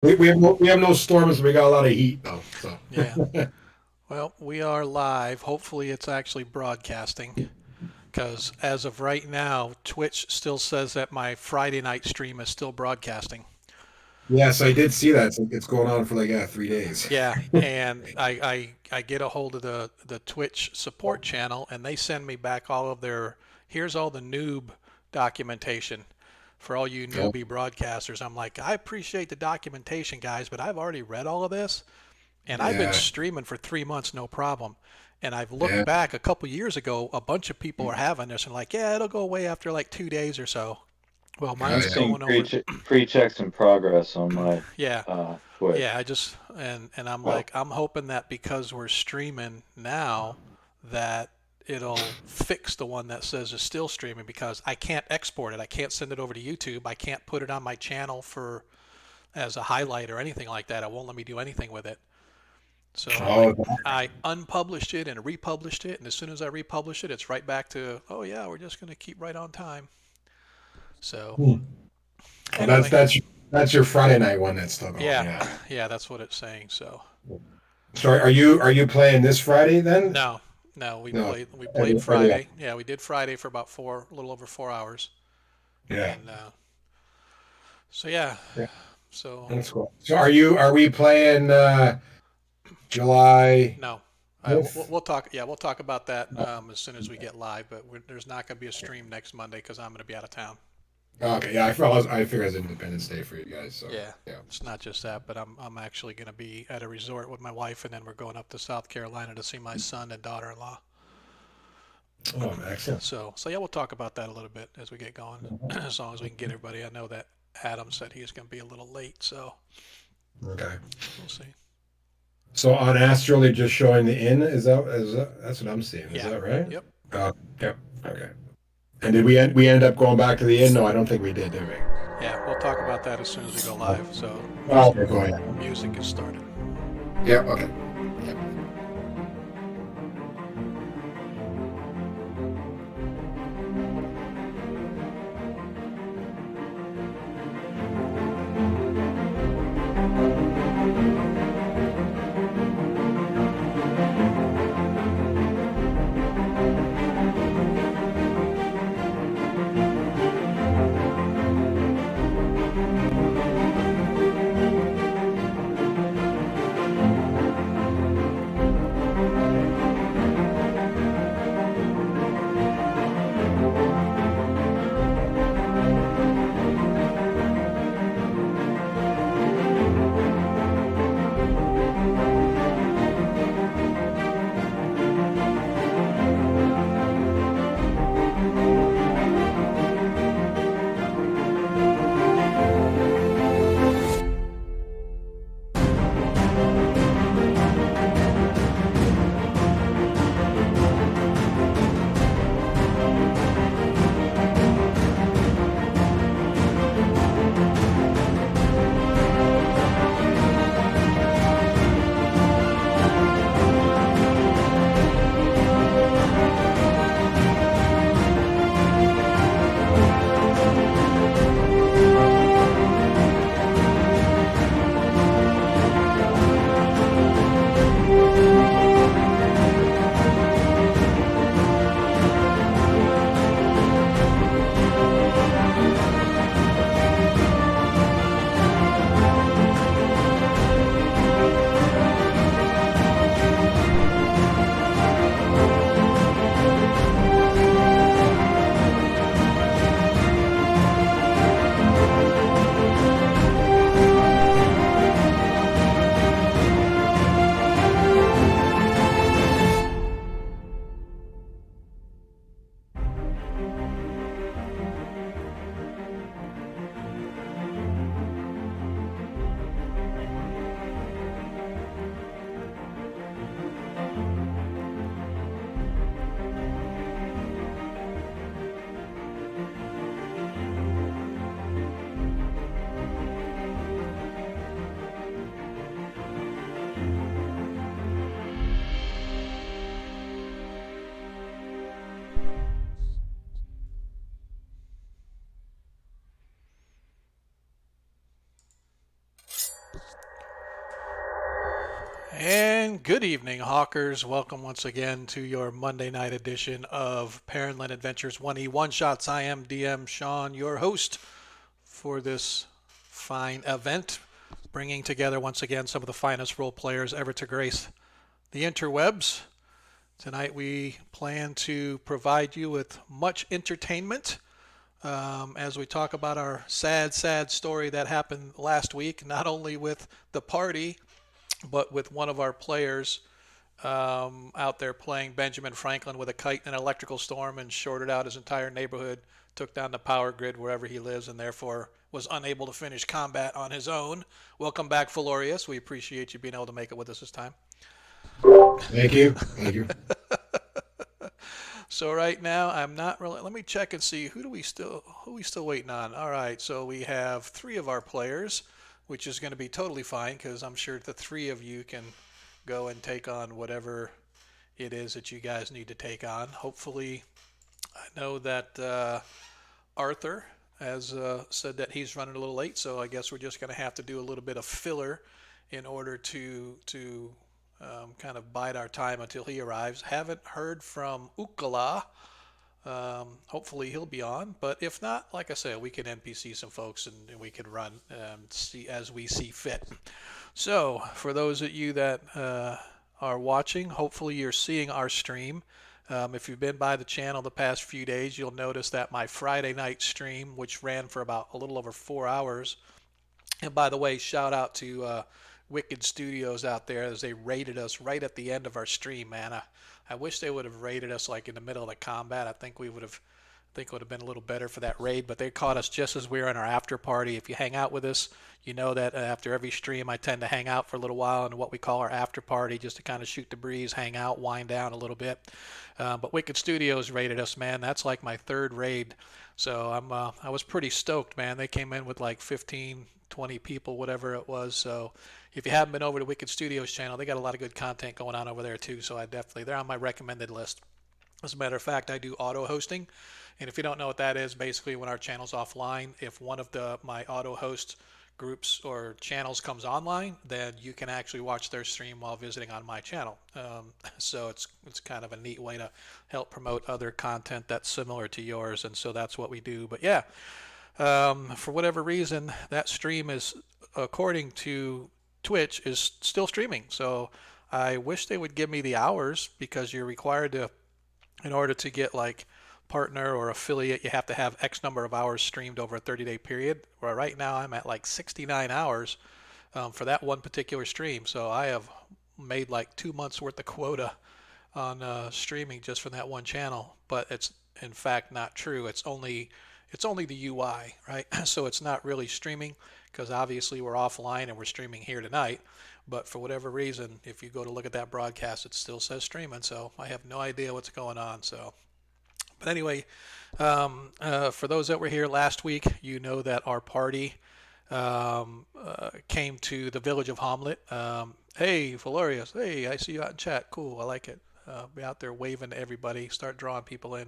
We have no storms, but we got a lot of heat though. So Yeah. Well, we are live. Hopefully, it's actually broadcasting because as of right now, Twitch still says that my Friday night stream is still broadcasting. yes, I did see that. It's going on for like 3 days. Yeah, and I get a hold of the Twitch support channel, and they send me back all of their here's all the noob documentation for all you Oh, newbie broadcasters. I'm like, I appreciate the documentation, guys, but I've already read all of this. And I've been yeah, streaming for 3 months, no problem. And I've looked yeah. back a couple years ago, a bunch of people are having this and like, yeah, it'll go away after like 2 days or so. Well, I'm mine's Yeah. seeing going over. pre-checks in progress on my Yeah, yeah. Twitch. And I'm Well, like, I'm hoping that because we're streaming now, that it'll fix the one that says it's still streaming because I can't export it. I can't send it over to YouTube. I can't put it on my channel for as a highlight or anything like that. It won't let me do anything with it. So Oh, I unpublished it and republished it, and as soon as I republish it, it's right back to, oh yeah, we're just going to keep right on time. So hmm. Oh, that's anyway, that's that's your Friday night one that's still going. yeah, Yeah. yeah, that's what it's saying. So So are you playing this Friday then? no, no, we No. played Every Friday. Yeah, we did Friday for about a little over 4 hours, Yeah. and so yeah, Yeah. so That's cool. So are we playing July no. We'll 5th? talk. Yeah, we'll talk about that as soon as we get live. But there's not going to be a stream next Monday because I'm going to be out of town. Okay, yeah, I figured it's Independence Day for you guys, so Yeah, yeah. it's not just that, but I'm actually going to be at a resort with my wife, and then we're going up to South Carolina to see my son and daughter-in-law. Oh, excellent. So yeah, we'll talk about that a little bit as we get going, as long as we can get everybody. I know that Adam said he's going to be a little late, so Okay. we'll see. So on Astral, they're just showing the inn. That's what I'm seeing? Is Yeah. that right? Yep. Yep. Okay. And did we end up going back to the inn? No, I don't think we did we? Yeah, we'll talk about that as soon as we go live. So Oh, okay, go ahead. music is started. Yeah. Okay. Yep. And good evening, Hawkers. Welcome once again to your Monday night edition of Parentland Adventures 1E One Shots. I am DM Sean, your host for this fine event, bringing together once again some of the finest role players ever to grace the interwebs. Tonight we plan to provide you with much entertainment as we talk about our sad, sad story that happened last week, not only with the party but with one of our players out there playing Benjamin Franklin with a kite in an electrical storm and shorted out his entire neighborhood, took down the power grid wherever he lives, and therefore was unable to finish combat on his own. Welcome back, Felorius. We appreciate you being able to make it with us this time. Thank you. Thank you. So right now, I'm not really. Let me check and see who we still waiting on. All right, so we have 3 of our players, which is going to be totally fine because I'm sure the 3 of you can go and take on whatever it is that you guys need to take on. Hopefully, I know that Arthur has said that he's running a little late, so I guess we're just going to have to do a little bit of filler in order to kind of bide our time until he arrives. Haven't heard from Ukala. Hopefully he'll be on, but if not, like I said, we can NPC some folks and we can run see as we see fit. So for those of you that are watching, hopefully you're seeing our stream. If you've been by the channel the past few days, you'll notice that my Friday night stream, which ran for about a little over 4 hours, and by the way, shout out to Wicked Studios out there as they raided us right at the end of our stream, man. I wish they would have raided us like in the middle of the combat. I think it would have been a little better for that raid, but they caught us just as we were in our after party. If you hang out with us, you know that after every stream I tend to hang out for a little while in what we call our after party, just to kind of shoot the breeze, hang out, wind down a little bit. But Wicked Studios raided us, man. That's like my 3rd raid. So I was pretty stoked, man. They came in with like 15, 20 people, whatever it was. So if you haven't been over to Wicked Studios channel, they got a lot of good content going on over there too. So they're on my recommended list. As a matter of fact, I do auto hosting. And if you don't know what that is, basically when our channel's offline, if one of my auto host groups or channels comes online, then you can actually watch their stream while visiting on my channel. So it's kind of a neat way to help promote other content that's similar to yours. And so that's what we do. But yeah, for whatever reason, that stream is, according to Twitch, is still streaming. So I wish they would give me the hours, because you're required to, in order to get like partner or affiliate, you have to have X number of hours streamed over a 30-day period. Where right now I'm at like 69 hours for that one particular stream. So I have made like 2 months worth of quota on streaming just from that one channel. But it's in fact not true. It's only the UI, right? So it's not really streaming, because obviously we're offline and we're streaming here tonight. But for whatever reason, if you go to look at that broadcast, it still says streaming. So I have no idea what's going on. So, but anyway, for those that were here last week, you know that our party came to the village of Hommlet. Hey, Valerius. Hey, I see you out in chat. Cool. I like it. Be out there waving to everybody. Start drawing people in.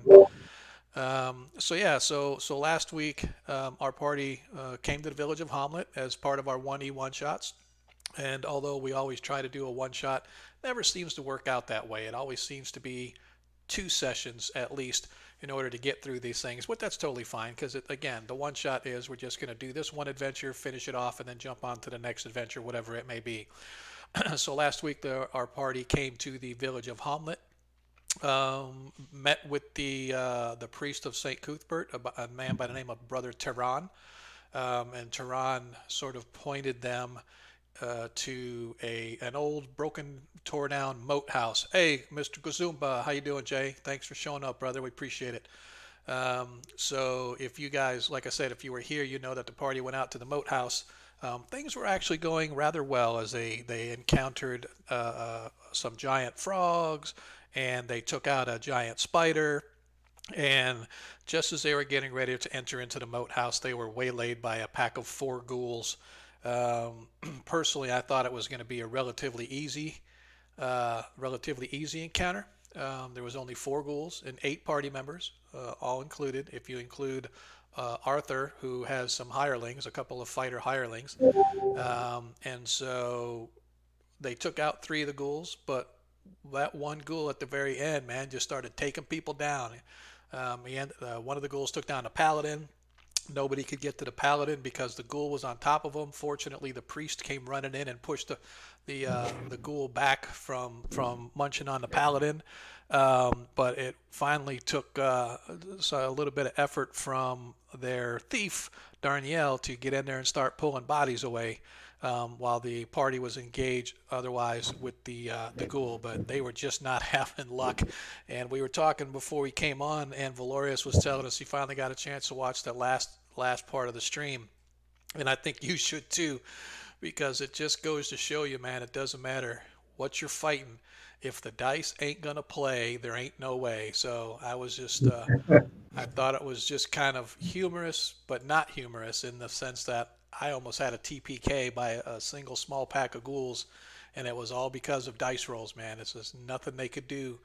So last week our party came to the village of Hommlet as part of our 1E one shots, and although we always try to do a one shot, never seems to work out that way. It always seems to be 2 sessions at least in order to get through these things, but that's totally fine, because again, the one shot is we're just going to do this one adventure, finish it off, and then jump on to the next adventure, whatever it may be. So last week our party came to the village of Hommlet. Met with the priest of St. Cuthbert, a man by the name of Brother Tehran, and Tehran sort of pointed them to an old, broken, tore down moat house. Hey, Mr. Gazumba, how you doing, Jay? Thanks for showing up, brother. We appreciate it. So if you guys, like I said, if you were here, you know that the party went out to the moat house. Things were actually going rather well, as they encountered some giant frogs, and they took out a giant spider. And just as they were getting ready to enter into the moat house, they were waylaid by a pack of 4 ghouls. Personally, I thought it was going to be a relatively easy encounter. There was only 4 ghouls and 8 party members, all included. If you include Arthur, who has some hirelings, a couple of fighter hirelings, and so they took out 3 of the ghouls, but that one ghoul at the very end, man, just started taking people down. One of the ghouls took down a paladin. Nobody could get to the paladin because the ghoul was on top of him. Fortunately, the priest came running in and pushed the ghoul back from munching on the paladin. But it finally took so a little bit of effort from their thief Darnielle to get in there and start pulling bodies away, while the party was engaged otherwise with the ghoul. But they were just not having luck. And we were talking before we came on, and Valorius was telling us he finally got a chance to watch that last part of the stream, and I think you should too, because it just goes to show you, man, it doesn't matter what you're fighting. If the dice ain't gonna play, there ain't no way. So I was just I thought it was just kind of humorous, but not humorous in the sense that I almost had a TPK by a single small pack of ghouls, and it was all because of dice rolls, man. It's just nothing they could do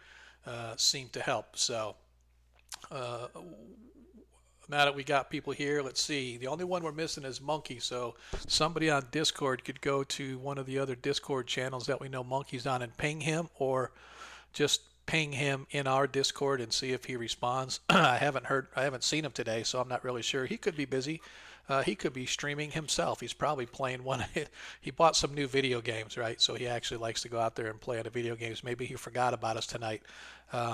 seemed to help. So now that we got people here, let's see. The only one we're missing is Monkey. So somebody on Discord could go to one of the other Discord channels that we know Monkey's on and ping him, or just ping him in our Discord and see if he responds. I haven't seen him today, so I'm not really sure. He could be busy. He could be streaming himself. He's probably playing one. He bought some new video games, right? So he actually likes to go out there and play on the video games. Maybe he forgot about us tonight.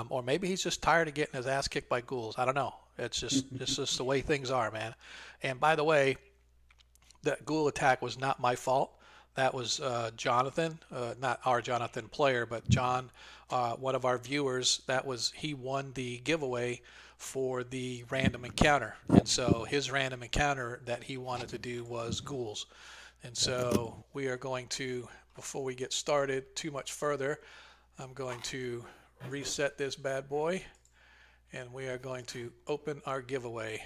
Or maybe he's just tired of getting his ass kicked by ghouls. I don't know. It's just the way things are, man. And by the way, that ghoul attack was not my fault. That was Jonathan, not our Jonathan player, but John, one of our viewers. He won the giveaway for the random encounter. And so his random encounter that he wanted to do was ghouls. And so we are going to, before we get started too much further, I'm going to reset this bad boy, and we are going to open our giveaway.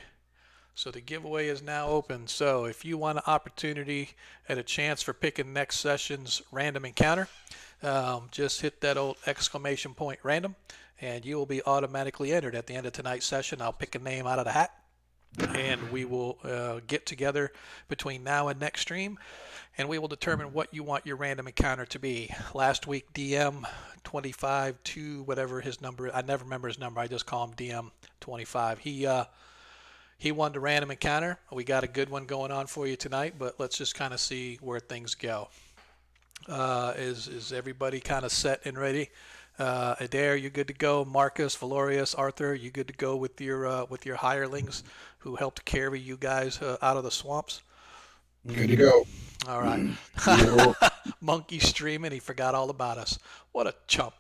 So the giveaway is now open. So if you want an opportunity and a chance for picking next session's random encounter, just hit that old exclamation point random, and you will be automatically entered. At the end of tonight's session, I'll pick a name out of the hat, and we will get together between now and next stream, and we will determine what you want your random encounter to be. Last week, DM 25 to whatever his number, I never remember his number, I just call him DM 25. He won the random encounter. We got a good one going on for you tonight, but let's just kind of see where things go. Is everybody kind of set and ready? Adair, you good to go? Marcus, Valorius, Arthur, you good to go with your hirelings who helped carry you guys out of the swamps? Good to go. All right. Monkey streaming. He forgot all about us. What a chump.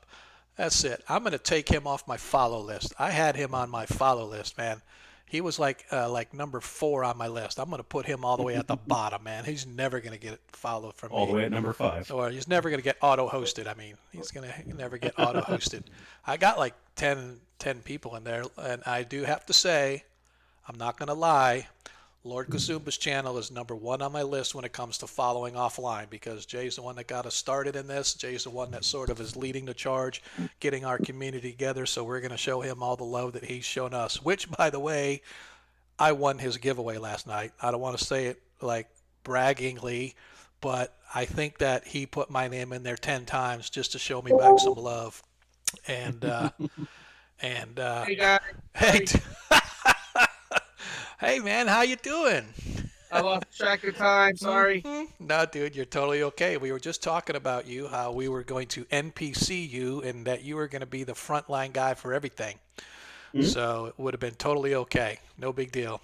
That's it. I'm going to take him off my follow list. I had him on my follow list, man. He was like number 4 on my list. I'm going to put him all the way at the bottom, man. He's never going to get followed from me. All the way at number 5. Or he's never going to get auto-hosted. I mean, he's going to never get auto-hosted. I got like 10 people in there, and I do have to say, I'm not going to lie, Lord Kazumba's channel is number 1 on my list when it comes to following offline, because Jay's the one that got us started in this. Jay's the one that sort of is leading the charge, getting our community together, so we're going to show him all the love that he's shown us, which, by the way, I won his giveaway last night. I don't want to say it like braggingly, but I think that he put my name in there 10 times just to show me back some love. And Hey guys. hey, hey man, how you doing? I lost track of time. Sorry. No, dude, you're totally okay. We were just talking about you, how we were going to NPC you, and that you were going to be the frontline guy for everything. So it would have been totally okay. No big deal.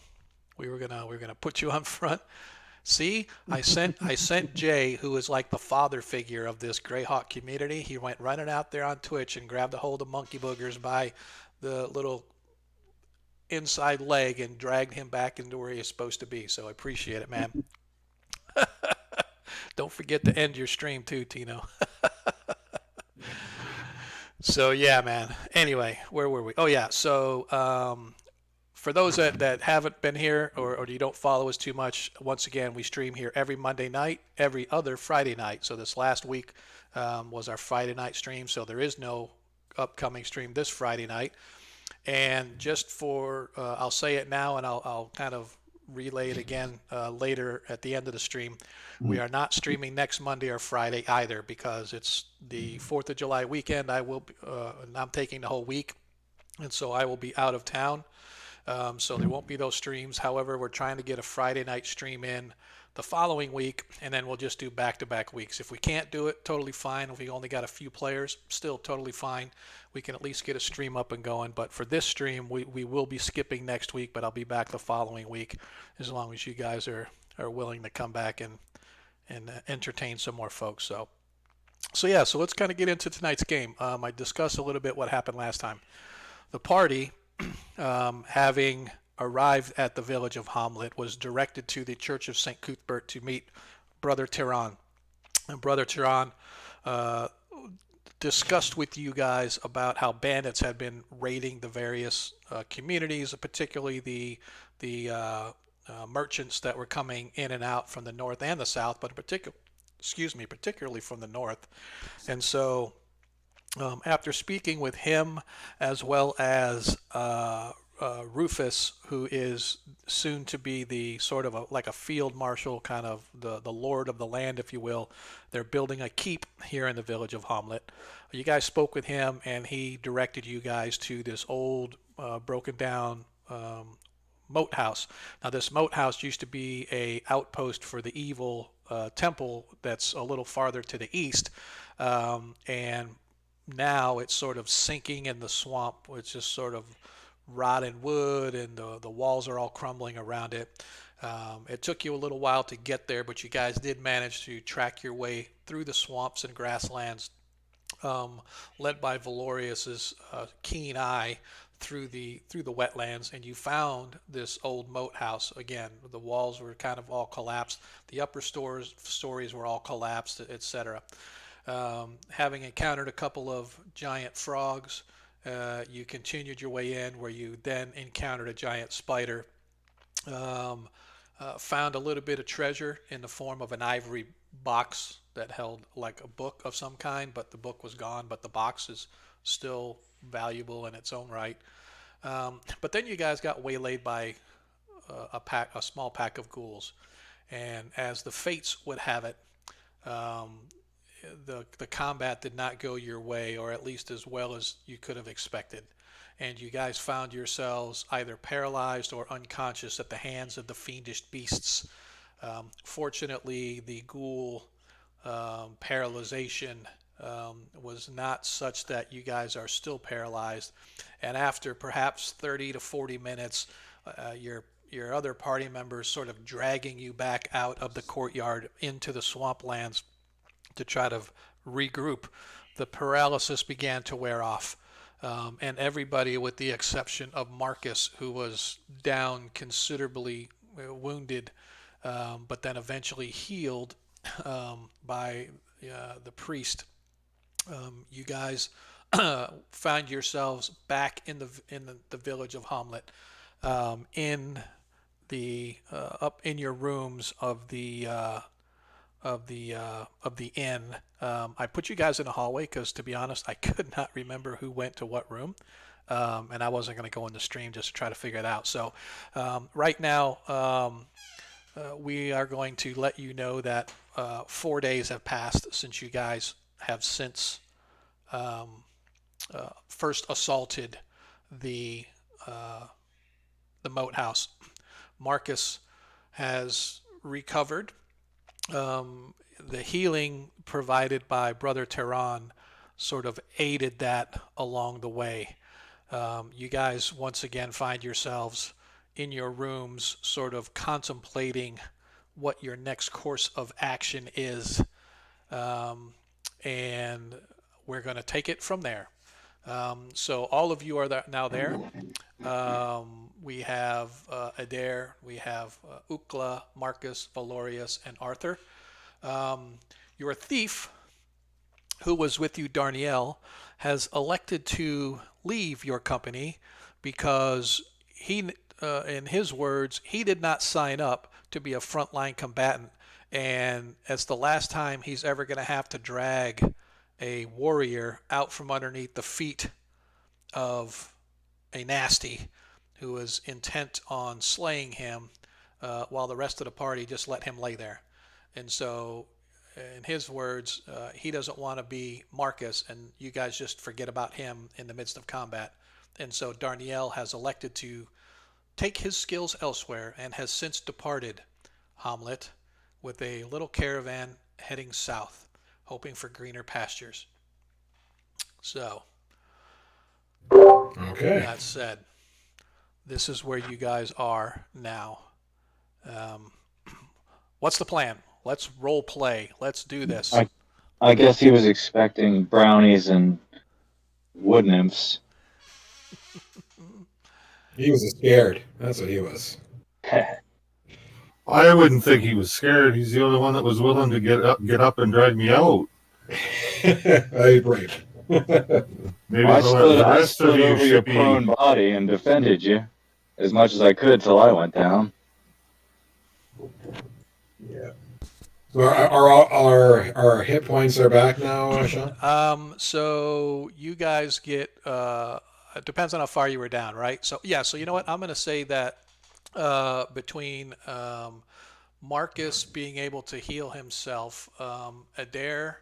We were gonna put you on front. See, I sent Jay, who is like the father figure of this Greyhawk community. He went running out there on Twitch and grabbed a hold of Monkey Boogers by the little inside leg and dragged him back into where he's supposed to be. So I appreciate it, man. Don't forget to end your stream too, Tino. So yeah, man. Anyway, where were we? Oh yeah. So for those that haven't been here, or you don't follow us too much, once again, we stream here every Monday night, every other Friday night. So this last week was our Friday night stream. So there is no upcoming stream this Friday night. And just for, I'll say it now, and I'll kind of relay it again later at the end of the stream. We are not streaming next Monday or Friday either because it's the 4th of July weekend. And I'm taking the whole week, and so I will be out of town. So there won't be those streams. However, we're trying to get a Friday night stream in the following week, and then we'll just do back-to-back weeks. If we can't do it, totally fine. If we only got a few players, still totally fine. We can at least get a stream up and going. But for this stream, we will be skipping next week, but I'll be back the following week as long as you guys are willing to come back and entertain some more folks. So let's kind of get into tonight's game. I discussed a little bit what happened last time. The party, having arrived at the village of Hommlet, was directed to the Church of St. Cuthbert to meet Brother Tyran. And Brother Tyran discussed with you guys about how bandits had been raiding the various communities, particularly the merchants that were coming in and out from the north and the south, but particularly from the north. And so after speaking with him, as well as Rufus, who is soon to be the sort of like a field marshal, kind of the lord of the land, if you will. They're building a keep here in the village of Hommlet. You guys spoke with him, and he directed you guys to this old, broken down moat house. Now, this moat house used to be a outpost for the evil temple that's a little farther to the east, and now it's sort of sinking in the swamp. It's just sort of rotten wood, and the walls are all crumbling around it. It took you a little while to get there, but you guys did manage to track your way through the swamps and grasslands, led by Valorius's keen eye through the wetlands, and you found this old moat house. Again, the walls were kind of all collapsed. The upper stories were all collapsed, etc. Having encountered a couple of giant frogs, you continued your way in, where you then encountered a giant spider. Found a little bit of treasure in the form of an ivory box that held like a book of some kind, but the book was gone, but the box is still valuable in its own right. But then you guys got waylaid by a small pack of ghouls, and as the fates would have it, the combat did not go your way, or at least as well as you could have expected. And you guys found yourselves either paralyzed or unconscious at the hands of the fiendish beasts. Fortunately, the ghoul paralyzation was not such that you guys are still paralyzed. And after perhaps 30 to 40 minutes, your other party members sort of dragging you back out of the courtyard into the swamplands to try to regroup, the paralysis began to wear off. And everybody, with the exception of Marcus, who was down considerably wounded, but then eventually healed by the priest, you guys found yourselves back in the village of Hommlet, in the up in your rooms of the inn. I put you guys in a hallway because, to be honest, I could not remember who went to what room, and I wasn't going to go in the stream just to try to figure it out. So right now, we are going to let you know that 4 days have passed since you guys have since first assaulted the moat house. Marcus has recovered. The healing provided by Brother Tyran sort of aided that along the way. You guys once again find yourselves in your rooms sort of contemplating what your next course of action is, and we're going to take it from there. So all of you are now there. We have Adair, we have Ukla, Marcus, Valorius, and Arthur. Your thief, who was with you, Darnielle, has elected to leave your company because he, in his words, he did not sign up to be a frontline combatant, and it's the last time he's ever going to have to drag a warrior out from underneath the feet of a nasty who is intent on slaying him while the rest of the party just let him lay there. And so, in his words, he doesn't want to be Marcus, and you guys just forget about him in the midst of combat. And so Darnielle has elected to take his skills elsewhere and has since departed Hommlet with a little caravan heading south, hoping for greener pastures. So, Okay. that said, this is where you guys are now. What's the plan? Let's role play. Let's do this. I guess he was expecting brownies and wood nymphs. He was scared. That's what he was. I wouldn't think he was scared. He's the only one that was willing to get up and drag me out. Right. Maybe I the rest stood of you over your should be. prone body and defended you as much as I could till I went down. Yeah. So our hit points are back now, Sean? So you guys get, it depends on how far you were down, right? So yeah, so you know what? I'm going to say that between Marcus being able to heal himself, Adair,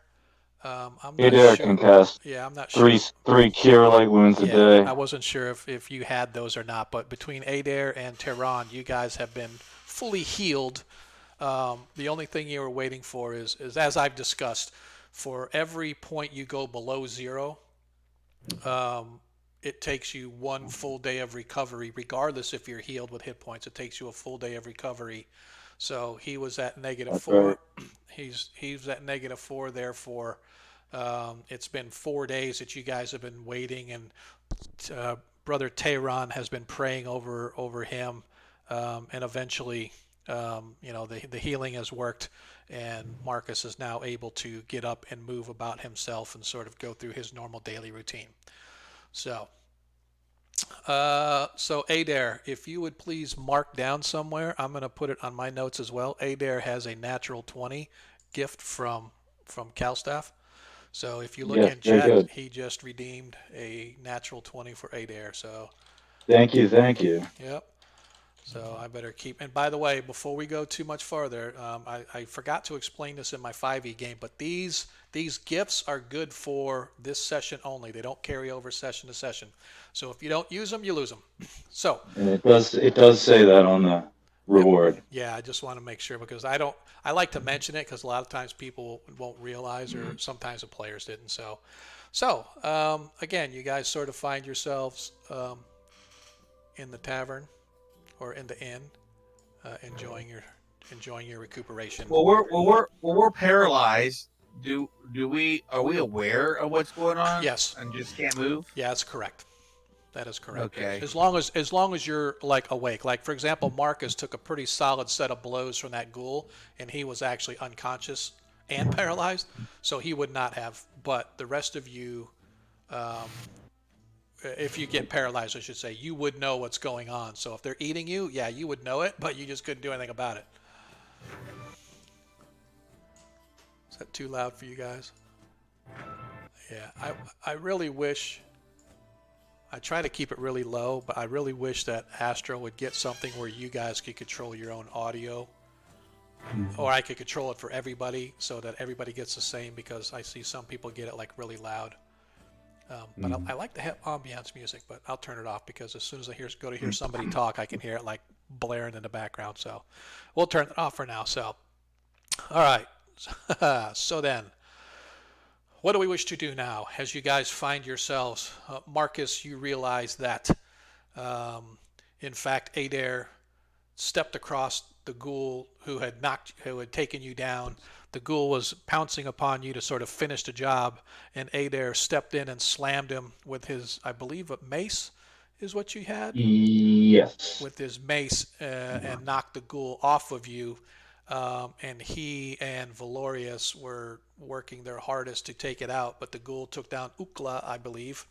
I'm not Adair sure. can cast Yeah, I'm not sure. three cure light wounds a day. I wasn't sure if you had those or not, but between Adair and Tehran, you guys have been fully healed. The only thing you were waiting for is as I've discussed, for every point you go below 0, it takes you 1 full day of recovery, regardless if you're healed with hit points. It takes you a full day of recovery. So he was at -4. Right. He's at -4. Therefore, it's been 4 days that you guys have been waiting, and Brother Tehran has been praying over him, and eventually, the healing has worked, and Marcus is now able to get up and move about himself and sort of go through his normal daily routine. So Adair, if you would please mark down somewhere, I'm going to put it on my notes as well. Adair has a natural 20 gift from Calstaff. So if you look Yes, in very chat, good. he just redeemed a natural 20 for Adair. So Thank you. yep. So I better keep. And by the way, before we go too much farther, I forgot to explain this in my 5e game, but these gifts are good for this session only. They don't carry over session to session. So if you don't use them, you lose them. So And it does say that on the reward. yeah, I just want to make sure, because I like to mention it because a lot of times people won't realize, or sometimes the players didn't. So again, you guys sort of find yourselves in the tavern or in the inn, enjoying your recuperation. Well, we're paralyzed. Are we aware of what's going on? Yes. And just can't move? Yeah, that's correct. That is correct. Okay. As long as you're like awake. Like for example, Marcus took a pretty solid set of blows from that ghoul, and he was actually unconscious and paralyzed, so he would not have. But the rest of you, if you get paralyzed, I should say, you would know what's going on. So if they're eating you, yeah, you would know it, but you just couldn't do anything about it. Is that too loud for you guys? Yeah, I really wish. I try to keep it really low, but I really wish that Astro would get something where you guys could control your own audio, or I could control it for everybody so that everybody gets the same, because I see some people get it like really loud. But I like to have ambiance music, but I'll turn it off because as soon as I go to hear somebody talk, I can hear it like blaring in the background. So we'll turn it off for now. So, all right. So then, what do we wish to do now? As you guys find yourselves, Marcus, you realize that, in fact, Adair stepped across the ghoul who had taken you down. The ghoul was pouncing upon you to sort of finish the job, and Adair stepped in and slammed him with his, I believe, a mace is what you had? Yes. With his mace, and knocked the ghoul off of you. And he and Valorius were working their hardest to take it out, but the ghoul took down Ukla, I believe,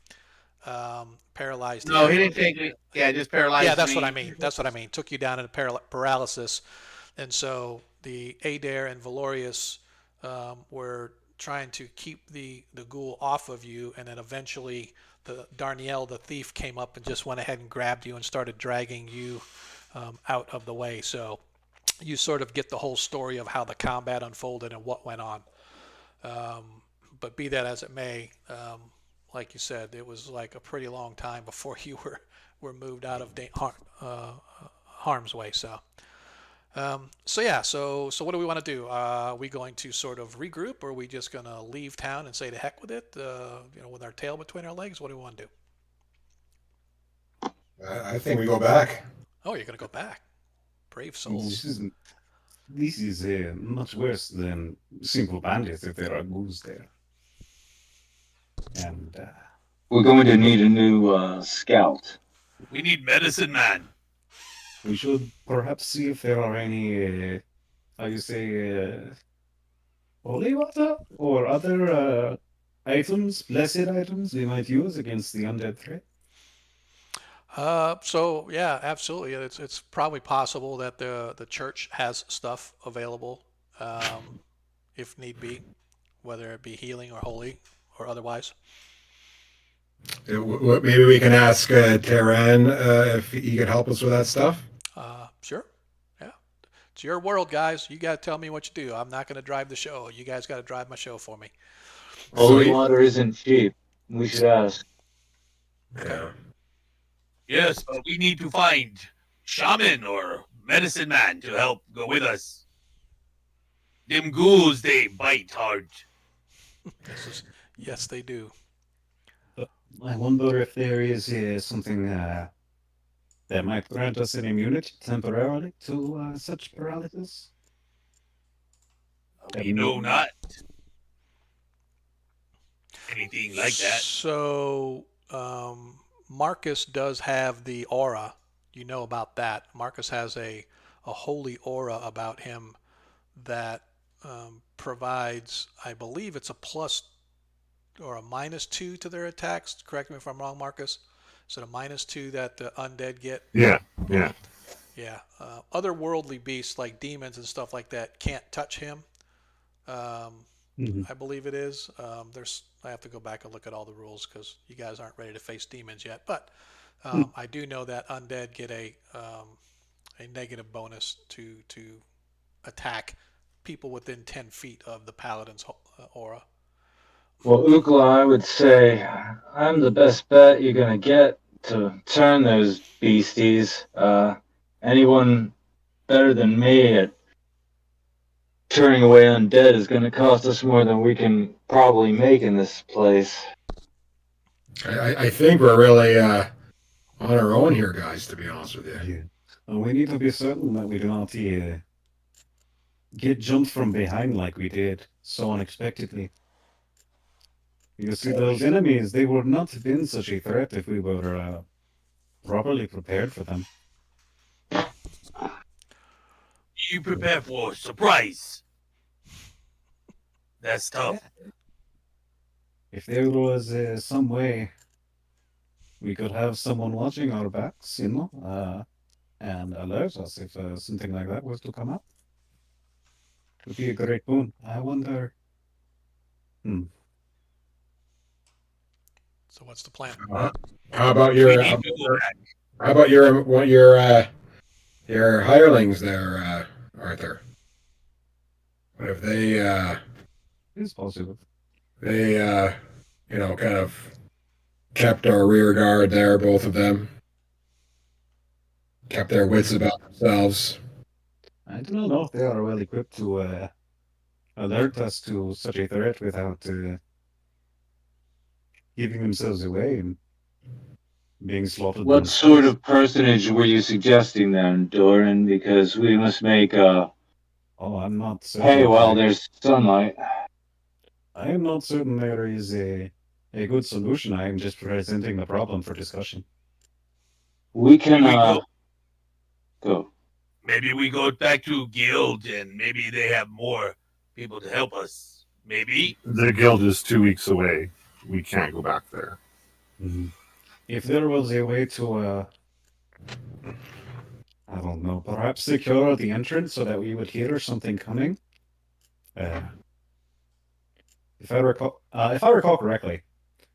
paralyzed him. No, he didn't take me. Yeah, just paralyzed me. Yeah, that's what I mean. That's what I mean. Took you down in paralysis. And so the Adair and Valorius were trying to keep the ghoul off of you, and then eventually Darnielle, the thief, came up and just went ahead and grabbed you and started dragging you out of the way. So you sort of get the whole story of how the combat unfolded and what went on. Um, but be that as it may, like you said, it was like a pretty long time before you were moved out of harm's way. So yeah. So what do we want to do? Are we going to sort of regroup, or are we just going to leave town and say to heck with it? With our tail between our legs. What do we want to do? I think we go back. Oh, you're going to go back. Brave This souls. isn't. This is much worse than simple bandits if there are ghouls there. And We're going to need a new scout. We need medicine man. we should perhaps see if there are any, how you say, holy water or other items, blessed items we might use against the undead threat. So yeah, absolutely. It's probably possible that the church has stuff available, if need be, whether it be healing or holy or otherwise. Maybe we can ask Terran if he could help us with that stuff. Sure. Yeah. It's your world, guys. You got to tell me what you do. I'm not going to drive the show. You guys got to drive my show for me. Holy So- water isn't cheap. We should ask. Yeah. Yes, but we need to find shaman or medicine man to help go with us. Them ghouls, they bite hard. Yes, they do. I wonder if there is something that might grant us an immunity temporarily to such paralysis. We know not anything like that. So, Marcus does have the aura. You know about that. Marcus has a holy aura about him that provides, I believe it's a plus or a -2 to their attacks. Correct me if I'm wrong, Marcus. Is it a -2 that the undead get? Yeah. Yeah. Otherworldly beasts like demons and stuff like that can't touch him. I believe it is. I have to go back and look at all the rules because you guys aren't ready to face demons yet. But I do know that undead get a negative bonus to attack people within 10 feet of the paladin's aura. Well, Ukla, I would say I'm the best bet you're gonna get to turn those beasties. Anyone better than me at turning away undead is gonna cost us more than we can probably make in this place. I think we're really on our own here, guys, to be honest with you. Yeah. Well, we need to be certain that we do not get jumped from behind like we did so unexpectedly. You see, those enemies, they would not have been such a threat if we were properly prepared for them. You prepare for a surprise. That's tough. If there was some way we could have someone watching our backs, and alert us if something like that was to come up, it would be a great boon. I wonder. So what's the plan? How about We your need to go back. how about your hirelings there, Arthur? What if It's possible. they kind of kept our rear guard there, both of them, kept their wits about themselves. I do not know if they are well equipped to alert us to such a threat without giving themselves away and being slaughtered. What sort of personage were you suggesting then, Doran? Because we must make Oh, I'm not certain. hay while there's sunlight. I am not certain there is a good solution. I am just presenting the problem for discussion. We can We go. go. Maybe we go back to guild and maybe they have more people to help us. Maybe. The guild is 2 weeks away. We can't go back there. If there was a way to, I don't know, perhaps secure the entrance so that we would hear something coming. If I recall correctly,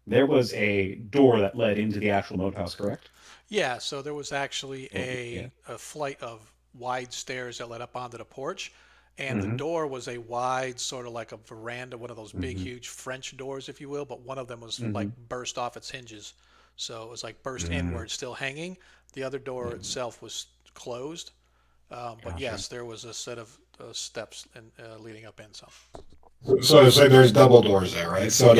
there was a door that led into the actual moat house, correct? Yeah, so there was actually Yeah. a flight of wide stairs that led up onto the porch. And the door was a wide, sort of like a veranda, one of those big, huge French doors, if you will. But one of them was like burst off its hinges. So it was like burst inward, still hanging. The other door itself was closed. But yes, there was a set of steps leading up in some. So it's like there's double doors there, right? So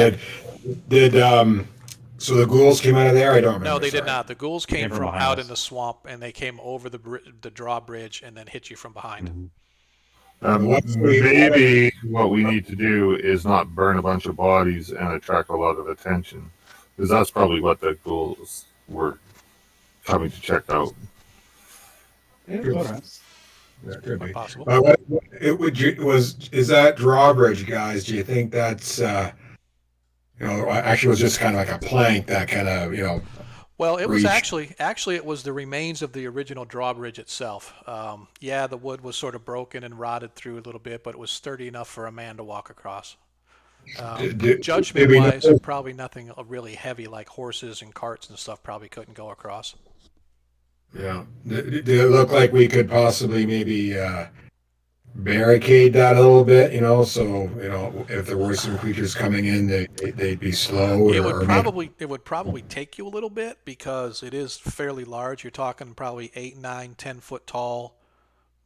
so the ghouls came out of there? I don't remember. No, they did sorry. not. The ghouls came from from behind out us. in the swamp, and they came over the drawbridge and then hit you from behind. Maybe what we need to do is not burn a bunch of bodies and attract a lot of attention, because that's probably what the ghouls were coming to check out. Yeah, perhaps. Yeah, could be. Possible. Is that drawbridge, guys? Do you think that's actually was just kind of like a plank that kind of Well, it was reach. actually it was the remains of the original drawbridge itself. Yeah, the wood was sort of broken and rotted through a little bit, but it was sturdy enough for a man to walk across. did we Judgment-wise, know- probably nothing really heavy like horses and carts and stuff probably couldn't go across. Yeah. Did it look like we could possibly maybe barricade that a little bit, so if there were some creatures coming in, they'd be slow. It would probably take you a little bit because it is fairly large. You're talking probably 8, 9, 10-foot tall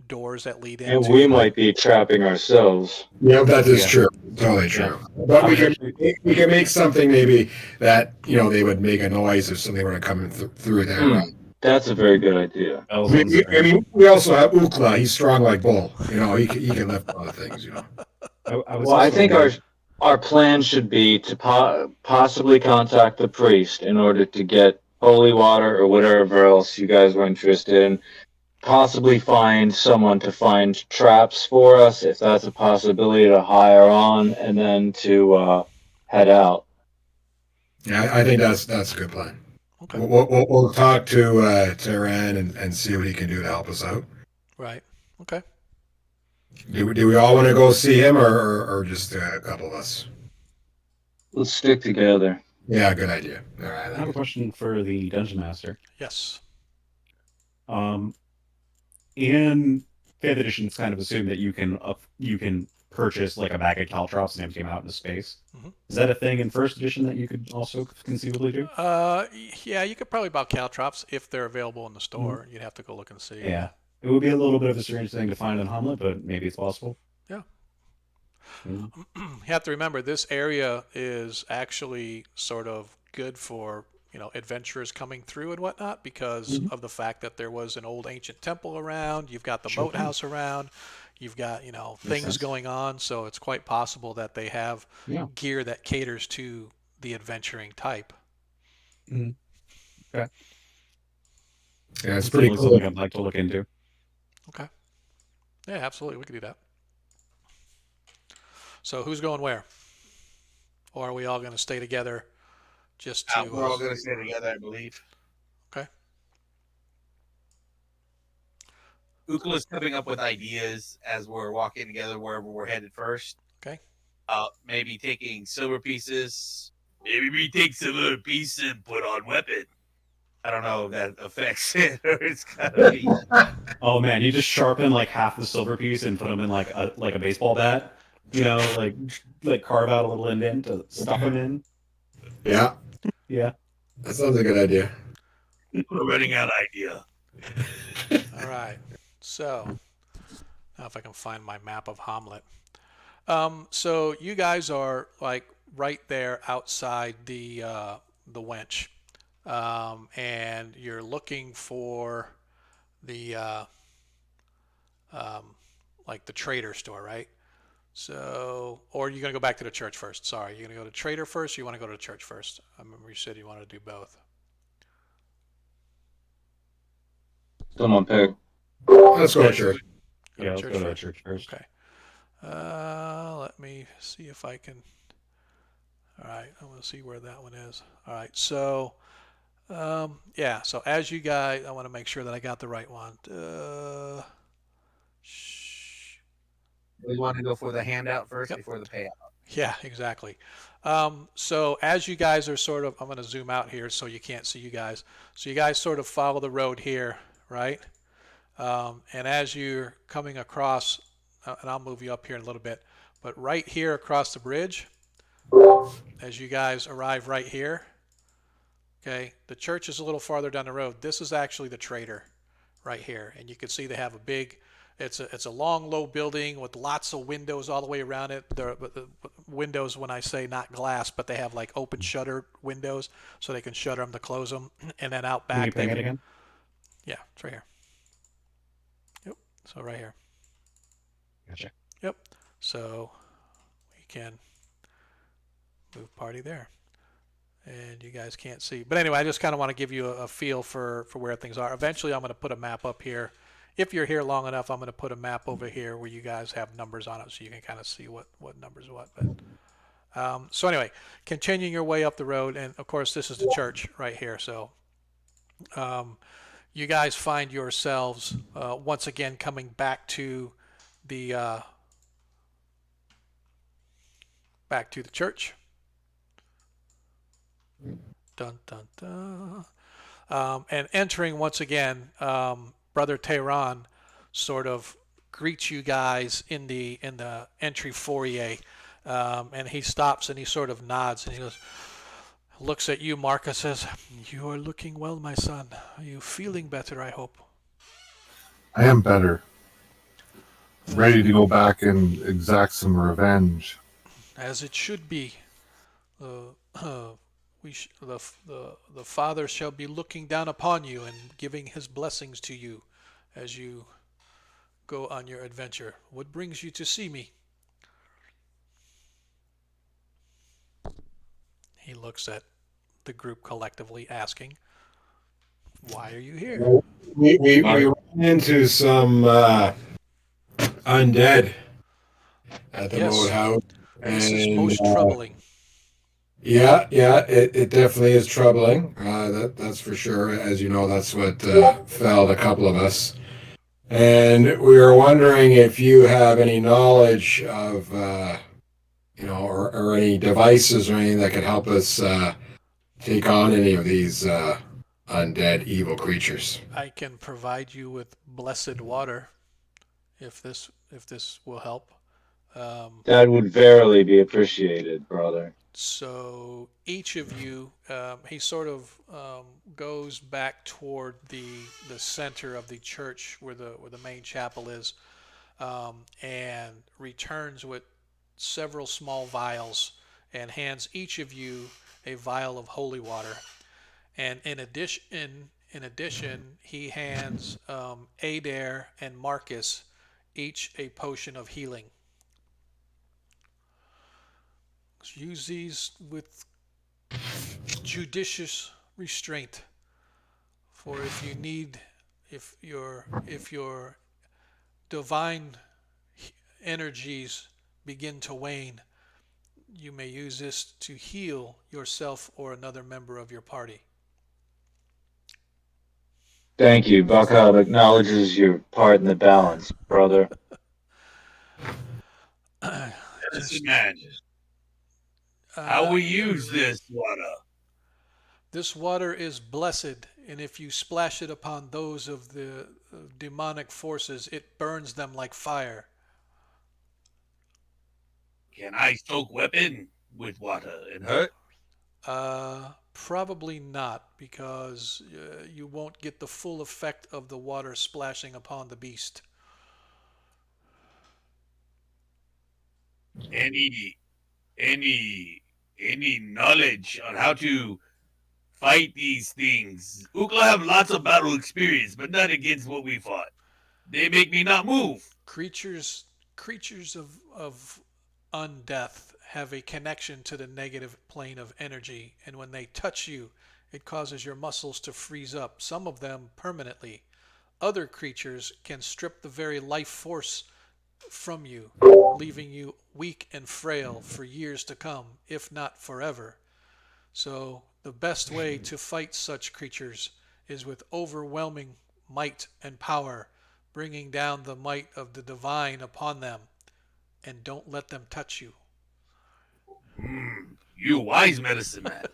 doors that lead into. And we might be trapping ourselves. Yeah, that is true. Totally true. But we can make something maybe that they would make a noise if something were to come through there. Right? That's a very good idea. I mean, we also have Ukla. He's strong like bull. He can lift a lot of things. I think our plan should be to possibly contact the priest in order to get holy water or whatever else you guys were interested in. Possibly find someone to find traps for us, if that's a possibility, to hire on, and then to head out. Yeah, I think that's a good plan. Okay. We'll talk to Tehran and see what he can do to help us out. Right. Okay. Do we all want to go see him, or just a couple of us? Let's stick together. Yeah, good idea. All I right. have a question for the dungeon master. Yes. In 5th edition, it's kind of assumed that you can purchase like a bag of caltrops and empty them out into space. Mhm. Is that a thing in 1st edition that you could also conceivably do? Yeah, you could probably buy caltrops if they're available in the store. You'd have to go look and see. Yeah. It would be a little bit of a strange thing to find in Hommlet, but maybe it's possible. Yeah. Mm. You have to remember this area is actually sort of good for adventurers coming through and whatnot because of the fact that there was an old ancient temple around. You've got the moat house around. You've got things sense. going on, so it's quite possible that they have gear that caters to the adventuring type. Okay. Yeah, it's It's pretty definitely cool. something I'd like to look into. Okay. Yeah, absolutely. We could do that. So who's going where? Or are we all going to stay together just to... We're all going to stay together, I believe. Okay. Ukla's coming up with ideas as we're walking together wherever we're headed first. Okay. Maybe taking silver pieces. Maybe we take silver piece and put on weapon. I don't know if that affects it or it's gotta be. Oh man, you just sharpen like half the silver piece and put them in like a baseball bat. Like carve out a little indent to stuff them in. Yeah, Yeah. that sounds a good idea. We're running out of idea. All right. So, now if I can find my map of Hommlet. So you guys are like right there outside the wench, and you're looking for the like the trader store, right? So, or you're gonna go back to the church first. Sorry, you're gonna go to trader first. Or you want to go to the church first? I remember you said you wanted to do both. Someone pick. Let's go to church. Yeah, let's church go to the first. church first. Okay. Let me see if I can. All right, I want to see where that one is. All right, so yeah. So as you guys, I want to make sure that I got the right one. We want to go for the handout first before the payout. Yeah, exactly. So as you guys are sort of, I'm going to zoom out here so you can't see you guys. So you guys sort of follow the road here, right? And as you're coming across, and I'll move you up here in a little bit, but right here across the bridge, as you guys arrive right here, okay, the church is a little farther down the road. This is actually the trader right here, and you can see they have a big. It's a long, low building with lots of windows all the way around it. The windows, when I say not glass, but they have like open shutter windows, so they can shutter them to close them. And then out Will you back, bring it again? yeah, it's right here. Yep. So right here. Gotcha. Yep. So we can move party there. And you guys can't see. But anyway, I just kind of want to give you a feel for where things are. Eventually, I'm going to put a map up here. If you're here long enough, I'm going to put a map over here where you guys have numbers on it so you can kind of see what numbers what. But so anyway, continuing your way up the road, and of course, this is the church right here. So you guys find yourselves once again coming back to the church. Dun dun dun. And entering once again, Brother Tehran sort of greets you guys in the entry foyer, and he stops and he sort of nods and he goes, looks at you, Marcus, says, "You are looking well, my son. Are you feeling better? I hope." I am better. Ready to go back and exact some revenge. As it should be. The Father shall be looking down upon you and giving his blessings to you as you go on your adventure. What brings you to see me? He looks at the group collectively, asking, "Why are you here?" We ran into some undead at the Yes. moat house. This is And, most troubling. Yeah, it definitely is troubling. That's for sure. As you know, that's what felled a couple of us. And we were wondering if you have any knowledge of, or any devices or anything that could help us take on any of these undead evil creatures. I can provide you with blessed water if this will help. That would verily be appreciated, brother. So each of you, he sort of goes back toward the center of the church where the main chapel is, and returns with several small vials and hands each of you a vial of holy water. And in addition, he hands Adair and Marcus each a potion of healing. Use these with judicious restraint, for if your divine energies begin to wane, you may use this to heal yourself or another member of your party. Thank you. Buckhout acknowledges your part in the balance, brother. Medicine man, how we use this water? This water is blessed, and if you splash it upon those of the demonic forces, it burns them like fire. Can I soak weapon with water and hurt? Probably not, because you won't get the full effect of the water splashing upon the beast. Any knowledge on how to fight these things? Ukla have lots of battle experience, but not against what we fought. They make me not move. Creatures of undeath have a connection to the negative plane of energy, and when they touch you, it causes your muscles to freeze up, some of them permanently. Other creatures can strip the very life force from you, leaving you weak and frail for years to come, if not forever. So the best way to fight such creatures is with overwhelming might and power, bringing down the might of the divine upon them, and don't let them touch you. You wise medicine man.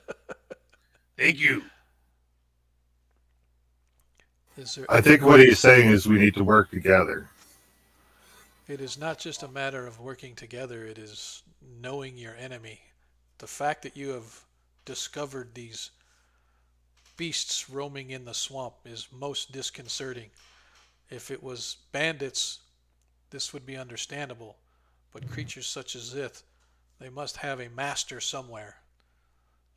Thank you. Is there? I think what he's saying is we need to work together. It is not just a matter of working together. It is knowing your enemy. The fact that you have discovered these beasts roaming in the swamp is most disconcerting. If it was bandits, this would be understandable. But creatures such as this, they must have a master somewhere.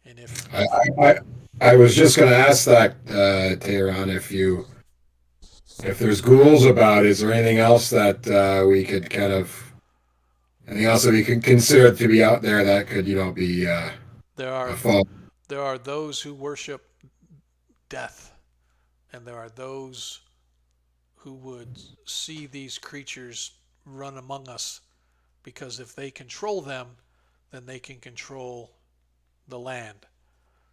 And I, I, I was just going to ask that, Tehran, if there's ghouls about, is there anything else that we could kind of, anything else that we could consider to be out there that could, be there a are fall? there are those who worship death, and there are those who would see these creatures run among us, because if they control them, then they can control the land.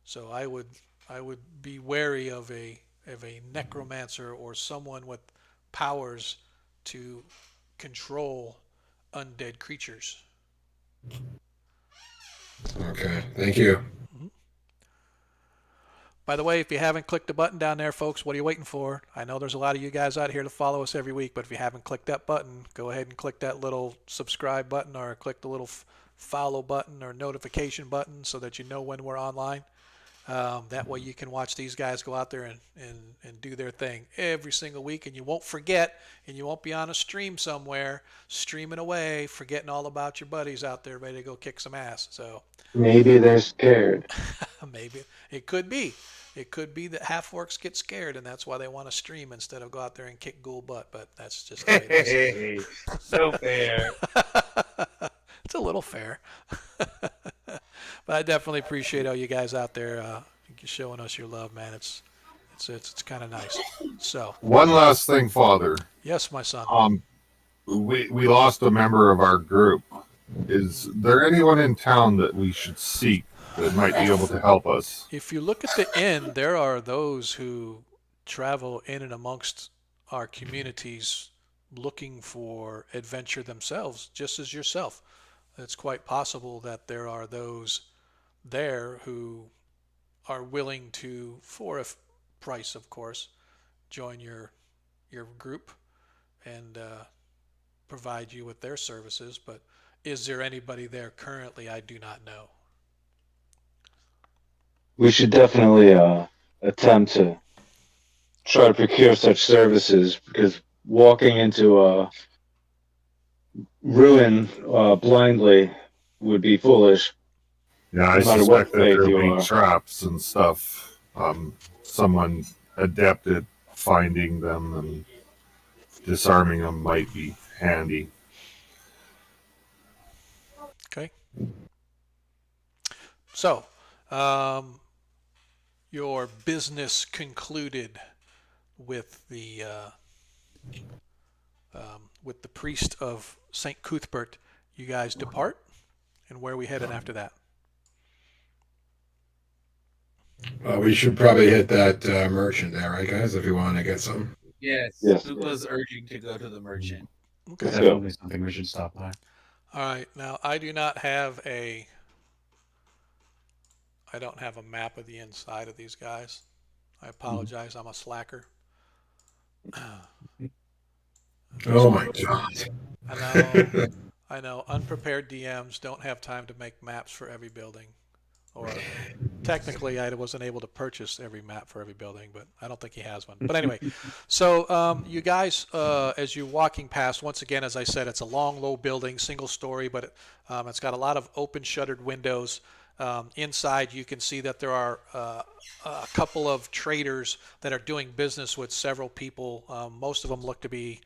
So I would be wary of a necromancer or someone with powers to control undead creatures. Okay, thank you. Mhm. By the way, if you haven't clicked the button down there, folks, what are you waiting for? I know there's a lot of you guys out here to follow us every week, but if you haven't clicked that button, go ahead and click that little subscribe button, or click the little follow button or notification button so that you know when we're online. That way you can watch these guys go out there and do their thing every single week, and you won't forget, and you won't be on a stream somewhere streaming away, forgetting all about your buddies out there ready to go kick some ass. So Maybe they're scared. maybe it could be. It could be that half orcs get scared, and that's why they want to stream instead of go out there and kick ghoul butt. But that's just the way it is. So fair. It's a little fair. But I definitely appreciate all you guys out there showing us your love, man. It's kind of nice. So One last thing, Father. yes, my son. We lost a member of our group. Is there anyone in town that we should seek that might be able to help us? If you look at the inn, there are those who travel in and amongst our communities looking for adventure themselves, just as yourself. It's quite possible that there are those there who are willing to, for a price, of course, join your group and provide you with their services. But is there anybody there currently? I do not know. We should definitely attempt to try to procure such services, because walking into a ruin blindly would be foolish. Yeah, I No matter what suspect that faith there you will be are. traps and stuff. Someone adept at finding them and disarming them might be handy. Okay. So, your business concluded with the priest of Saint Cuthbert. You guys depart, and where are we headed after that? We should probably hit that merchant there, right, guys? If you want to get some. Yes. Yes. Ukla's urging to go to the merchant. Okay. Let's go. Definitely something we should stop by. All right. Now, I do not have a map of the inside of these guys. I apologize. I'm a slacker. Oh my God. I know. Unprepared DMs don't have time to make maps for every building. Or technically, I wasn't able to purchase every map for every building, but I don't think he has one. But anyway, so you guys, as you're walking past, once again, as I said, it's a long, low building, single story, but it's got a lot of open shuttered windows. Inside, you can see that there are a couple of traders that are doing business with several people. Most of them look to be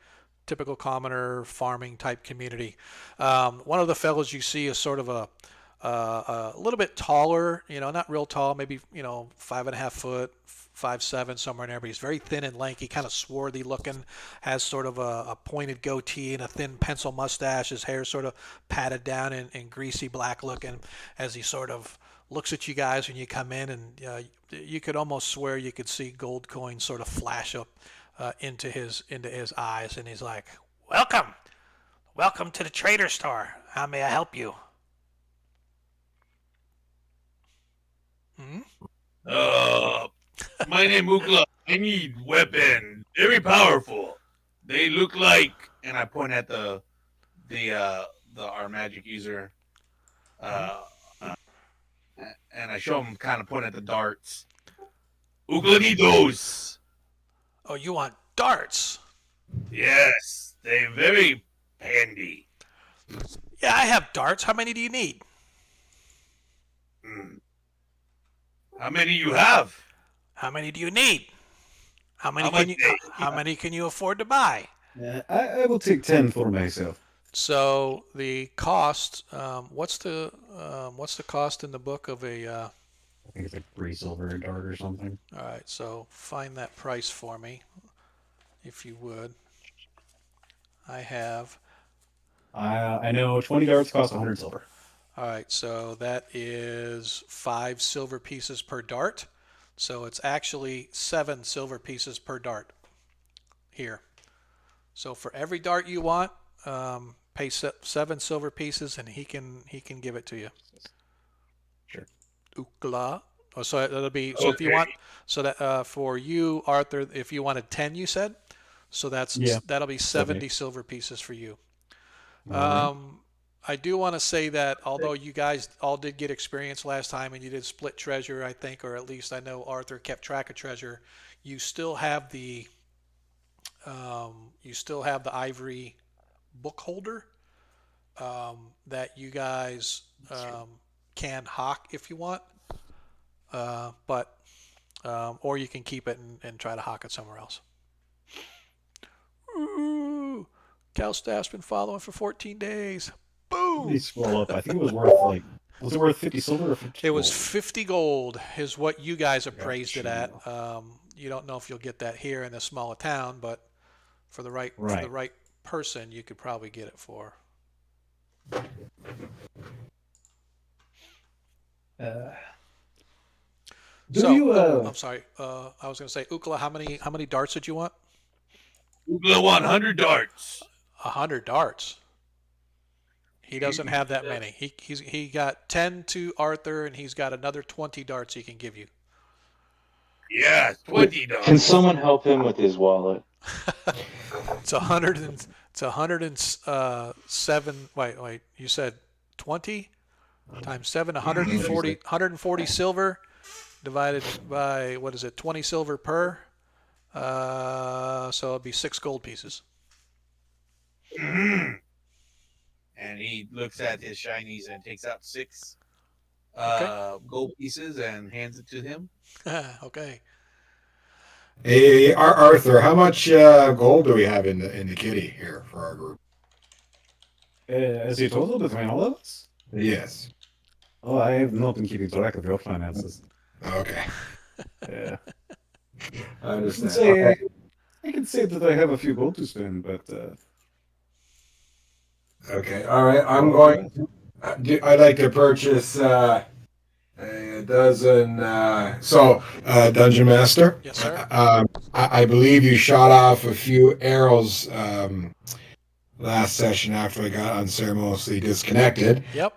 typical commoner farming type community. One of the fellows you see is sort of a little bit taller, not real tall, maybe 5.5 foot, 5'7", somewhere in there, but he's very thin and lanky, kind of swarthy looking, has sort of a pointed goatee and a thin pencil mustache. His hair sort of patted down and greasy black looking, as he sort of looks at you guys when you come in, and you could almost swear you could see gold coins sort of flash up into his eyes, and he's like, welcome to the trader store. How may I help you? My name Ukla. I need weapon. Very powerful. They look like, and I point at the our magic user, uh, and I show him kind of point at the darts. Ukla need those. Oh, you want darts? Yes, they're very handy. Yeah, I have darts. How many do you need? Hmm. How many you have? How many do you need? How many How can much you? How many can you afford to buy? I will take 10 for myself. So the cost. What's the cost in the book of a? I think it's like 3 silver a dart or something. All right, so find that price for me, if you would. I have. I know 20 darts cost 100 silver. All right, so that is 5 silver pieces per dart. So it's actually 7 silver pieces per dart here. So for every dart you want, pay 7 silver pieces, and he can give it to you. Sure. Ukla. Oh, so that'll be so. If you want, so that for you, Arthur, if you wanted 10, you said. So that'll be 70 silver pieces for you. I do want to say that although you guys all did get experience last time and you did split treasure, I think, or at least I know Arthur kept track of treasure, you still have the ivory book holder that you guys can hawk if you want, but or you can keep it and try to hawk it somewhere else. Ooh, Calstaff's been following for 14 days. Boom! Let me scroll up. I think it was worth was it worth 50 silver or 50 It was gold? 50 gold is what you guys appraised it at. You don't know if you'll get that here in a smaller town, but for the right person, you could probably get it for. I'm sorry. I was going to say, Ukla, how many darts did you want? Ukla want 100 darts. 100 darts. He doesn't have that many. He got 10 to Arthur, and he's got another 20 darts he can give you. Yeah, 20 darts. Can someone help him with his wallet? It's 107. Wait. You said 20 times 7, 140 silver divided by, what is it, 20 silver per. So it'd be 6 gold pieces. And he looks at his shinies and takes out 6 gold pieces and hands it to him. Okay. Hey, Arthur, how much gold do we have in the kitty here for our group? Is it total between all of us? Yes. Oh, I have not been keeping track of your finances. Okay. Yeah. I understand. I can say that I have a few gold to spend, but Okay. All right. I'm going. I'd like to purchase a dozen. Dungeon Master. Yes, sir. I believe you shot off a few arrows last session after I got unceremoniously disconnected. Yep.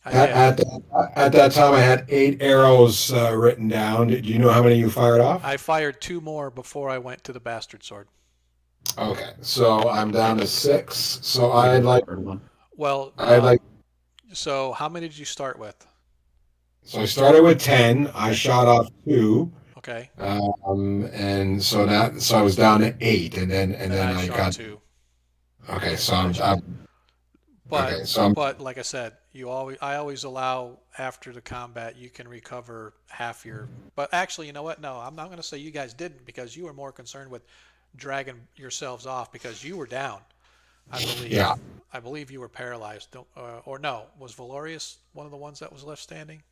At that time, I had 8 arrows written down. Do you know how many you fired off? I fired 2 more before I went to the bastard sword. Okay, so I'm down to 6. So I'd like. Well, so how many did you start with? So I started with 10. I shot off 2. Okay. And so I was down to 8, and then I got 2. Okay, so But like I said, I always allow after the combat you can recover half your. But actually, you know what? No, I'm not going to say you guys didn't, because you were more concerned with dragging yourselves off because you were down. I believe. Yeah. I believe you were paralyzed. Or no, was Valorius one of the ones that was left standing?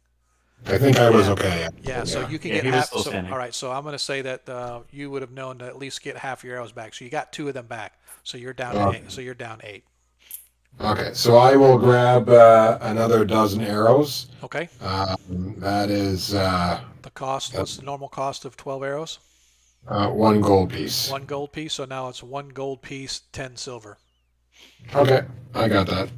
I think I was okay. Yeah, so you can get half. So, all right, so I'm going to say that you would have known to at least get half your arrows back. So you got 2 of them back. So you're down. 8, so you're down 8. Okay, so I will grab another dozen arrows. Okay. That is the cost. What's the normal cost of 12 arrows? 1 gold piece. 1 gold piece. So now it's 1 gold piece, 10 silver. Okay, I got that.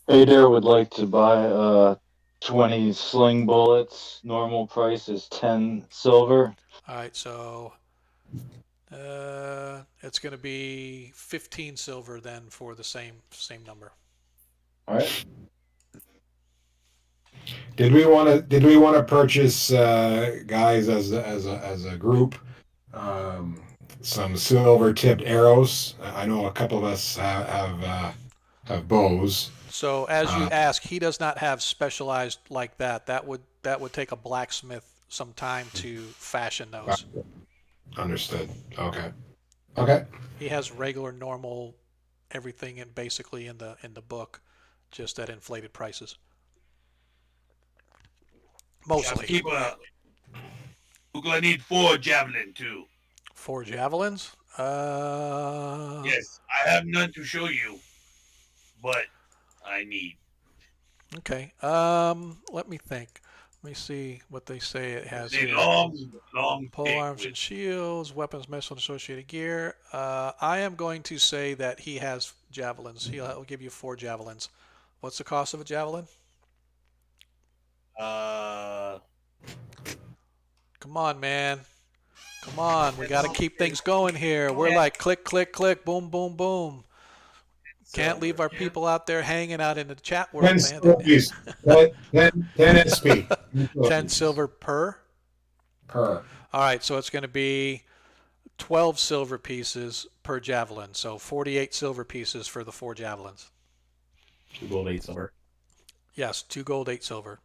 Adair would like to buy 20 sling bullets. Normal price is 10 silver. All right, so It's going to be 15 silver then for the same number. All right. Did we want to purchase, guys, as a group, um, some silver tipped arrows? I know a couple of us have bows. So as you Uh, ask, he does not have specialized like that. That would take a blacksmith some time to fashion those. Understood. Okay. Okay. He has regular, normal, everything basically in the book, just at inflated prices. Mostly. Keep I need 4 javelin too. 4 javelins. Yes, I have none to show you, but I need. Okay. Let me think. Let me see what they say it has They here. long Pole stick arms with- and shields, weapons, missiles, associated gear. I am going to say that he has javelins. He'll give you 4 javelins. What's the cost of a javelin? Come on, man. Come on. We got to keep things going here. We're like click, click, click, boom, boom, boom. Can't leave our people out there hanging out in the chat world, 10 man. silver piece. 10 SP. 10 silver per? Per. All right, so it's going to be 12 silver pieces per javelin. So 48 silver pieces for the 4 javelins. 2 gold, 8 silver. Yes, 2 gold, 8 silver.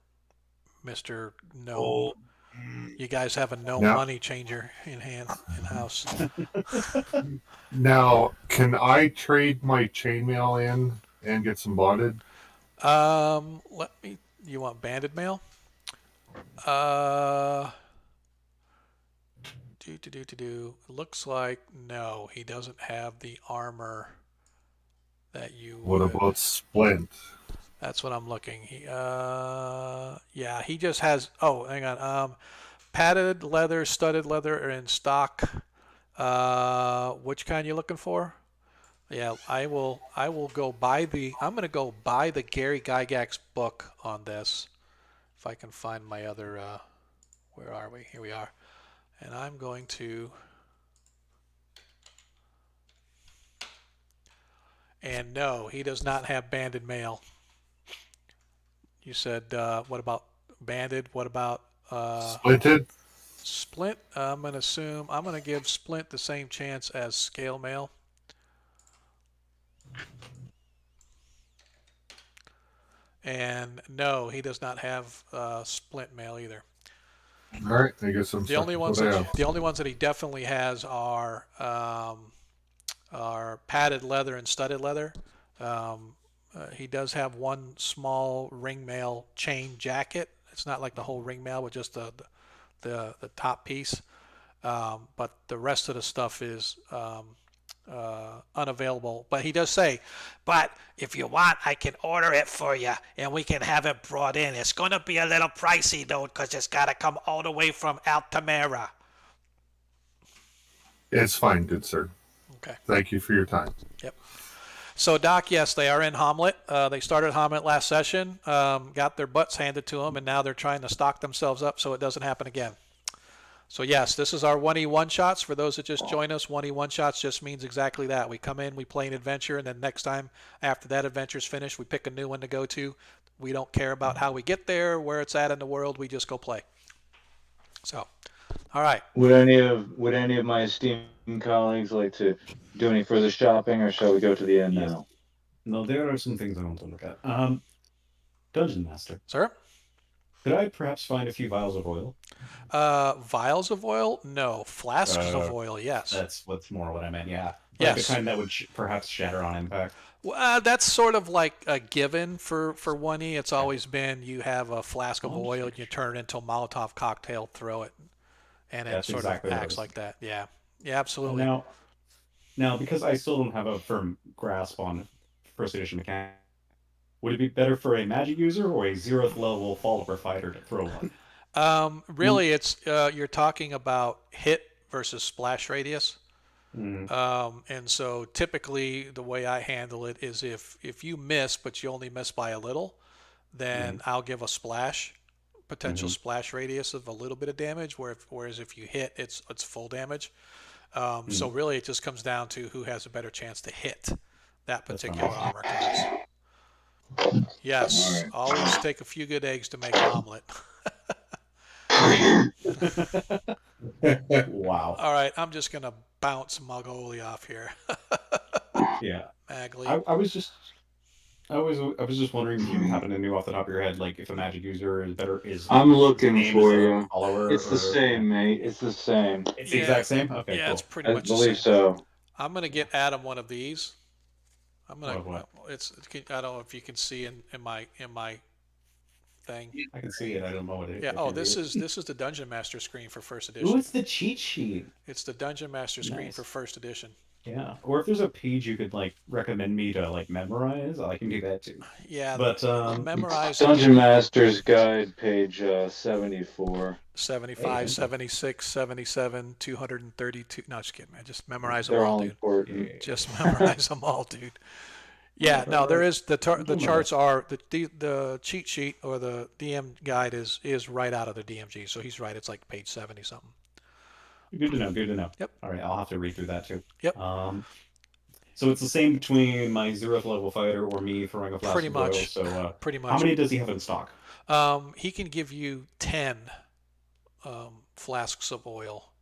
Mr. No. Oh, You guys have a no No. money changer in house. Now, can I trade my chainmail in and get some bonded? You want banded mail? Looks like no, he doesn't have the armor that you What would. about splint? That's what I'm looking. Yeah, he just has. Oh, hang on. Padded leather, studded leather are in stock. Which kind you looking for? Yeah, I will go buy the. I'm gonna go buy the Gary Gygax book on this. If I can find my other. Where are we? Here we are. And I'm going to. And no, he does not have banded mail. You said, what about banded? What about Splinted? splint? I'm going to give splint the same chance as scale mail. And no, he does not have splint mail either. All right, I guess I'm The only stuck ones with what I that have. the only ones that he definitely has are padded leather and studded leather. He does have one small ring mail chain jacket. It's not like the whole ring mail, but just the top piece. But the rest of the stuff is unavailable. But he does say, but if you want, I can order it for you and we can have it brought in. It's going to be a little pricey though, because it's got to come all the way from Altamira. It's fine, good sir. Okay. Thank you for your time. Yep. So, Doc, yes, they are in Hommlet. They started Hommlet last session, got their butts handed to them, and now they're trying to stock themselves up so it doesn't happen again. So, yes, this is our 1E one-shots. For those that just join us, 1E one-shots just means exactly that. We come in, we play an adventure, and then next time after that adventure's finished, we pick a new one to go to. We don't care about how we get there, where it's at in the world. We just go play. So, all right. Would any of my esteemed colleagues like to do any further shopping, or shall we go to the end now? No, there are some things I want to look at. Dungeon Master, Sir? could I perhaps find a few vials of oil? Vials of oil? No. Flasks of oil, yes. That's more what I meant, yeah. Like Yes. the kind that would perhaps shatter on impact. That's sort of like a given for 1E. It's always been you have a flask of oil, you turn it into a Molotov cocktail, throw it, and it That's sort exactly of what I acts was like that. Yeah, yeah, absolutely. Now, because I still don't have a firm grasp on first edition mechanics, would it be better for a magic user or a 0th level follower fighter to throw one? Really, it's you're talking about hit versus splash radius. And so typically the way I handle it is if you miss, but you only miss by a little, then I'll give a splash, potential splash radius of a little bit of damage, whereas if you hit, it's full damage. So really, it just comes down to who has a better chance to hit that That's particular fine. armor class. Yes, always take a few good eggs to make an omelet. Wow. All right, I'm just gonna bounce Magoli off here. Yeah. Magley. I was just wondering if you happen to know off the top of your head, like if a magic user is better is I'm the looking name for is a you. follower It's the or same, mate. It's the same. it's the exact same? Okay, Yeah, it's cool. pretty I much the believe same. so. I'm gonna get Adam one of these. I'm gonna. What? It's. I don't know if you can see in my thing. I can see it. I don't know what it Yeah. I Oh, can read this it. is the Dungeon Master screen for first Ooh, edition. it's the cheat sheet. It's the Dungeon Master screen Nice. for first edition. Yeah. Or if there's a page you could like recommend me to like memorize, I can do that too. Yeah. But Memorize Dungeon Master's Guide, page 74. 75, Hey, 76, 77, 232. No, just kidding, man. Just memorize them They're all, all dude. important. yeah. Just memorize them all, dude. Yeah, no, there is the charts are the cheat sheet or the DM guide is right out of the DMG. So he's right. It's like page 70 something. Good to know. Good to know. Yep. All right, I'll have to read through that too. Yep. So it's the same between my 0th level fighter or me throwing a flask Pretty of oil. much. So Pretty how much. many does he have in stock? He can give you 10 flasks of oil.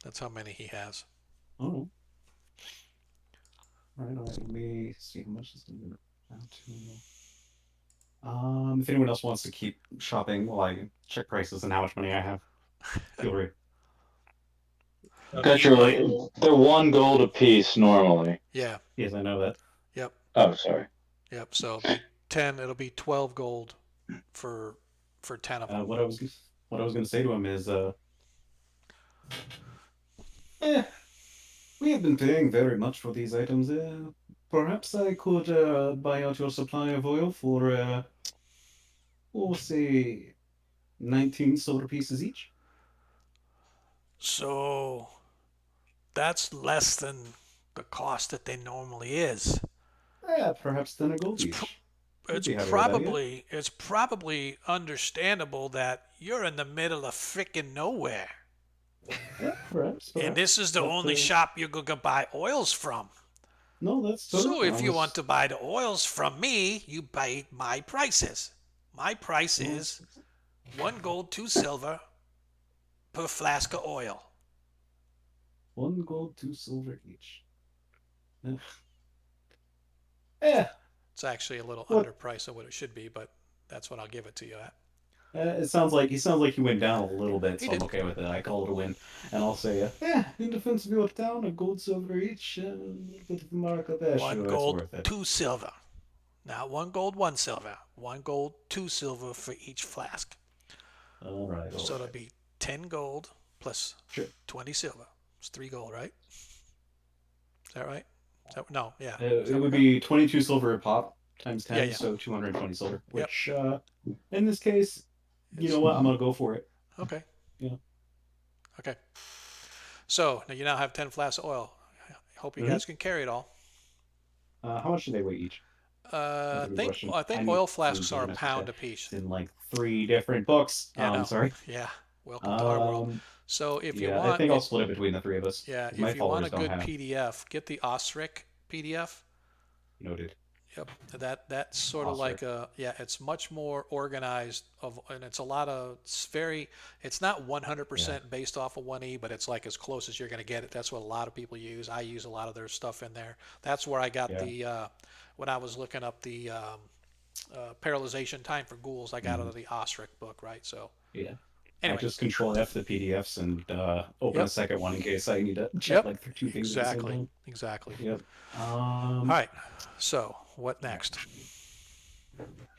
That's how many he has. Oh. All right. Let me see how much is going to. If anyone else wants to keep shopping while I check prices and how much money I have, feel free. Naturally, they're 1 gold a piece normally. Yeah. Yes, I know that. Yep. Oh, sorry. Yep. So it'll be 10. It'll be 12 gold for 10 of them. What I was going to say to him is, we have been paying very much for these items. Perhaps I could buy out your supply of oil for, we'll say, 19 silver pieces each. So that's less than the cost that they normally is. Yeah, perhaps 10 a gold each. It's be happy with that, probably understandable that you're in the middle of frickin' nowhere. Yeah, perhaps. And this is the only shop you're going to buy oils from. No, that's So if you want to buy the oils from me, you buy my prices. My price is 1 gold, 2 silver per flask of oil. 1 gold, 2 silver each. Yeah. It's actually a little underpriced of what it should be, but that's what I'll give it to you at. It sounds like he went down a little bit, so He I'm did. okay with it. I call it a win, and I'll say, in defense of your town, a gold, silver each, a little bit of markup there. 1 Sure, gold, it's worth it. 2 silver. Not 1 gold, 1 silver. 1 gold, 2 silver for each flask. All right. So it'll be 10 gold plus Sure. 20 silver. It's 3 gold, right? Is that right? No, yeah. It would be 22 silver a pop times 10, Yeah. so 220 silver. Yep. Which, in this case, you know what? I'm gonna go for it. Okay. Yeah. Okay. So now you now have 10 flasks of oil. I hope you guys can carry it all. How much do they weigh each? I a good think question. I think I oil need flasks to are a do an pound exercise. apiece. It's in like 3 different books. Yeah, no. Sorry. Yeah. Welcome to our world. So if you want, I think I'll split it between the 3 of us. yeah, My if you want a followers good don't have. PDF, get the OSRIC PDF. Noted. Yep, that's sort of like it's much more organized and it's a lot of it's not 100% based off of 1E, but it's like as close as you're going to get it. That's what a lot of people use. I use a lot of their stuff in there. That's where I got the when I was looking up the paralyzation time for ghouls, I got out of the OSRIC book, right? So yeah. Anyway. I just control F the PDFs and open a second one in case I need to check like 2 things at the same time. Exactly. Yep. All right. So what next?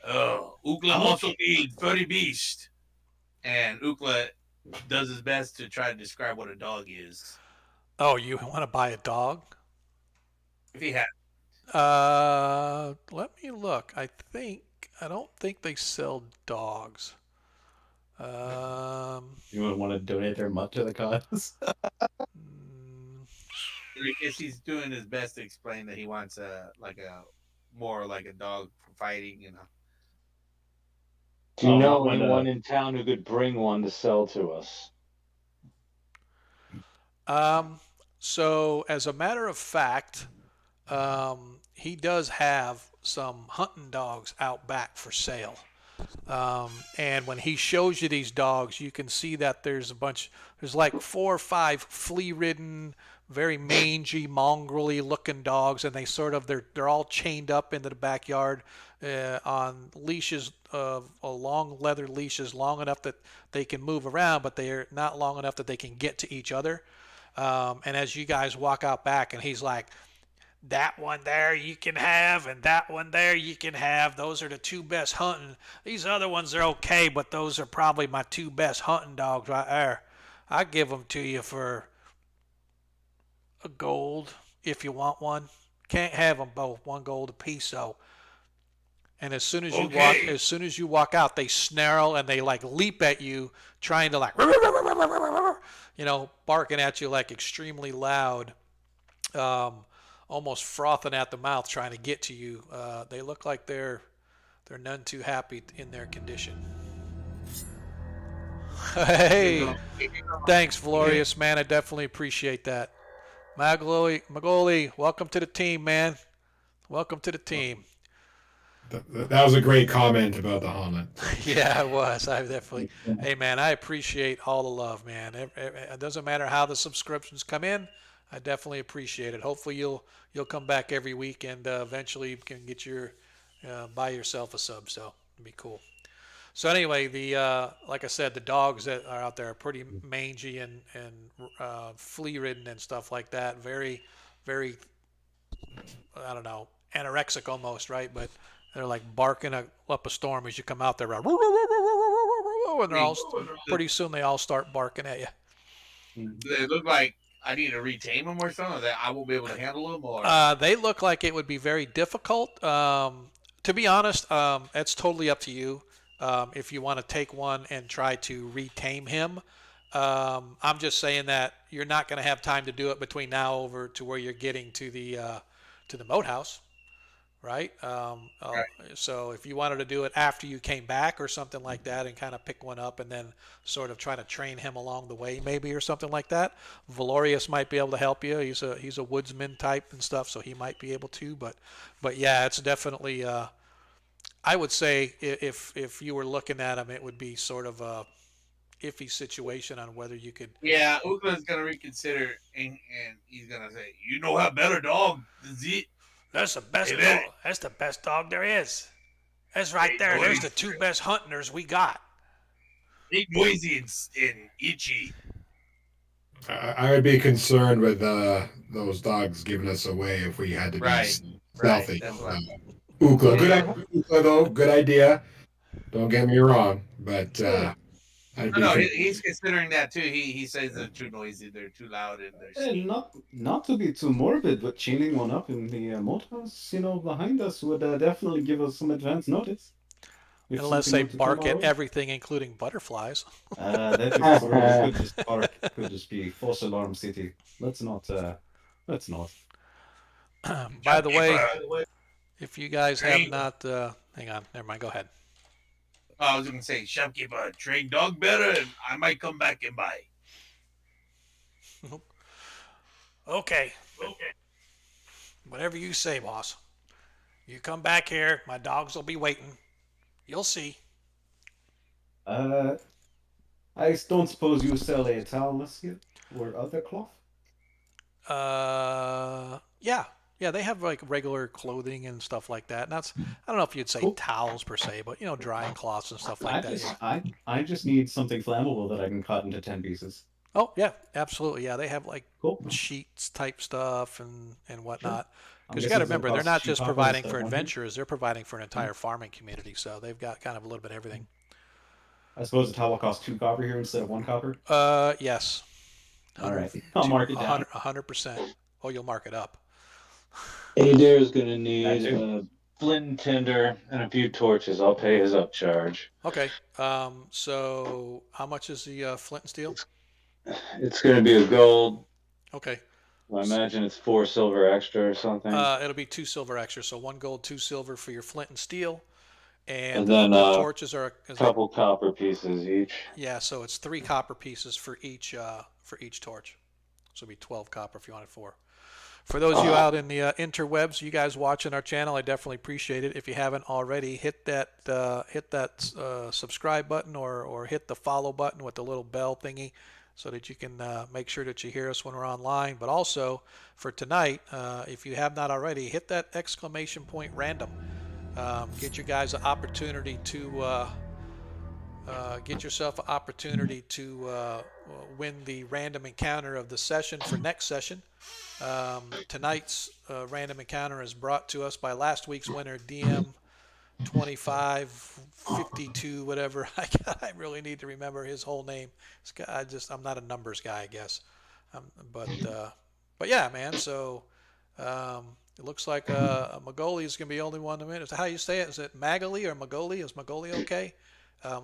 Ukla also needs furry beast, and Ukla does his best to try to describe what a dog is. Oh, you want to buy a dog? If he has. Let me look. I don't think they sell dogs. You want to donate their mutt to the cause? I guess he's doing his best to explain that he wants more like a dog for fighting, you know. Do you know anyone in town who could bring one to sell to us? So as a matter of fact, he does have some hunting dogs out back for sale. And when he shows you these dogs, you can see that there's like 4 or 5 flea-ridden, very mangy, mongrelly looking dogs, and they're all chained up into the backyard on leashes of long leather leashes, long enough that they can move around, but they're not long enough that they can get to each other. And as you guys walk out back, and he's like, that one there you can have, and that one there you can have. Those are the 2 best hunting. These other ones are okay, but those are probably my 2 best hunting dogs right there. I give them to you for a gold if you want one. Can't have them both. 1 gold a piece. So, and Okay. as soon as you walk out, they snarl and they like leap at you, trying to like, barking at you like extremely loud. Um, Almost frothing at the mouth trying to get to you. They look like they're none too happy in their condition. Hey, thanks, Valorious, man. I definitely appreciate that. Magoli, welcome to the team, man. Welcome to the team. That was a great comment about the Hommlet. Yeah, I was. I definitely. Hey, man, I appreciate all the love, man. It doesn't matter how the subscriptions come in. I definitely appreciate it. Hopefully, you'll come back every week, and eventually you can get buy yourself a sub. So it'd be cool. So anyway, the like I said, the dogs that are out there are pretty mangy and flea ridden and stuff like that. Very, very, I don't know, anorexic almost, right? But they're like barking up a storm as you come out there, right? And they're all pretty soon they all start barking at you. They look like I need to retame them or something. That I won't be able to handle them. Or They look like it would be very difficult. To be honest, it's totally up to you. If you want to take one and try to retame him, I'm just saying that you're not going to have time to do it between now over to where you're getting to the moat house, right? right. So if you wanted to do it after you came back or something like that, and kind of pick one up and then sort of try to train him along the way, maybe or something like that, Valorius might be able to help you. He's a woodsman type and stuff, so he might be able to. But yeah, it's definitely. I would say if you were looking at him, it would be sort of a iffy situation on whether you could. Yeah, Ukla's gonna reconsider, and he's gonna say, "You know how better dog is it? That's the best Hey, dog. man. That's the best dog there is. That's right Hey, there. There's noisy, the 2 best hunters we got. hey, noisy and itchy." I would be concerned with those dogs giving us away if we had to be Right, right. stealthy. That's what. Ukla, Ukla though, good idea. Don't get me wrong, but I'd be No, he's considering that too. He says they're too noisy, they're too loud, and they're. And not to be too morbid, but chaining one up in the moat house, behind us would definitely give us some advance notice. If Unless something they were to bark come our at way. everything, including butterflies. That could just bark, could just be false alarm city. Let's not. By the way, Shopkeeper. if you guys have Train. not, hang on, never mind. Go ahead. I was gonna say, shopkeeper, train dog better, and I might come back and buy. Okay, whatever you say, boss. You come back here, my dogs will be waiting. You'll see. I don't suppose you sell a towel, monsieur, or other cloth. Yeah, they have like regular clothing and stuff like that. And that's I don't know if you'd say Cool. towels per se, but drying cloths and stuff I like that. just, Yeah. I just need something flammable that I can cut into 10 pieces. Oh yeah, absolutely. Yeah, they have like Cool. sheets type stuff and whatnot. I'm Because you got to guessing remember, it'll they're cost not cheap just copper providing instead for of 100. adventurers; they're providing for an entire farming community. So they've got kind of a little bit of everything. I suppose the towel costs 2 copper here instead of 1 copper. Yes. All right, I'll mark it down. 100%. Oh, you'll mark it up. Adair's gonna need That too. a flint and tinder and a few torches. I'll pay his upcharge. Okay. So how much is the flint and steel? It's gonna be a gold. Okay. I imagine it's 4 silver extra or something. It'll be 2 silver extra. So 1 gold, 2 silver for your flint and steel, And the then, torches are a couple copper pieces each. yeah. So it's 3 copper pieces for each torch. So it'll be 12 copper if you wanted 4. For those of you out in the interwebs, you guys watching our channel, I definitely appreciate it. If you haven't already, hit that subscribe button or hit the follow button with the little bell thingy so that you can make sure that you hear us when we're online. But also for tonight, if you have not already, hit that exclamation point random. Get you guys an opportunity to get yourself an opportunity to win the random encounter of the session for next session. Tonight's random encounter is brought to us by last week's winner, DM 2552, whatever. I really need to remember his whole name. I'm not a numbers guy, I guess. But yeah, man. So it looks like Magoli is going to be the only one to win. Is that how you say it? Is it Magali or Magoli? Is Magoli okay?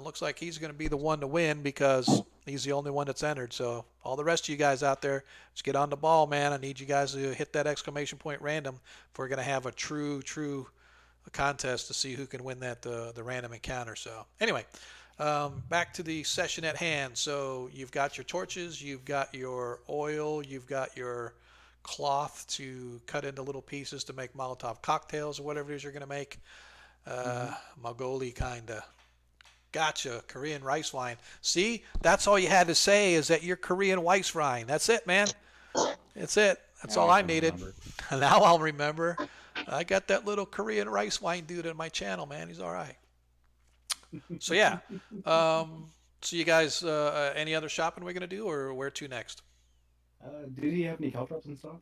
Looks like he's going to be the one to win because he's the only one that's entered. So all the rest of you guys out there, just get on the ball, man. I need you guys to hit that exclamation point random if we're going to have a true contest to see who can win that the random encounter. So anyway, back to the session at hand. So you've got your torches, you've got your oil, you've got your cloth to cut into little pieces to make Molotov cocktails or whatever it is you're going to make. Magoli kind of. Gotcha, Korean rice wine. See, that's all you had to say is that you're Korean rice wine. That's it, man. That's it. That's all I needed. Now I'll remember. I got that little Korean rice wine dude on my channel, man. He's all right. So yeah. So you guys, any other shopping we're gonna do, or where to next? Did he have any caltrops in stock?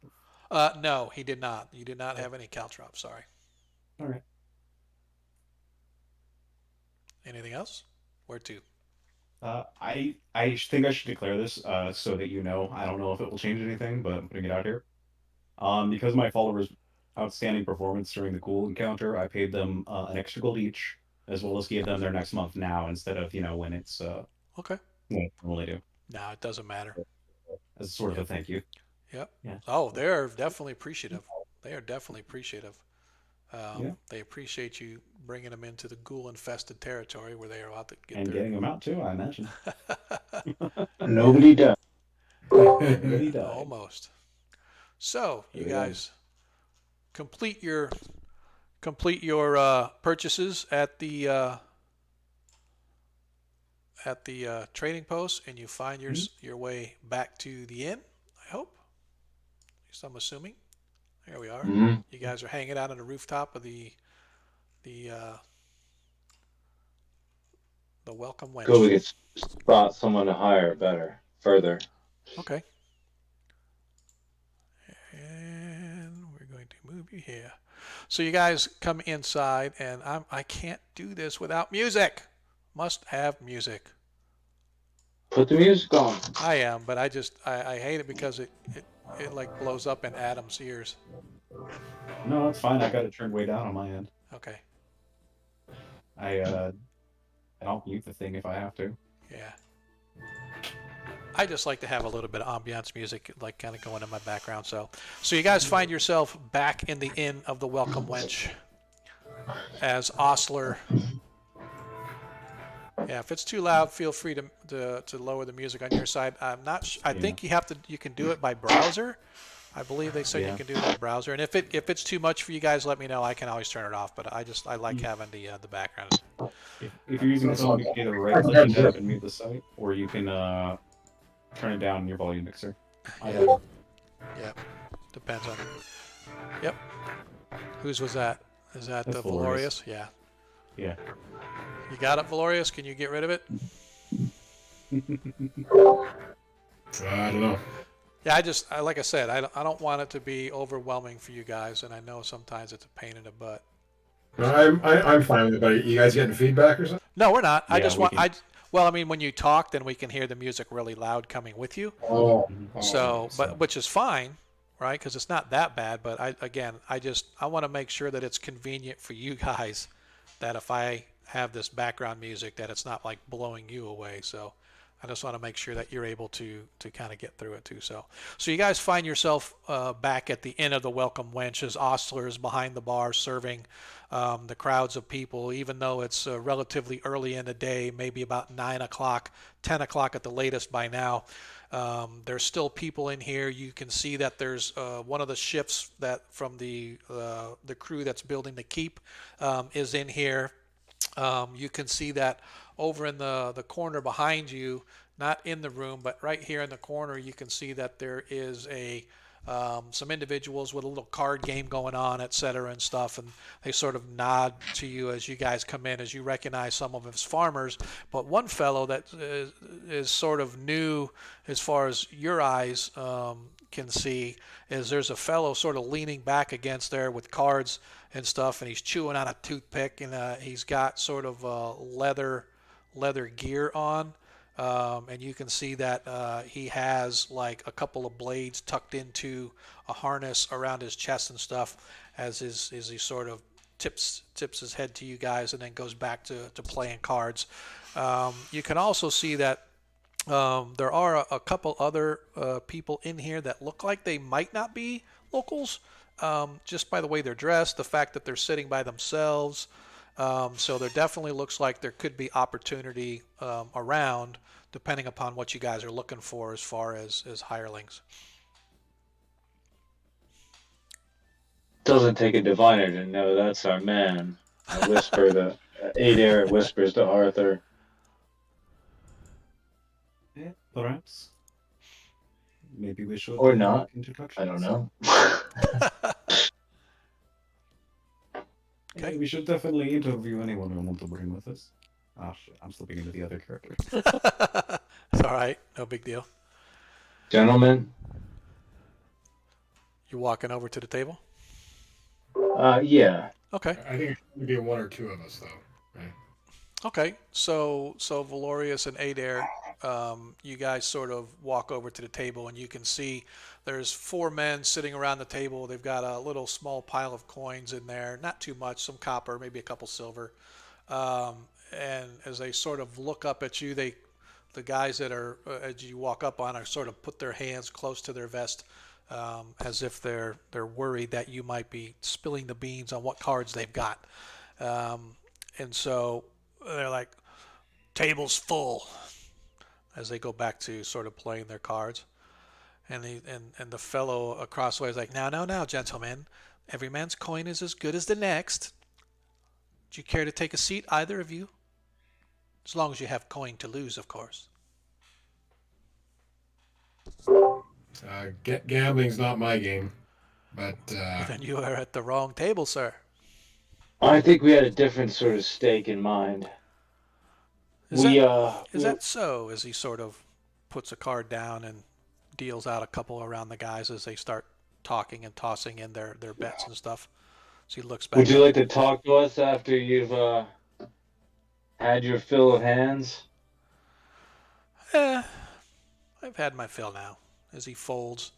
No, he did not. You did not have any caltrops. Sorry. All right. Anything else? Where to? I think I should declare this so that you know. I don't know if it will change anything, but I'm putting it out here. Because my followers' outstanding performance during the ghoul encounter, I paid them an extra gold each, as well as gave them their next month now instead of when it's Okay. when I normally do, No, it doesn't matter. as sort of a thank you. Yep. Yeah. Oh, they're definitely appreciative. They are definitely appreciative. Yeah. They appreciate you bringing them into the ghoul-infested territory where they are about to get And getting them out too, I imagine. Nobody does. Really died. Almost. So you Yeah. guys complete your purchases at the trading post, and you find your way back to the inn. I hope. At least I'm assuming. There we are. Mhm. You guys are hanging out on the rooftop of the welcome wench. Good, we could spot someone to hire better, further. Okay. And we're going to move you here. So you guys come inside, and I can't do this without music. Must have music. Put the music on. I am, but I hate it because it like blows up in Adam's ears. No, it's fine. I got it turned way down on my end. Okay. I'll mute the thing if I have to. Yeah. I just like to have a little bit of ambiance music, like kind of going in my background. So you guys find yourself back in the inn of the Welcome Wench as Ostler. Yeah, if it's too loud, feel free to lower the music on your side. I'm not. I think you can do it by browser. I believe they said you can do it in the browser. And if it's too much for you guys, let me know. I can always turn it off. But I like having the background. If you're using the phone, you can either right click and tab and mute the site, or you can turn it down in your volume mixer. Yeah. Depends on. Yep. Whose was that? Is that That's the Valorius? Yeah. Yeah. You got it, Valorius? Can you get rid of it? I don't know. Yeah, like I said, I don't want it to be overwhelming for you guys, and I know sometimes it's a pain in the butt. No, I'm fine with it, but you guys getting feedback or something? No, we're not. I Yeah, just we want can- well, I mean, when you talk, then we can hear the music really loud coming with you. Oh. So, but which is fine, right? Because it's not that bad. But I want to make sure that it's convenient for you guys. That if I have this background music, that it's not like blowing you away. So, I just want to make sure that you're able to kind of get through it too. So you guys find yourself back at the Inn of the Welcome Wench as Ostler is behind the bar serving the crowds of people, even though it's relatively early in the day, maybe about 9 o'clock, 10 o'clock at the latest by now. There's still people in here. You can see that there's one of the ships that from the crew that's building the keep is in here. You can see that over in the corner behind you, not in the room, but right here in the corner, you can see that there is some individuals with a little card game going on, et cetera, and stuff, and they sort of nod to you as you guys come in, as you recognize some of them as farmers. But one fellow that is sort of new as far as your eyes can see is there's a fellow sort of leaning back against there with cards and stuff, and he's chewing on a toothpick, and he's got sort of leather gear on. And you can see that he has like a couple of blades tucked into a harness around his chest and stuff as he sort of tips his head to you guys and then goes back to playing cards. You can also see that there are a couple other people in here that look like they might not be locals, just by the way they're dressed, the fact that they're sitting by themselves. So there definitely looks like there could be opportunity around, depending upon what you guys are looking for as far as hirelings. Doesn't take a diviner to know that's our man. I whisper the Adair whispers to Arthur. Yeah, perhaps. Maybe we should. Or not. Introductions. I don't know. Okay. Yeah, we should definitely interview anyone we want to bring with us. Ah, shit, I'm slipping into the other character. It's all right. No big deal. Gentlemen. You're walking over to the table? Yeah. Okay. I think it's going to be one or two of us, though. Right? Okay. So Valorius and Adair, you guys sort of walk over to the table, and you can see there's 4 men sitting around the table. They've got a little small pile of coins in there, not too much, some copper, maybe a couple silver. And as they sort of look up at you, the guys that are, as you walk up on, are sort of put their hands close to their vest, as if they're worried that you might be spilling the beans on what cards they've got. And so they're like, table's full, as they go back to sort of playing their cards. And the fellow across the way is like, now, gentlemen, every man's coin is as good as the next. Do you care to take a seat, either of you? As long as you have coin to lose, of course. Gambling's not my game, but Then you are at the wrong table, sir. I think we had a different sort of stake in mind. Is that so? As he sort of puts a card down and deals out a couple around the guys as they start talking and tossing in their bets and stuff. So he looks back. Would you like to talk to us after you've had your fill of hands? I've had my fill now. As he folds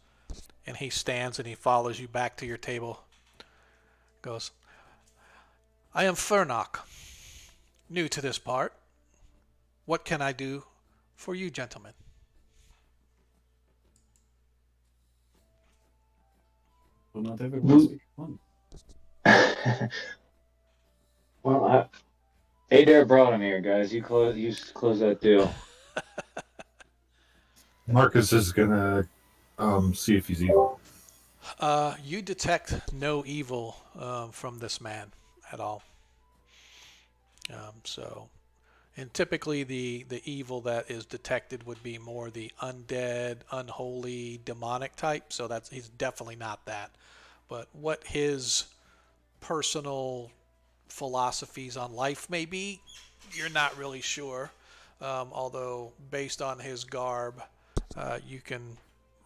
and he stands and he follows you back to your table. Goes, I am Furnock, new to this part. What can I do for you, gentlemen? Well, not everyone speak one. Well, Adair brought him here, guys. You close that deal. Marcus is gonna see if he's evil. You detect no evil from this man at all. And typically the evil that is detected would be more the undead, unholy, demonic type. So he's definitely not that. But what his personal philosophies on life may be, you're not really sure. Although based on his garb, you can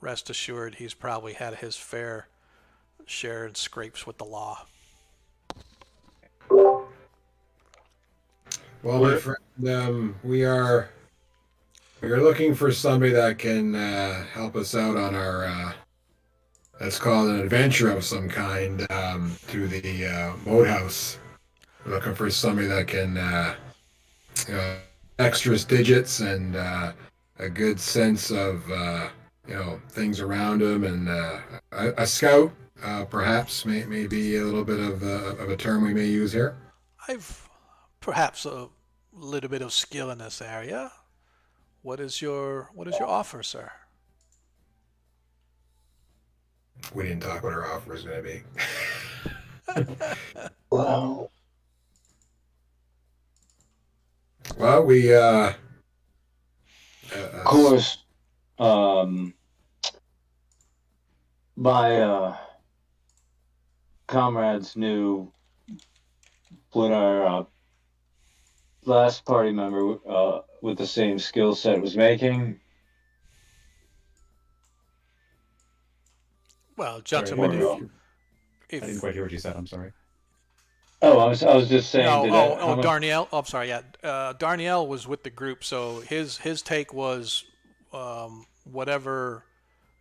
rest assured he's probably had his fair share of scrapes with the law. Well, my friend, we are looking for somebody that can help us out on our let's call it an adventure of some kind through the moat house. We're looking for somebody that can extras digits and a good sense of things around him, and a scout perhaps may be a little bit of a term we may use here. I've perhaps a little bit of skill in this area. What is your offer, sir? We didn't talk what our offer is going to be. Well, Well, we of course, my comrades knew what our last party member with the same skill set was making. Well, Sorry, gentlemen, I if didn't I didn't if quite hear what you said. I'm sorry. Oh, I was just saying. no, Did how much? Darnielle. Oh, I'm sorry. Yeah, Darnielle was with the group, so his take was whatever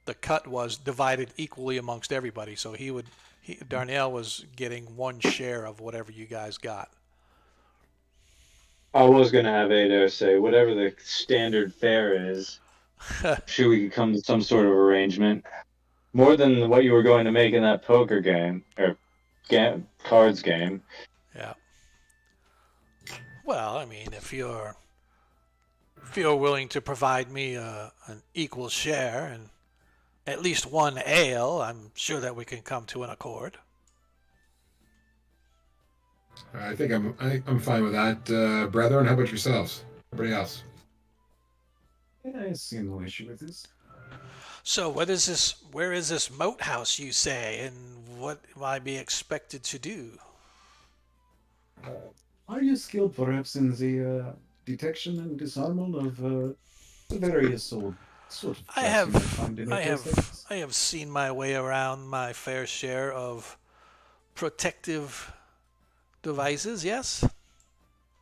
the cut was divided equally amongst everybody. So Darnielle was getting one share of whatever you guys got. I was gonna have Ado say whatever the standard fare is. Sure, we could come to some sort of arrangement. More than what you were going to make in that poker game or cards game. Yeah. Well, I mean, if you're willing to provide me an equal share and at least one ale, I'm sure that we can come to an accord. I think I'm fine with that, brethren. How about yourselves? Everybody else? Yeah, I see no issue with this. So, what is this? Where is this moat house, you say, and what will I be expected to do? Are you skilled, perhaps, in the detection and disarmament of the various sort of I traps you might find in a place like this? I have seen my way around my fair share of protective devices. Yes.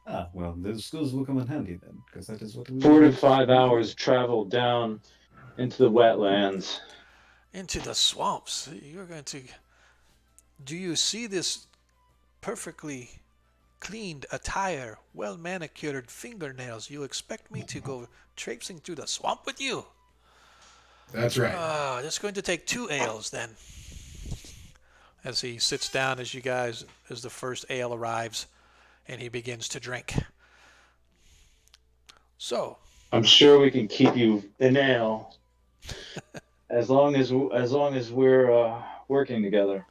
Ah, well, those skills will come in handy then, because that is what we 4 to 5 hours travel down into the wetlands. Into the swamps. You're going to. Do you see this perfectly cleaned attire, well manicured fingernails? You expect me to go traipsing through the swamp with you? That's right. It's going to take 2 ales then. As he sits down, as the first ale arrives, and he begins to drink. So, I'm sure we can keep you in ale as long as we're working together.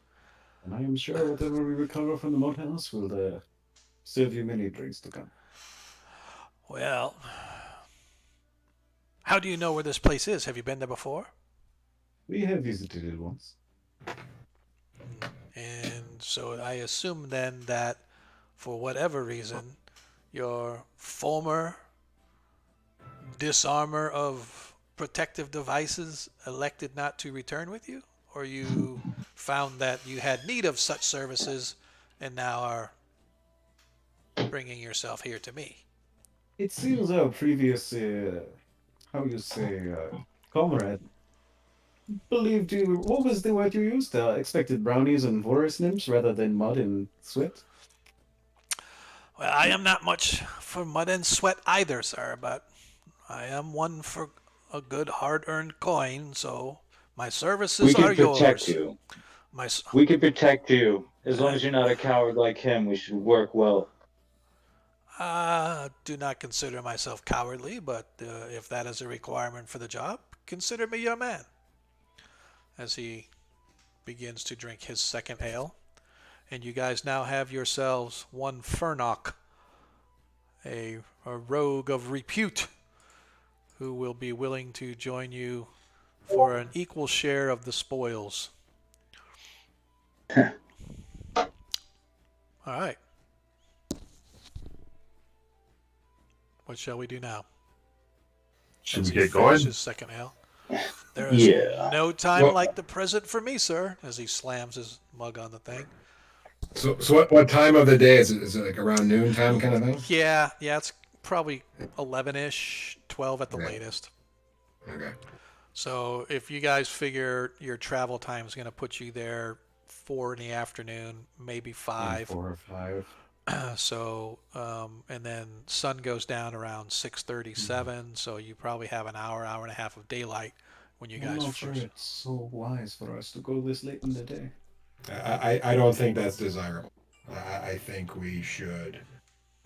And I am sure whatever we recover from the moat house will serve you many drinks to come. well, how do you know where this place is? Have you been there before? We have visited it once. And so I assume then that for whatever reason, your former disarmer of protective devices elected not to return with you? Or you found that you had need of such services and now are bringing yourself here to me? It seems our previous, comrade believed you. What was the word you used? Expected brownies and forest nymphs rather than mud and sweat? Well, I am not much for mud and sweat either, sir, but I am one for a good hard-earned coin, so my services We are can protect yours. you. My s- We can protect you. As long as you're not a coward like him, we should work well. do not consider myself cowardly, but if that is a requirement for the job, consider me your man. As he begins to drink his second ale, and you guys now have yourselves one Furnock, a rogue of repute, who will be willing to join you for an equal share of the spoils. All right. What shall we do now? Should As we he get going? finishes second ale. There is Yeah. no time Well- like the present for me, sir, as he slams his mug on the thing. So what time of the day is it? Is it like around noon time kind of thing? Yeah, it's probably 11-ish, 12 at the Okay. latest. Okay. So if you guys figure your travel time is going to put you there 4 in the afternoon, maybe 5, 4 or 5. So, and then sun goes down around 6:37. So you probably have an hour, hour and a half of daylight when you I'm guys not sure first. it's so wise for us to go this late in the day. I don't think that's desirable. I think we should.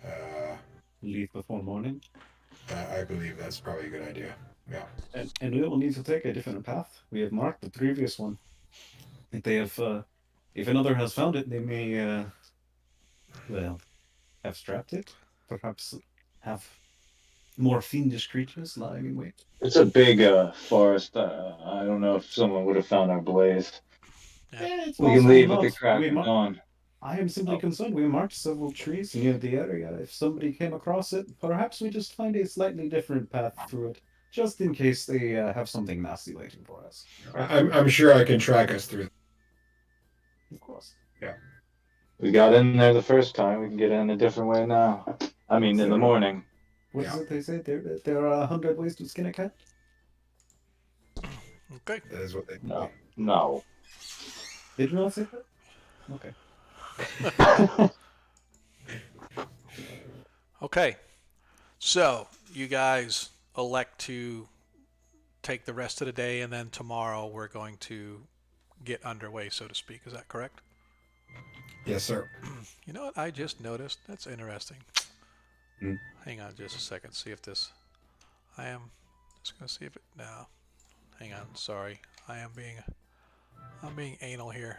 Uh, Leave before morning. I believe that's probably a good idea. Yeah. And we will need to take a different path. We have marked the previous one. If they have, if another has found it, they may, well, have strapped it. Perhaps have more fiendish creatures lying in wait. It's a big forest. I don't know if someone would have found our blaze. Yeah. It's We can possible leave at the not. crack of dawn. I am simply Oh. concerned. We marked several trees near the area. If somebody came across it, perhaps we just find a slightly different path through it, just in case they have something nasty waiting for us. I'm sure I can track us through. Of course. Yeah. We got in there the first time. We can get in a different way now. I mean, in the morning. What is it they say? There are 100 ways to skin a cat? Okay. That is what they. No. Did you not say that? Okay. Okay. So you guys elect to take the rest of the day, and then tomorrow we're going to get underway, so to speak. Is that correct? Yes, sir. You know what I just noticed? That's interesting. Hmm. Hang on just a second. See if this. I am just gonna see if it. No. Hang on. Sorry. I'm being anal here.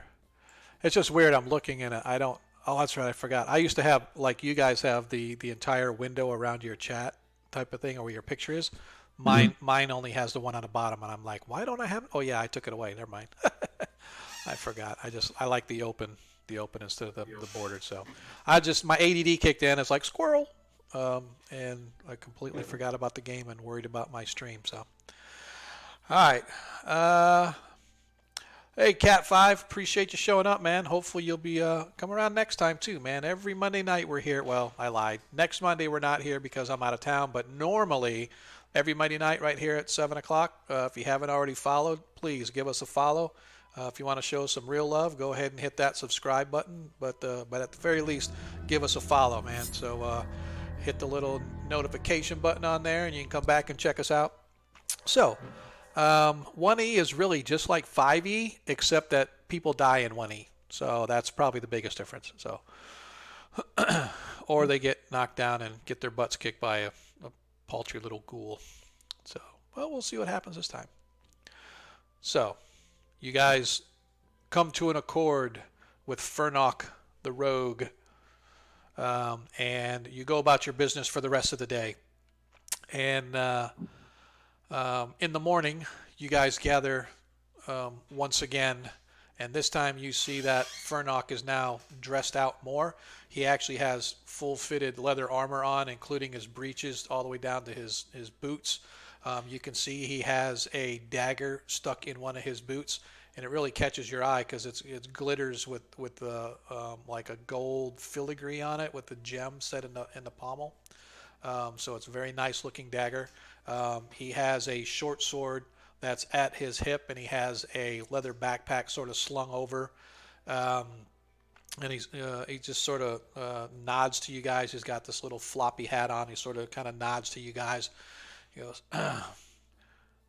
It's just weird. I'm looking in it. I don't. Oh, that's right. I forgot. I used to have, like you guys have, the entire window around your chat type of thing, or where your picture is. Mine only has the one on the bottom, and I'm like, why don't I have it? Oh yeah, I took it away. Never mind. I forgot. I like the open instead of the bordered. So my ADD kicked in. It's like squirrel, and I completely forgot about the game and worried about my stream. So, all right. Hey, Cat5, appreciate you showing up, man. Hopefully you'll be come around next time too, man. Every Monday night we're here. Well, I lied. Next Monday we're not here because I'm out of town, but normally every Monday night right here at 7 o'clock. If you haven't already followed, please give us a follow. If you want to show some real love, go ahead and hit that subscribe button. But at the very least, give us a follow, man. So hit the little notification button on there, and you can come back and check us out. So 1E is really just like 5E, except that people die in 1E. So that's probably the biggest difference. So, or they get knocked down and get their butts kicked by a paltry little ghoul. So, well, we'll see what happens this time. So, you guys come to an accord with Fernok the rogue, and you go about your business for the rest of the day. And in the morning, you guys gather once again, and this time you see that Fernok is now dressed out more. He actually has full-fitted leather armor on, including his breeches all the way down to his boots. You can see he has a dagger stuck in one of his boots, and it really catches your eye because it glitters with like a gold filigree on it with the gem set in the pommel. So it's a very nice looking dagger. He has a short sword that's at his hip, and he has a leather backpack sort of slung over. And he just sort of nods to you guys. He's got this little floppy hat on. He sort of kind of nods to you guys. He goes,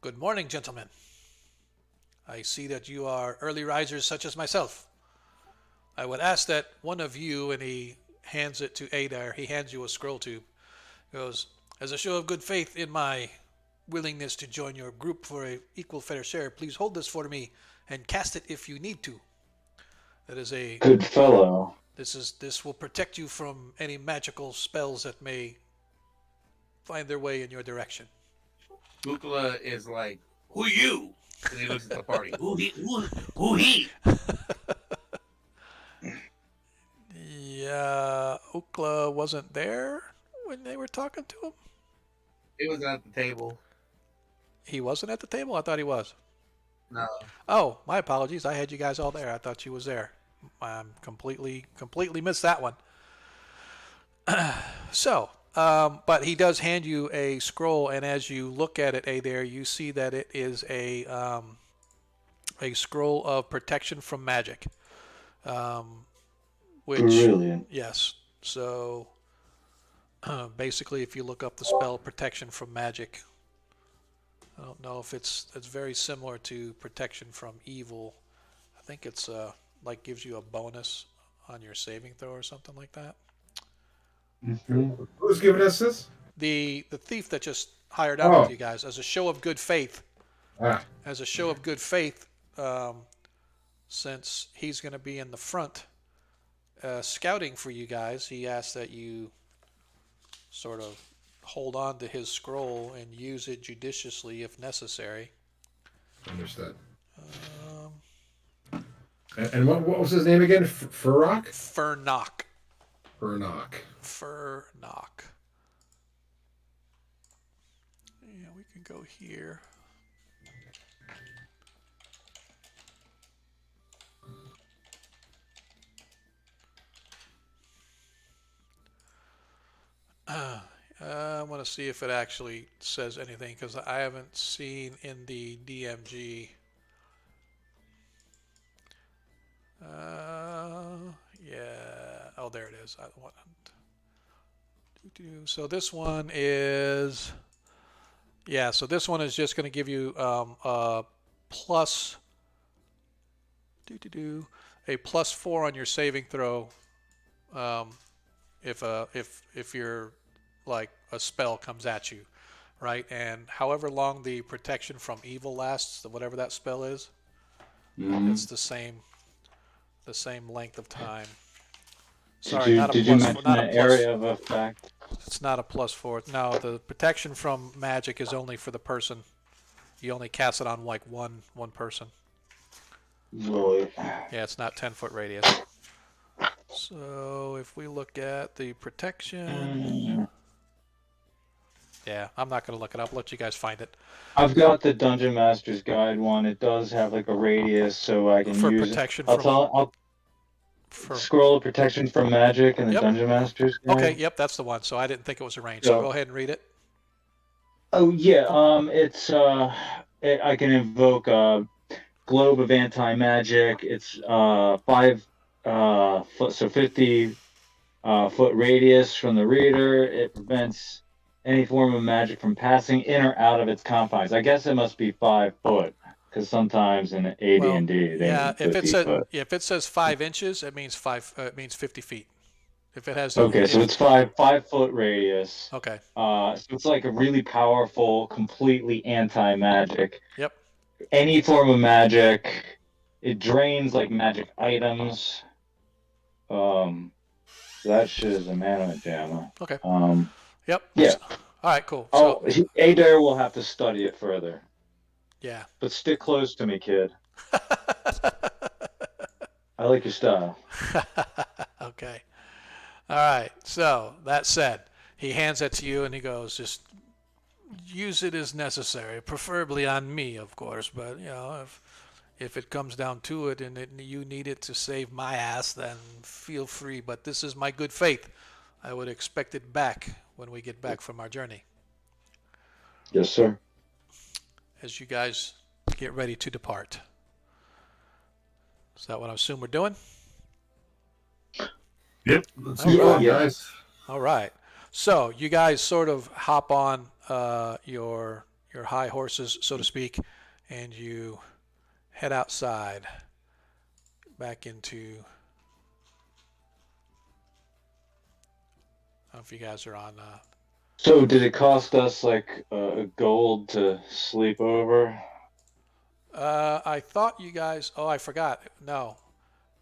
"Good morning, gentlemen. I see that you are early risers such as myself. I would ask that one of you," and he hands it to Adar. He hands you a scroll tube. He goes, "As a show of good faith in my willingness to join your group for an equal fair share, please hold this for me and cast it if you need to. That is a good fellow. This will protect you from any magical spells that may find their way in your direction." Ukla is like, "Who you?" And he looks at the party. Who he? Yeah, Ukla wasn't there when they were talking to him. He was at the table. He wasn't at the table? I thought he was. No. Oh, my apologies. I had you guys all there. I thought you was there. I'm completely missed that one. So, but he does hand you a scroll, and as you look at it, Adair, you see that it is a scroll of protection from magic. Which, Brilliant. yes. So basically, if you look up the spell protection from magic, I don't know if it's very similar to protection from evil. I think it's like gives you a bonus on your saving throw or something like that. Who's giving us this? The thief that just hired out with Oh. you guys as a show of good faith. Ah, As a show of good faith, since he's going to be in the front scouting for you guys, he asks that you sort of hold on to his scroll and use it judiciously if necessary. understood. And what was his name again? Furrock? Furnock. Furnock. Furnock. Yeah, we can go here. I want to see if it actually says anything because I haven't seen in the DMG. Yeah. Oh, there it is. So this one is. Yeah. So this one is just going to give you a plus. A +4 on your saving throw. If you're like a spell comes at you, right? And however long the protection from evil lasts, whatever that spell is, it's the same length of time. Sorry, not a did you plus. mention Not a an plus. area of effect? It's not a +4. No, the protection from magic is only for the person. You only cast it on like one person. Really? Yeah, it's not 10-foot radius. So if we look at the protection, yeah, I'm not going to look it up. Let you guys find it. I've got the Dungeon Master's Guide one. It does have like a radius, so I can For use protection it. I'll scroll of protection from magic in the Yep. Dungeon Master's Guide. Okay, yep, that's the one. So I didn't think it was a range. So go ahead and read it. Oh yeah, it's I can invoke a globe of anti-magic. It's 5 foot, so 50 foot radius from the reader. It prevents any form of magic from passing in or out of its confines. I guess it must be 5 foot, because sometimes in AD&D they Yeah, mean 50 foot. if it says 5 inches, it means 50 feet. If it has Okay, so it's 5 foot radius. Okay. So it's like a really powerful, completely anti-magic. Yep. Any form of magic. It drains like magic items. That shit is a mana jammer. Okay. Yep. Yeah. All right, cool. Oh, Adair will have to study it further. Yeah. But stick close to me, kid. I like your style. Okay. All right. So that said, he hands it to you and he goes, just use it as necessary, preferably on me, of course. But you know, if it comes down to it and you need it to save my ass, then feel free. But this is my good faith. I would expect it back when we get back from our journey. Yes, sir. As you guys get ready to depart. Is that what I assume we're doing? Yep. Let's All go, right. guys. All right. So you guys sort of hop on your high horses, so to speak, and you head outside back into. I don't know if you guys are on. So did it cost us like gold to sleep over? I thought you guys. Oh, I forgot. No.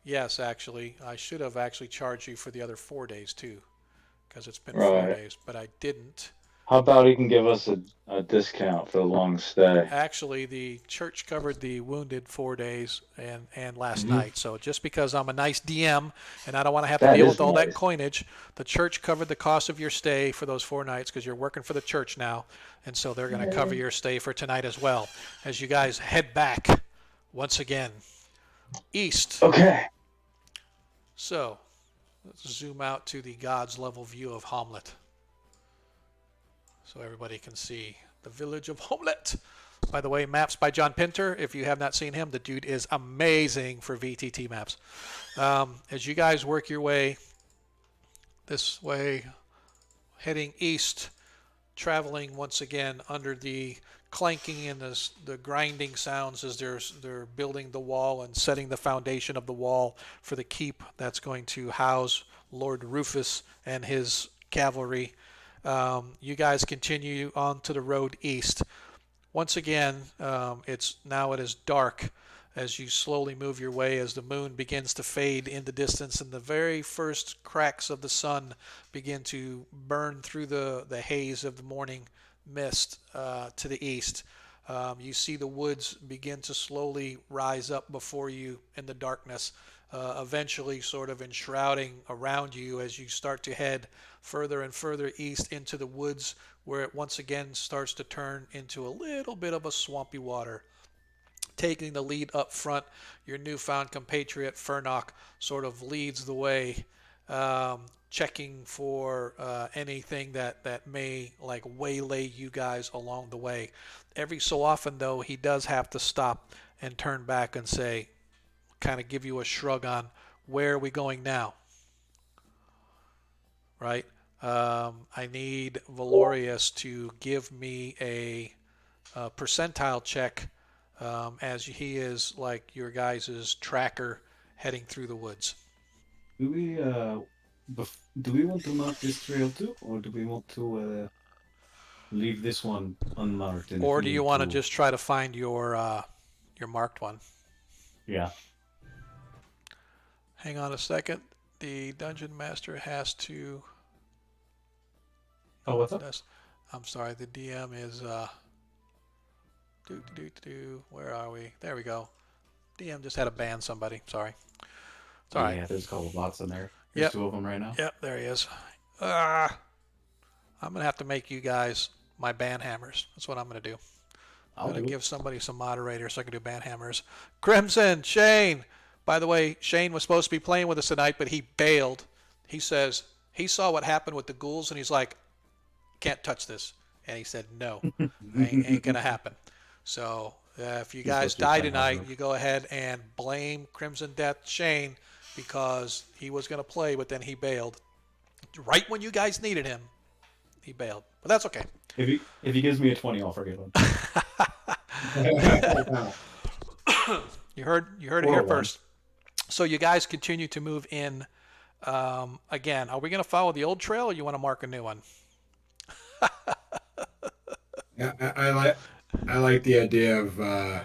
Yes, actually, I should have actually charged you for the other 4 days too, because it's been 4 days, but I didn't. How about he can give us a discount for the long stay? Actually, the church covered the wounded 4 days and last night. So just because I'm a nice DM and I don't want to have to deal with all that coinage, the church covered the cost of your stay for those 4 nights because you're working for the church now. And so they're going to cover your stay for tonight as well as you guys head back once again east. Okay. So let's zoom out to the God's level view of Hommlet so everybody can see the village of Hommlet. By the way, maps by John Pinter. If you have not seen him, the dude is amazing for VTT maps. As you guys work your way this way, heading east, traveling once again under the clanking and the grinding sounds as they're building the wall and setting the foundation of the wall for the keep that's going to house Lord Rufus and his cavalry. You guys continue on to the road east. Once again, it is dark as you slowly move your way as the moon begins to fade in the distance and the very first cracks of the sun begin to burn through the haze of the morning mist to the east. You see the woods begin to slowly rise up before you in the darkness, eventually sort of enshrouding around you as you start to head further and further east into the woods, where it once again starts to turn into a little bit of a swampy water. Taking the lead up front, your newfound compatriot Furnock sort of leads the way, checking for anything that may like waylay you guys along the way. Every so often, though, he does have to stop and turn back and say, kind of give you a shrug on, where are we going now? Right? I need Valorius to give me a percentile check, as he is like your guys' tracker heading through the woods. Do we want to mark this trail too, or do we want to leave this one unmarked? Or do you want to just try to find your marked one? Yeah. Hang on a second. The dungeon master has to. Oh, what's up? I'm sorry. The DM is. Where are we? There we go. DM just had to ban somebody. Sorry. It's all right. Yeah, there's a couple bots in there. There's two of them right now. Yep, there he is. I'm gonna have to make you guys my ban hammers. That's what I'm gonna do. I'm gonna give somebody some moderators so I can do ban hammers. Crimson, Shane. By the way, Shane was supposed to be playing with us tonight, but he bailed. He says he saw what happened with the ghouls, and he's like, "Can't touch this." And he said, "No, ain't gonna happen." So if you guys die tonight, you go ahead and blame Crimson Death Shane because he was gonna play, but then he bailed. Right when you guys needed him, he bailed. But that's okay. If he gives me a 20, I'll forgive him. You heard it here first. So you guys continue to move in. Again, are we going to follow the old trail, or you want to mark a new one? Yeah, I like the idea of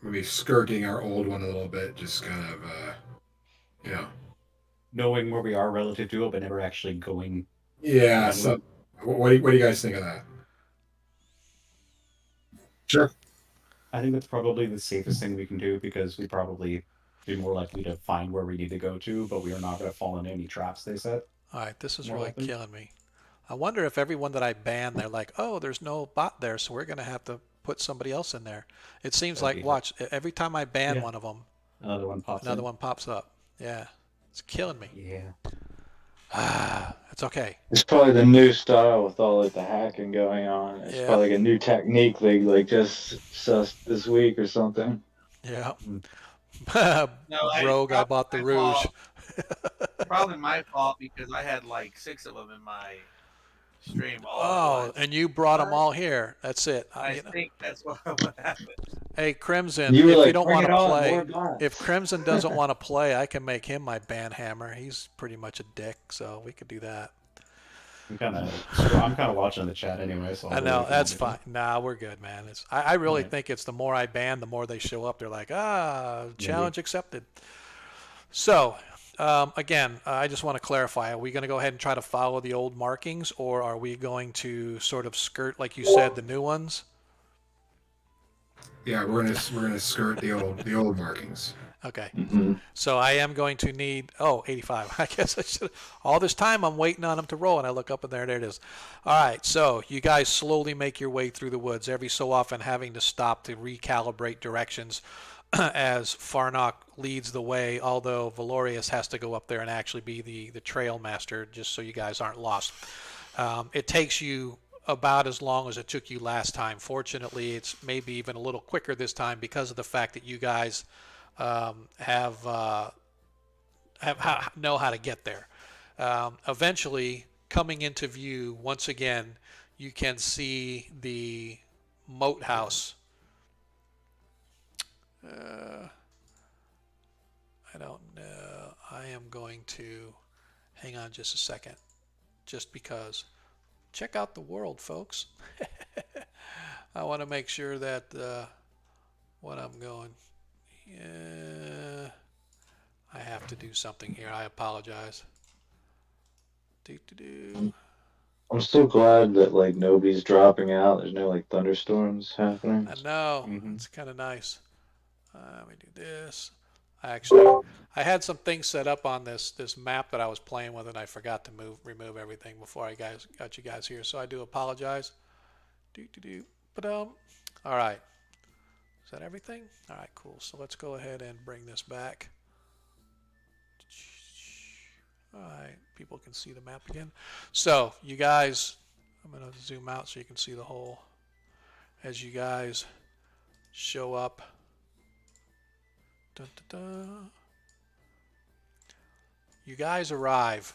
maybe skirting our old one a little bit, just kind of knowing where we are relative to it, but never actually going. Yeah. So, what do you guys think of that? Sure. I think that's probably the safest thing we can do, because we probably be more likely to find where we need to go to, but we are not going to fall into any traps they set. All right, this is More really likely. killing me. I wonder if everyone that I ban, they're like, oh, there's no bot there, so we're going to have to put somebody else in there. It seems That'd like, be- watch, every time I ban Yeah. one of them, Another one pops another in. one pops up. Yeah, it's killing me. Yeah. It's okay. It's probably the new style with all like the hacking going on. It's Yeah. probably like a new technique they like just sussed this week or something. Yeah. No, Rogue, I bought the my Rouge. fault. Probably my fault because I had like 6 of them in my stream. All at Oh, once. and you brought them all here. That's it. I think that's what happened. Hey, Crimson, You were if like, you don't "Bring want it to on, play, more bots." if Crimson doesn't want to play, I can make him my ban hammer. He's pretty much a dick, so we could do that. I'm kind of watching the chat anyway, so I know, that's fine. Nah, we're good, man. I really Alright. think it's the more I ban, the more they show up. They're like, challenge accepted. So, again, I just want to clarify. Are we going to go ahead and try to follow the old markings, or are we going to sort of skirt, like you said, the new ones? Yeah, we're gonna skirt the old markings. Okay. Mm-hmm. So I am going to need, 85. I guess I should, all this time I'm waiting on him to roll, and I look up and there it is. All right, so you guys slowly make your way through the woods, every so often having to stop to recalibrate directions as Farnock leads the way, although Valorius has to go up there and actually be the trail master, just so you guys aren't lost. It takes you about as long as it took you last time. Fortunately, it's maybe even a little quicker this time because of the fact that you guys know how to get there. Eventually, coming into view once again, you can see the moat house. I don't know. I am going to hang on just a second, just because. Check out the world, folks. I want to make sure that what I'm going. Yeah, I have to do something here. I apologize. I'm so glad that like nobody's dropping out. There's no like thunderstorms happening. I know. Mhm. It's kind of nice. Let me do this. I had some things set up on this map that I was playing with, and I forgot to remove everything before I got you guys here. So I do apologize. But all right. Is that everything? All right, cool. So let's go ahead and bring this back. All right, people can see the map again. So you guys, I'm going to zoom out so you can see the whole. As you guys show up. Dun, dun, dun. You guys arrive,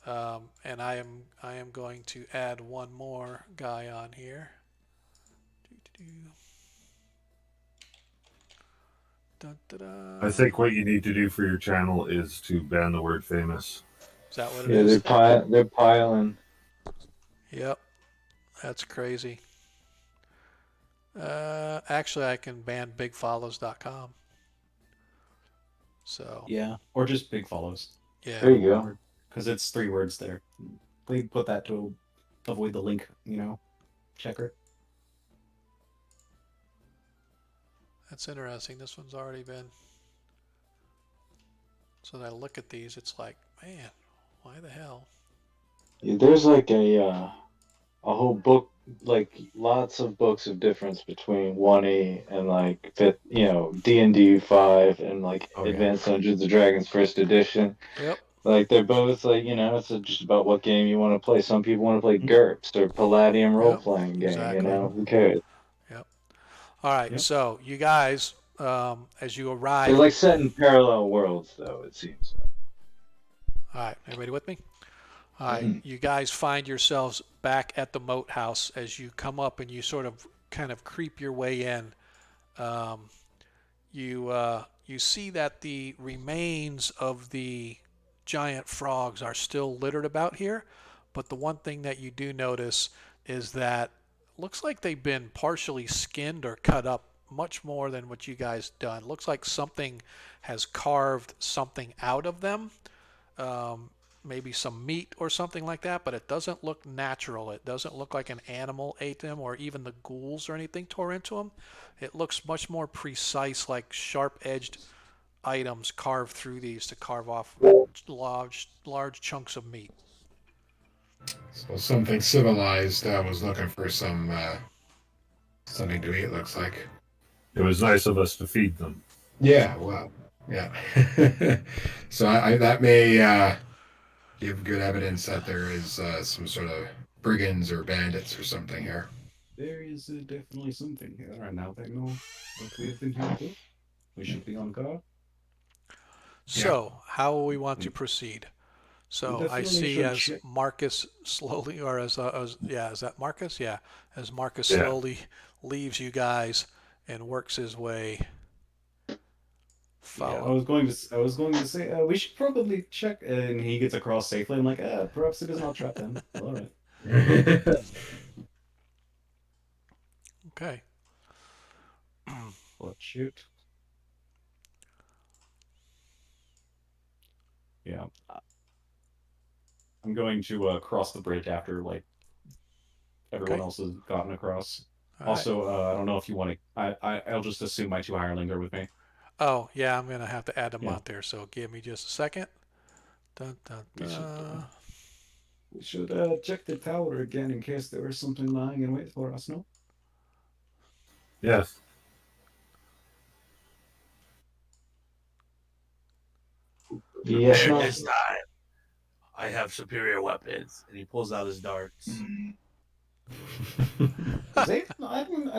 and I am going to add one more guy on here. Dun, dun, dun. I think what you need to do for your channel is to ban the word famous. Is that what it Yeah, is? they're piling. Yep, that's crazy. Actually, I can ban bigfollows.com. So Yeah, or just big follows, yeah, There you go. because it's 3 words there. They put that to avoid the link, checker. that's interesting. This one's already been. So that I look at these, it's like, man, why the hell? Yeah, there's like a whole book, like lots of books of difference between 1E and like fifth, D&D 5 and like Oh, yeah. Advanced Dungeons and Dragons First Edition. Yep. Like they're both like it's just about what game you want to play. Some people want to play GURPS or Palladium role playing game. exactly. Who cares? Yep. All right. Yep. So you guys, as you arrive. They're like set in parallel worlds, though. It seems. All right, everybody with me? All right, you guys find yourselves back at the moat house as you come up and you sort of kind of creep your way in. You see that the remains of the giant frogs are still littered about here, but the one thing that you do notice is that it looks like they've been partially skinned or cut up much more than what you guys done. Looks like something has carved something out of them. Maybe some meat or something like that, but it doesn't look natural. It doesn't look like an animal ate them or even the ghouls or anything tore into them. It looks much more precise, like sharp-edged items carved through these to carve off large chunks of meat. So something civilized was looking for some something to eat, looks like. It was nice of us to feed them. Yeah, well, yeah. So I that may give good evidence that there is some sort of brigands or bandits or something here. There is definitely something here, and now they know what we've been here to. We should be on guard. So, how will we want to proceed? So I Definitely see should as check. Marcus slowly, or as is that Marcus? Yeah, as Marcus Yeah. slowly leaves you guys and works his way. Yeah, I Follow. was going to say we should probably check, and he gets across safely. I'm like, perhaps it is not trapped then. All right. Okay. Let's shoot. Yeah. I'm going to cross the bridge after like everyone Okay. else has gotten across. All right. Also, I don't know if you want to. I'll just assume my 2 hirelings are with me. Oh, yeah, I'm gonna have to add them Yeah. out there. So give me just a second. Dun, dun, dun. We should check the tower again in case there was something lying in wait for us. No. Yes. Yes, Prepare no. this time. I have superior weapons, and he pulls out his darts. I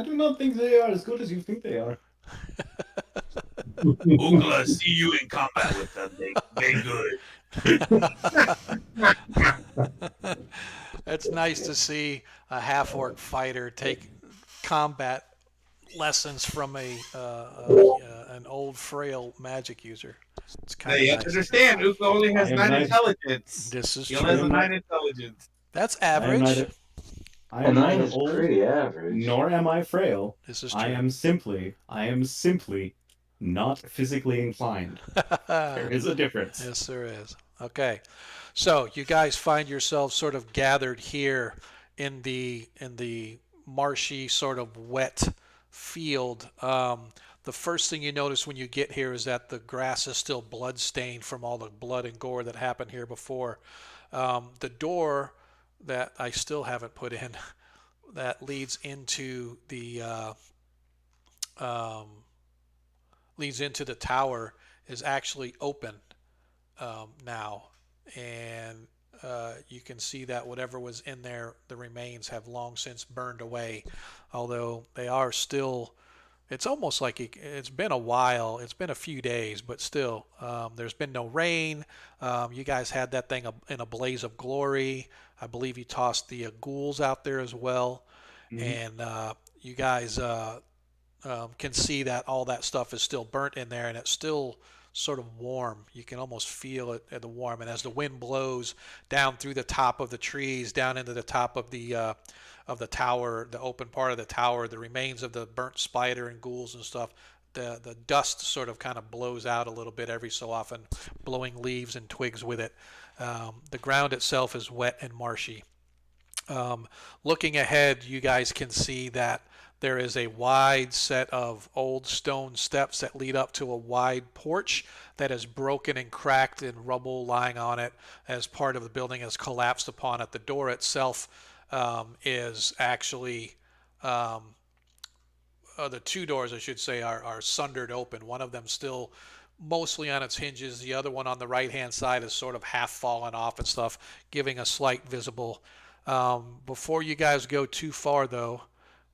do not think they are as good as you think they are. Ookla, see you in combat with them. They good. It's nice to see a half-orc fighter take combat lessons from an old frail magic user. It's Now kind of you have to nice. understand, Uka only has I am 9 not. intelligence. This is He only has true. a not- 9 intelligence. That's I am average. neither. I Well, am 9 neither is old pretty average. nor am I frail. This is I true. am simply not physically inclined. There is a difference. Yes, there is. Okay, so you guys find yourselves sort of gathered here in the marshy, sort of wet field. The first thing you notice when you get here is that the grass is still blood stained from all the blood and gore that happened here before. The door that I still haven't put in that leads into um, the tower is actually open now, and you can see that whatever was in there, the remains have long since burned away. Although they are still, it's almost like it's been a while. It's been a few days, but still, there's been no rain. You guys had that thing in a blaze of glory. I believe you tossed the ghouls out there as well, and you guys can see that all that stuff is still burnt in there, and it's still sort of warm. You can almost feel it at the warm, and as the wind blows down through the top of the trees, down into the top of the tower, the open part of the tower, the remains of the burnt spider and ghouls and stuff, the dust sort of kind of blows out a little bit every so often, blowing leaves and twigs with it. The ground itself is wet and marshy. Looking ahead, you guys can see that there is a wide set of old stone steps that lead up to a wide porch that is broken and cracked and rubble lying on it as part of the building has collapsed upon it. The door itself is actually, the two doors, I should say, are sundered open. One of them still mostly on its hinges. The other one on the right-hand side is sort of half fallen off and stuff, giving a slight visible. Before you guys go too far, though,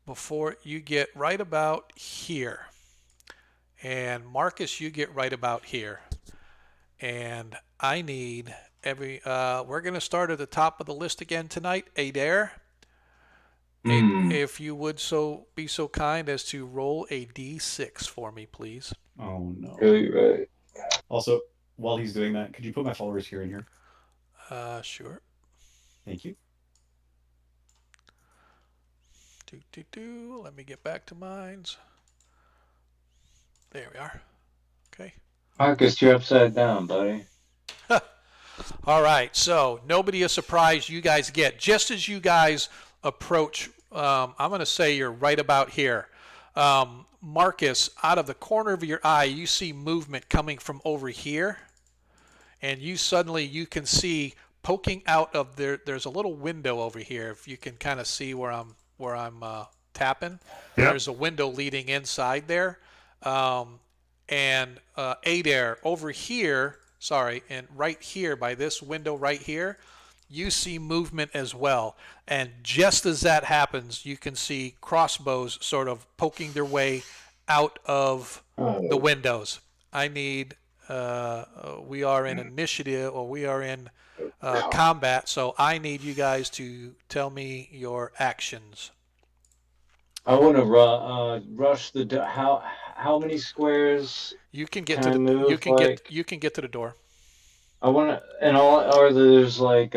before you get right about here, and Marcus, you get right about here, and I need we're going to start at the top of the list again tonight. Adair, if you would be so kind as to roll a d6 for me, please. Oh no. Really right. Also, while he's doing that, could you put my followers here and here? Sure. Thank you. Let me get back to mines. There we are. Okay. Marcus, you're upside down, buddy. All right. So nobody is surprised. You guys get just as you guys approach. I'm going to say you're right about here. Marcus, out of the corner of your eye, you see movement coming from over here, and you can see poking out of there. There's a little window over here. If you can kind of see where I'm tapping. Yep. There's a window leading inside there. And Adair, over here, and right here by this window right here, you see movement as well. And just as that happens, you can see crossbows sort of poking their way out of the windows. I need, we are in initiative, or we are in combat, so I need you guys to tell me your actions. I want to rush the door. How many squares? You can get Can to I the move, you can get to the door. I want to, and there's like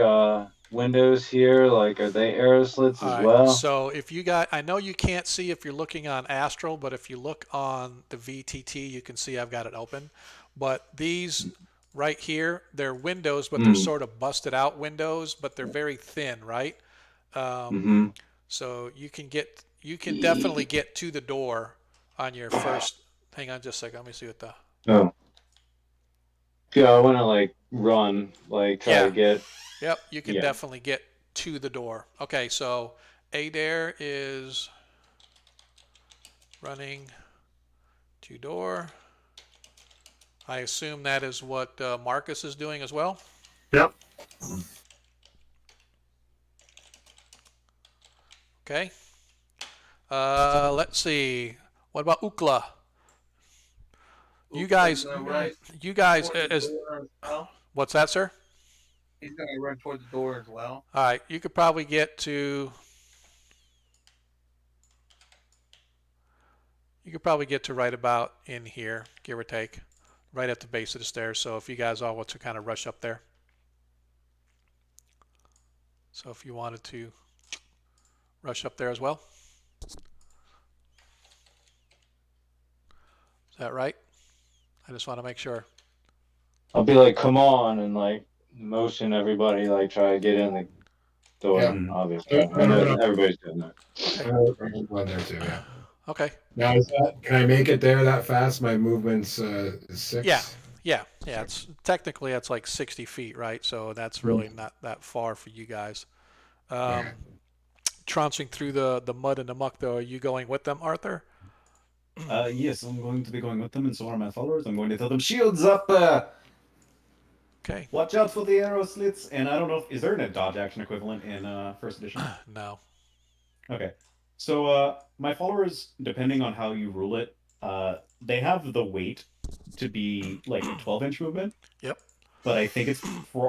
windows here. Like, are they arrow slits as well? So if you got, I know you can't see if you're looking on Astral, but if you look on the VTT, you can see I've got it open. But these right here, they're windows, but they're sort of busted out windows, but they're very thin, right? So you can definitely get to the door on your first. Hang on just a second. Let me see what the. Oh. Yeah, I want to like run, like try to get. Yep, you can definitely get to the door. Okay, so Adair is running to door. I assume that is what Marcus is doing as well. Yep. Okay. Let's see. What about Ukla? You guys, as What's that, sir? He's gonna run toward the door as well. All right, you could probably get to. You could probably get to right about in here, give or take, right at the base of the stairs. So if you guys all want to kind of rush up there. So if you wanted to rush up there as well. Is that right? I just want to make sure. I'll be like, come on, and like motion everybody, like try to get in the door. Yeah. Obviously, No. everybody's doing that. Okay. One there too. Yeah. Okay. Now, can I make it there that fast? My movement's 6. Yeah. It's technically it's like 60 feet, right? So that's really not that far for you guys. Trouncing through the mud and the muck, though, are you going with them, Arthur? Yes, I'm going to be going with them, and so are my followers. I'm going to tell them, shields up! Okay. Watch out for the arrow slits. And I don't know, is there a dodge action equivalent in first edition? No. Okay. So my followers, depending on how you rule it, they have the weight to be like 12-inch movement. Yep. But I think it's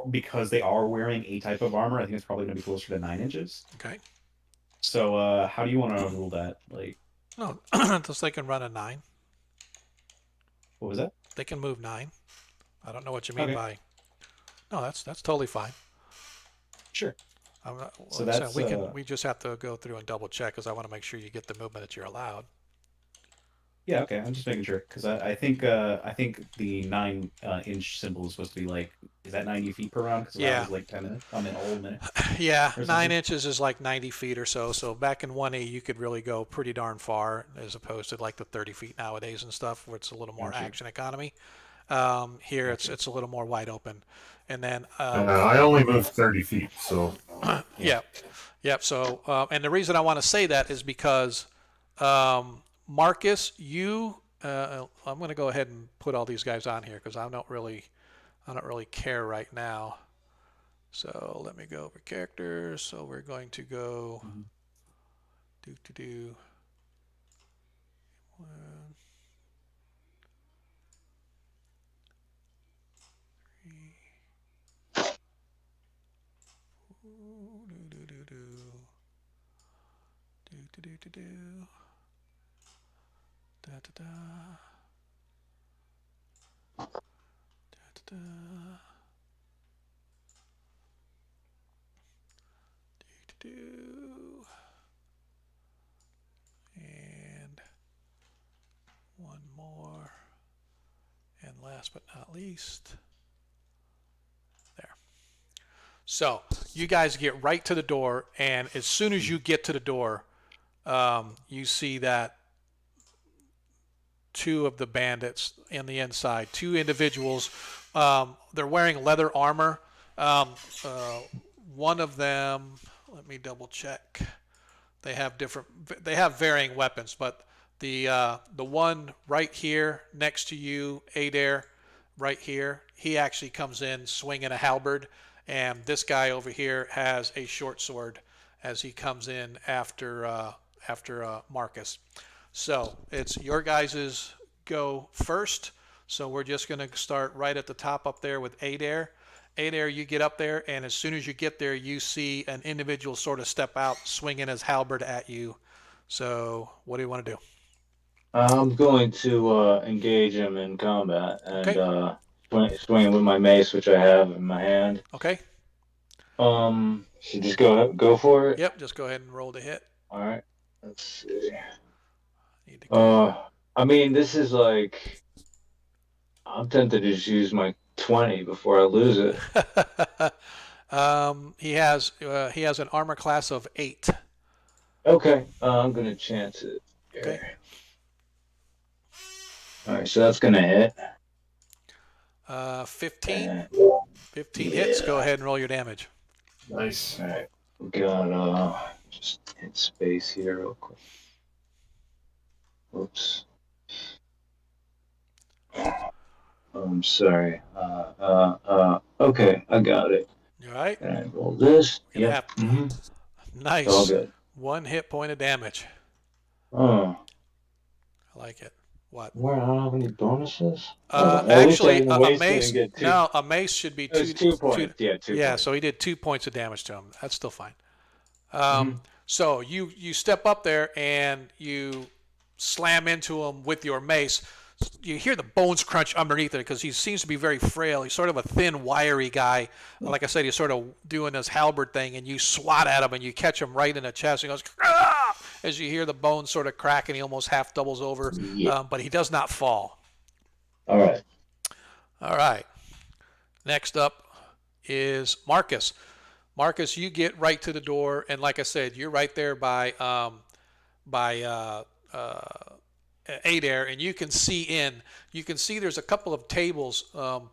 because they are wearing a type of armor, I think it's probably going to be closer to 9 inches. Okay. So how do you want to rule that? Like, No, just they can run a 9. what was that? They can move 9. I don't know what you mean Okay. by. No, that's totally fine. Sure. I'm not, So like I said, that's, we just have to go through and double check because I want to make sure you get the movement that you're allowed. Yeah, okay. I'm just making sure because I think the 9-inch symbol is supposed to be like, is that 90 feet per round? Because Yeah. that was like 10 minutes. I mean, a whole minute. Yeah, Or 9 something. inches is like 90 feet or so. So back in 1E, you could really go pretty darn far as opposed to like the 30 feet nowadays and stuff, where it's a little more Gotcha. action economy. Here it's a little more wide open, and then I only moved 30 feet, so Yep. So, and the reason I want to say that is because Marcus, I'm going to go ahead and put all these guys on here because I don't really care right now. So let me go over characters. So we're going to go do. One, 3. Da da da. Da da da. And one more. And last but not least, there. So you guys get right to the door, and as soon as you get to the door, you see that 2 of the bandits in the inside, 2 individuals. They're wearing leather armor. One of them, let me double check. They have varying weapons, but the one right here next to you, Adair, right here, he actually comes in swinging a halberd, and this guy over here has a short sword as he comes in after Marcus. So it's your guys' go first. So we're just going to start right at the top up there with Adair. Adair, you get up there, and as soon as you get there, you see an individual sort of step out, swinging his halberd at you. So what do you want to do? I'm going to engage him in combat and Okay. swing with my mace, which I have in my hand. Okay. Should just go for it. Yep. Just go ahead and roll to hit. All right. Let's see. Need to go. I mean, this is like, I'm tempted to just use my 20 before I lose it. He has an armor class of 8. Okay, I'm gonna chance it. Okay. All right, so that's gonna hit. 15. 15 hits. Go ahead and roll your damage. Nice. All right, we got just hit space here real quick. Whoops. I'm sorry. Okay, I got it. You all right? And I roll this. You're Yep. gonna Nice. All good. 1 hit point of damage. Oh, I like it. What? Where I don't have any bonuses. At least I Actually, didn't a waste it and mace. get two. No, a mace should be It was 2 points. Yeah, 2 Yeah, points. so he did 2 points of damage to him. That's still fine. Mhm. So you step up there and you slam into him with your mace. You hear the bones crunch underneath it because he seems to be very frail. He's sort of a thin, wiry guy. Like I said, he's sort of doing this halberd thing, and you swat at him and you catch him right in the chest. He goes, "Ah!" As you hear the bones sort of crack, and he almost half doubles over, Yeah. but he does not fall. All right. All right. Next up is Marcus. Marcus, you get right to the door, and like I said, you're right there by Adair, and you can see in. You can see there's a couple of tables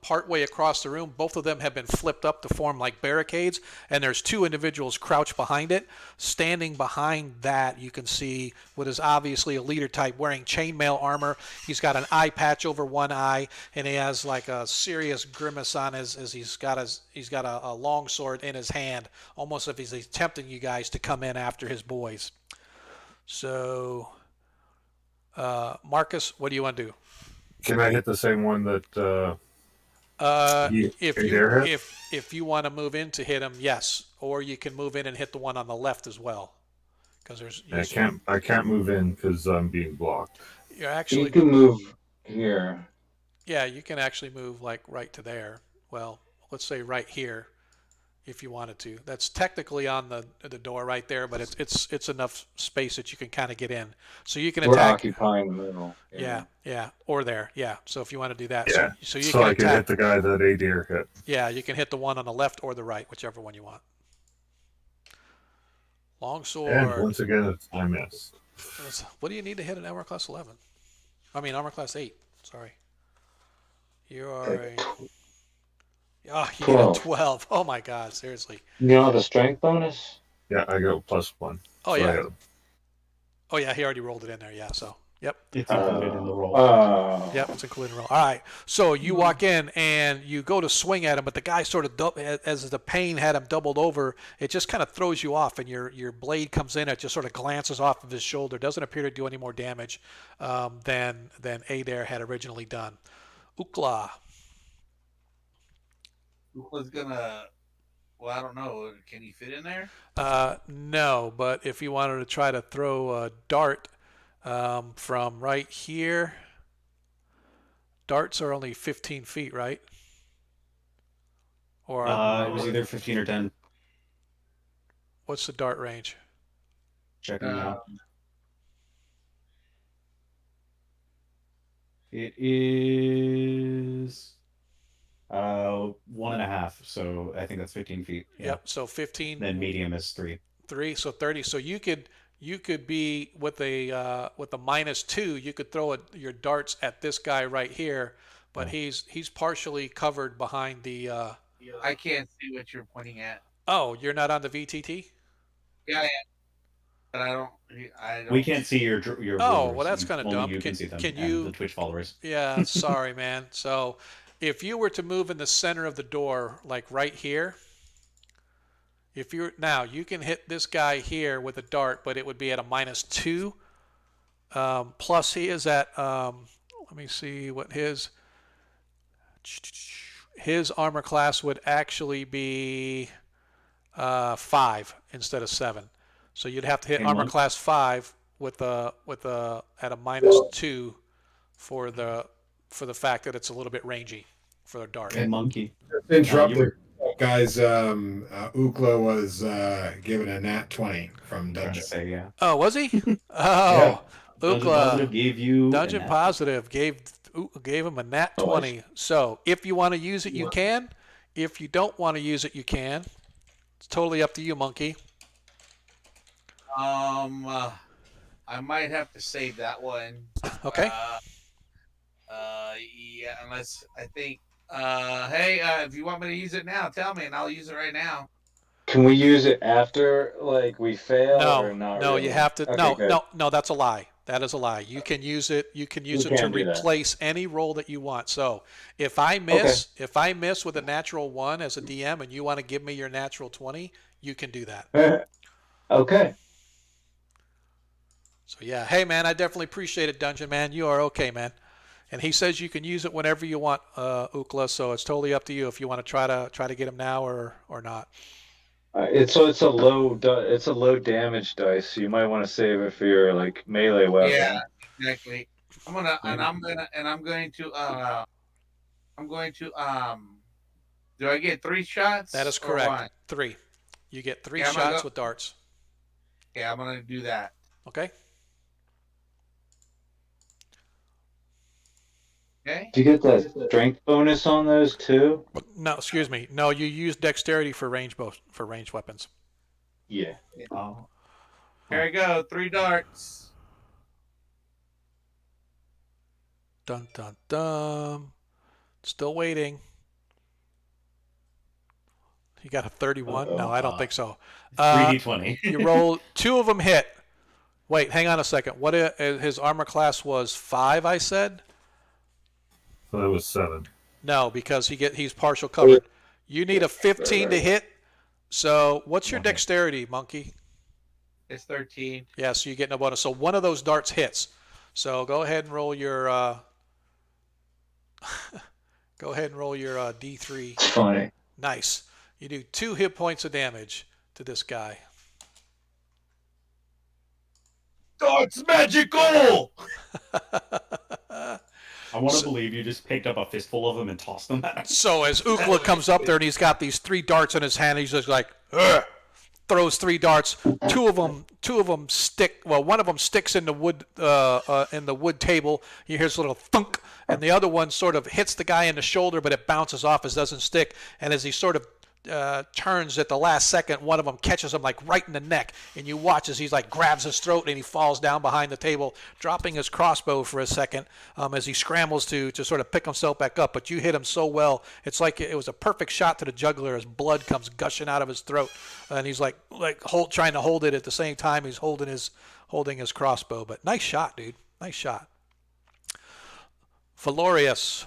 partway across the room. Both of them have been flipped up to form like barricades, and there's two individuals crouched behind it. Standing behind that, you can see what is obviously a leader type wearing chainmail armor. He's got an eye patch over one eye, and he has like a serious grimace on his as he's got a long sword in his hand, almost as if he's tempting you guys to come in after his boys. So. Marcus, what do you want to do? Can I hit the same one that if you want to move in to hit him, yes, or you can move in and hit the one on the left as well, because there's. I can't move in because I'm being blocked. You're actually. You can move here. Yeah, you can actually move like right to there. Well, let's say right here, if you wanted to. That's technically on the door right there, but it's enough space that you can kind of get in. So you can We're attack. occupying the middle. Yeah, or there. Yeah. So if you want to do that, Yeah. so you So can I can attack. hit the guy that Adair hit. Yeah, you can hit the one on the left or the right, whichever one you want. Longsword. And once again, I missed. What do you need to hit an armor class 11? I mean, armor class 8. Sorry. You are a. Oh, you get a 12. Oh my God, seriously. You know the strength bonus? Yeah, I go +1. Oh, So yeah. Oh, yeah, he already rolled it in there, yeah, so. Yep. It's included in the roll. Yep, it's included in the roll. All right, so you walk in and you go to swing at him, but the guy sort of, as the pain had him doubled over, it just kind of throws you off, and your blade comes in, it just sort of glances off of his shoulder, doesn't appear to do any more damage than Adair had originally done. Ukla. Was gonna. Well, I don't know. Can he fit in there? No, but if you wanted to try to throw a dart from right here, darts are only 15 feet, right? Or It was either 15 or 10. what's the dart range? Checking it out. It is 1.5, so I think that's 15 feet. Yeah. Yep. So 15. Then medium is 3. 3, so 30. So you could be with a -2. You could throw your darts at this guy right here, but he's partially covered behind the. I can't see what you're pointing at. Oh, you're not on the VTT? Yeah, I am. But I don't. We can't see your Oh, viewers, well, that's kind of only dumb. You can see them. Can and you? the Twitch followers? Yeah, sorry, man. So, if you were to move in the center of the door, like right here, you can hit this guy here with a dart, but it would be at a -2. Plus, he is at. Let me see what his armor class would actually be 5 instead of 7. So you'd have to hit armor class 5 with a at a -2 for the fact that it's a little bit rangy for the dart. And monkey. Interrupted, guys. Ukla was given a nat 20 from Dungeon. Say, yeah. Oh, was he? Oh, Dungeon Ukla. Positive gave you Dungeon Positive gave him a nat 20. So if you want to use it, you can. If you don't want to use it, you can. It's totally up to you, monkey. I might have to save that one. Okay. Yeah, unless I think. Hey, if you want me to use it now, tell me, and I'll use it right now. Can we use it after we fail or not? No, really? you have to. Okay, No, that's a lie. That is a lie. You can use it. You can use it to replace any roll that you want. So if I miss with a natural 1 as a DM, and you want to give me your natural 20, you can do that. Okay. So yeah, hey man, I definitely appreciate it, Dungeon Man. You are okay, man. And he says you can use it whenever you want, Ukla. So it's totally up to you if you want to try to get him now or not. It's a low damage dice. So you might want to save it for your like melee weapon. Yeah, exactly. I'm going to do I get 3 shots? That is or correct. one? 3. You get 3 Yeah, shots with darts. Yeah, I'm gonna do that. Okay. Okay. Do you get that strength bonus on those too? No, excuse me. No, you use dexterity for range weapons. Yeah. Oh. Here we go. 3 darts. Dun dun dun. Still waiting. You got a 31? Uh-oh. No, I don't think so. 3d20. You roll 2 of them hit. Wait, hang on a second. What his armor class was 5, I said? So that was 7. No, because he's partial covered. You need a 15 to hit. So what's your dexterity, Monkey? It's 13. Yeah, so you get no bonus. So one of those darts hits. So go ahead and roll your D3. It's funny. Nice. You do 2 hit points of damage to this guy. Darts magical. I want to believe you just picked up a fistful of them and tossed them at him. So as Ukla comes up there and he's got these 3 darts in his hand, he's just like, ugh, throws 3 darts. Two of them stick. Well, one of them sticks in the wood table. You hear this little thunk, and the other one sort of hits the guy in the shoulder, but it bounces off. It doesn't stick. And as he sort of turns at the last second, one of them catches him like right in the neck, and you watch as he's like grabs his throat and he falls down behind the table, dropping his crossbow for a second as he scrambles to sort of pick himself back up. But you hit him so well, it's like it was a perfect shot to the jugular as blood comes gushing out of his throat, and he's trying to hold it at the same time he's holding his crossbow. But nice shot, dude. Nice shot. Valorius.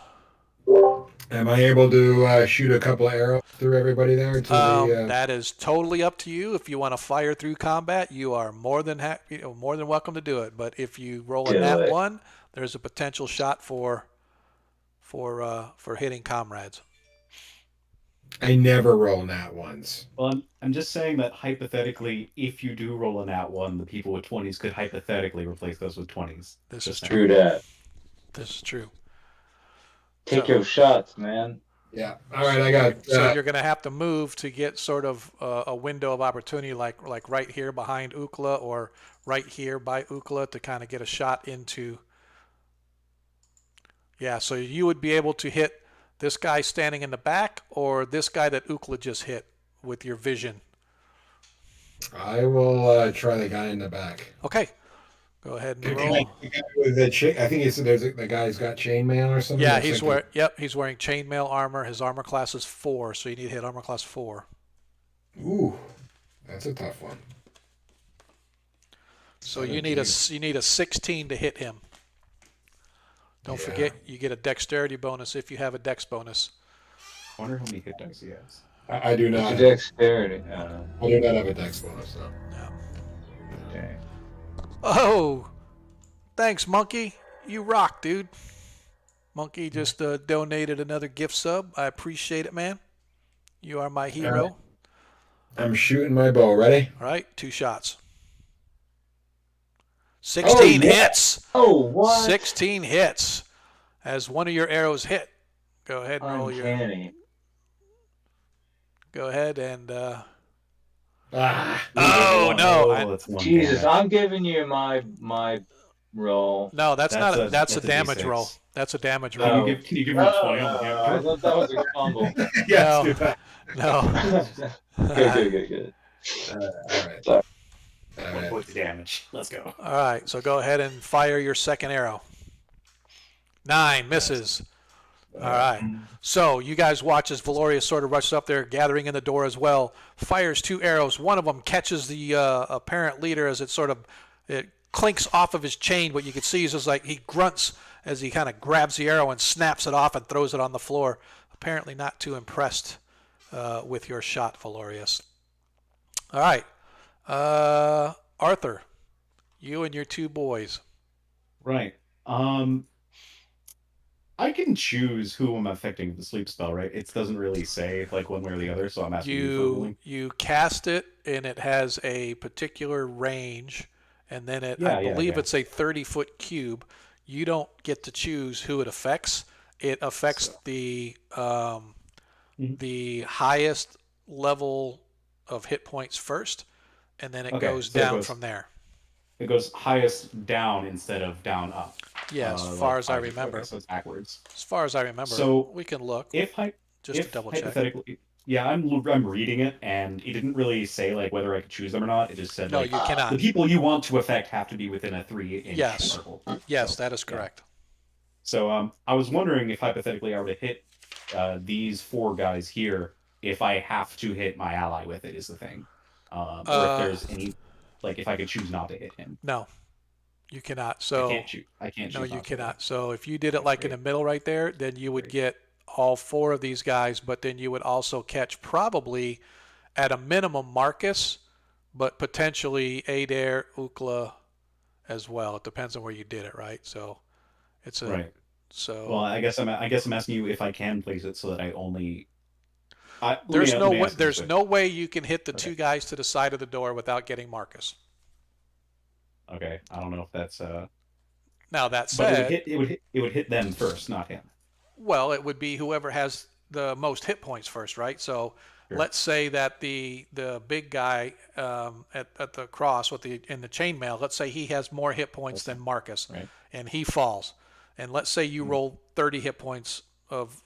Am I able to shoot a couple of arrows through everybody there? That is totally up to you. If you want to fire through combat, you are more than welcome to do it. But if you roll a nat 1, there's a potential shot for hitting comrades. I never roll nat 1s. Well, I'm just saying that hypothetically, if you do roll a nat 1, the people with 20s could hypothetically replace those with 20s. This is True true. that. This is true. Take your shots, man. Yeah. All right, I got. So you're going to have to move to get sort of a window of opportunity, like right here behind Ukla or right here by Ukla to kind of get a shot into. Yeah, so you would be able to hit this guy standing in the back or this guy that Ukla just hit with your vision. I will try the guy in the back. Okay. Go ahead and roll. The guy with the I think he said the guy's got chainmail or something. Yeah, he's wearing chainmail armor. His armor class is 4, so you need to hit armor class 4. Ooh, that's a tough one. So you need a 16 to hit him. Don't forget you get a dexterity bonus if you have a dex bonus. I wonder how many hit dice he has. I do not. Dexterity. I do not have a dex bonus though. No. Okay. Oh, thanks, Monkey. You rock, dude. Monkey just donated another gift sub. I appreciate it, man. You are my hero. Right. I'm shooting my bow. Ready? All right, 2 shots. 16 hits. Oh, what? 16 hits. As one of your arrows hit, go ahead and roll Uncanny. Go ahead and. Oh no! That's one Jesus, damage. I'm giving you my roll. No, that's not. That's a damage D6. roll. That's a damage No. roll. Can you give me a 20 on the I hammer? thought that was a fumble. yes, No. do that. No. Good. All right. Sorry. All 1 right. point of damage. Let's go. All right, so go ahead and fire your second arrow. 9 misses. All right. So you guys watch as Valorius sort of rushes up there, gathering in the door as well. Fires 2 arrows. One of them catches the apparent leader as it clinks off of his chain. What you can see is just like he grunts as he kind of grabs the arrow and snaps it off and throws it on the floor. Apparently not too impressed with your shot, Valorius. All right. Arthur. You and your two boys. Right. I can choose who I'm affecting with the sleep spell, right? It doesn't really say like one way or the other, so I'm asking you for a ruling. You cast it, and it has a particular range, and then I Yeah. believe it's a 30-foot cube. You don't get to choose who it affects. It affects So, Mhm. the highest level of hit points first, and then it Okay, goes so down from there. it goes highest down instead of down up. Yeah, as Like far as I 5 feet. remember. Okay, so it's backwards. As far as I remember, So we can look if just to double check. hypothetically, yeah, I'm reading it, and it didn't really say like whether I could choose them or not. It just said No, like you cannot. the people you want to affect have to be within a 3-inch Yes. circle. Yes, So, that is yeah. correct. So I was wondering if hypothetically I were to hit these 4 guys here, if I have to hit my ally with it is the thing, or if there's any, like if I could choose not to hit him. No, you cannot. So I can't choose. I can't choose. no, you not to, cannot. So if you did it like in the middle right there, then you would Great. get all 4 of these guys, but then you would also catch probably at a minimum Marcus, but potentially Adair, Ukla as well. It depends on where you did it, right? So it's a Right. so Well, I guess I'm asking you if I can place it so that I only. there's let no me way, ask this there's way. no way you can hit the Okay. 2 guys to the side of the door without getting Marcus. Okay, I don't know if that's. Now that But said, it would hit them first, not him. well, it would be whoever has the most hit points first, right? So Sure. let's say that the big guy at the cross with in the chainmail, let's say he has more hit points than Marcus, Right. and he falls. And let's say you Mhm. roll 30 hit points of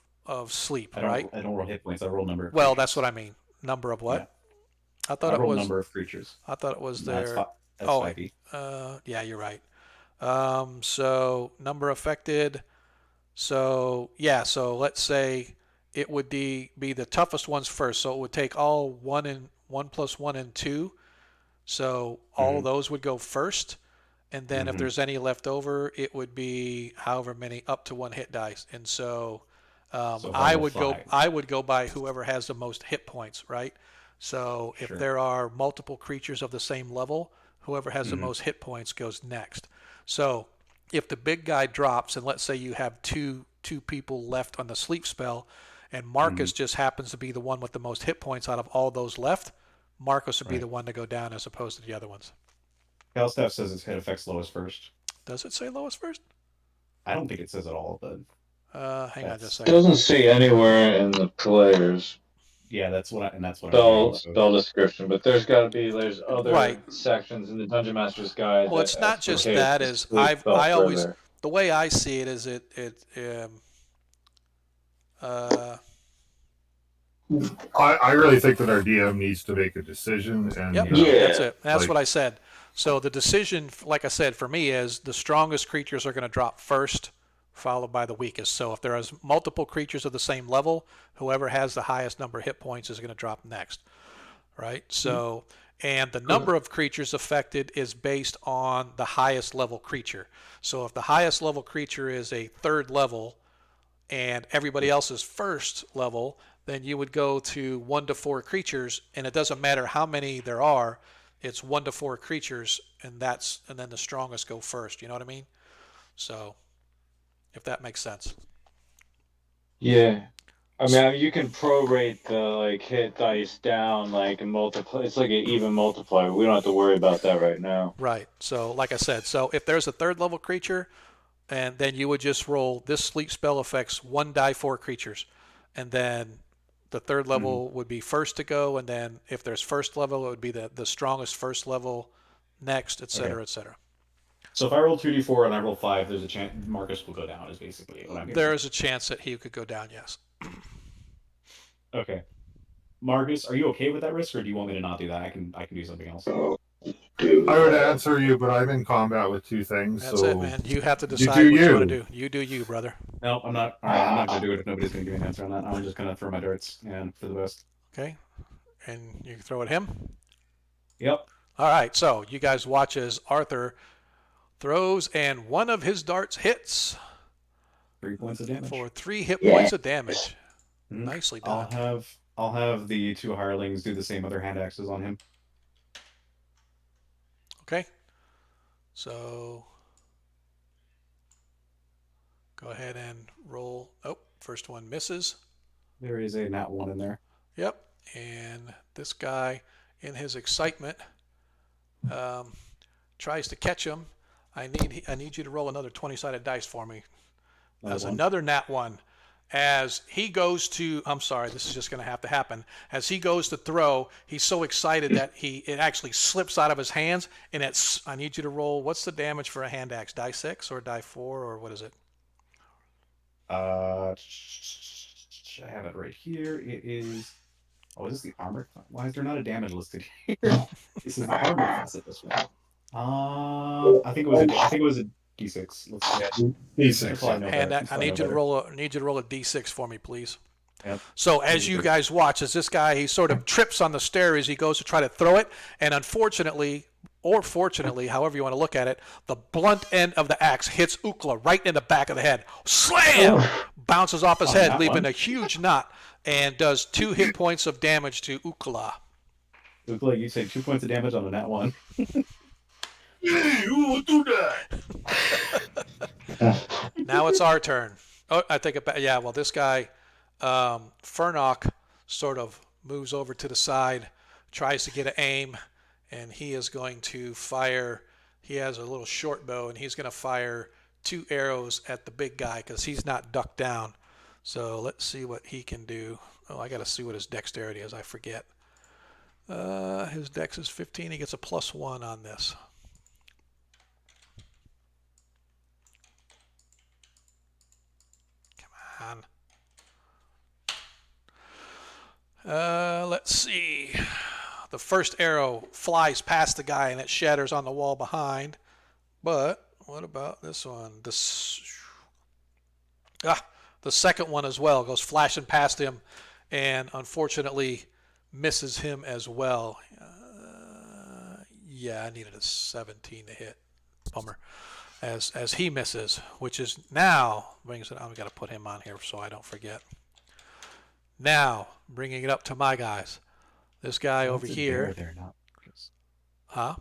sleep, right? I don't roll hit points. I roll number. Of Well, creatures. that's what I mean. Number of what? Yeah. I thought I it roll was. number of creatures. I thought it was That's their. That's Oh, 5e. yeah, you're right. So number affected. So yeah, so let's say it would be the toughest ones first. So it would take all 1 plus 1 and 2. So all of those would go first, and then if there's any left over, it would be however many up to 1 hit dice. And so, So if I roll I would go by whoever has the most hit points, right? So if Sure. there are multiple creatures of the same level, whoever has the most hit points goes next. So if the big guy drops, and let's say you have two people left on the sleep spell, and Marcus just happens to be the one with the most hit points out of all those left, Marcus would be Right. the one to go down as opposed to the other ones. Calstaff says its hit affects lowest first. Does it say lowest first? I don't think it says at all, but Hang on just a It second. doesn't say anywhere in the players yeah, that's what I'm reading, so. spell description, but there's other Right. sections in the Dungeon Master's Guide. Well, it's that not just explicate that. the Is sleep spell I always further. the way I see it is I really think that our DM needs to make a decision, and Yep, Yeah. that's it. That's Like- what I said. So the decision, like I said, for me is the strongest creatures are going to drop first, followed by the weakest. So if there is multiple creatures of the same level, whoever has the highest number of hit points is going to drop next, right? So, and the number of creatures affected is based on the highest level creature. So if the highest level creature is a 3rd level and everybody else is 1st level, then you would go to 1 to 4 creatures, and it doesn't matter how many there are. It's 1 to 4 creatures, and then the strongest go first. You know what I mean? So, if that makes sense. Yeah. I mean, you can prorate the hit dice down, and multiply. It's like an even multiplier. We don't have to worry about that right now. Right. So, like I said, so if there's a 3rd level creature, and then you would just roll this sleep spell affects 1 die 4 creatures, and then the 3rd level would be first to go, and then if there's 1st level, it would be the strongest 1st level next, et cetera, et cetera. So if I roll 2d4 and I roll 5, there's a chance Marcus will go down. Is basically what I'm hearing. There is a chance that he could go down. Yes. Okay. Marcus, are you okay with that risk, or do you want me to not do that? I can do something else. I would answer you, but I'm in combat with 2 things. That's so it, man. You have to do decide what you you. want to do. You do you, brother. No, I'm not. All right, I'm not gonna do it if nobody's gonna give me an answer on that. I'm just gonna throw my darts and for the best. Okay. And you can throw at him. Yep. All right. So you guys watch as Arthur throws, and one of his darts hits 3 points of damage. for 3 hit points of damage. Mhm. Nicely done. I'll have the 2 hirelings do the same other hand axes on him. Okay. So go ahead and roll. Oh, first one misses. There is a nat 1 in there. Yep. And this guy, in his excitement, tries to catch him. I need you to roll another 20-sided dice for me. As another nat 1. As he goes to, I'm sorry, this is just going to have to happen. As he goes to throw, he's so excited that it actually slips out of his hands. And I need you to roll. What's the damage for a hand axe? Die 6 or die 4 or what is it? I have it right here. It is. Oh, is this the armor? Why is there not a damage listed here? This is the armor class at this one. I think it was a D6. Let's see. D6. I need you to roll a D6 for me, please. Yep. So as you guys watch, as this guy, he sort of trips on the stair as he goes to try to throw it, and unfortunately, or fortunately, however you want to look at it, the blunt end of the axe hits Ukla right in the back of the head. Slam! Bounces off his head, leaving a huge knot, and does 2 hit points of damage to Ukla. Ukla, you take 2 points of damage on the nat 1. Hey, who will do that? Now it's our turn. Oh, I think about yeah. Well, this guy, Fernok, sort of moves over to the side, tries to get an aim, and he is going to fire. He has a little short bow, and he's going to fire 2 arrows at the big guy because he's not ducked down. So let's see what he can do. Oh, I got to see what his dexterity is. I forget. His dex is 15. He gets a +1 on this. Let's see. The first arrow flies past the guy and it shatters on the wall behind. But what about this one? The second one as well goes flashing past him and unfortunately misses him as well. Yeah, I needed a 17 to hit. Bummer. As he misses, which is now brings it. I've got to put him on here so I don't forget. Now bringing it up to my guys. This guy over here. Huh?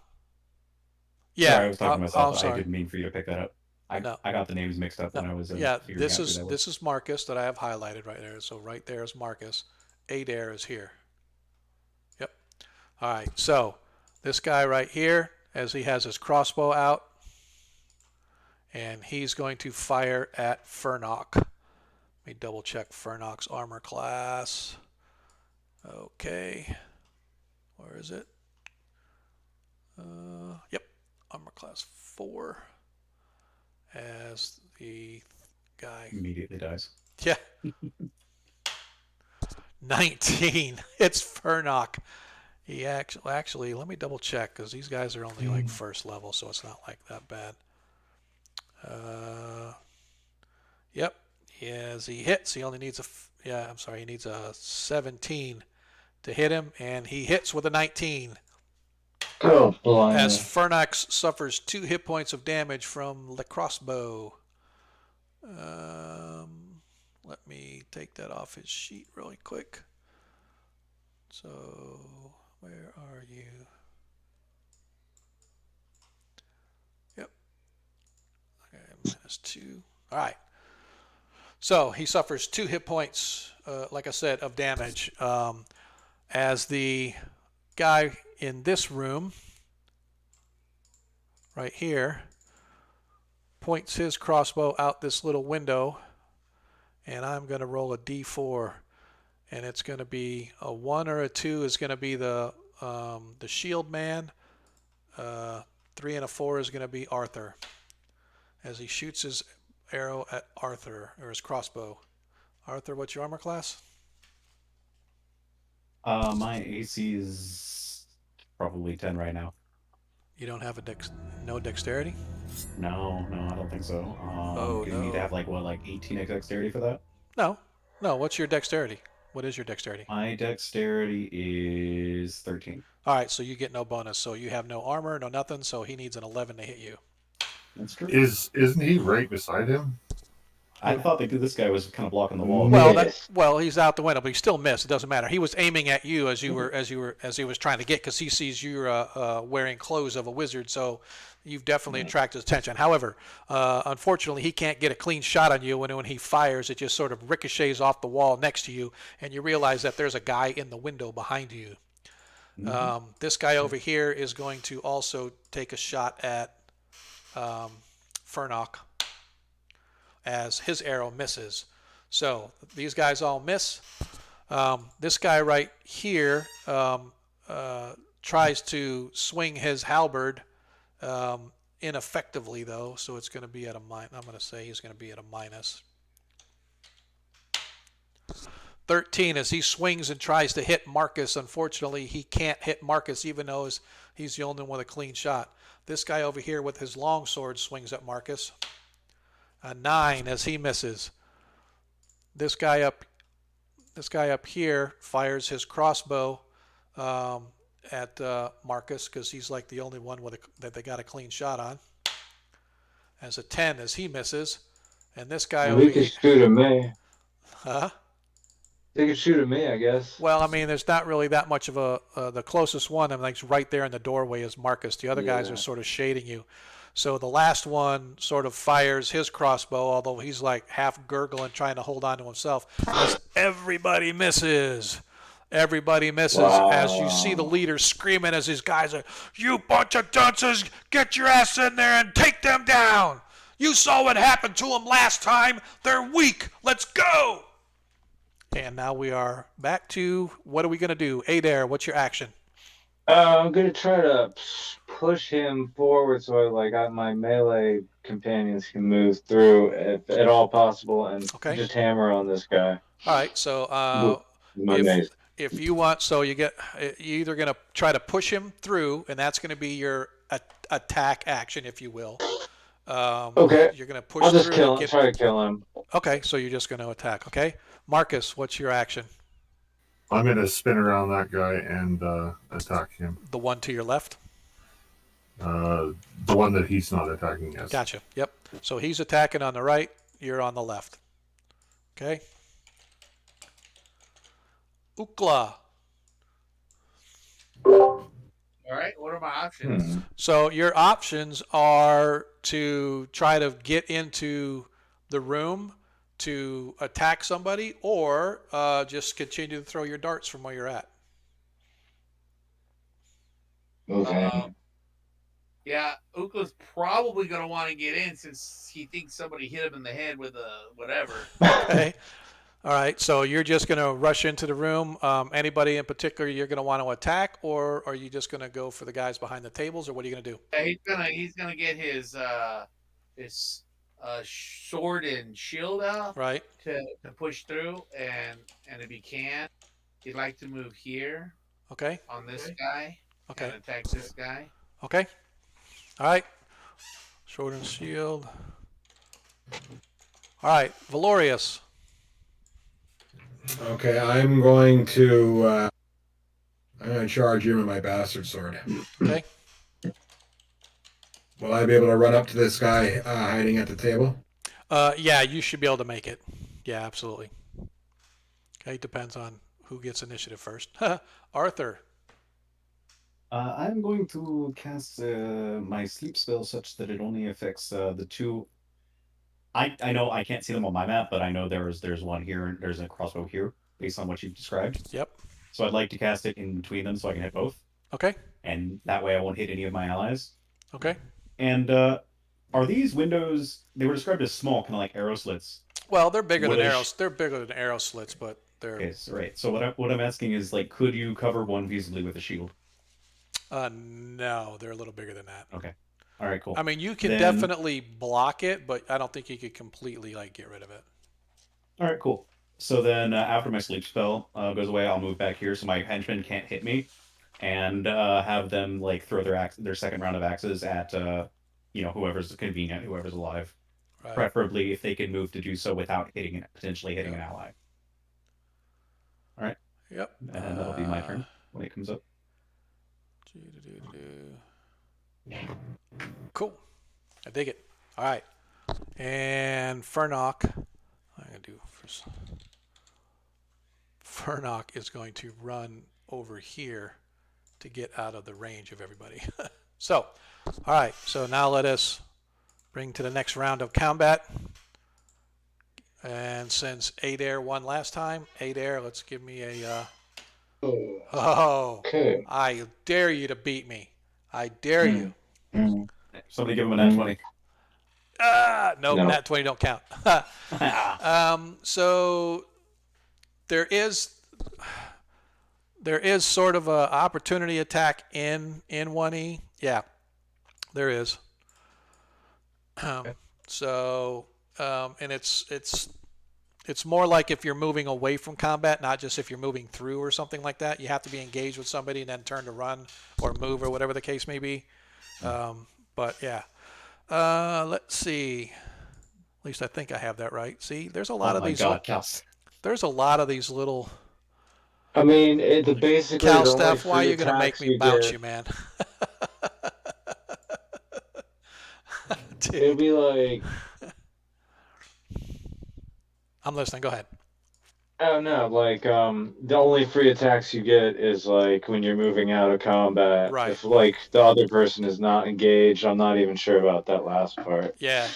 Yeah. Sorry, I was talking to myself. Sorry. I didn't mean for you to pick that up. I got the names mixed up when I was. This is Marcus that I have highlighted right there. So right there is Marcus. Adair is here. Yep. All right. So this guy right here, as he has his crossbow out, and he's going to fire at Fernok. Let me double check Fernok's armor class. Okay. Where is it? Yep. Armor class 4. As the guy immediately dies. Yeah. 19. It's Fernok. He actually let me double check because these guys are only like first level, so it's not like that bad. Yep. As he hits, he only needs he needs a 17 to hit him, and he hits with a 19. Oh, blimey. As Fernax suffers 2 hit points of damage from the crossbow. Let me take that off his sheet really quick. So, where are you? Yep. Okay, -2. All right. So he suffers 2 hit points, like I said, of damage. As the guy in this room, right here, points his crossbow out this little window, and I'm going to roll a d4, and it's going to be a 1 or a 2 is going to be the shield man. 3 and a 4 is going to be Arthur, as he shoots his arrow at Arthur, or his crossbow. Arthur, what's your armor class? My AC is probably 10 right now. You don't have no dexterity? No, I don't think so. You need to have like 18 dexterity for that? No. What's your dexterity? What is your dexterity? My dexterity is 13. All right, so you get no bonus. So you have no armor, no nothing. So he needs an 11 to hit you. That's true. Isn't he right beside him? I thought this guy was kind of blocking the wall. Well, he's out the window, but he still missed. It doesn't matter. He was aiming at you as he was trying to get, because he sees you wearing clothes of a wizard. So you've definitely attracted his attention. However, unfortunately, he can't get a clean shot on you. When he fires, it just sort of ricochets off the wall next to you, and you realize that there's a guy in the window behind you. This guy over here is going to also take a shot at Fernok, as his arrow misses. So these guys all miss. This guy right here tries to swing his halberd ineffectively, though, so it's going to be at a minus. I'm going to say he's going to be at a minus 13 as he swings and tries to hit Marcus. Unfortunately, he can't hit Marcus, even though he's the only one with a clean shot. This guy over here with his long sword swings at Marcus. A 9 as he misses. This guy up here fires his crossbow at Marcus, because he's like the only one that they got a clean shot on. As a 10 as he misses. And this guy over here. He could shoot at me. Huh? They could shoot at me, I guess. Well, I mean, there's not really that much of the closest one, I mean, like right there in the doorway is Marcus. The other guys are sort of shading you. So the last one sort of fires his crossbow, although he's like half gurgling, trying to hold on to himself. As everybody misses. Everybody misses. Wow. As you see the leader screaming as his guys are, "You bunch of dunces, get your ass in there and take them down. You saw what happened to them last time. They're weak. Let's go." And now we are back to, what are we going to do? Adair, what's your action? I'm going to try to push him forward so my melee companions can move through, if at all possible, and just hammer on this guy. All right, so if you want, so you're either going to try to push him through, and that's going to be your attack action, if you will. Okay. You're going to push I'll just through. Try to kill him. Okay, so you're just going to attack, okay? Marcus, what's your action? I'm going to spin around that guy and attack him. The one to your left? The one that he's not attacking, yes. Gotcha. Yep. So he's attacking on the right. You're on the left. Okay. Ukla. All right. What are my options? So your options are to try to get into the room to attack somebody, or just continue to throw your darts from where you're at. Okay. Yeah, Ukla's probably going to want to get in since he thinks somebody hit him in the head with a whatever. Okay. All right. So you're just going to rush into the room. Anybody in particular you're going to want to attack, or are you just going to go for the guys behind the tables, or what are you going to do? Yeah, he's gonna get his sword and shield out, right, to push through, and if he can, he'd like to move here. Okay. On this guy. Okay. And attack this guy. Okay. All right. Sword and shield. All right, Valorius. Okay, I'm going to charge you with my bastard sword. Okay. Will I be able to run up to this guy hiding at the table? Yeah, you should be able to make it. Yeah, absolutely. Okay, depends on who gets initiative first. Arthur. I'm going to cast my sleep spell such that it only affects the two. I know I can't see them on my map, but I know there's one here and there's a crossbow here, based on what you've described. Yep. So I'd like to cast it in between them so I can hit both. Okay. And that way I won't hit any of my allies. Okay. And are these windows? They were described as small, kind of like arrow slits. Well, they're bigger than arrows. They're bigger than arrow slits, but they're. Okay, right. So what I'm asking is, like, could you cover one feasibly with a shield? No, they're a little bigger than that. Okay. All right, cool. I mean, you can definitely block it, but I don't think you could completely get rid of it. All right, cool. So then after my sleep spell goes away, I'll move back here so my henchmen can't hit me, and have them throw their second round of axes at whoever's convenient, whoever's alive. Right. Preferably if they can move to do so without potentially hitting an ally. All right. Yep. And that'll be my turn when it comes up. Cool. I dig it. All right. And Fernok, comes, Furnock is going to run over here to get out of the range of everybody. So, all right, so now let us bring to the next round of combat. And since Adair won last time, Adair, let's give me a... Okay. I dare you to beat me. I dare you. Somebody give him an N20. Nope, No. nat 20 don't count. So there is sort of a opportunity attack in 1E. Yeah, there is. So and it's more like if you're moving away from combat, not just if you're moving through or something like that. You have to be engaged with somebody and then turn to run or move or whatever the case may be. But yeah, let's see. At least I think I have that right. See, there's a lot of these. God, Cass. There's a lot of these little. I mean, basically Cal the only Steph, why are free you gonna make attacks me you bounce get- you, man? It'd Dude, be like, I'm listening. Go ahead. oh no, like the only free attacks you get is like when you're moving out of combat. Right. If like the other person is not engaged, I'm not even sure about that last part. Yeah,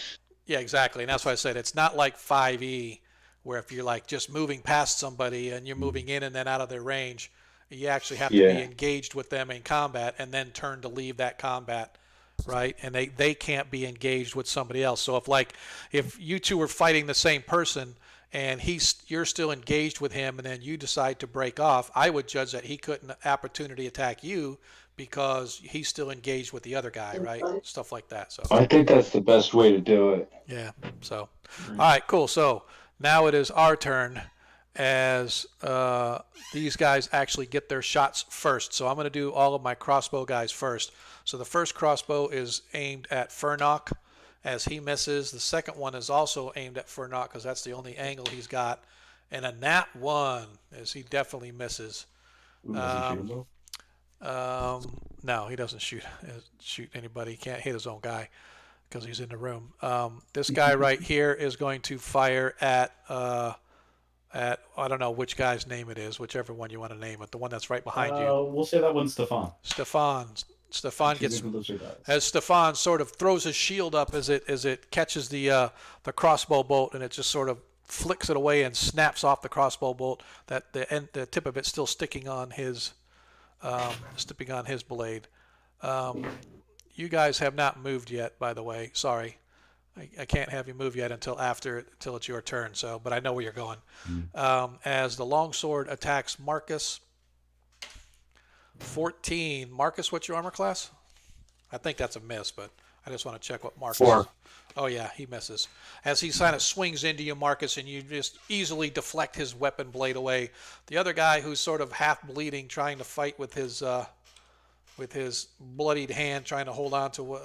exactly. And that's why I said it's not like 5E, where if you're like just moving past somebody and you're moving in and then out of their range, you actually have to Yeah. be engaged with them in combat and then turn to leave that combat, right? And they can't be engaged with somebody else. So if you two were fighting the same person and you're still engaged with him and then you decide to break off, I would judge that he couldn't opportunity attack you because he's still engaged with the other guy, right? Stuff like that. So I think that's the best way to do it. yeah. So, all right, cool. So now it is our turn as these guys actually get their shots first. So I'm going to do all of my crossbow guys first. So the first crossbow is aimed at Furnock as he misses. The second one is also aimed at Furnock because that's the only angle he's got. And a nat 1 as he definitely misses. No, he doesn't shoot anybody. He can't hit his own guy because he's in the room. This guy right here is going to fire at I don't know which guy's name it is, whichever one you want to name it, the one that's right behind you. We'll say that one's Stefan. Stefan gets as Stefan sort of throws his shield up as it catches the crossbow bolt, and it just sort of flicks it away and snaps off the crossbow bolt. That the tip of it still sticking on his blade. You guys have not moved yet, by the way. Sorry, I can't have you move yet until it's your turn. So, but I know where you're going. As the longsword attacks Marcus. 14. Marcus, what's your armor class? I think that's a miss, but I just want to check what Marcus. 4. Oh yeah, he misses. As he kind of swings into you, Marcus, and you just easily deflect his weapon blade away. The other guy, who's sort of half bleeding, trying to fight with his bloodied hand, trying to hold on to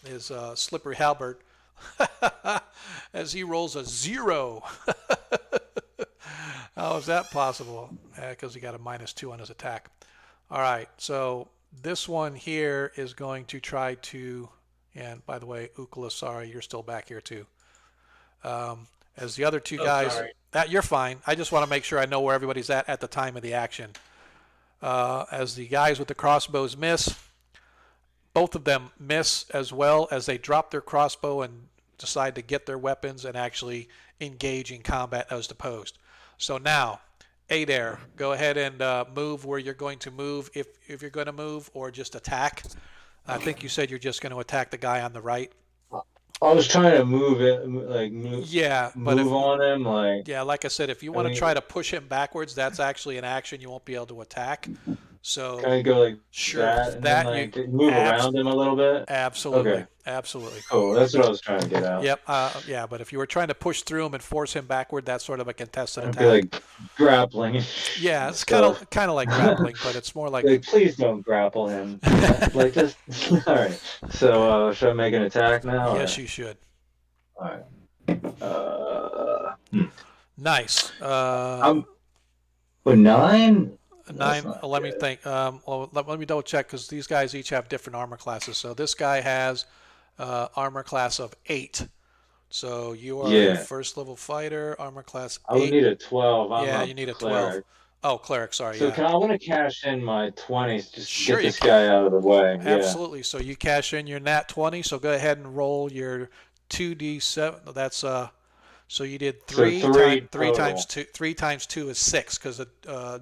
his slippery halberd, as he rolls a 0. How is that possible? Because he got a -2 on his attack. All right, so this one here is going to try to, and by the way, Ukula, sorry, you're still back here too. As the other two guys, sorry. you're fine. I just want to make sure I know where everybody's at the time of the action. As the guys with the crossbows miss, both of them miss as well as they drop their crossbow and decide to get their weapons and actually engage in combat as opposed. So now, Adair, go ahead and move where you're going to move if you're going to move, or just attack. I think you said you're just going to attack the guy on the right. I was trying to move it, like move But on him, like. Yeah, like I said, if you want to try to push him backwards, that's actually an action you won't be able to attack. So Can I go like sure, that, and that then, like, you move around him a little bit? absolutely, Okay. absolutely. Cool, that's what I was trying to get out. Yep. Yeah, but if you were trying to push through him and force him backward, that's sort of a contested I'd attack. be like grappling. Yeah, it's stuff. kind of like grappling, but it's more like Like, please don't grapple him. Like, just all right. So, should I make an attack now? yes, you should. All right. Nice. With 9? 9. not Let me good. think. Well, let me double check because these guys each have different armor classes. So this guy has armor class of 8. So you are a Yeah. first level fighter, armor class I would 8. need a 12. I'm Yeah, a you need a 12. cleric. Oh, cleric, sorry, So yeah. I want to cash in my 20s just to Sure get you this can. guy out of the way. Yeah. Absolutely. So you cash in your nat 20, so go ahead and roll your 2d7. That's so you did So 3 3 times total. 3 times 2 is 6 because nat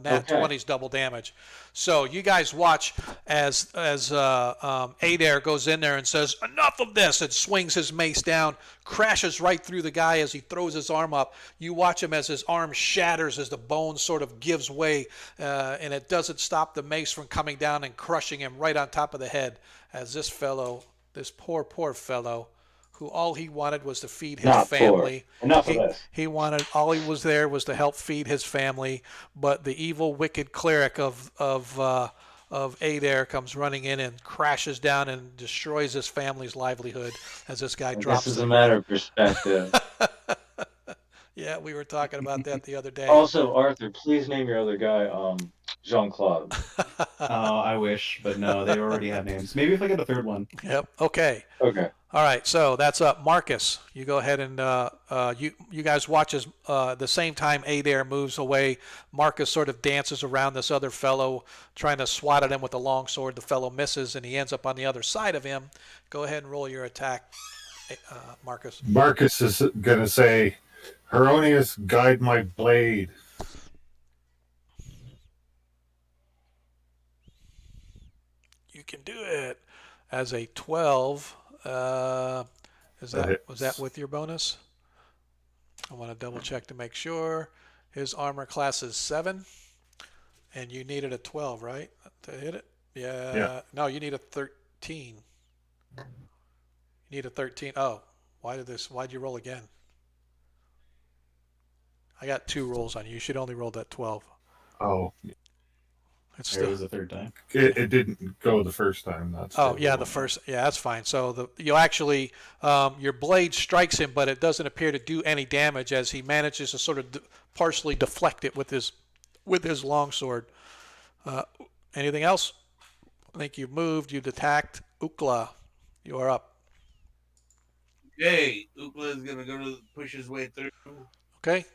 Okay. 20 is double damage. So you guys watch as Adair goes in there and says, "Enough of this!" and swings his mace down, crashes right through the guy as he throws his arm up. You watch him as his arm shatters as the bone sort of gives way, and it doesn't stop the mace from coming down and crushing him right on top of the head. As this fellow, this poor fellow, who all he wanted was to feed his Not family. poor. Enough of this. He wanted, all he was there was to help feed his family, but the evil, wicked cleric of Adair comes running in and crashes down and destroys his family's livelihood as this guy drops. This is a matter of perspective. Yeah, we were talking about that the other day. Also, Arthur, please name your other guy Jean-Claude. Oh, I wish, but no, they already have names. Maybe if I get a third one. Yep. Okay. Okay. All right, so that's up. Marcus, you go ahead and you guys watch as the same time Adair moves away. Marcus sort of dances around this other fellow, trying to swat at him with a long sword. The fellow misses, and he ends up on the other side of him. Go ahead and roll your attack, Marcus. Marcus is going to say, Heronius, guide my blade. You can do it. As a 12, was that with your bonus? I want to double check to make sure. His armor class is 7, and you needed a 12, right, to hit it? Yeah. No, you need a 13. You need a 13. Oh, why'd you roll again? I got 2 rolls on you. You should only roll that 12. Oh, It's There still. was a third time. it didn't go the first time. That's fine. So you actually your blade strikes him, but it doesn't appear to do any damage as he manages to sort of partially deflect it with his longsword. Anything else? I think you've moved. You've attacked. Ukla, you are up. Okay, Ukla is gonna go to push his way through. Okay.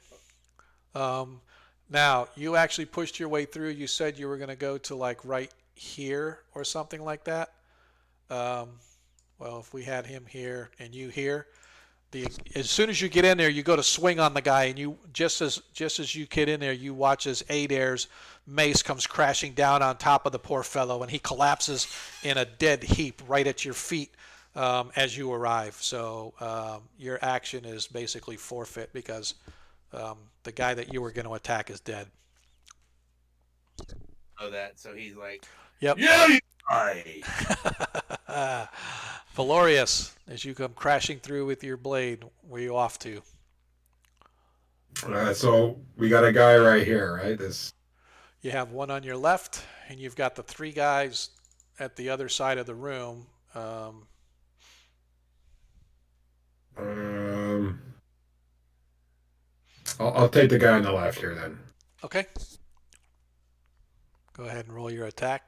Now, you actually pushed your way through. You said you were going to go to like right here or something like that. Well, if we had him here and you here, as soon as you get in there, you go to swing on the guy, and you just as you get in there, you watch as Adair's mace comes crashing down on top of the poor fellow, and he collapses in a dead heap right at your feet as you arrive. So your action is basically forfeit because the guy that you were going to attack is dead. Oh, that. So he's like, Yep. yeah, you die. Valorius, as you come crashing through with your blade, where are you off to? So we got a guy right here, right? You have one on your left, and you've got the 3 guys at the other side of the room. I'll take the guy on the left here then. Okay. Go ahead and roll your attack.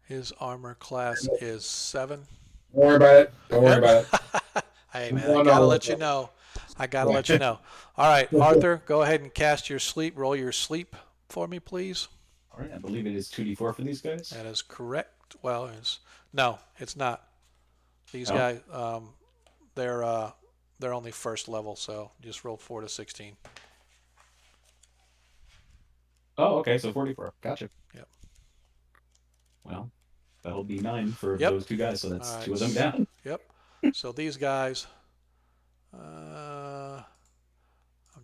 His armor class is 7. Don't worry about it. Don't worry about it. Hey, man, I gotta let you know. All right, Arthur, go ahead and cast your sleep. Roll your sleep for me, please. All right, I believe it is 2d4 for these guys. That is correct. Well, no, it's not. These guys, they're only first level, so just roll 4 to 16. Oh, okay, so 44. Gotcha. Yep. Well, that'll be 9 for Yep. those 2 guys, so that's All right. 2 of them down. Yep. So these guys, I'm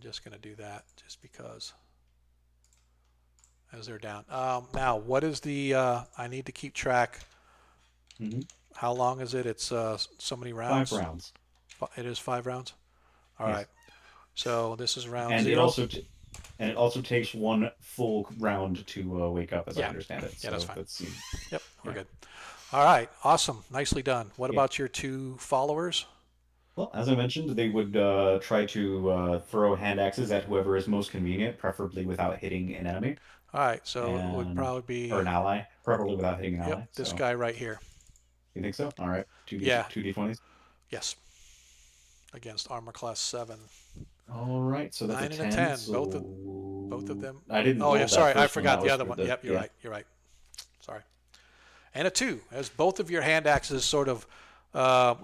just going to do that just because as they're down. Now, what is the, I need to keep track. Mm-hmm. How long is it? It's so many rounds? 5 rounds. It is 5 rounds? All Yes. right. So this is round And 0. it also takes 1 full round to wake up, as I Yeah. understand it. Yeah, that's fine. That's, Yep, we're Yeah. good. All right, awesome. Nicely done. What Yeah. about your 2 followers? well, as I mentioned, they would try to throw hand axes at whoever is most convenient, preferably without hitting an enemy All right, so it would And- probably be or an ally, preferably without hitting an ally. yep, this so- guy right here. You think so? All right. Yeah. 2d20s. Yes. Against armor class 7. All right. So that's 9 a and a 10. 10. So Both of them. I didn't Oh, yeah. roll that Sorry. I first one. forgot That the was other for one. the Yep. You're yeah. right. You're right. Sorry. And a 2, as both of your hand axes sort of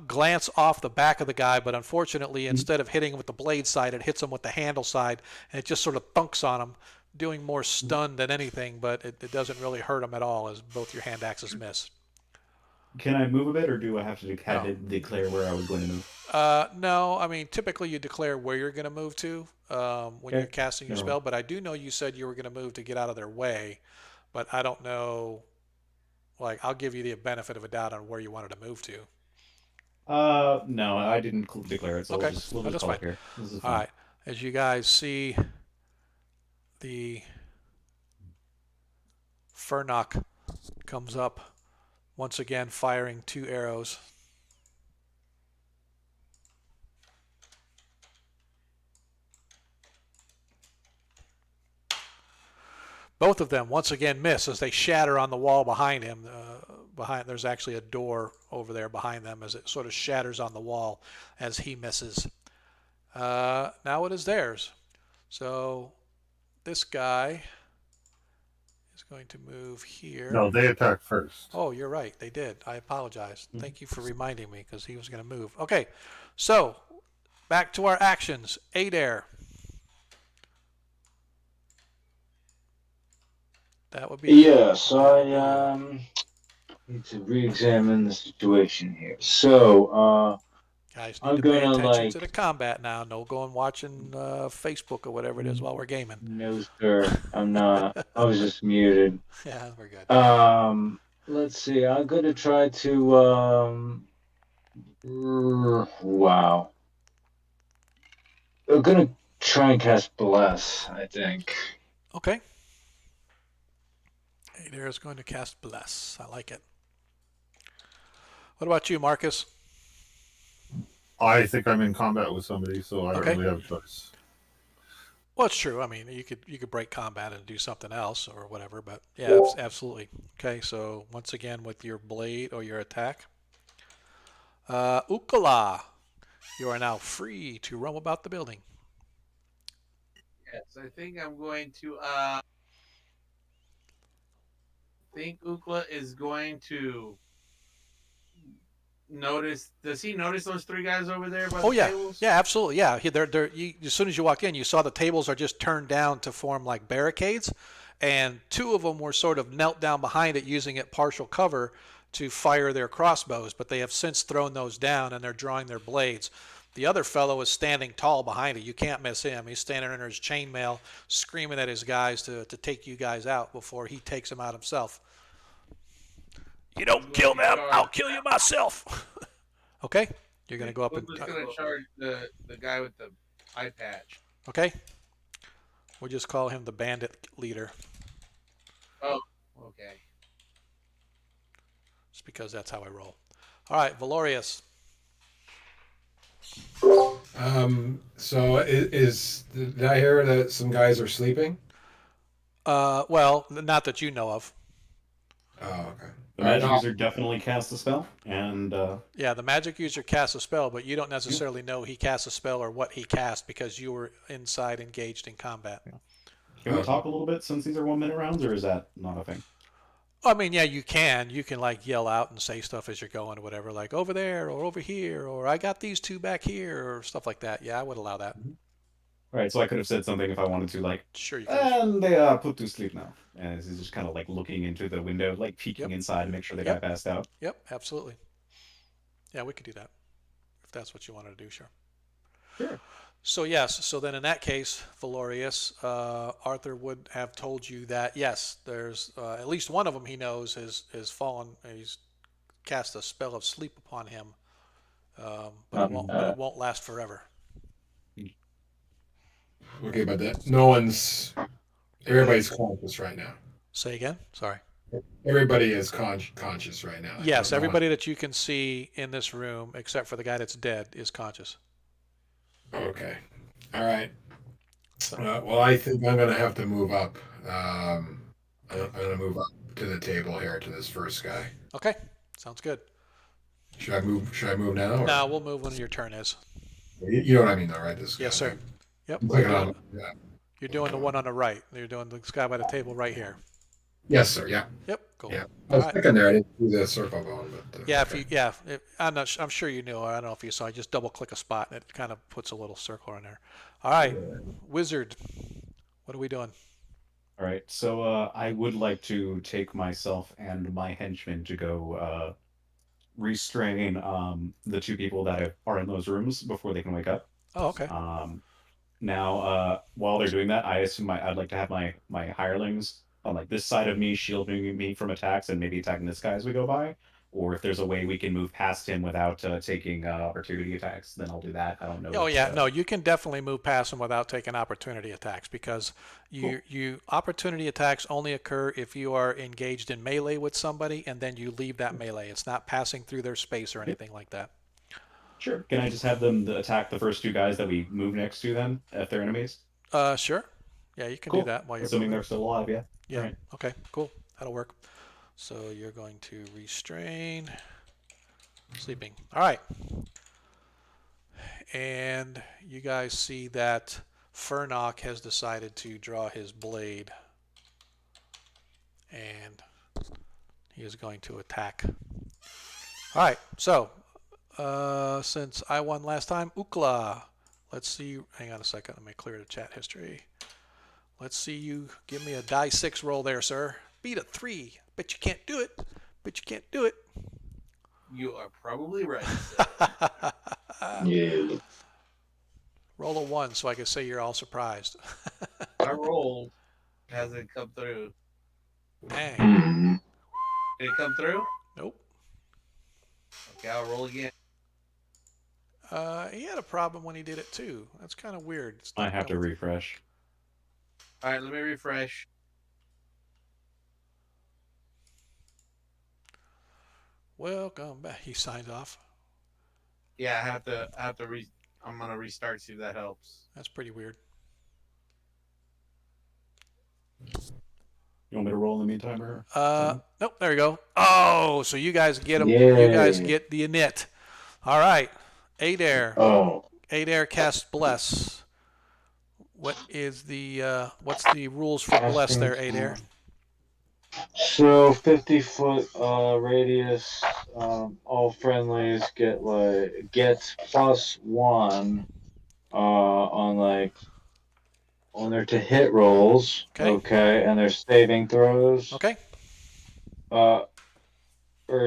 glance off the back of the guy, but unfortunately, instead of hitting him with the blade side, it hits him with the handle side, and it just sort of thunks on him, doing more stun than anything, but it doesn't really hurt him at all as both your hand axes miss. Can I move a bit, or do I have to No. declare where I was going to move? No, I mean, typically you declare where you're going to move to when Okay. you're casting your No. spell, but I do know you said you were going to move to get out of their way, but I don't know. Like, I'll give you the benefit of a doubt on where you wanted to move to. No, I didn't declare it, so Okay. we'll No, just that's call it fine. here. This is All fine. right. As you guys see the Furnock comes up, once again firing 2 arrows. Both of them once again miss as they shatter on the wall behind him. There's actually a door over there behind them as it sort of shatters on the wall as he misses. Now it is theirs. So this guy is going to move here. No, they attack first. Oh, you're right. They did. I apologize. Thank you for reminding me because he was going to move. Okay, so back to our actions. Adair. That would be. Yes, I need to re-examine the situation here. So, Guys need I'm to pay gonna attention to the combat now. No going watching Facebook or whatever it is while we're gaming. No, sir, I'm not. I was just muted. Yeah, we're good. Let's see. I'm gonna try to wow. I'm gonna try and cast Bless, I think. Okay. Adair is going to cast Bless. I like it. What about you, Marcus? I think I'm in combat with somebody, so I don't Okay. really have a choice. Well, it's true. I mean, you could break combat and do something else or whatever, but yeah, absolutely. Okay, so once again with your blade or your attack. Ukala, you are now free to roam about the building. Yes, I think I'm going to. Think Ukla is going to notice. Does he notice those 3 guys over there by the tables? Yeah, absolutely. Yeah, as soon as you walk in, you saw the tables are just turned down to form like barricades, and 2 of them were sort of knelt down behind it, using it partial cover to fire their crossbows. But they have since thrown those down and they're drawing their blades. The other fellow is standing tall behind it. You can't miss him. He's standing under his chainmail, screaming at his guys to take you guys out before he takes them out himself. You don't kill them, I'll kill you myself. Okay? You're going to go up and... Who's going to charge the guy with the eye patch? Okay? We'll just call him the bandit leader. Oh, okay. Just because that's how I roll. All right, Valorius. So did I hear that some guys are sleeping? Well, not that you know of. Oh, okay. The magic user definitely cast a spell, and yeah, the magic user casts a spell, but you don't necessarily know he casts a spell or what he cast because you were inside engaged in combat. Can we talk a little bit since these are 1-minute rounds, or is that not a thing? I mean, yeah, you can. You can like yell out and say stuff as you're going or whatever, like over there or over here, or I got these 2 back here, or stuff like that. Yeah, I would allow that. Right, so I could have said something if I wanted to, like, sure you could. And they are put to sleep now. And he's just kind of like looking into the window, like peeking inside to make sure the guy passed out. Yep, absolutely. Yeah, we could do that if that's what you wanted to do, sure. Sure. So yes, so then in that case, Valorius, Arthur would have told you that yes, there's at least one of them he knows has fallen. He's cast a spell of sleep upon him, but it won't last forever. Okay, but everybody's conscious right now. Say again? Sorry. Everybody is conscious right now. Yes, everybody that you can see in this room, except for the guy that's dead, is conscious. Okay. All right. Well, I think I'm going to have to move up. I'm going to move up to the table here to this first guy. Okay, sounds good. Should I move? Should I move now? Or? No, we'll move when your turn is. You know what I mean, though, right? This Yes, guy. sir. Yep. I'm clicking on. Yeah. You're doing the one on the right. You're doing this guy by the table right here. Yes, sir. Yeah. Yep. Cool. Yeah. I All was right. clicking there. I didn't see the circle going, but. Yeah. Okay. I'm sure you knew. I don't know if you saw. I just double click a spot and it kind of puts a little circle in there. All right, Wizard. What are we doing? All right, so I would like to take myself and my henchmen to go restrain the two people that are in those rooms before they can wake up. Oh, okay. Now, while they're doing that, I assume I'd like to have my hirelings on like this side of me, shielding me from attacks, and maybe attacking this guy as we go by. Or if there's a way we can move past him without taking opportunity attacks, then I'll do that. I don't know. Oh yeah, no, you can definitely move past them without taking opportunity attacks because you opportunity attacks only occur if you are engaged in melee with somebody and then you leave that melee. It's not passing through their space or anything like that. Sure. Can I just have them attack the first two guys that we move next to then, if they're enemies? Sure. Yeah, you can Cool. do that while you're Assuming moving. they're still alive, yeah. Yeah. All right. Okay. Cool. That'll work. So you're going to restrain. Sleeping. All right. And you guys see that Furnock has decided to draw his blade. And he is going to attack. All right. So, since I won last time, Ukla. Let's see. Hang on a second. Let me clear the chat history. Let's see you give me a die 6 roll there, sir. Beat a 3. Bet you can't do it. Bet you can't do it. You are probably right. Yeah. Roll a 1 so I can say you're all surprised. I rolled. Hasn't come through. Dang. Mhm. Did it come through? Nope. Okay, I'll roll again. He had a problem when he did it too. That's kind of weird. It's I not have to coming- refresh. All right, let me refresh. Welcome back. He signed off. Yeah, I have to. I'm gonna restart. See if that helps. That's pretty weird. You want me to roll in the meantime, or? Nope. There you go. Oh, so you guys get him. You guys Yay. get the init. All right. Adair. Oh, Adair casts bless. What is the what's the rules for bless there, Adair? so 50-foot radius. All friendlies get +1 on their to hit rolls. Okay. And their saving throws. Okay. Or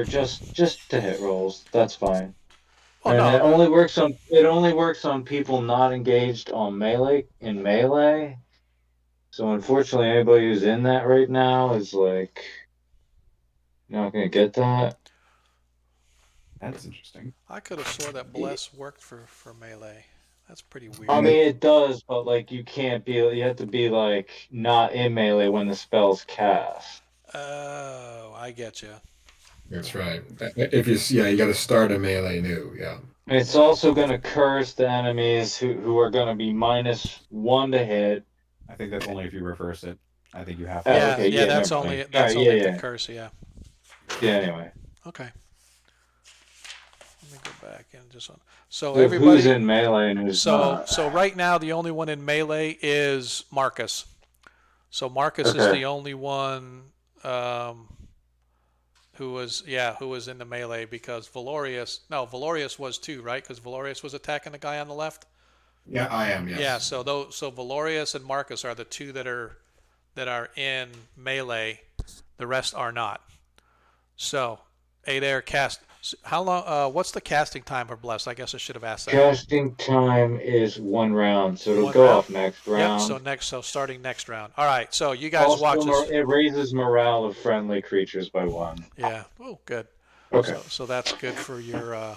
just to hit rolls. That's fine. Oh And it no. only works on people not engaged on melee. So unfortunately, anybody who's in that right now is like not gonna get that. That's interesting. I could have swore that bless worked for melee. That's pretty weird. I mean, it does, but like you can't be. You have to be like not in melee when the spell's cast. Oh, I get you. That's right. If you got to start a melee new. Yeah. It's also gonna curse the enemies who are gonna be -1 to hit. I think that's only if you reverse it. I think you have Oh, to. Yeah, okay, yeah, yeah, that's never only mind. that's Alright, only yeah, the yeah. curse, yeah. Yeah. Anyway, Okay. Let me go back and just so so everybody. who's in melee and who's not? So right now the only one in melee is Marcus. So Marcus is Okay. the only one who was in the melee because Valorius was too, right? Because Valorius was attacking the guy on the left. Yeah, I am. Yes. Yeah, so Valorius and Marcus are the two that are in melee. The rest are not. So Adair cast. How long? What's the casting time for bless? I guess I should have asked that. Casting time is 1 round, so it'll One go round? off next round. Yep. So starting next round. All right. So you guys Also, watch this. it raises morale of friendly creatures by 1. Yeah. Oh, good. Okay. So that's good for your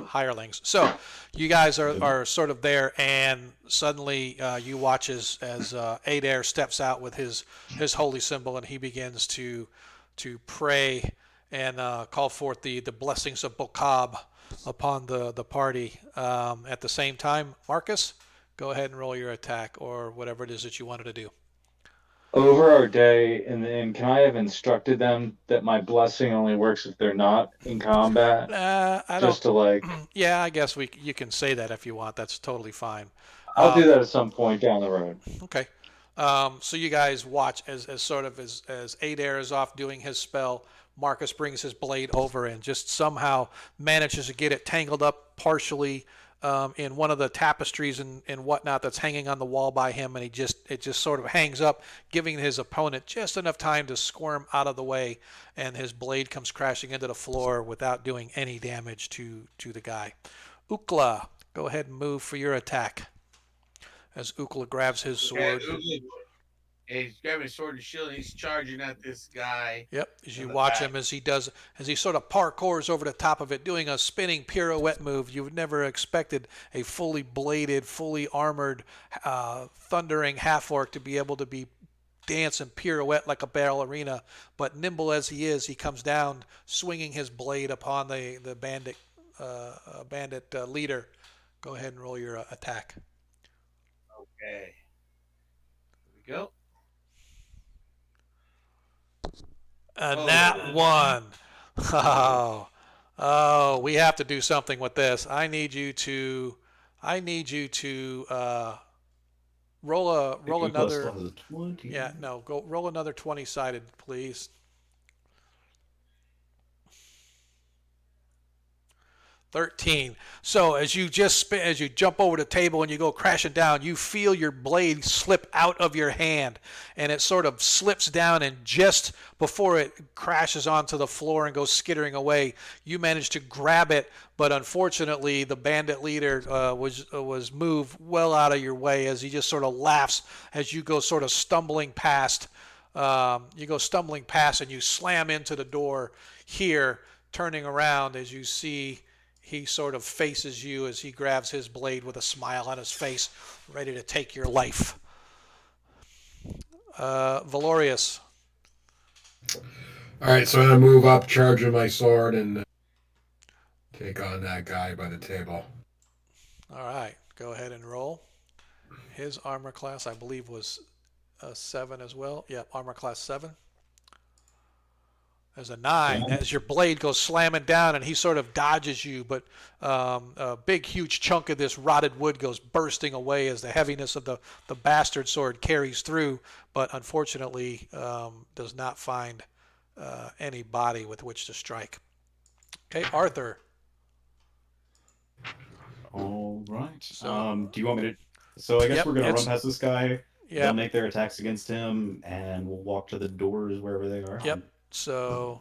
hirelings. So you guys are sort of there, and suddenly you watch as Adair steps out with his holy symbol, and he begins to pray and call forth the blessings of Bokab upon the party. At the same time, Marcus, go ahead and roll your attack or whatever it is that you wanted to do. Over our day in the inn, can I have instructed them that my blessing only works if they're not in combat? I don't. Just to like, Yeah, I guess you can say that if you want. That's totally fine. I'll do that at some point down the road. Okay. So you guys watch as sort of as Adair is off doing his spell, Marcus brings his blade over and just somehow manages to get it tangled up partially in one of the tapestries and whatnot that's hanging on the wall by him, and it just sort of hangs up, giving his opponent just enough time to squirm out of the way, and his blade comes crashing into the floor without doing any damage to the guy. Ukla, go ahead and move for your attack. As Ukla grabs his sword. He's grabbing his sword and shield, and he's charging at this guy. Yep, as you watch him as he sort of parkours over the top of it, doing a spinning pirouette move. You've never expected a fully bladed, fully armored, thundering half-orc to be able to be dance and pirouette like a ballerina. But nimble as he is, he comes down, swinging his blade upon the bandit leader. Go ahead and roll your attack. Okay. Here we go. Nat 1. Oh, we have to do something with this. I need you to roll another. 20. Yeah, no, go roll another 20-sided, please. 13. So as you jump over the table and you go crashing down, you feel your blade slip out of your hand, and it sort of slips down, and just before it crashes onto the floor and goes skittering away, you manage to grab it, but unfortunately the bandit leader was moved well out of your way as he just sort of laughs as you go sort of stumbling past. You go stumbling past and you slam into the door here, turning around as you see he sort of faces you as he grabs his blade with a smile on his face, ready to take your life. Valorius. All right, so I'm gonna move up, charge with my sword, and take on that guy by the table. All right, go ahead and roll. His armor class, I believe, was 7 as well. Yep, armor class 7. There's a 9 as your blade goes slamming down, and he sort of dodges you, but a big, huge chunk of this rotted wood goes bursting away as the heaviness of the bastard sword carries through, but unfortunately does not find any body with which to strike. Okay, Arthur. All right. So- do you want me to? So I guess Yep, we're gonna it's- run past this guy. Yeah. They'll make their attacks against him, and we'll walk to the doors wherever they are. Yep. So,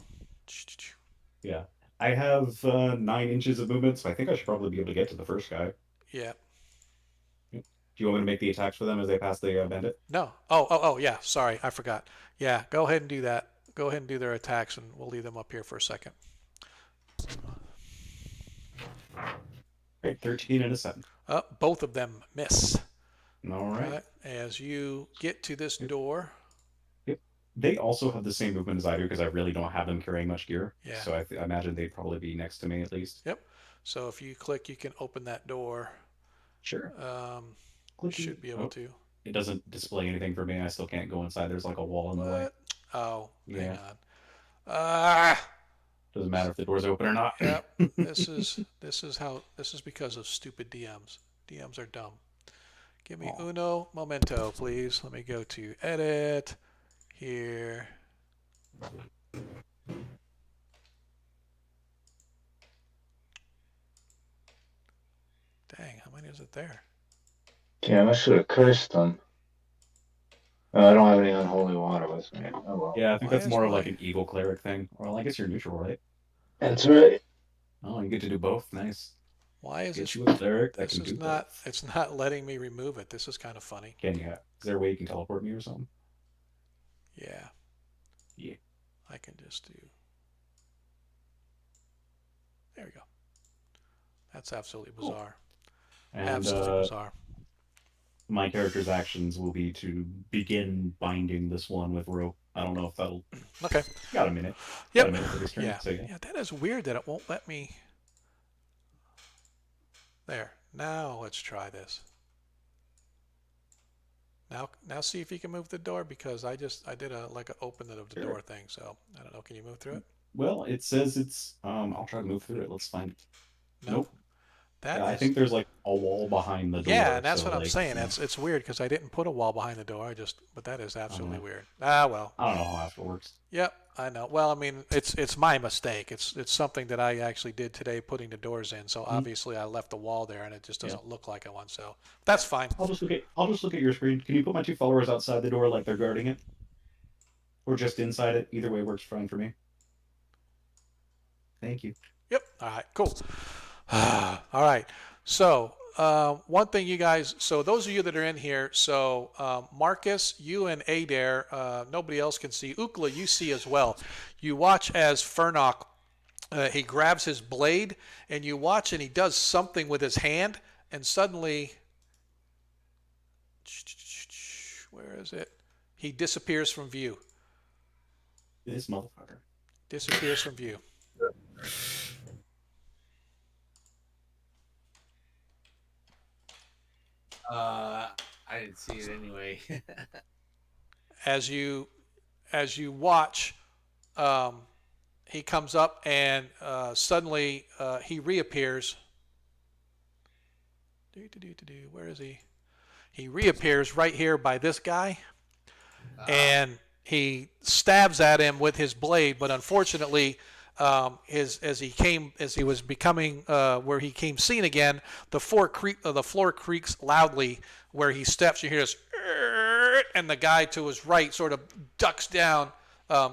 Yeah. I have 9 inches of movement, so I think I should probably be able to get to the first guy. yeah. Do you want me to make the attacks for them as they pass the bandit? No. Oh, yeah. Sorry, I forgot. Yeah, go ahead and do that. Go ahead and do their attacks, and we'll leave them up here for a second. Right, 13 and a 7. Both of them miss. All right. As you get to this door. They also have the same movement as I do because I really don't have them carrying much gear. Yeah. So I imagine they'd probably be next to me at least. Yep. So if you click, you can open that door. Sure. Should be able to. It doesn't display anything for me. I still can't go inside. There's like a wall in the way. What? Oh, hang Yeah. on. Doesn't matter if the door's open or not. Yep. This is because of stupid DMs. DMs are dumb. Give me uno momento, please. Let me go to edit here. Dang, how many is it there? Damn, I should have cursed them. Oh, I don't have any unholy water with me. Oh well. Yeah, I think Why that's is more of my- like an evil cleric thing. Well, I guess you're neutral, right? That's right. Oh, you get to do both. Nice. Why is Get this? you a cleric that This can is do not. both. It's not letting me remove it. This is kind of funny. Can you? Is there a way you can teleport me or something? Yeah. Yeah. I can just do. There we go. That's absolutely Cool. bizarre. And Absolutely bizarre. my character's actions will be to begin binding this one with rope. I don't know if that'll. Okay. Got a minute. Yep. Got a minute for this turn. Yeah. So, yeah. Yeah, that is weird that it won't let me. There. Now let's try this. Now see if you can move the door, because I did a open it of the door thing. So I don't know. Can you move through it? Well, it says it's. I'll try to move through it. Let's find. No. Nope. That Yeah, I is. think there's like a wall behind the door. Yeah, and that's so, what I'm like, saying. yeah. It's weird because I didn't put a wall behind the door. But that is absolutely know. weird. Ah, well. I don't know how that works. Yep, I know. Well, I mean, it's my mistake. It's something that I actually did today, putting the doors in. So obviously I left the wall there, and it just doesn't look like one. So that's fine. I'll just look at your screen. Can you put my 2 followers outside the door like they're guarding it, or just inside it? Either way works fine for me. Thank you. Yep. All right. Cool. All right. So one thing, you guys. So those of you that are in here. So Marcus, you and Adair. Nobody else can see. Ukla, you see as well. You watch as Fernok. He grabs his blade, and you watch, and he does something with his hand, and suddenly, where is it? He disappears from view. This motherfucker. Disappears from view. I didn't see it anyway. As you watch, he comes up, and suddenly he reappears. Where is he? He reappears right here by this guy, and he stabs at him with his blade. But unfortunately, as he was becoming where he came seen again, the floor creaks loudly where he steps. You hear this, and the guy to his right sort of ducks down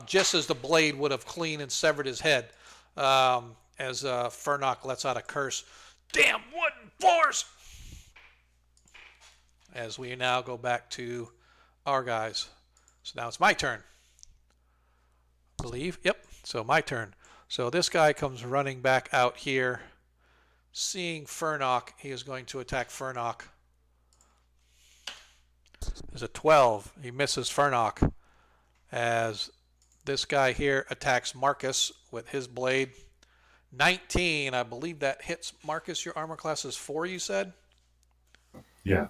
just as the blade would have clean and severed his head. As Fernok lets out a curse, "Damn wooden floors!" As we now go back to our guys. So now it's my turn. I believe. Yep. So my turn. So this guy comes running back out here. Seeing Fernok, he is going to attack Fernok. There's a 12. He misses Fernok. As this guy here attacks Marcus with his blade. 19. I believe that hits Marcus. Your armor class is 4, you said? Yeah.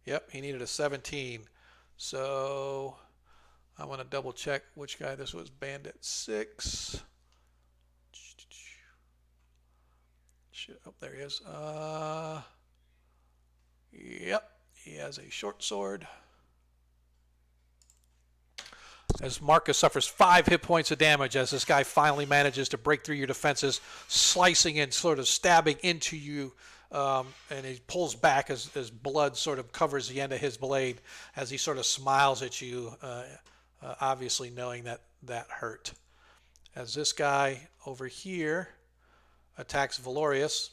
Yep, he needed a 17. So I want to double check which guy this was. Bandit 6. Oh, there he is. Yep, he has a short sword. As Marcus suffers 5 hit points of damage as this guy finally manages to break through your defenses, slicing and sort of stabbing into you. And he pulls back as blood sort of covers the end of his blade as he sort of smiles at you, obviously knowing that hurt. As this guy over here attacks Valorius.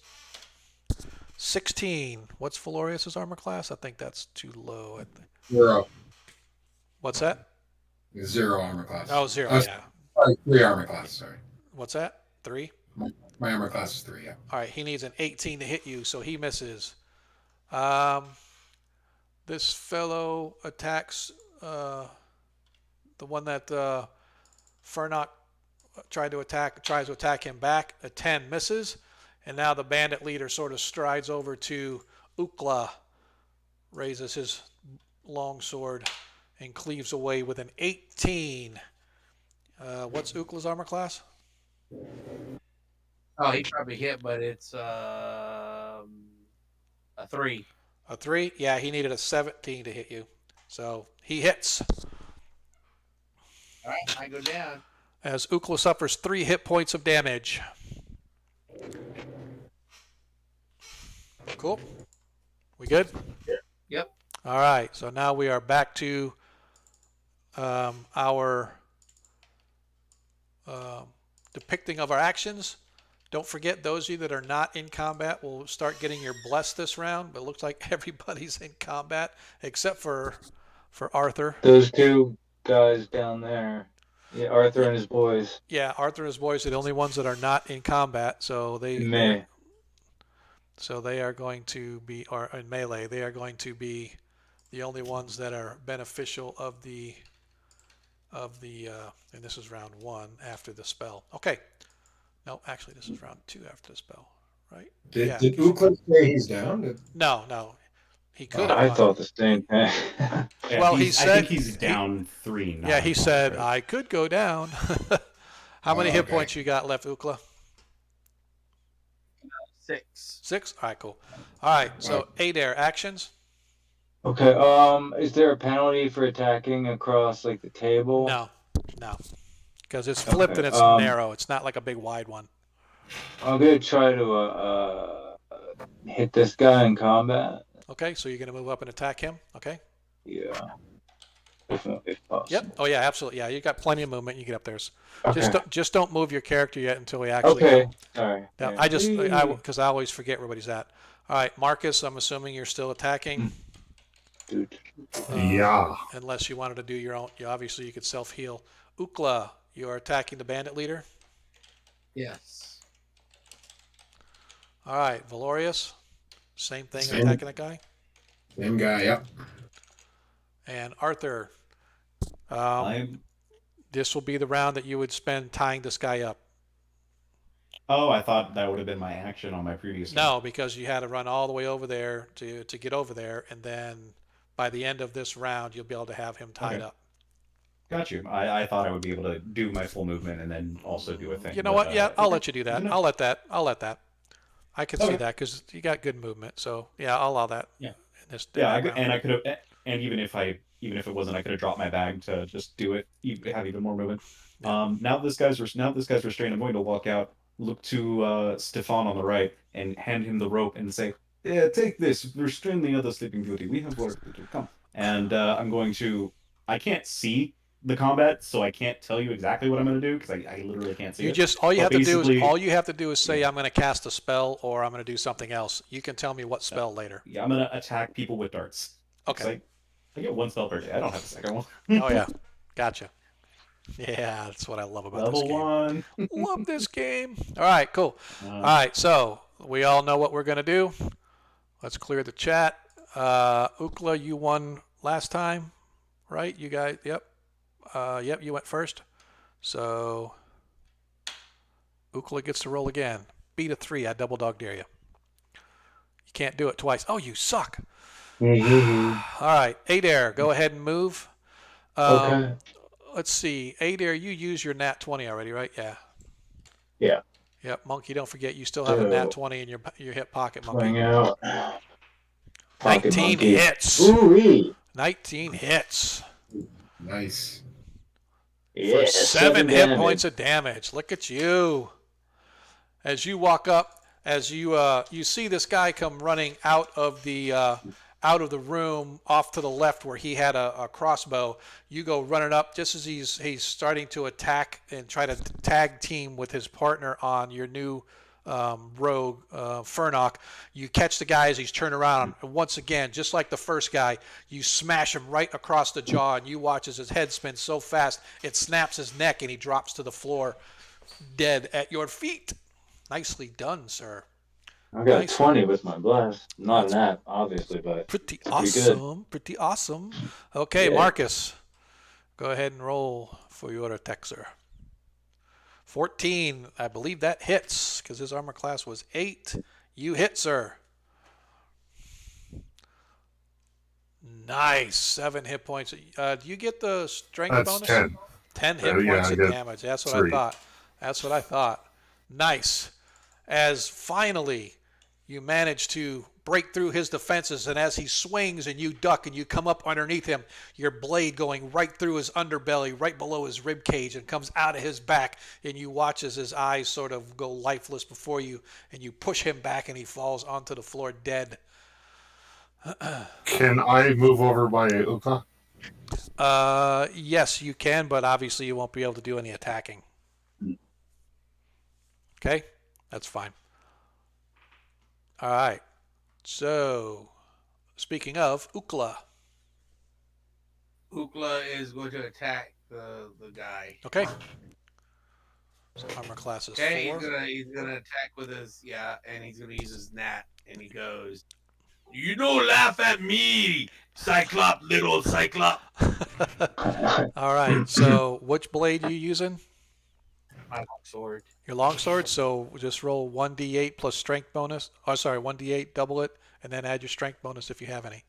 16. What's Valorius's armor class? I think that's too low. 0. What's that? 0 armor class. Oh, 0, yeah. Sorry, 3 armor class, sorry. What's that? 3? My armor class is 3, yeah. All right, he needs an 18 to hit you, so he misses. This fellow attacks the one that Fernok tries to attack him back. A 10 misses, and now the bandit leader sort of strides over to Ukla, raises his long sword, and cleaves away with an 18. What's Ukla's armor class? Oh, he probably hit, but it's a 3. A 3? Yeah, he needed a 17 to hit you. So he hits. All right, I go down. As Ukla suffers 3 hit points of damage. Cool. We good? Yep. All right. So now we are back to our depicting of our actions. Don't forget, those of you that are not in combat will start getting your bless this round, but it looks like everybody's in combat except for Arthur. Those 2 guys down there. Yeah, Arthur and his boys. Yeah, Arthur and his boys are the only ones that are not in combat, so they are going to be, or in melee, they are going to be the only ones that are beneficial of the and this is round 1 after the spell. Okay. No, actually, this is round 2 after the spell, right? Did Ukla say he's down? No. He could I have. thought the same thing. Yeah, Well, I said- think he's down 3 now. Yeah, he said, I could go down. How many hit okay. points you got left, Ukla? 6. 6? All right, cool. All right, so Adair, actions? Okay. Is there a penalty for attacking across like the table? No. Because it's flipped Okay, and it's narrow. It's not like a big wide one. I'm gonna try to hit this guy in combat. Okay, so you're going to move up and attack him. Okay. Yeah. If possible. Yep. Oh, yeah, absolutely. Yeah, you got plenty of movement. You get up there. Okay. Just don't move your character yet until we actually Okay. go. Sorry. Yeah, Yeah. because I always forget where he's at. All right, Marcus, I'm assuming you're still attacking. Dude. Yeah. Unless you wanted to do your own. Obviously, you could self-heal. Ukla, you are attacking the bandit leader. Yes. All right, Valorius, same thing, Same. attacking that guy. Same guy. Yep. And Arthur, I'm. this will be the round that you would spend tying this guy up. Oh, I thought that would have been my action on my previous. No, because you had to run all the way over there to get over there, and then by the end of this round, you'll be able to have him tied Okay. up. Got you. I thought I would be able to do my full movement and then also do a thing. You know but, what? Yeah, I'll okay. let you do that. No. I'll let that. I can see Okay. that because you got good movement. So yeah, I'll allow that. Yeah. In this Yeah, round. I could have, and even if it wasn't, I could have dropped my bag to just do it, have even more movement. Now that this guy's restrained, I'm going to walk out, look to Stefan on the right, and hand him the rope and say, "Yeah, take this. Restrain the other Sleeping Beauty. We have work to do. Come." And I'm going to. I can't see the combat, so I can't tell you exactly what I'm going to do because I literally can't see You it. just all you But have to do is basically- say I'm going to cast a spell or I'm going to do something else. You can tell me what spell later. Yeah, I'm going to attack people with darts. Okay. I get 1 spell per day. I don't have a second one. Oh yeah, gotcha. Yeah, that's what I love about this Level game. 1. Love this game. All right, cool. All right, so we all know what we're going to do. Let's clear the chat. Ukla, you won last time, right? You guys, yep. Yep, you went first. So Ukla gets to roll again. Beat a 3. I double dog dare you. You can't do it twice. Oh, you suck. All right, Adair, go ahead and move. Okay. Let's see. Adair, you used your nat 20 already, right? Yeah. Yeah. Yep, Monkey, don't forget you still have a nat So- 20 in your hip pocket, Swing Monkey. out. Pocket 19 monkey. hits. Ooh-wee. 19 hits. Nice. Yeah, For 7 hit damage. points of damage. Look at you. As you walk up, as you see this guy come running out of the room off to the left where he had a crossbow. You go running up just as he's starting to attack and try to tag team with his partner on your new rogue, Furnock. You catch the guy as he's turned around, and once again, just like the first guy, you smash him right across the jaw, and you watch as his head spins so fast it snaps his neck, and he drops to the floor, dead at your feet. Nicely done, sir. I got Nice. 20 with my blast. Not an app, obviously, but Pretty good. awesome. Pretty awesome. Okay, Yeah. Marcus, go ahead and roll for your attack, sir. 14. I believe that hits because his armor class was 8. You hit, sir. Nice. 7 hit points. Do you get the strength That's bonus? 10. 10 hit Yeah, points I of get damage. That's what 3. I thought. That's what I thought. Nice. As finally you manage to break through his defenses, and as he swings and you duck and you come up underneath him, your blade going right through his underbelly, right below his rib cage, and comes out of his back, and you watch as his eyes sort of go lifeless before you, and you push him back and he falls onto the floor dead. Can I move over by Uka? Yes, you can, but obviously you won't be able to do any attacking. Okay? That's fine. All right. So, speaking of, Ukla. Ukla is going to attack the guy. Okay. So armor class is Okay, 4. he's gonna attack with his and he's gonna use his nat, and he goes, "You don't laugh at me, Cyclop, little Cyclop." All right. So, which blade are you using? My sword. Your longsword. So, just roll 1d8 plus strength bonus. Oh, sorry, 1d8, double it, and then add your strength bonus if you have any.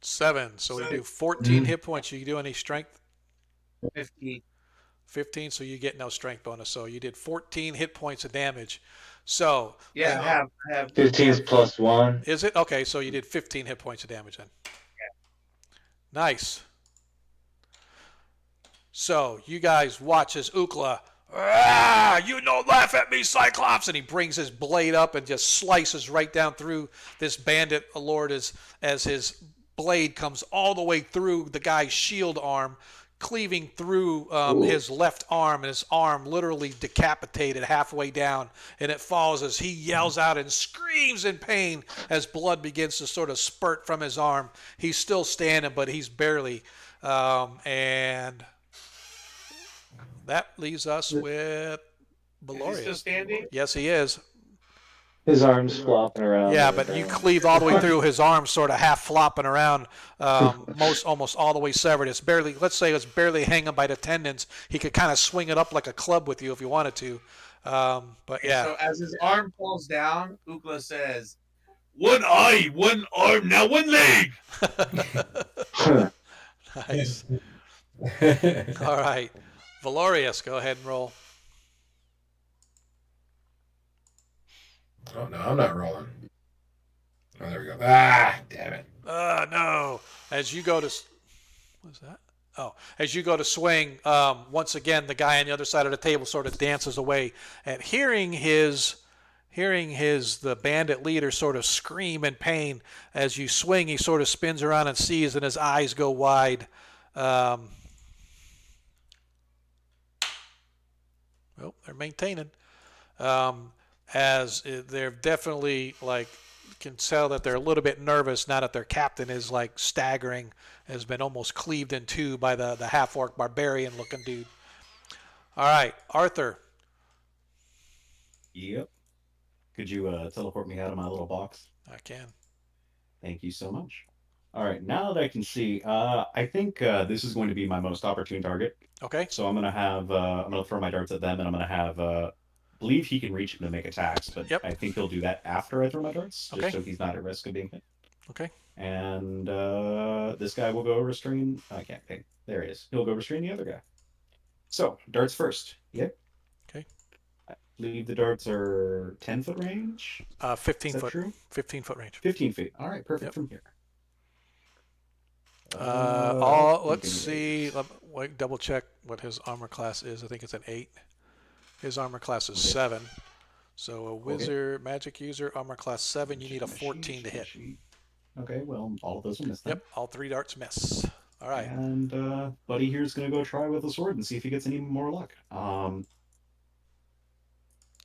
7. So we do 14 hit points. You do any strength? 50. 15. So you get no strength bonus. So you did 14 hit points of damage. So Yeah, I have 15's plus 1. is it okay? So you did 15 hit points of damage then. Nice. So you guys watch as Ukla, you don't laugh at me, Cyclops, and he brings his blade up and just slices right down through this bandit lord as his blade comes all the way through the guy's shield arm, cleaving through his left arm, and his arm literally decapitated halfway down, and it falls as he yells out and screams in pain as blood begins to sort of spurt from his arm. He's still standing, but he's barely, and that leaves us with Is he still Valorius. standing? Yes, he is. His arm's flopping around. Yeah, on the but you ground. cleave all the way through his arm, sort of half flopping around, almost all the way severed. It's barely, let's say, it's barely hanging by the tendons. He could kind of swing it up like a club with you if you wanted to. But yeah, So as his arm falls down, Ukla says, "One eye, one arm, now one leg." nice. All right, Valorius, go ahead and roll. Oh no, I'm not rolling. Oh, there we go. Ah, damn it. No. As you go to, what's that? Oh, as you go to swing, once again, the guy on the other side of the table sort of dances away, and hearing the bandit leader sort of scream in pain as you swing, he sort of spins around and sees, and his eyes go wide. Well, they're maintaining. As they're definitely like can tell that they're a little bit nervous now that their captain is like staggering, has been almost cleaved in two by the half-orc barbarian looking dude. All right, Arthur. Yep. Could you teleport me out of my little box? I can. Thank you so much. All right, now that I can see, I think this is going to be my most opportune target. Okay. So I'm gonna throw my darts at them, and I'm gonna have believe he can reach him to make attacks, but Yep. I think he'll do that after I throw my darts, just Okay. so he's not at risk of being hit. Okay. And this guy will go restrain. I can't think. There he is. He'll go restrain the other guy. So darts first. Yep. Okay. I believe the darts are 10-foot range. 15 Is that foot. true? 15 foot range. 15 feet. All right, perfect Yep. from here. Let's see. Wait, double check what his armor class is. I think it's an 8. His armor class is 7. So a wizard, magic user, armor class 7. You need a 14 to hit. Okay, well, all of those will miss. Then. Yep, all 3 darts miss. All right. And Buddy here's gonna go try with a sword and see if he gets any more luck.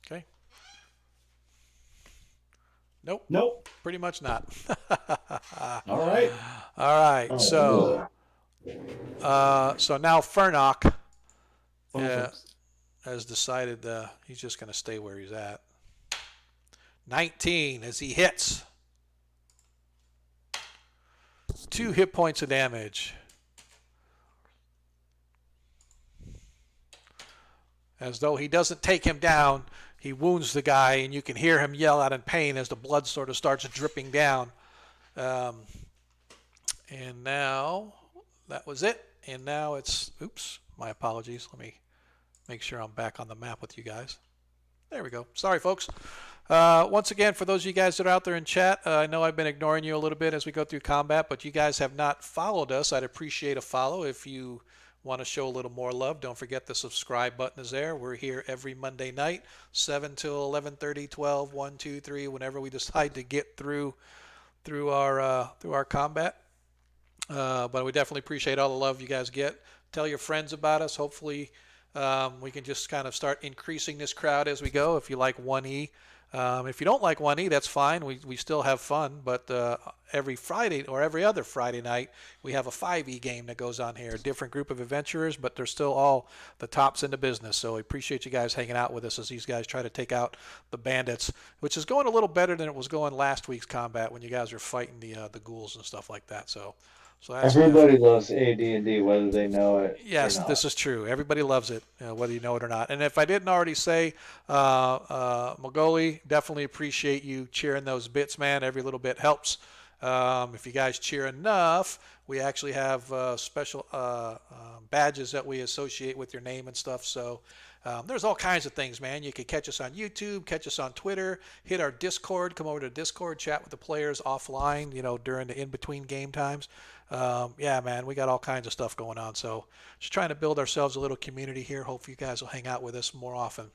Okay. Nope. Nope. Pretty much not. All right. All right. So now Fernok has decided he's just going to stay where he's at. 19 as he hits. 2 hit points of damage. As though he doesn't take him down, he wounds the guy, and you can hear him yell out in pain as the blood sort of starts dripping down. And now, that was it. And now it's, oops, my apologies. Let me make sure I'm back on the map with you guys. There we go. Sorry, folks. Once again, for those of you guys that are out there in chat, I know I've been ignoring you a little bit as we go through combat, but you guys have not followed us. I'd appreciate a follow. If you want to show a little more love, don't forget the subscribe button is there. We're here every Monday night, 7 till 11:30, 12, 1, 2, 3, whenever we decide to get through our combat. But we definitely appreciate all the love you guys get. Tell your friends about us. Hopefully we can just kind of start increasing this crowd as we go. If you like 1E, if you don't like 1E, that's fine. We still have fun. But every Friday or every other Friday night, we have a 5E game that goes on here. A different group of adventurers, but they're still all the tops in the business. So we appreciate you guys hanging out with us as these guys try to take out the bandits, which is going a little better than it was going last week's combat when you guys were fighting the ghouls and stuff like that. So that's Everybody loves AD&D, whether they know it. Yes, or not. this is true. Everybody loves it, whether you know it or not. And if I didn't already say, Mogoli, definitely appreciate you cheering those bits, man. Every little bit helps. If you guys cheer enough, we actually have special badges that we associate with your name and stuff. So there's all kinds of things, man. You can catch us on YouTube, catch us on Twitter, hit our Discord, come over to Discord, chat with the players offline, during the in-between game times. Yeah, man, we got all kinds of stuff going on. So just trying to build ourselves a little community here. Hopefully you guys will hang out with us more often.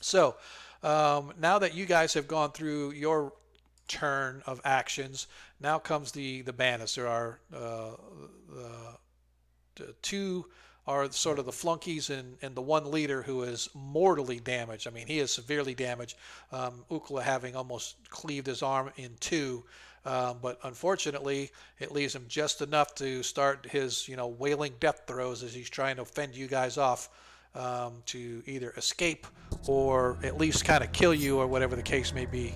So now that you guys have gone through your turn of actions, now comes the bandits. There are the two are sort of the flunkies and the one leader who is mortally damaged. I mean, he is severely damaged. Ukla having almost cleaved his arm in two. But unfortunately, it leaves him just enough to start his, wailing death throes as he's trying to fend you guys off to either escape or at least kind of kill you or whatever the case may be.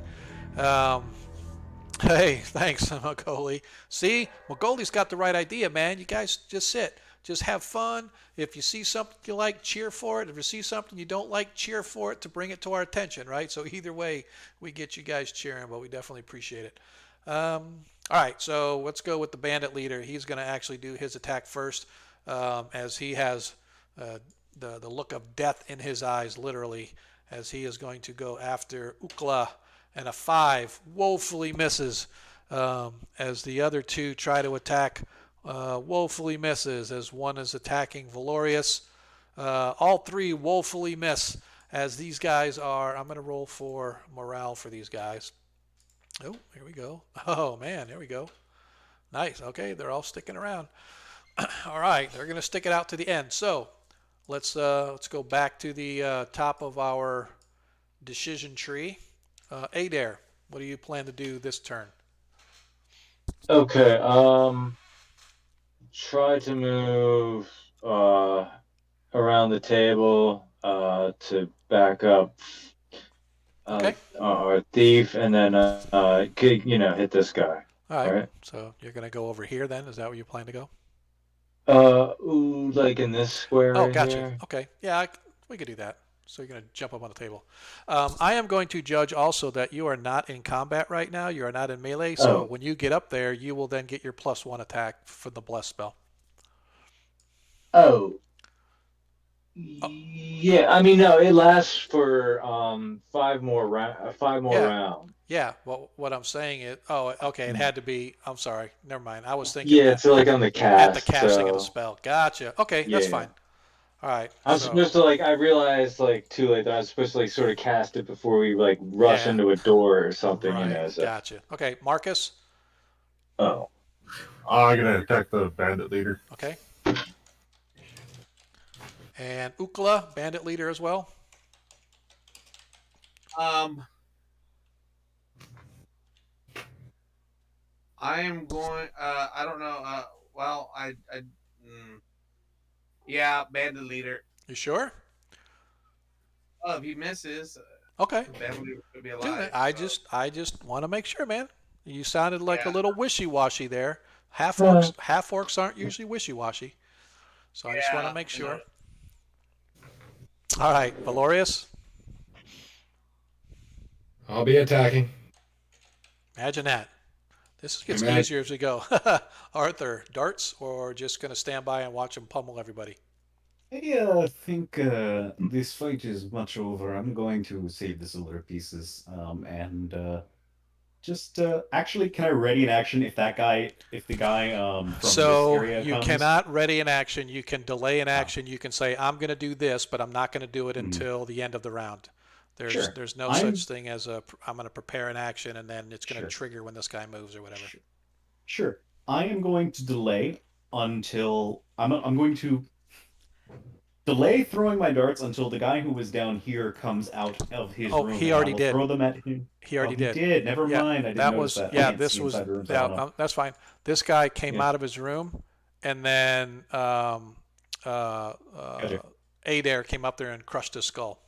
Hey, thanks, Magoli. See, Magoli's got the right idea, man. You guys just sit. Just have fun. If you see something you like, cheer for it. If you see something you don't like, cheer for it to bring it to our attention, right? So either way, we get you guys cheering, but we definitely appreciate it. All right, so let's go with the bandit leader. He's going to actually do his attack first, as he has the look of death in his eyes, literally, as he is going to go after Ukla, and a 5 woefully misses, as the other two try to attack. Woefully misses, as one is attacking Valorius. All 3 woefully miss, as these guys are. I'm going to roll for morale for these guys. Oh, here we go. Oh, man, there we go. Nice. Okay, they're all sticking around. All right, they're going to stick it out to the end. So let's go back to the top of our decision tree. Adair, what do you plan to do this turn? Okay, try to move around the table to back up Okay. our thief, and then hit this guy. All right. Right. So you're going to go over here then? Is that where you plan to go? Like in this square Oh, right gotcha. here. Okay. Yeah, we could do that. So you're going to jump up on the table. I am going to judge also that you are not in combat right now. You are not in melee. So when you get up there, you will then get your +1 attack for the bless spell. Oh. Yeah, I mean, no, it lasts for 5 more rounds. Yeah, well, what I'm saying is, okay, it had to be, I'm sorry, never mind. I was thinking Yeah, it's like on the cast. at the casting of the so- spell. Gotcha. Okay, that's Yeah. fine. All right. I'm so- supposed to I realized too late that I was supposed to sort of cast it before we rush Yeah. into a door or something, Right, so. gotcha. Okay, Marcus. Oh. I'm gonna attack the bandit leader. Okay. And Ukla, bandit leader as well. I am going. I don't know. Well, yeah, bandit leader. You sure? Oh, if he misses, Okay. the bandit leader could be Do alive. it. I so- just want to make sure, man. You sounded like a Yeah. little wishy-washy there. Half orcs aren't usually wishy-washy. So I just want to Yeah, make I sure. know. All right, Valorius. I'll be attacking. Imagine that. This gets Amen. easier as we go. Arthur, darts or just going to stand by and watch him pummel everybody? Yeah, I think this fight is much over. I'm going to save the silver pieces. And just actually, can I ready an action if the guy from this area you comes? cannot ready an action. You can delay an action. You can say, I'm going to do this, but I'm not going to do it until the end of the round. Sure. There's no I'm such thing as I'm going to prepare an action and then it's going to Sure. trigger when this guy moves or whatever. Sure. I am going to delay until I'm going to delay throwing my darts until the guy who was down here comes out of his Oh, room. he and I already will did. Throw them at him. He already Oh, did. He did. Never Yeah, mind. I didn't that notice was that. I yeah. can't This see was inside rooms, I yeah. don't know. That's fine. This guy came Yeah. out of his room, and then Adair came up there and crushed his skull.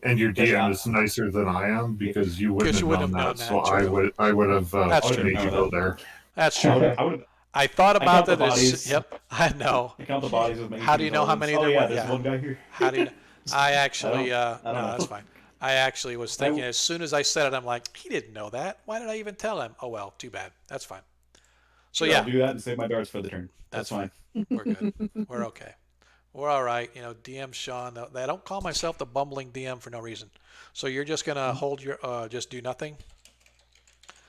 And your Yes, DM yeah. is nicer than I am because you wouldn't Because have you known wouldn't that. have So known that, I would have That's made true. you go there. That's true. I would have. I thought I about count the that. bodies. Yep, I know. I count the bodies with my. How do you know how 18 many bullets. there Oh yeah, were? there's Yeah. one guy here. How do you? I actually. I don't no, know. that's fine. I actually was thinking as soon as I said it, I'm like, he didn't know that. Why did I even tell him? Oh well, too bad. That's fine. So Sure, yeah, I'll do that and save my darts for the turn. that's That's fine. fine. We're good. We're okay. We're all right. You know, DM Sean. I don't call myself the bumbling DM for no reason. So you're just gonna hold your, just do nothing.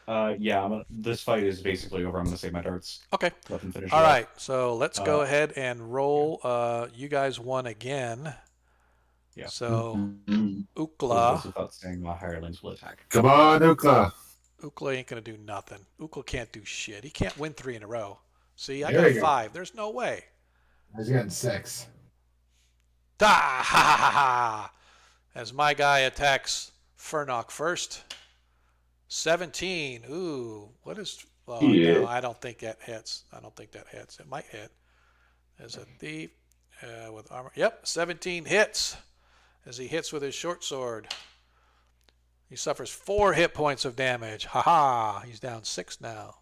Yeah, this fight is basically over. I'm gonna save my darts. Okay. Let them finish All it right. off. So let's go ahead and roll. You guys won again. Yeah. So Mhm. Goes Ukla. without saying, hirelings will attack. Come on, Ukla. Ukla ain't gonna do nothing. Ukla can't do shit. He can't win 3 in a row. See, I There got you go. 5. There's no way. He's getting 6. Da ha ha ha ha! As my guy attacks Furnock first. 17. Ooh, what is? Oh Yeah. no, I don't think that hits. I don't think that hits. It might hit. As a thief with armor. Yep, 17 hits. As he hits with his short sword. He suffers 4 hit points of damage. Ha ha! He's down 6 now.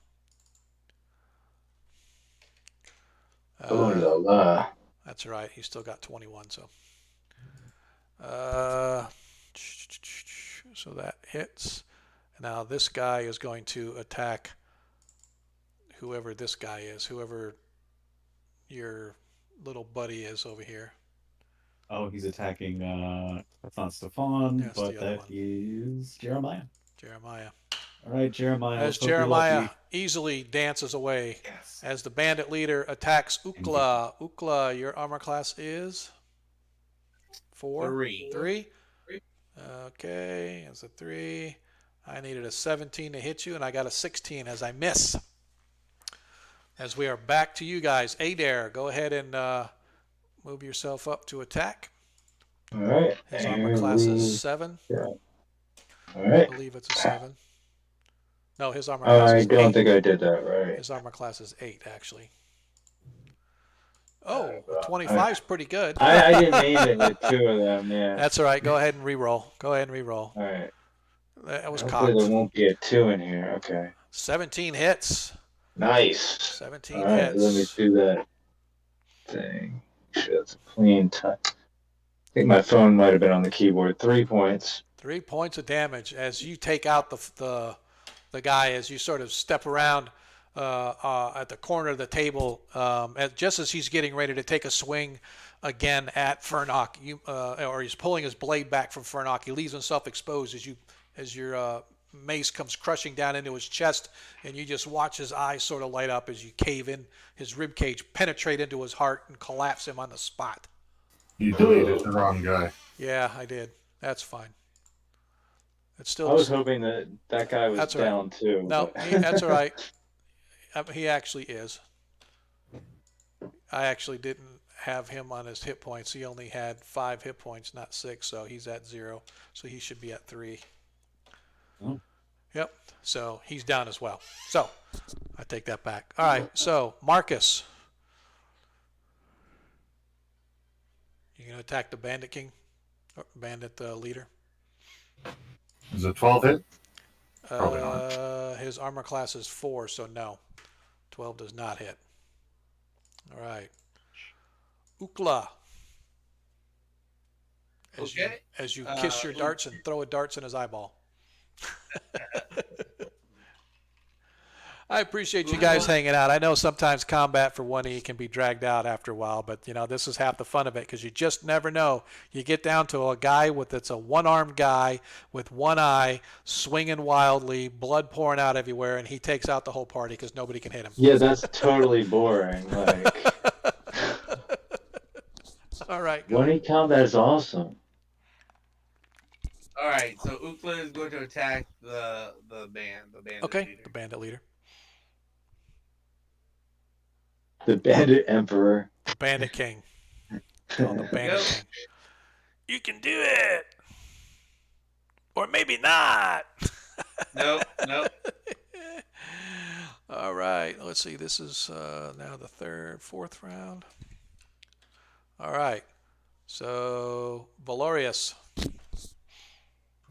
Oh la la. That's right. He's still got 21. So that hits. Now this guy is going to attack whoever this guy is, whoever your little buddy is over here. Oh, he's attacking. That's not Stefan, Yes, but the other that one. is Jeremiah. Jeremiah. All right, Jeremiah. As let's hope you're Jeremiah lucky. easily dances away Yes. as the bandit leader attacks Ukla. Ukla, your armor class is 4? 3. 3? Okay, it's a 3. I needed a 17 to hit you, and I got a 16 as I miss. As we are back to you guys. Adair, go ahead and move yourself up to attack. All right. His armor and class we- is 7. All I right. believe it's a 7. No, his armor class I is don't 8. think I did that right. His armor class is 8, actually. Oh, well, 25 is pretty good. I didn't mean to hit 2 of them. Yeah. That's all right. Go ahead and re-roll. Go ahead and re-roll. All right. That was Hopefully cocked. there won't be a 2 in here. Okay. 17 hits. Nice. 17 All right. hits. Let me do that thing. Make sure that's a clean time. I think my phone might have been on the keyboard. 3 points. 3 points of damage as you take out the guy as you sort of step around at the corner of the table, just as he's getting ready to take a swing again at Furnock. Or he's pulling his blade back from Furnock. He leaves himself exposed as your mace comes crushing down into his chest, and you just watch his eyes sort of light up as you cave in his rib cage, penetrate into his heart, and collapse him on the spot. You deleted the wrong guy. Yeah, I did. That's fine. It's still. I was hoping that guy was That's all right. down too. No, but- that's all right. He actually is. I actually didn't have him on his hit points. He only had 5 hit points, not 6, so he's at 0. So he should be at 3. Oh. Yep. So he's down as well. So I take that back. All right. So Marcus, you gonna attack the Bandit King, or Bandit leader? Is it 12 hit? Probably not. His armor class is 4, so no. 12 does not hit. All right. Ukla. Okay. As you kiss your darts and throw a darts in his eyeball. I appreciate you guys hanging out. I know sometimes combat for 1E can be dragged out after a while, but this is half the fun of it because you just never know. You get down to a guy that's a one-armed guy with one eye, swinging wildly, blood pouring out everywhere, and he takes out the whole party because nobody can hit him. Yeah, that's totally boring. Like, All right, go 1E combat is awesome. All right, so Ukla is going to attack the bandit Okay, leader. the bandit leader. The Bandit Emperor. Bandit King. Oh, the Bandit King. You can do it! Or maybe not! Nope. All right, let's see. This is now the fourth round. All right. So, Valorius.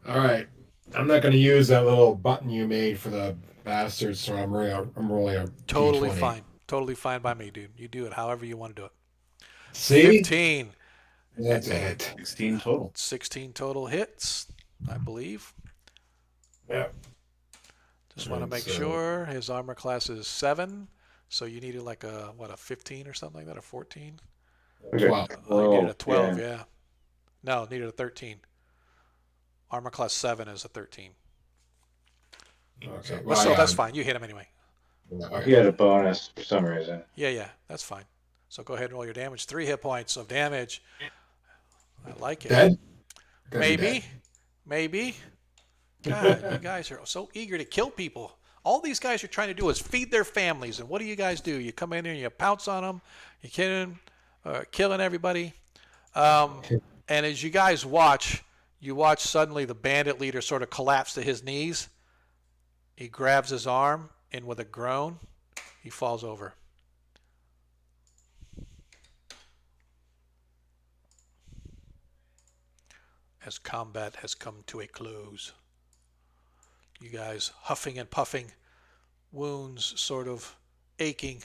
All right. I'm not going to use that little button you made for the bastards, so I'm rolling a Totally D20. fine. Totally fine by me, dude. You do it however you want to do it. See? 15. That's it. 16 total. 16 total hits. I believe. Yeah. Just want to And make so- sure his armor class is 7. So you needed like a 15 or something like that, or 14? Okay. 12. Oh, you needed a 12, yeah. yeah. No, needed a 13. Armor class 7 is a 13. Okay. But Well, still, yeah. that's fine. You hit him anyway. Okay. He had a bonus for some reason. Yeah, that's fine. So go ahead and roll your damage. 3 hit points of damage. I like it. Dead? Gotta be dead. Maybe. God, you guys are so eager to kill people. All these guys are trying to do is feed their families. And what do? You come in here and you pounce on them. You're killing everybody. And as you guys watch, suddenly the bandit leader sort of collapse to his knees. He grabs his arm, and with a groan, he falls over. As combat has come to a close. You guys huffing and puffing, wounds sort of aching,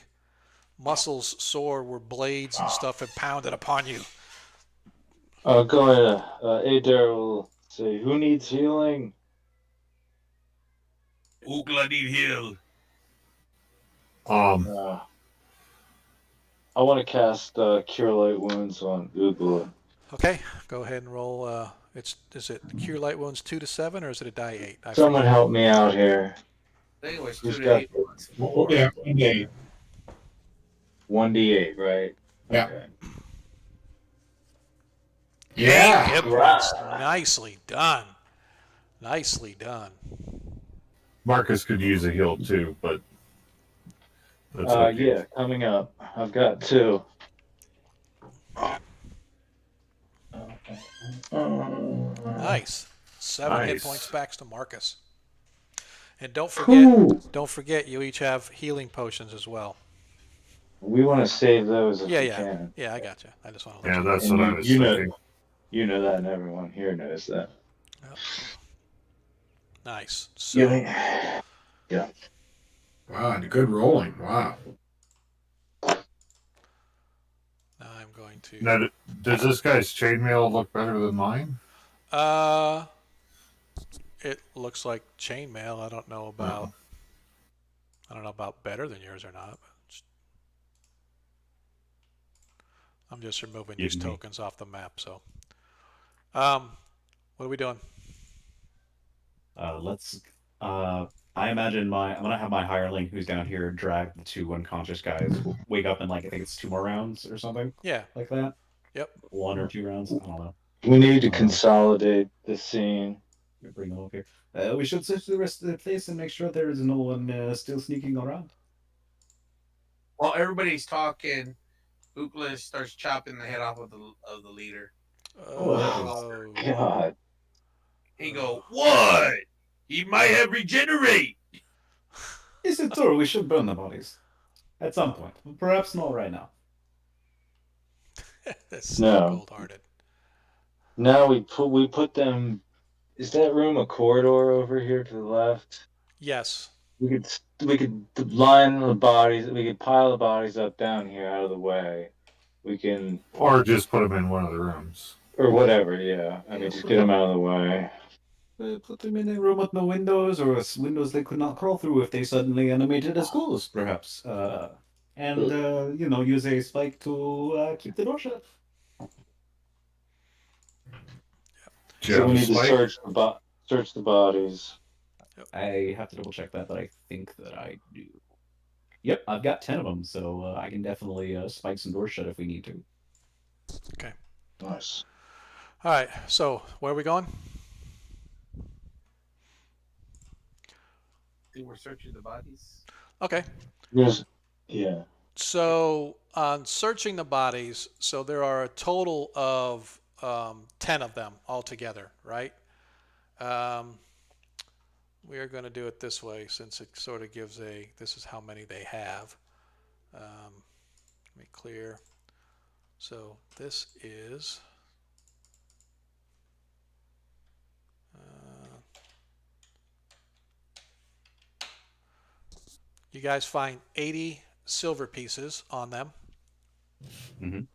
muscles sore where blades and stuff have pounded upon you. Go ahead. Adair will say, "Who needs healing?" Ookla need heal. I want to cast Cure Light Wounds on Oogla. Okay, go ahead and roll. Is it Cure Light Wounds 2 to 7 or is it a die 8? Someone help me out here. I think it was Who's 2 to got 8. Oh, yeah. Okay. 1d8, right? Yeah. Okay. Yeah. Hit points. Nicely done. Nicely done. Marcus could use a heal too, but that's up to you. Yeah, coming up. I've got 2. Nice. 7 hit Nice. points back to Marcus. And don't Cool. forget, you each have healing potions as well. We want to save those if we Yeah. can. Yeah, I got you. I just want to Yeah, let you that's And what I was you thinking. You know that, and everyone here knows that. know. Nice. So, Yeah. Wow. And good rolling. Wow. now I'm going to. Now, does this guy's chainmail look better than mine? It looks like chainmail. I don't know about better than yours or not. I'm just removing these Give me. tokens off the map. So, what are we doing? Let's. I imagine I'm gonna have my hireling who's down here drag the 2 unconscious guys. Wake up in like I think it's 2 more rounds or something Yeah. like that. Yep. 1 or 2 rounds. I don't know. We need to consolidate the scene. Bring them up here. We should search the rest of the place and make sure there is no one still sneaking around. While everybody's talking, Ookla starts chopping the head off of the leader. Oh. God. He go, what? He might have regenerate. Is it true? We should burn the bodies at some point. Perhaps not right now. That's so No. cold-hearted. Now we put them. Is that room a corridor over here to the left? Yes. We could line the bodies. We could pile the bodies up down here out of the way. We can, Or just put them in one of the rooms? or whatever. Yeah. I mean, just get them out of the way. Put them in a room with no windows, or windows they could not crawl through if they suddenly animated as ghouls, perhaps. Use a spike to keep the door shut. Do you So have we a need to spike? search the bodies. I have to double check that, but I think that I do. Yep, I've got 10 of them, so I can definitely spike some doors shut if we need to. Nice. All right. So, where are we going? They were searching the bodies. Okay. Yeah. So, on searching the bodies, so there are a total of 10 of them altogether, right? We are going to do it this way since it sort of gives this is how many they have. Let me clear. So this is you guys find 80 silver pieces on them. Mhm.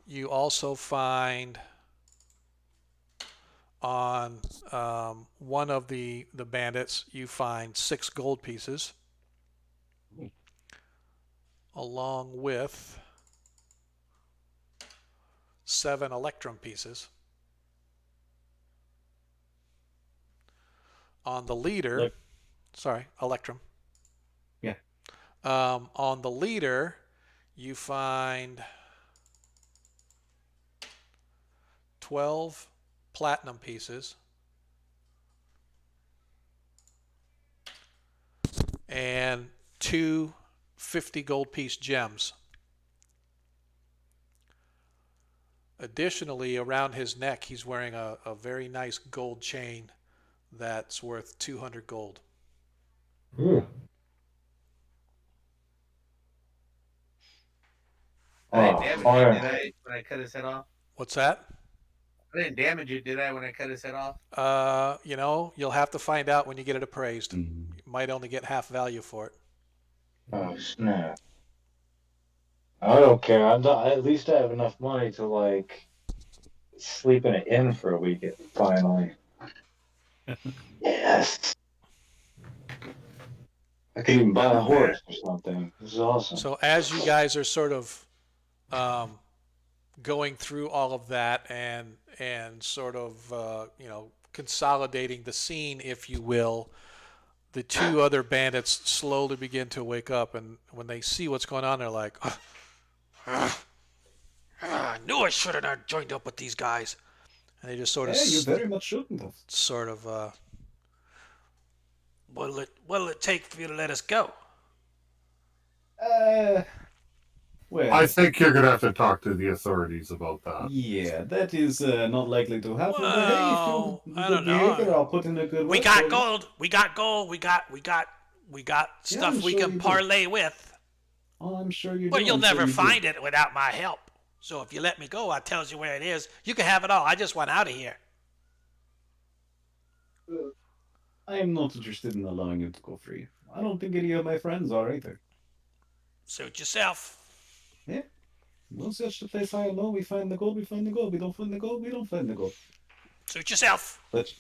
You also find On one of the bandits, you find 6 gold pieces, along with 7 electrum pieces. On the leader, electrum. Yeah. On the leader, you find 12 platinum pieces and 2 50 gold piece gems. Additionally, around his neck, he's wearing a very nice gold chain that's worth 200 gold. Ooh. I didn't damage it, did I, when I cut his head off? What's that? I didn't damage it, did I, when I cut his head off? You'll have to find out when you get it appraised. Mm. You might only get half value for it. Oh snap! I don't care. At least I have enough money to like sleep in an inn for a week. Finally. Yes. I could even buy a horse or something. This is awesome. So as you guys are sort of going through all of that and sort of consolidating the scene, if you will, the 2 other bandits slowly begin to wake up, and when they see what's going on, they're like, I knew I shouldn't have joined up with these guys. And they just sort of You very much shouldn't have. what'll it take for you to let us go? Well, I think you're gonna have to talk to the authorities about that. yeah, that is not likely to happen. Well, but hey, if I don't know. behavior, I'll put in a good We word got for you. gold. We got gold. We got stuff I'm we sure can you do. parlay with. Oh, I'm sure you do. But you'll I'm sure never you do. find it without my help. So if you let me go, I tells you where it is. You can have it all. I just want out of here. I am not interested in allowing you to go free. I don't think any of my friends are either. Suit yourself. Yeah. We'll search the place high and low. We find the gold, we find the gold. We don't find the gold, we don't find the gold. Suit yourself. But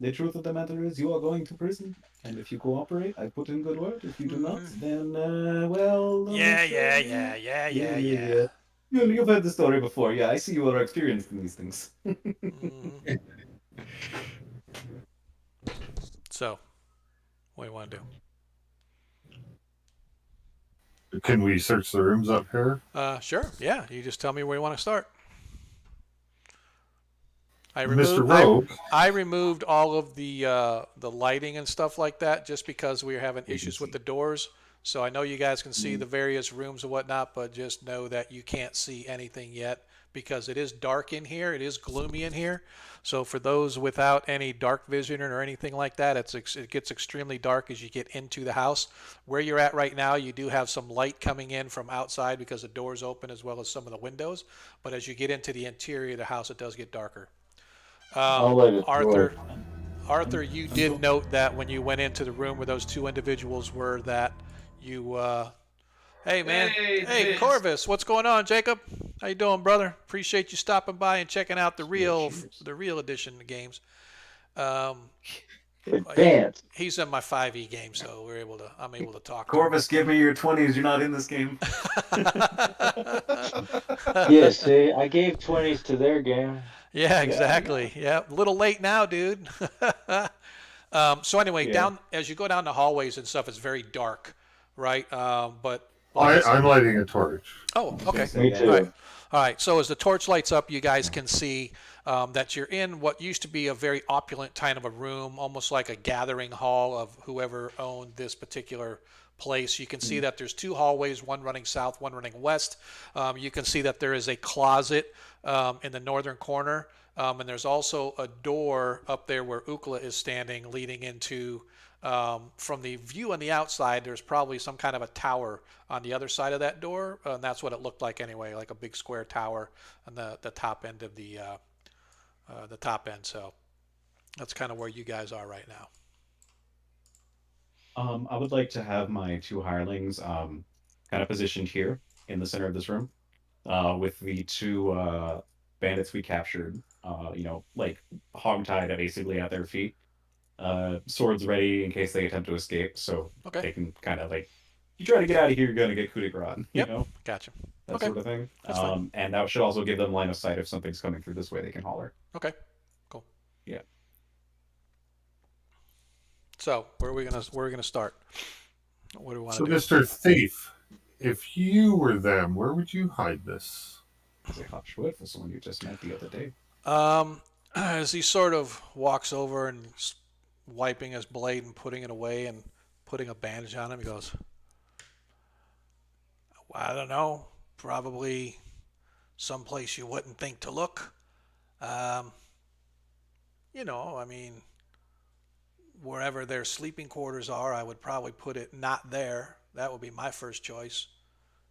the truth of the matter is, you are going to prison. And if you cooperate, I put in good word. If you do not, then, well... Yeah. You've heard the story before. Yeah, I see you are experienced in these things. So, what do you want to do? Can we search the rooms up here? Sure. Yeah, you just tell me where you want to start. Mr. Rogue. I removed all of the lighting and stuff like that just because we were having issues with the doors. So I know you guys can see the various rooms and whatnot, but just know that you can't see anything yet because it is dark in here. It is gloomy in here. So for those without any dark vision or anything like that, it gets extremely dark as you get into the house. Where you're at right now, you do have some light coming in from outside because the doors open as well as some of the windows. But as you get into the interior of the house, it does get darker. Arthur, you did note that when you went into the room where those 2 individuals were, that you, hey man, hey Corvus, what's going on, Jacob? How you doing, brother? Appreciate you stopping by and checking out the real edition of games. He's in my 5e game, so I'm able to talk. Corvus, give me your 20s. You're not in this game. Yeah, see, I gave 20s to their game. Yeah, exactly. Yeah, a little late now, dude. So anyway, as you go down the hallways and stuff, it's very dark, right? But I'm lighting a torch. Oh, okay. Me too. All right. So as the torch lights up, you guys can see that you're in what used to be a very opulent kind of a room, almost like a gathering hall of whoever owned this particular place. You can see that there's 2 hallways, one running south, one running west. You can see that there is a closet in the northern corner, and there's also a door up there where Ukla is standing, leading into. From the view on the outside, there's probably some kind of a tower on the other side of that door, and that's what it looked like anyway, like a big square tower on the top end of the top end. So that's kind of where you guys are right now. I would like to have my 2 hirelings kind of positioned here in the center of this room, with the 2 bandits we captured, like hogtied basically at their feet, swords ready in case they attempt to escape, so Okay. they can kind of like, you try to get out of here, you're gonna get coup de grace, Yep. Gotcha. that Okay. sort of thing. That's fine. And that should also give them line of sight if something's coming through this way, they can holler. Okay. Cool. Yeah. So where are we gonna start? What do we want So, to do? Mr. Thief, if you were them, where would you hide this? Say hot shwood for someone you just met the other day. As he sort of walks over and wiping his blade and putting it away and putting a bandage on him, he goes, I don't know, probably someplace you wouldn't think to look. I mean, wherever their sleeping quarters are, I would probably put it not there. That would be my first choice.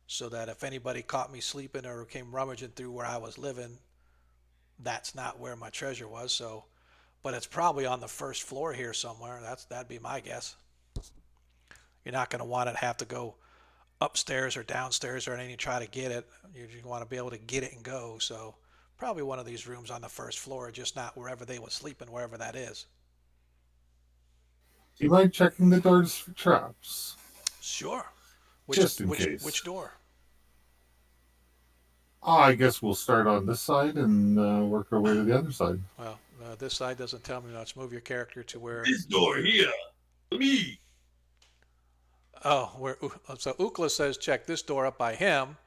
So that if anybody caught me sleeping or came rummaging through where I was living, that's not where my treasure was. So, but it's probably on the first floor here somewhere. That'd be my guess. You're not going to want to have to go upstairs or downstairs or anything to try to get it. You want to be able to get it and go. So probably one of these rooms on the first floor, just not wherever they was sleeping, wherever that is. Do you mind checking the doors for traps? Sure. Just in case. Which door? I guess we'll start on this side and work our way to the other side. Well, this side doesn't tell me much. Move your character to where. This door here. Me. Oh, so Ukla says check this door up by him.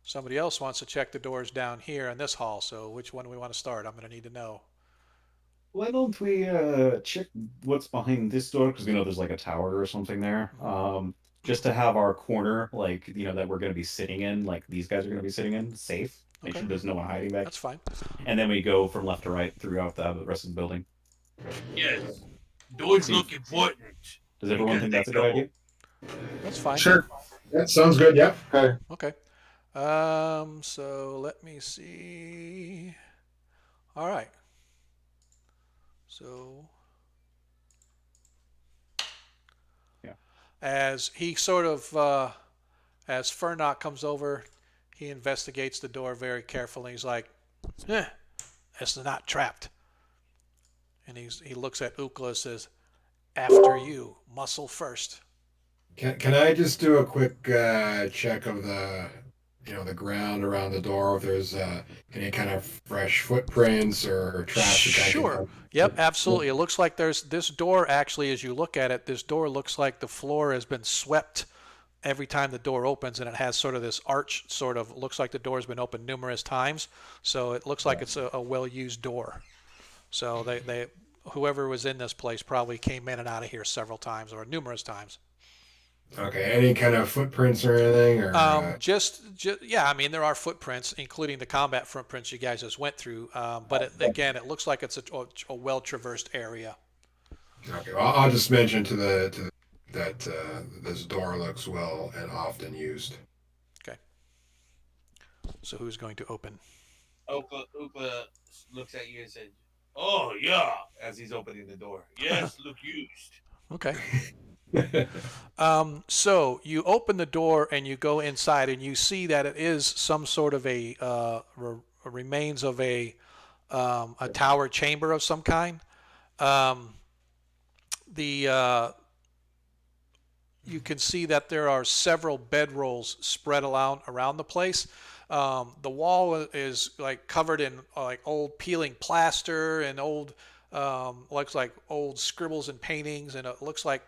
Somebody else wants to check the doors down here in this hall. So which one do we want to start? I'm going to need to know. Why don't we check what's behind this door? Because we know there's like a tower or something there. Just to have our corner, like, that we're going to be sitting in, like these guys are going to be sitting in, safe. Make Okay. sure there's no one hiding back. That's fine. And then we go from left to right throughout the rest of the building. Yes. Doors look important. Does everyone think that's a good idea? That's fine. Sure. That sounds good. Yep. Okay. Okay. So let me see. All right. So. Yeah. As he sort of, as Fernok comes over, he investigates the door very carefully. He's like, it's not trapped. And he looks at Ukla and says, after you, muscle first. Can I just do a quick check of the ground around the door if there's any kind of fresh footprints or traps? Sure. Yep, absolutely. It looks like there's this door actually, as you look at it, this door looks like the floor has been swept every time the door opens, and it has sort of this arch, looks like the door has been opened numerous times. So it looks like it's a well-used door. So they whoever was in this place probably came in and out of here several times or numerous times. Okay. Any kind of footprints or anything? Or just yeah. I mean, there are footprints, including the combat footprints you guys just went through. But again, it looks like it's a well-traversed area. Okay. Well, I'll just mention that this door looks well and often used. Okay. So who's going to open? Ukla looks at you and says, "Oh yeah," as he's opening the door. Yes, look used. Okay. So you open the door and you go inside and you see that it is some sort of a remains of a tower chamber of some kind. You can see that there are several bedrolls spread around the place. The wall is like covered in like old peeling plaster and old looks like old scribbles and paintings, and it looks like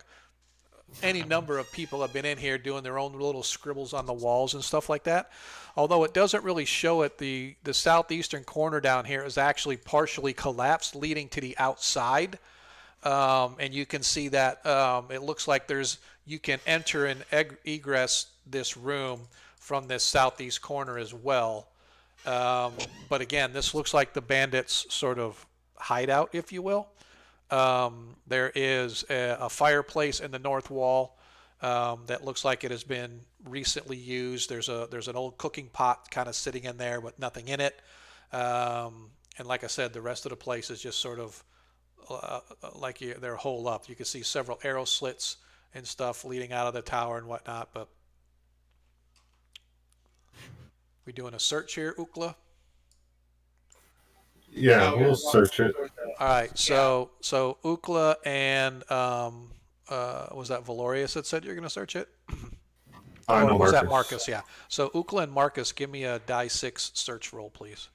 any number of people have been in here doing their own little scribbles on the walls and stuff like that. Although it doesn't really show it, the southeastern corner down here is actually partially collapsed, leading to the outside. And you can see that it looks like you can enter and egress this room from this southeast corner as well. But again, this looks like the bandits' sort of hideout, if you will. There is a fireplace in the north wall that looks like it has been recently used. There's an old cooking pot kind of sitting in there with nothing in it. And like I said, the rest of the place is just sort of like they're holed up. You can see several arrow slits and stuff leading out of the tower and whatnot. But we doing a search here, Ukla? Yeah, No, we'll search it. All right. So Ukla and was that Valorius that said you're going to search it? I Or know was that Marcus. Marcus? Yeah. So Ukla and Marcus, give me a die 6 search roll, please.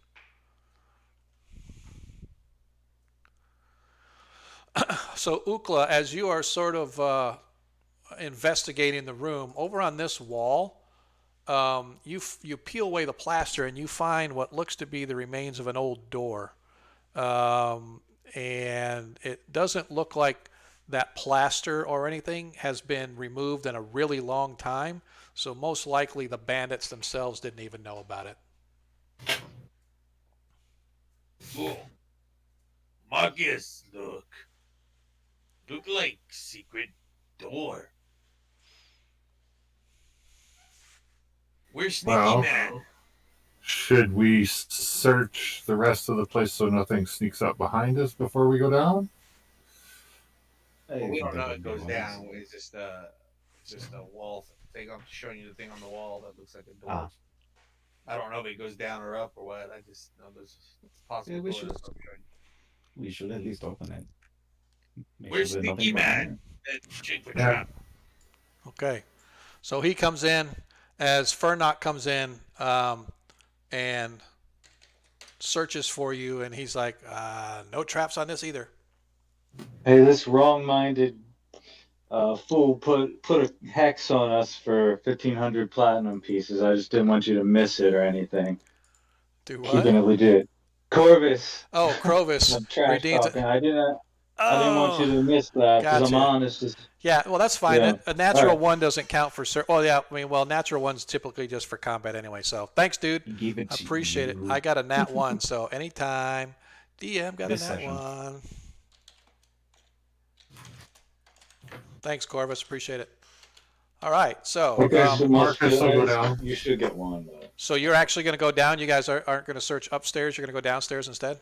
So Ukla, as you are sort of investigating the room, over on this wall, you peel away the plaster and you find what looks to be the remains of an old door. And it doesn't look like that plaster or anything has been removed in a really long time. So most likely the bandits themselves didn't even know about it. Oh, Marcus, look like secret door. Where's Sneaky Well, Man? should we search the rest of the place so nothing sneaks up behind us before we go down? I Well, we think don't that know would it be goes wise. down. It's just a wall thing. I'm showing you the thing on the wall that looks like a door. Ah. I don't know if it goes down or up or what. I just know there's possible Yeah, we doors. should- I'm showing you. We should at least open it. Make Where's sure there's Sneaky nothing behind Man? That chick for Yeah. trap. Okay. So he comes in as Fernok comes in and searches for you, and he's like, no traps on this either. Hey, this wrong-minded fool put a hex on us for 1,500 platinum pieces. I just didn't want you to miss it or anything. Do Keeping what? it legit. Corvus. Oh, Crovis I'm trash redeems talking. it. I didn't want you Oh, to miss that because I'm gotcha. honest. Yeah, well, that's fine. Yeah. A natural All right. one doesn't count for well, yeah. I mean, well, natural one's typically just for combat anyway. So thanks, dude. Give it I to appreciate it. you. I got a nat 1, so anytime. DM got This a nat session. 1. Thanks, Corvus. Appreciate it. All right, so Okay, so Marcus will go down. You should get one, though. so you're actually going to go down. You guys aren't going to search upstairs. You're going to go downstairs instead.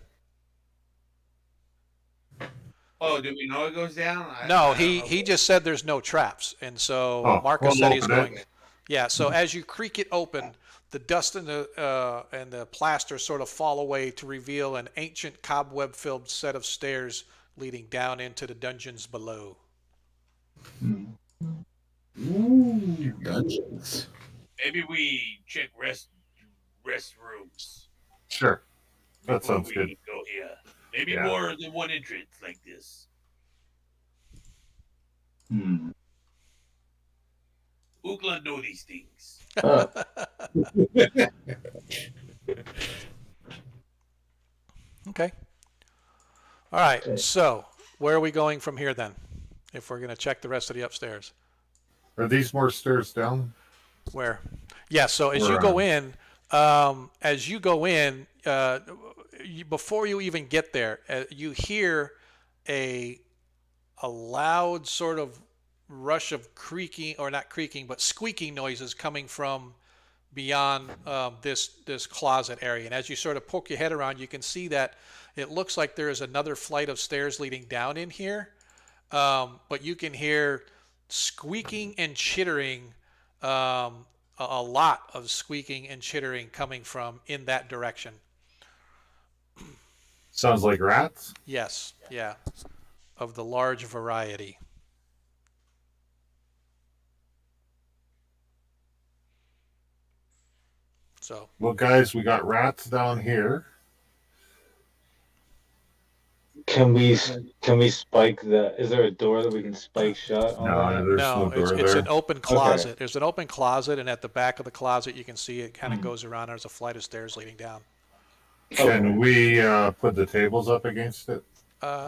Oh, do we know it goes down? No, he just said there's no traps, and so Oh, Marcus we'll said he's open it. going. Yeah, so as you creak it open, the dust and the plaster sort of fall away to reveal an ancient cobweb-filled set of stairs leading down into the dungeons below. Ooh, dungeons. Maybe we check restrooms. Sure. That before sounds we good. Go here. Maybe Yeah. more than one entrance like this. Ukla know these things. Okay. All right. So where are we going from here then? If we're going to check the rest of the upstairs, Are these more stairs down? where? Yeah. So as you Where, go in, before you even get there, you hear a loud sort of rush of creaking, or not creaking, but squeaking noises coming from beyond this closet area. And as you sort of poke your head around, you can see that it looks like there is another flight of stairs leading down in here. But you can hear squeaking and chittering, a lot of squeaking and chittering coming from in that direction. Sounds like rats. Yes, yeah, of the large variety. So, Well, guys, we got rats down here. Can we spike the? Is there a door that we can spike shut on that? No, there's no door it's there. an open closet. There's an open closet, and at the back of the closet, you can see it kind of goes around. There's a flight of stairs leading down. Can we put the tables up against it?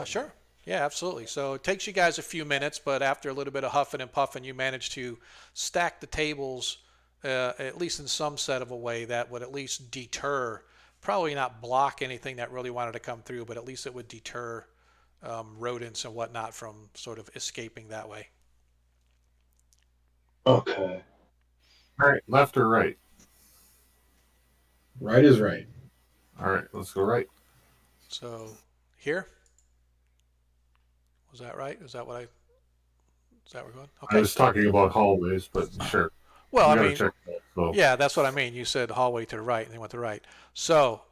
Sure. Yeah, absolutely. So it takes you guys a few minutes, but after a little bit of huffing and puffing, you manage to stack the tables, at least in some set of a way that would at least deter, probably not block anything that really wanted to come through, but at least it would deter rodents and whatnot from sort of escaping that way. Okay. All right, left or right? Right is right. All right, let's go right. So here? Was that right? Is that what I... Is that where we're going? I Okay. was talking about hallways, but sure. Well, We I gotta mean, check that, so. yeah, that's what I mean. You said hallway to the right, and they went to the right. So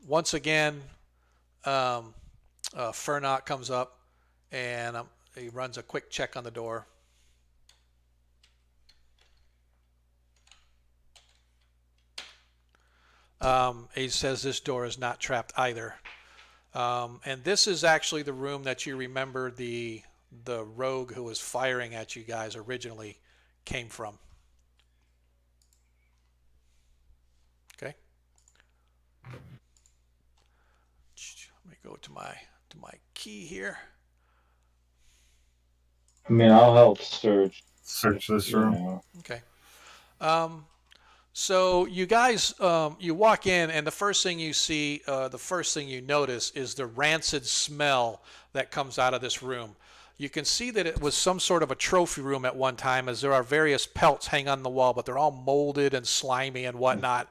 once again, Fernot comes up and he runs a quick check on the door. He says this door is not trapped either. And this is actually the room that you remember the rogue who was firing at you guys originally came from. Okay. Let me go to my key here. I mean, I'll help search. Search this you room. know. Okay. So you guys, you walk in, and the first thing you see, the first thing you notice is the rancid smell that comes out of this room. You can see that it was some sort of a trophy room at one time, as there are various pelts hanging on the wall, but they're all molded and slimy and whatnot.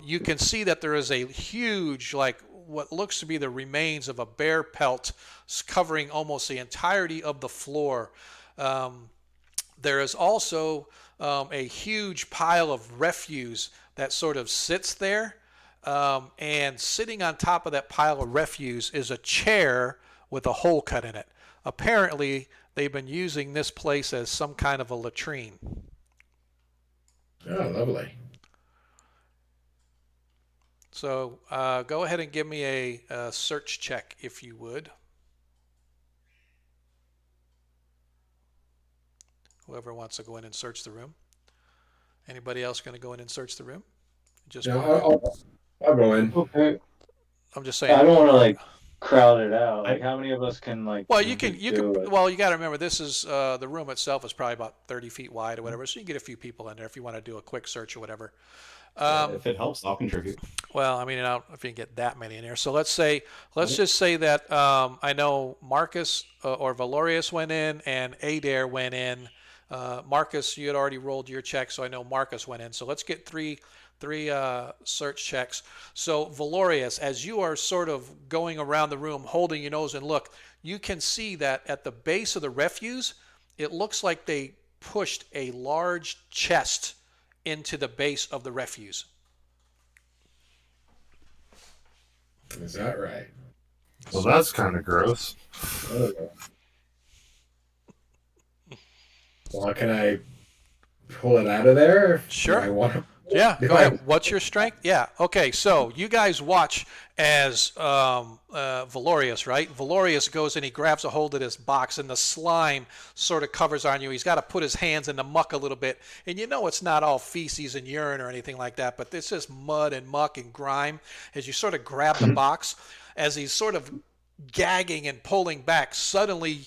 You can see that there is a huge, like what looks to be the remains of a bear pelt covering almost the entirety of the floor. There is also a huge pile of refuse that sort of sits there. And sitting on top of that pile of refuse is a chair with a hole cut in it. Apparently, they've been using this place as some kind of a latrine. Oh, lovely. So go ahead and give me a search check, if you would. Whoever wants to go in and search the room. Anybody else going to go in and search the room? Just Yeah, I'll go in. Okay. I'm just saying. I don't want to like crowd it out. Like, how many of us can like? Well, you can. do it? Well, you got to remember, this is the room itself is probably about 30 feet wide or whatever, so you can get a few people in there if you want to do a quick search or whatever. If it helps, I'll contribute. Well, I mean, I don't know if you can get that many in there. So let's just say that I know Marcus or Valorius went in and Adair went in. Marcus, you had already rolled your check, so I know Marcus went in. So let's get three search checks. So Valorius, as you are sort of going around the room, holding your nose and look, you can see that at the base of the refuse, it looks like they pushed a large chest into the base of the refuse. Is that right? Well, that's kind of gross. Well, can I pull it out of there? Sure. Do I want to? Yeah, go ahead. What's your strength? Yeah. Okay, so you guys watch as Valorius, right? Valorius goes and he grabs a hold of this box, and the slime sort of covers on you. He's got to put his hands in the muck a little bit. And you know it's not all feces and urine or anything like that, but it's just mud and muck and grime. As you sort of grab the box, as he's sort of gagging and pulling back, suddenly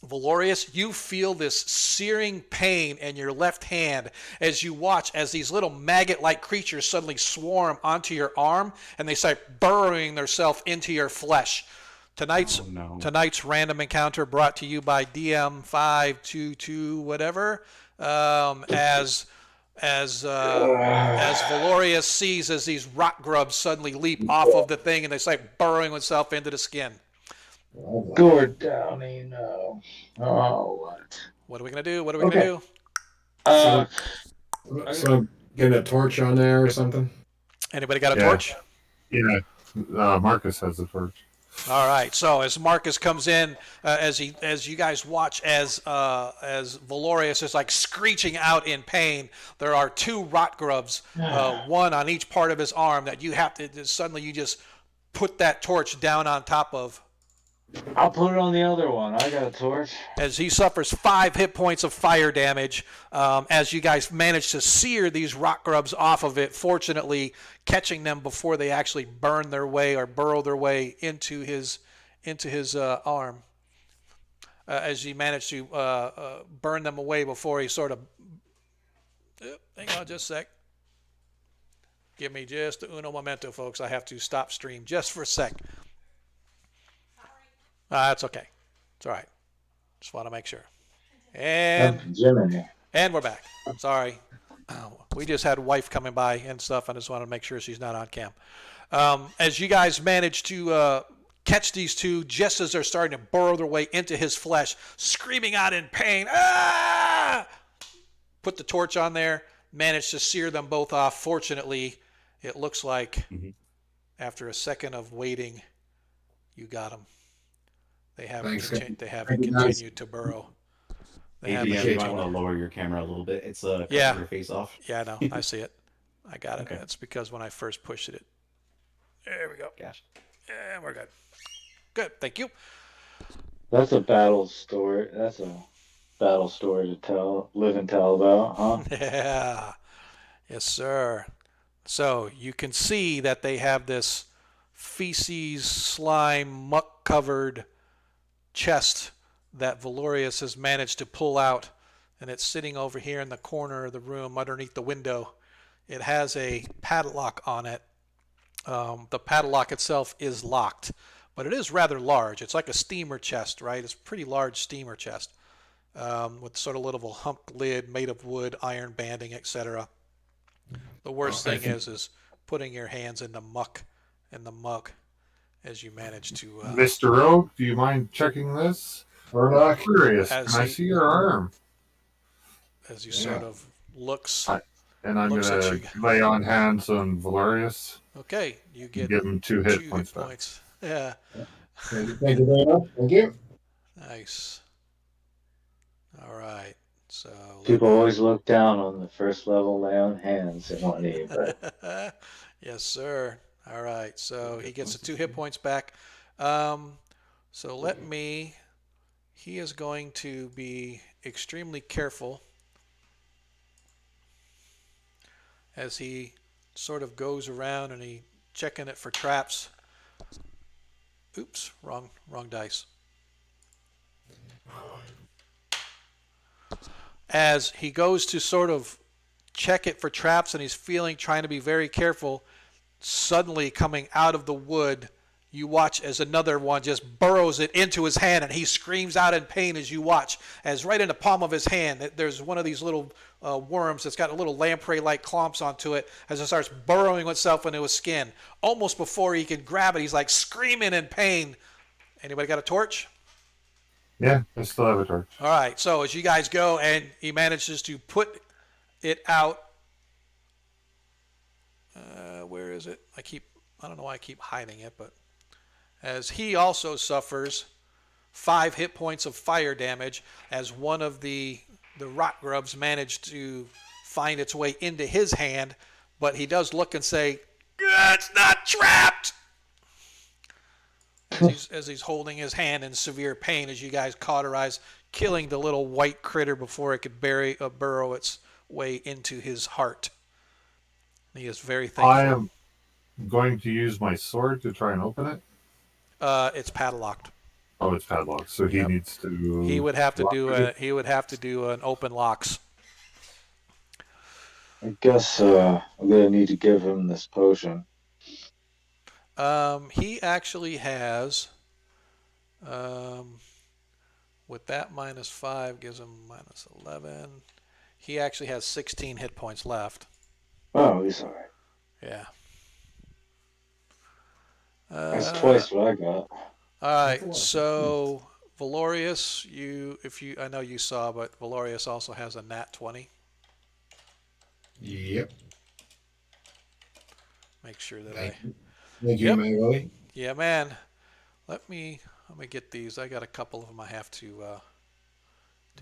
Valorius, you feel this searing pain in your left hand as you watch as these little maggot-like creatures suddenly swarm onto your arm, and they start burrowing themselves into your flesh. Tonight's random encounter brought to you by DM522 whatever. As Valorius sees as these rock grubs suddenly leap off of the thing, and they start burrowing themselves into the skin. Gord Downey, no. Oh, what? What are we gonna do? What are we gonna do? So get a torch on there or something. Anybody got a Yeah. torch? Yeah, Marcus has the torch. All right. So as Marcus comes in, as you guys watch as Valorius is like screeching out in pain, there are two rot grubs, one on each part of his arm that you have to suddenly you just put that torch down on top of. I'll put it on the other one. I got a torch. As he suffers 5 hit points of fire damage, as you guys manage to sear these rock grubs off of it, fortunately catching them before they actually burn their way or burrow their way into his arm. As you manage to burn them away before he sort of... hang on just a sec. Give me just uno momento, folks. I have to stop stream just for a sec. That's okay. It's all right. Just want to make sure. And we're back. Sorry. We just had a wife coming by and stuff. I just want to make sure she's not on cam. As you guys manage to catch these two just as they're starting to burrow their way into his flesh, screaming out in pain. Ah! Put the torch on there. Managed to sear them both off. Fortunately, It looks like Mhm. after a second of waiting, you got him. They haven't Thanks, guys. they haven't Thank you, guys. continued to burrow. They haven't ADM, you Appreciate might you. want to lower your camera a little bit. It's cutting Yeah. your face off. Yeah, I know. I see it. I got it. Okay. That's because when I first pushed it, there we go. Gosh. Yeah, we're good. Good. Thank you. That's a battle story. That's a battle story to tell, live and tell about, huh? Yeah. Yes, sir. So you can see that they have this feces, slime, muck covered chest that Valorius has managed to pull out, and it's sitting over here in the corner of the room underneath the window. It has a padlock on it. The padlock itself is locked, but it is rather large. It's like a steamer chest, right? It's a pretty large steamer chest with sort of little hump lid made of wood, iron banding, etc. The worst thing is putting your hands in the muck and the mug as you manage to. Mr. Rogue, do you mind checking this? Murdoch. Curious. As Can I he- see your arm? As you sort of looks. And I'm Looks gonna at you. lay on hands on Valerius. Okay, you get Give him 2 hit points back. points. Yeah, Thank you very much. Thank you. nice. All right, so. People always look down on the first level lay on hands and whatnot. But Yes, sir. All right, so he gets the 2 hit points back. So let me. He is going to be extremely careful as he sort of goes around and he checking it for traps. Oops, wrong dice. As he goes to sort of check it for traps and he's trying to be very careful, suddenly coming out of the wood, you watch as another one just burrows it into his hand, and he screams out in pain as you watch, as right in the palm of his hand, there's one of these little worms that's got a little lamprey-like clumps onto it, as it starts burrowing itself into his skin. Almost before he can grab it, he's like screaming in pain. Anybody got a torch? Yeah, I still have a torch. All right, so as you guys go, and he manages to put it out. Where is it? I don't know why I keep hiding it, but as he also suffers 5 hit points of fire damage as one of the rot grubs managed to find its way into his hand, but he does look and say, "It's not trapped!" As he's holding his hand in severe pain as you guys cauterize, killing the little white critter before it could burrow its way into his heart. He is very thankful. I am going to use my sword to try and open it. It's padlocked. Oh, it's padlocked, so he Yep. needs to. He would have to lock do it. He would have to do an open locks. I guess I'm gonna need to give him this potion. He actually has, with that -5 gives him -11. He actually has 16 hit points left. Oh, he's alright. Yeah. That's twice what I got. All right. So Valorius, I know you saw, but Valorius also has a nat 20. Yep. Make sure that Thank you, Yep. Magali. Yeah, man. Let me get these. I got a couple of them I have to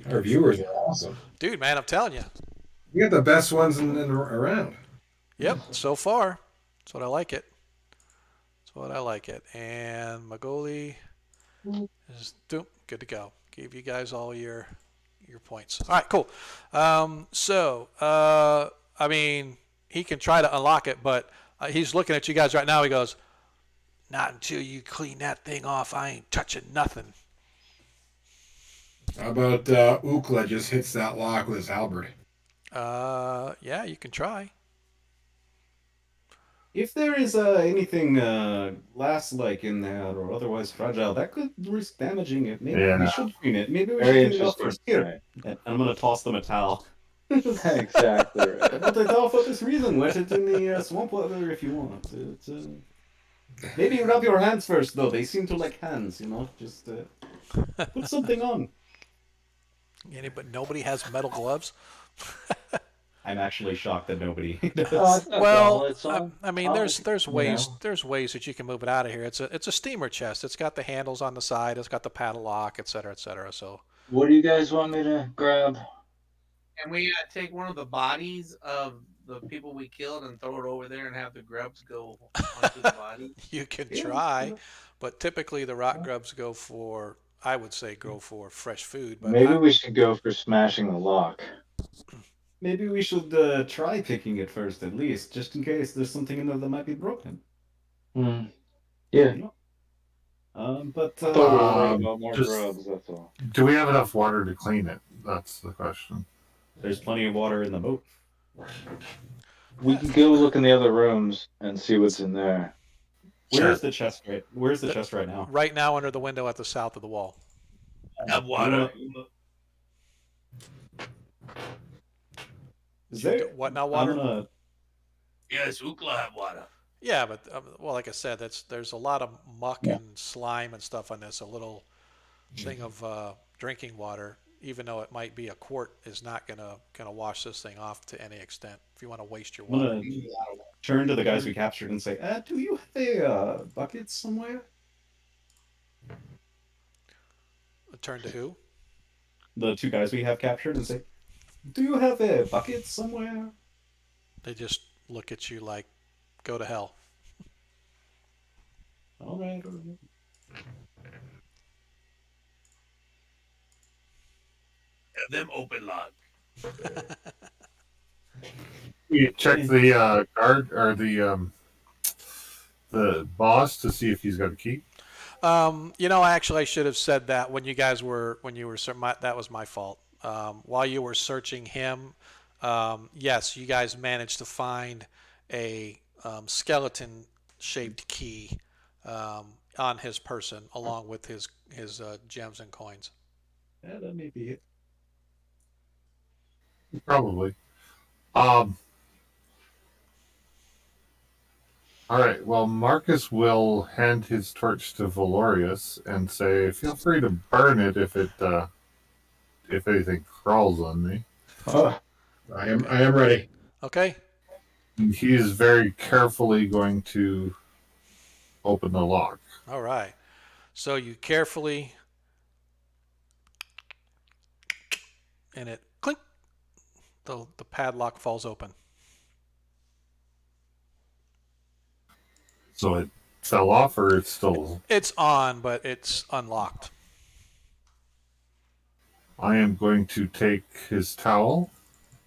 Our viewers are awesome. Dude, man, I'm telling you. You got the best ones around. Yep, so far. That's what I like it. That's what I like it. And Magoli is good to go. Gave you guys all your points. All right, cool. I mean, he can try to unlock it, but he's looking at you guys right now. He goes, "Not until you clean that thing off. I ain't touching nothing." How about Ukla just hits that lock with his halberd? Yeah, you can try. If there is anything glass-like in there or otherwise fragile, that could risk damaging it. Maybe Yeah. we should clean it. Maybe we Very should clean it up interesting. first. Here, and I'm gonna toss them a towel. Exactly right. But a towel for this reason. Wet it in the swamp water if you want. Maybe rub your hands first, though. They seem to like hands, you know. Just put something on. But nobody has metal gloves. I'm actually shocked that nobody Oh, does. it's got Well, gauntlets on. I mean, there's You ways know. that you can move it out of here. It's a steamer chest. It's got the handles on the side. It's got the paddle lock, et cetera, et cetera. So What do you guys want me to grab? Can we take one of the bodies of the people we killed and throw it over there and have the grubs go onto the body? you can Yeah, try, but typically the rock grubs I would say go for fresh food. But Maybe we should go for smashing the lock. maybe we should try picking it first, at least, just in case there's something in there that might be broken. Hmm. Yeah. You know? But I thought we were worried Um, about more just- grubs. That's all. Do we have enough water to clean it? That's the question. there's plenty of water in the boat. We can go look in the other rooms and see what's in there. Where's the chest right now? right now under the window at the south of the wall. Have water. Is there? What now? I'm Water? gonna. Yes, Ukla have water. Yeah, but well, like I said, there's a lot of muck and slime and stuff on this. A little thing of drinking water, even though it might be a quart, is not gonna wash this thing off to any extent. If you want to waste your I'm water, gonna turn to the guys we captured and say, "Do you have a bucket somewhere?" turn to who? The two guys we have captured and say, "Do you have a bucket somewhere?" They just look at you like, "Go to hell." All right. Have them open lock. You check the guard or the boss to see if he's got a key. Actually, I should have said that when you that was my fault. While you were searching him, yes, you guys managed to find a skeleton-shaped key on his person, along with his gems and coins. Yeah, that may be it. Probably. All right. Well, Marcus will hand his torch to Valorius and say, "Feel free to burn it if anything crawls on me." Oh, I am ready. Okay. And he is very carefully going to open the lock. All right. So you carefully, and it clink. The padlock falls open. So it fell off, or it's still. It's on, but it's unlocked. I am going to take his towel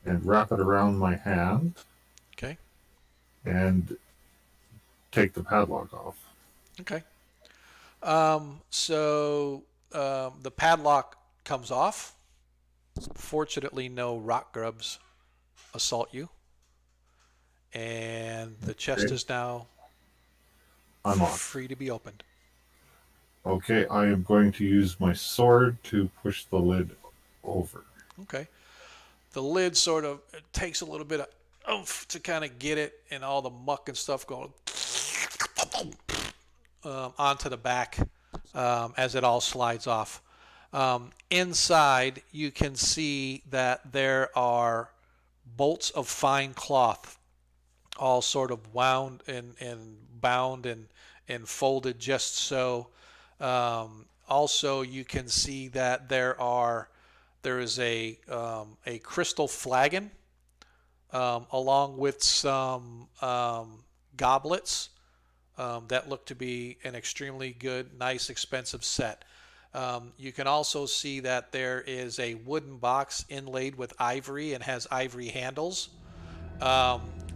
and wrap it around my hand. Okay. And take the padlock off. Okay. The padlock comes off. Fortunately, no rock grubs assault you. And the chest Okay. is now Unlocked. free to be opened. Okay, I am going to use my sword to push the lid over. Okay. The lid sort of it takes a little bit of oomph to kind of get it and all the muck and stuff going onto the back as it all slides off. Inside, you can see that there are bolts of fine cloth, all sort of wound and bound and folded just so. Also, you can see that there is a crystal flagon along with some goblets that look to be an extremely good, nice, expensive set. You can also see that there is a wooden box inlaid with ivory and has ivory handles.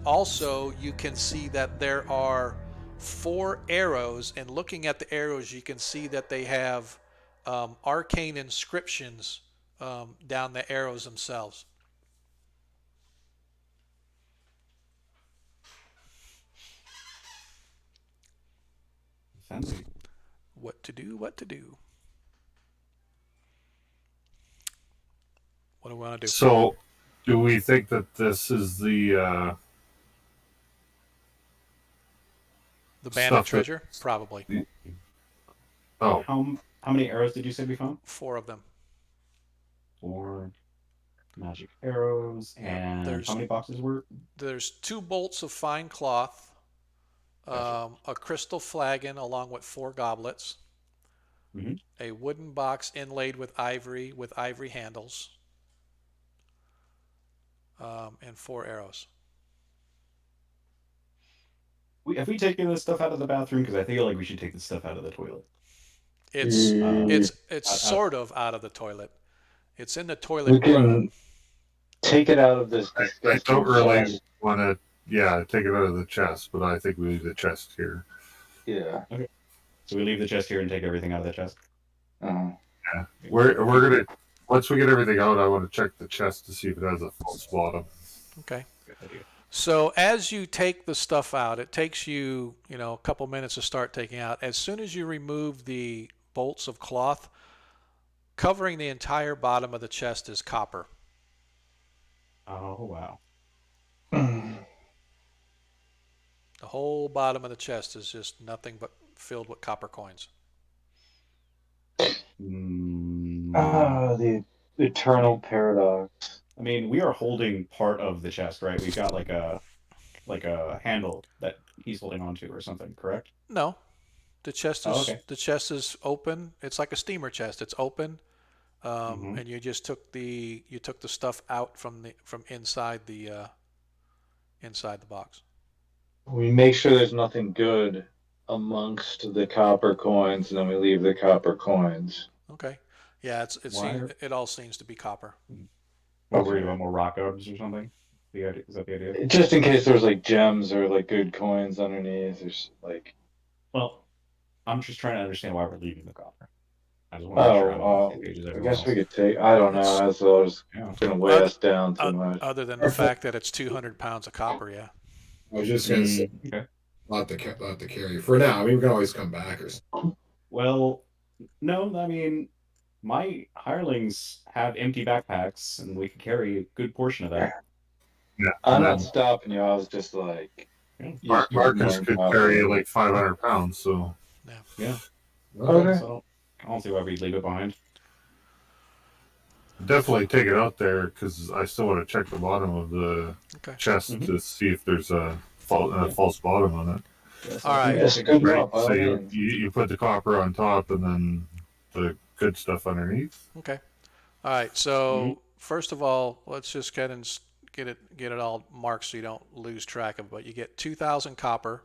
Also, you can see that there are 4 arrows, and looking at the arrows, you can see that they have arcane inscriptions down the arrows themselves. Fancy. What to do? What do we want to do? So, do we think that this is the Bandit stuff treasure? Probably. How many arrows did you say we found? 4 of them. 4. magic arrows, and there's- how many boxes were? There's 2 bolts of fine cloth, Gotcha. a crystal flagon along with 4 goblets, Mhm. a wooden box inlaid with ivory handles, and 4 arrows. Have we taken this stuff out of the bathroom? Because I feel like we should take this stuff out of the toilet. It's Uh, sort of out of the toilet. It's in the We toilet can room. take it out of this I disgusting don't really chest. want to, yeah, take it out of the chest, but I think we leave the chest here. Yeah. So we leave the chest here and take everything out of the chest. Uh, Yeah, we're gonna once we get everything out, I want to check the chest to see if it has a false bottom. Okay. Good idea. So as you take the stuff out, it takes you, a couple minutes to start taking out. As soon as you remove the bolts of cloth, covering the entire bottom of the chest is copper. Oh wow. The whole bottom of the chest is just nothing but filled with copper coins. The eternal paradox. I mean, we are holding part of the chest, right? We've got like a handle that he's holding onto or something, correct? No, the chest is Oh, okay. the chest is open. It's like a steamer chest. It's open, Mhm. and you just took the stuff out from inside the box. We make sure there's nothing good amongst the copper coins, and then we leave the copper coins. Okay. Yeah, it all seems to be copper. We're worried about more rock orbs or something. Is that the idea? Just in case there's like gems or like good coins underneath, there's like. Well, I'm just trying to understand why we're leaving the copper. I just want to make sure I'm on the same page as I everyone guess we else. could take. I don't know. That's all. It's Yeah. gonna weigh us down too much. Other than the fact that it's 200 pounds of copper, yeah. I was just gonna say, Okay. not to carry for now. I mean, we can always come back or something. Well, no, I mean, my hirelings have empty backpacks, and we can carry a good portion of that. Yeah, I'm and not then stopping you. I was just like. Marcus could carry like 500 pounds, so Yeah. Okay. So I don't see why we'd leave it behind. definitely take it out there because I still want to check the bottom of the Okay. chest Mhm. to see if there's a false bottom on it. Yes, All right. Yes, good Right. job. So you put the copper on top and then the good stuff underneath. Okay. All right. So first of all, let's just get it all marked so you don't lose track of it. But you get 2,000 copper,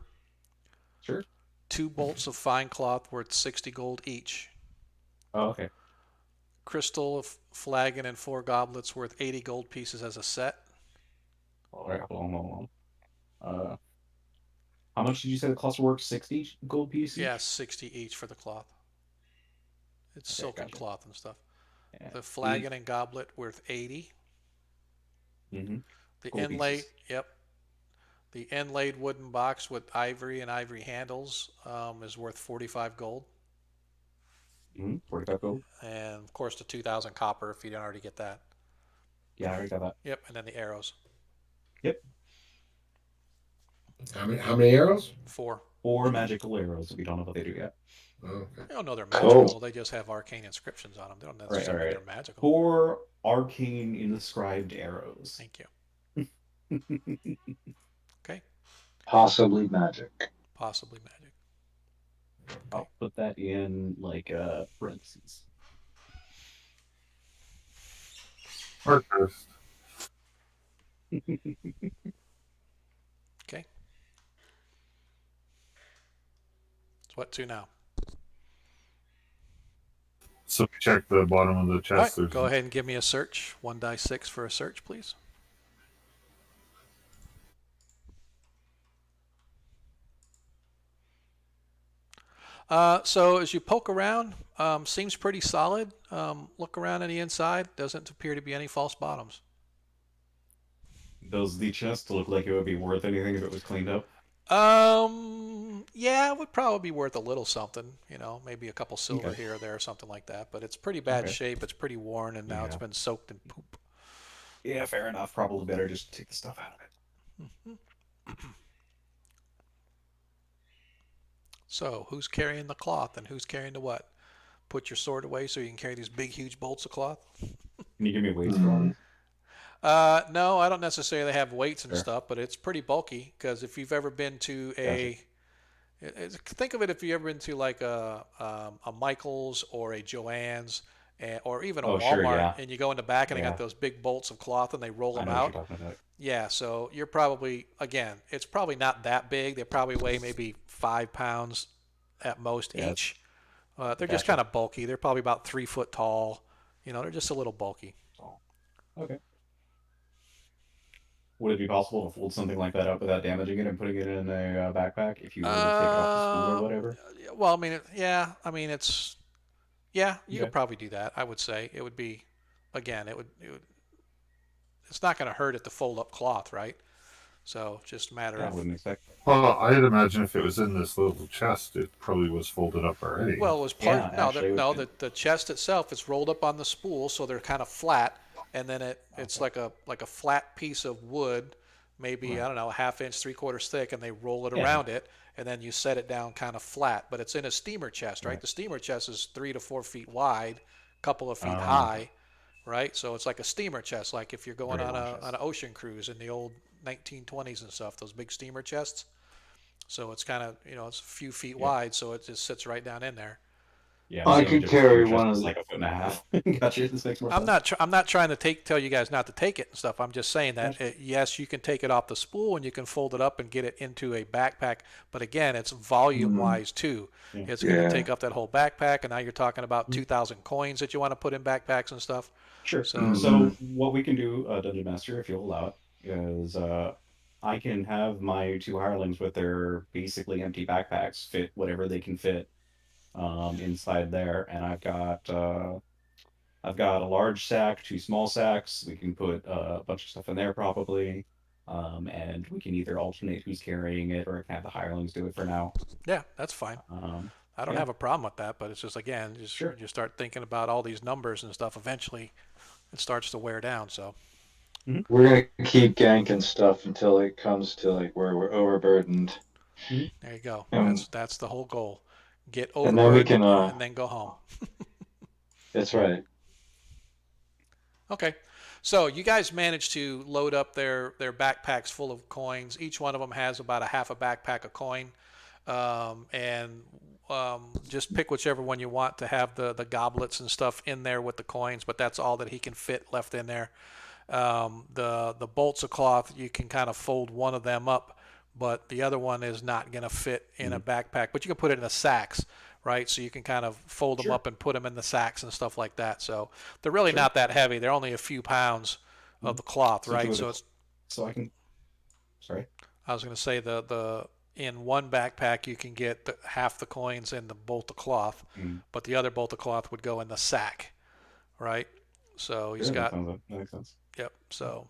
Sure. 2 bolts of fine cloth worth 60 gold each, Oh, okay. crystal flagon and 4 goblets worth 80 gold pieces as a set. All right. Hold on. How much did you say the cluster works? 60 gold pieces? Yeah, 60 each for the cloth. It's Okay, silken gotcha. cloth and stuff. Yeah. The flagon and goblet worth 80. Mm-hmm. The Gold inlaid, pieces. yep. The inlaid wooden box with ivory and ivory handles is worth 45 gold. 45 gold. And of course the 2,000 copper if you didn't already get that. Yeah, I already got that. Yep, and then the arrows. Yep. How many arrows? 4. 4 magical arrows. We don't know what they do yet. Oh, okay. They don't know they're Cool. magical. They just have arcane inscriptions on them. They don't necessarily know they're magical. 4 arcane inscribed arrows. Thank you. Okay. Possibly magic. Possibly magic. I'll put that in like parentheses. Marcus. Okay. So what to now? So we check the bottom of the All chest. right, go ahead and give me a search. 1d6 for a search, please. So as you poke around, seems pretty solid. Look around on the inside. Doesn't appear to be any false bottoms. Does the chest look like it would be worth anything if it was cleaned up? Yeah, it would probably be worth a little something. Maybe a couple silver Okay. here or there or something like that. But it's pretty bad Okay. shape. It's pretty worn, and now it's Yeah. been soaked in poop. Yeah, fair enough. Probably better just take the stuff out of it. So who's carrying the cloth and who's carrying the what? Put your sword away so you can carry these big, huge bolts of cloth. Can you give me weights for all this? No, I don't necessarily have weights and Sure. stuff, but it's pretty bulky because if you've ever been to think of it if you've ever been to like a Michael's or a Joann's or even a Oh, sure, Walmart, yeah. and you go in the back and they got Yeah. those big bolts of cloth and they roll I them know what you're out. talking about. Yeah, so you're probably, again, it's probably not that big. They probably weigh maybe 5 pounds at most Yeah. each. They're just Gotcha. kind of bulky. They're probably about 3 foot tall. They're just a little bulky. Oh, okay. Would it be possible to fold something like that up without damaging it and putting it in a backpack if you were to take it off the spool or Um, whatever? well, I mean, yeah, I mean, yeah, you Okay. could probably do that. I would say it would be, again, it's not going to hurt it to fold up cloth, right? So just a matter Yeah, I of, wouldn't expect. Well, I'd imagine if it was in this little chest, it probably was folded up already. well, it was Yeah, part, no, actually, it no, would. the chest itself is rolled up on the spool, so they're kind of flat, and then it's Okay. like a flat piece of wood, maybe, I Right. don't know, a half inch, 3/4 thick, and they roll it Yeah. around it, and then you set it down kind of flat, but it's in a steamer chest, right? Right. The steamer chest is 3 to 4 feet wide, couple of feet Okay. high, right? So it's like a steamer chest, like if you're going Very on long a on chest. an ocean cruise in the old 1920s and stuff, those big steamer chests. So it's kind of, it's a few feet Yeah. wide, so it just sits right down in there. Yeah, I my could image of a steamer carry chest one is of like a foot and a half. Gotcha. This makes more I'm sense. not trying to tell you guys not to take it and stuff. I'm just saying that Gotcha. yes, you can take it off the spool and you can fold it up and get it into a backpack. But again, it's volume wise too. Yeah. It's going to Yeah. take up that whole backpack, and now you're talking about Mhm. 2,000 coins that you want to put in backpacks and stuff. Sure. So So what we can do, Dungeon Master, if you'll allow it, is I can have my two hirelings with their basically empty backpacks fit whatever they can fit inside there, and I've got a large sack, two small sacks. We can put a bunch of stuff in there probably, and we can either alternate who's carrying it, or I can have the hirelings do it for now. yeah, that's fine. I don't Yeah. have a problem with that, but it's just, again, just Sure. you start thinking about all these numbers and stuff. Eventually, it starts to wear down. So We're gonna keep ganking stuff until it comes to like where we're overburdened, there you go. Um, That's the whole goal. Get and then we overburdened can. and then go home. That's right. Okay. So you guys managed to load up their backpacks full of coins. Each one of them has about a half a backpack of coin. And just pick whichever one you want to have the goblets and stuff in there with the coins, but that's all that he can fit left in there. The bolts of cloth, you can kind of fold one of them up, but the other one is not going to fit in a backpack, but you can put it in the sacks, right? So you can kind of fold them Sure. up and put them in the sacks and stuff like that. So they're really Sure. not that heavy. They're only a few pounds of the cloth, So right? do So it. it's, So I can. Sorry. I was going to say the in one backpack you can get half the coins in the bolt of cloth, but the other bolt of cloth would go in the sack, right? So he's Sure, got, that makes sense. yep. So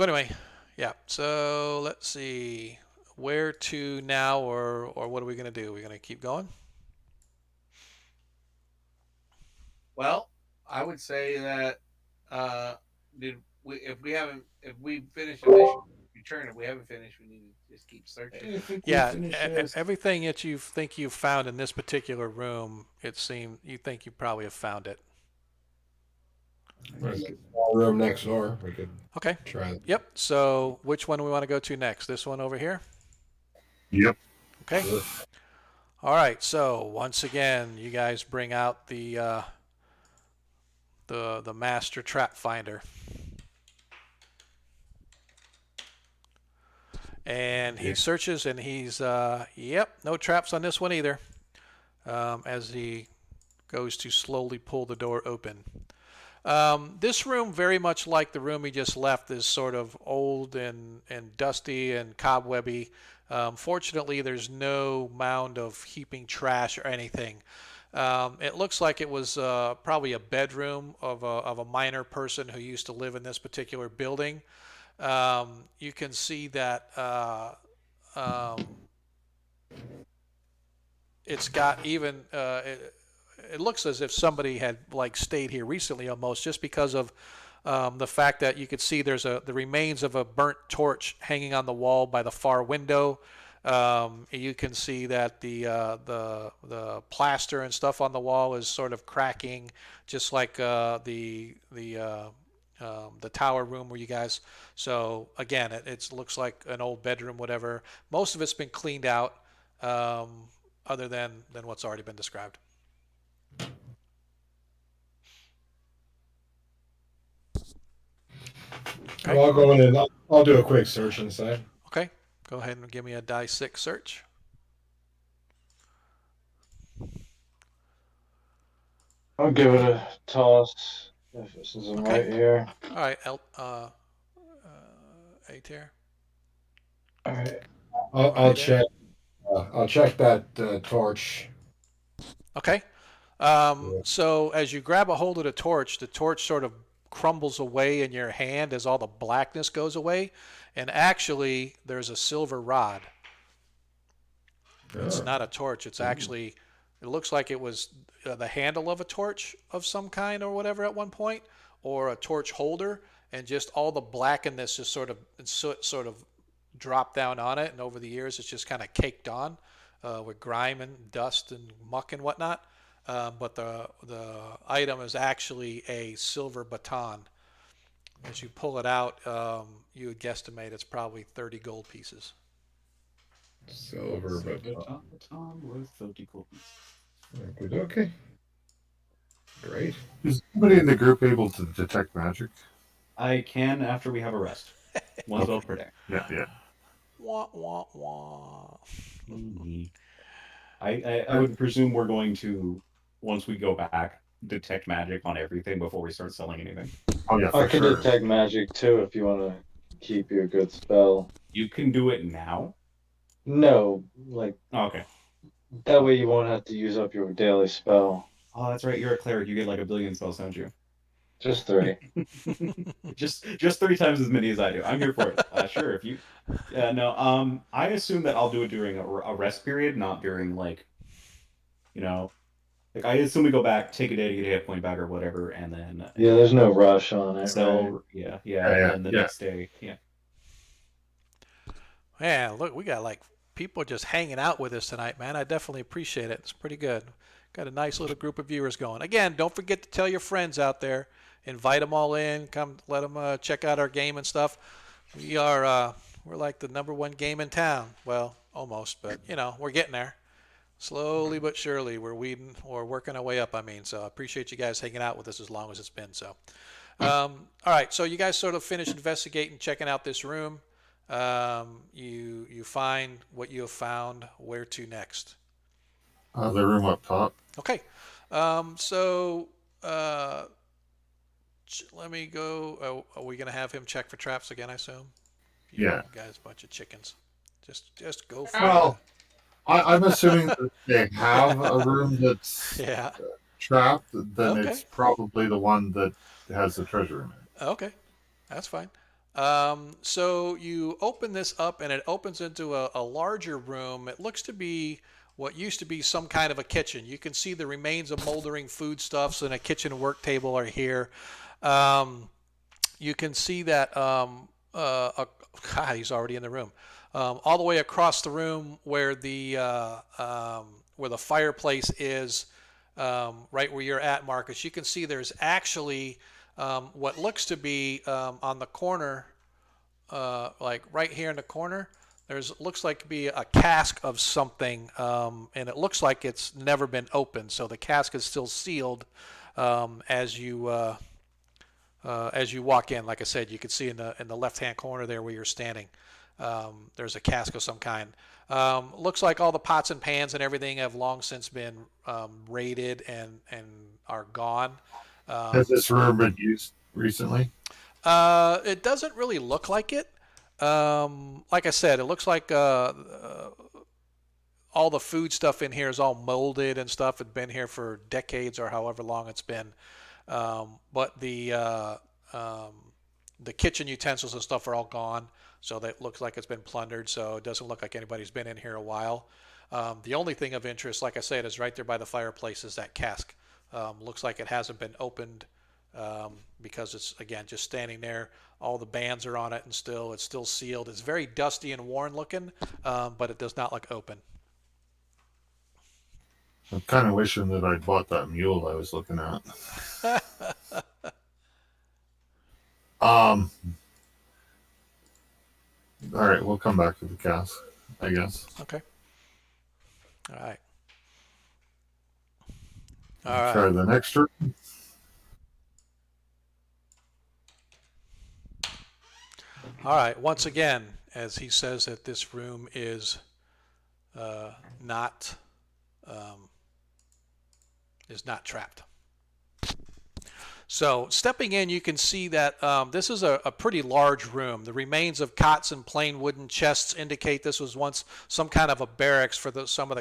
anyway, yeah. So let's see where to now, or what are we going to do? We're going to keep going. Well, I would say that if we finish a mission, return. If we haven't finished, we need to just keep searching. Yeah, everything that you think you've found in this particular room, it seems you think you probably have found it. There's a small room next door. We could Okay. try it. Yep. So which one do we want to go to next? This one over here? Yep. Okay. All right. So once again, you guys bring out the master trap finder, and he searches, and he's yep, no traps on this one either. As he goes to slowly pull the door open. This room, very much like the room he just left, is sort of old and dusty and cobwebby. Fortunately, there's no mound of heaping trash or anything. It looks like it was probably a bedroom of a minor person who used to live in this particular building. You can see that it's got even it looks as if somebody had like stayed here recently, almost, just because of the fact that you could see there's the remains of a burnt torch hanging on the wall by the far window. You can see that the plaster and stuff on the wall is sort of cracking, just like the the tower room where you guys. So again, it looks like an old bedroom, whatever. Most of it's been cleaned out, other than what's already been described. Okay. Well, I'll go in and I'll do a quick search inside. Okay, go ahead and give me a die 6 search. I'll give it a toss if this isn't Okay. right here. All right, A tier. All right. I'll check. I'll check that torch. Okay. So as you grab a hold of the torch sort of crumbles away in your hand as all the blackness goes away, and actually there's a silver rod. It's not a torch. It's actually, it looks like it was the handle of a torch of some kind or whatever at one point, or a torch holder, and just all the blackness just sort of dropped down on it, and over the years it's just kind of caked on with grime and dust and muck and whatnot. But the item is actually a silver baton. As you pull it out, you would guesstimate it's probably 30 gold pieces. Silver, but baton worth 30 gold. okay. Great. Is anybody in the group able to detect magic? I can after we have a rest. One spell per day. Yeah. Wah, wah, wah. I would presume we're going to, once we go back, detect magic on everything before we start selling anything. Oh yeah, I for can sure. detect magic too if you want to keep your good spell. You can do it now? No, like Okay. that way you won't have to use up your daily spell. Oh, that's right. You're a cleric. You get like a billion spells, don't you? Just 3. just 3 times as many as I do. I'm here for it. Sure, if you. No. I assume that I'll do it during a rest period, not during like I assume we go back, take a day to get a hit point back or whatever, and then Yeah, there's no rush on it. sell. Right? And then the next day, Man, look, we got like people just hanging out with us tonight, man. I definitely appreciate it. It's pretty good. Got a nice little group of viewers going. Again, don't forget to tell your friends out there. Invite them all in. Come, let them check out our game and stuff. We're like the #1 game in town. Well, almost, but we're getting there. Slowly but surely, we're working our way up. So I appreciate you guys hanging out with us as long as it's been. So, all right. So you guys sort of finished investigating, checking out this room. You find what you have found. Where to next? The room up top. Okay. Let me go. Are we gonna have him check for traps again? I assume. Yeah. You guys, bunch of chickens. Just go for Well, I'm assuming that they have a room that's it. Yeah. trapped. Then Okay. it's probably the one that has the treasure in it. Okay, that's fine. So you open this up, and it opens into a larger room. It looks to be what used to be some kind of a kitchen. You can see the remains of moldering foodstuffs, and a kitchen work table are here. You can see that God, he's already in the room. All the way across the room where the fireplace is, right where you're at, Marcus, you can see there's actually what looks to be on the corner, like right here in the corner. Looks like to be a cask of something, and it looks like it's never been opened. So the cask is still sealed as you walk in. Like I said, you can see in the left-hand corner there where you're standing. There's a cask of some kind. Looks like all the pots and pans and everything have long since been raided and are gone. Has this room been used recently? It doesn't really look like it. Like I said, it looks like all the food stuff in here is all molded and stuff. It's been here for decades or however long it's been. But the kitchen utensils and stuff are all gone. So that looks like it's been plundered. So it doesn't look like anybody's been in here a while. The only thing of interest, like I said, is right there by the fireplace is that cask. Looks like it hasn't been opened because it's, again, just standing there. All the bands are on it and it's still sealed. It's very dusty and worn looking, but it does not look open. I'm kind of wishing that I'd bought that mule I was looking at. All right, we'll come back to the cast, I guess. Okay. All right. Try the next room. All right. Once again, as he says that this room is not trapped. So stepping in, you can see that this is a pretty large room. The remains of cots and plain wooden chests indicate this was once some kind of a barracks for some of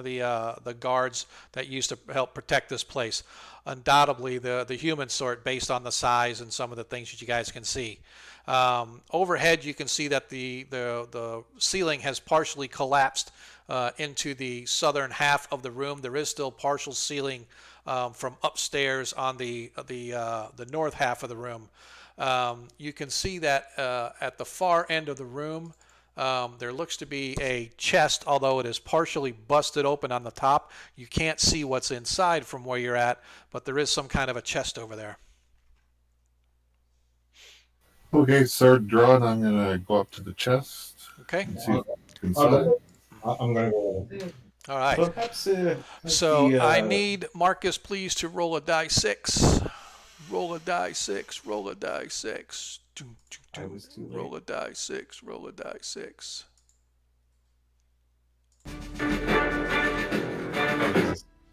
the guards that used to help protect this place. Undoubtedly, the human sort, based on the size and some of the things that you guys can see. Overhead, you can see that the ceiling has partially collapsed into the southern half of the room. There is still partial ceiling from upstairs on the north half of the room. You can see that at the far end of the room, there looks to be a chest, although it is partially busted open on the top. You can't see what's inside from where you're at, but there is some kind of a chest over there. Okay, sword drawn. I'm gonna go up to the chest. Okay. And see what's inside. I'm gonna go. All right. Perhaps. So I need Marcus, please, to roll a die 6. Roll a die 6. Roll a die 6. I was too late. Roll a die 6. Roll a die 6. Roll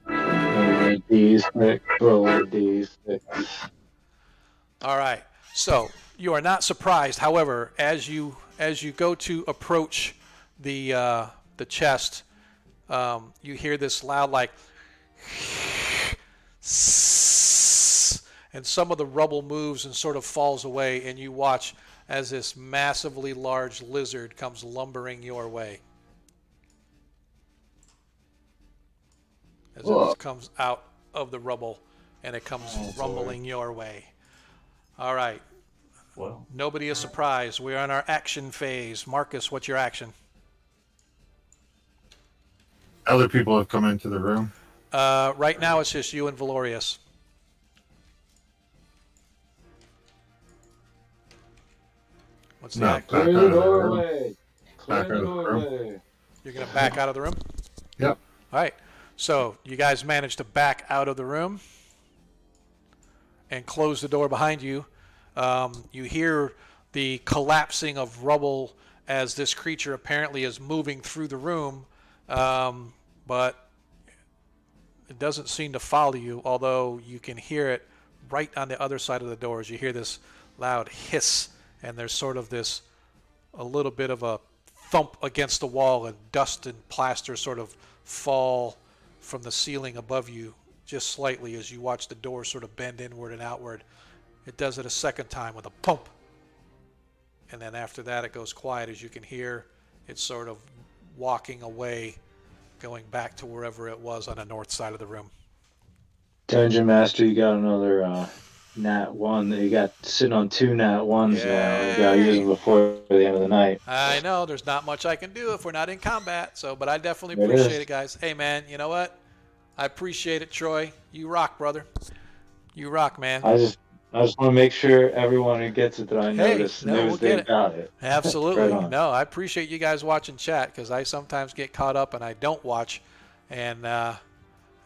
a D6. Roll a D6. All right. So you are not surprised. However, as you go to approach the chest, you hear this loud like, and some of the rubble moves and sort of falls away, and you watch as this massively large lizard comes lumbering your way. As it comes out of the rubble, and it comes rumbling your way. All right. Well, Nobody is surprised. We're on our action phase. Marcus, what's your action? Other people have come into the room. Right now, it's just you and Valorius. What's the No, action? back Clear out the of the room. doorway. Clear Back the out of the room. doorway. You're going to back out of the room? Yep. All right. So you guys managed to back out of the room and close the door behind you. You hear the collapsing of rubble as this creature apparently is moving through the room, but it doesn't seem to follow you, although you can hear it right on the other side of the doors. You hear this loud hiss, and there's sort of this, a little bit of a thump against the wall, and dust and plaster sort of fall from the ceiling above you just slightly as you watch the door sort of bend inward and outward. It does it a second time with a pump. And then after that, it goes quiet as you can hear it sort of walking away, going back to wherever it was on the north side of the room. Dungeon Master, you got another nat 1 that you got sitting on 2 nat 1s now. You gotta use them before the end of the night. I know there's not much I can do if we're not in combat, but I definitely There it appreciate is. it, guys. Hey, man, you know what? I appreciate it, Troy. You rock, brother. You rock, man. I just want to make sure everyone who gets it that I Hey, noticed no, knows we'll they get it. got it. Absolutely. Right on. No, I appreciate you guys watching chat, because I sometimes get caught up and I don't watch, and I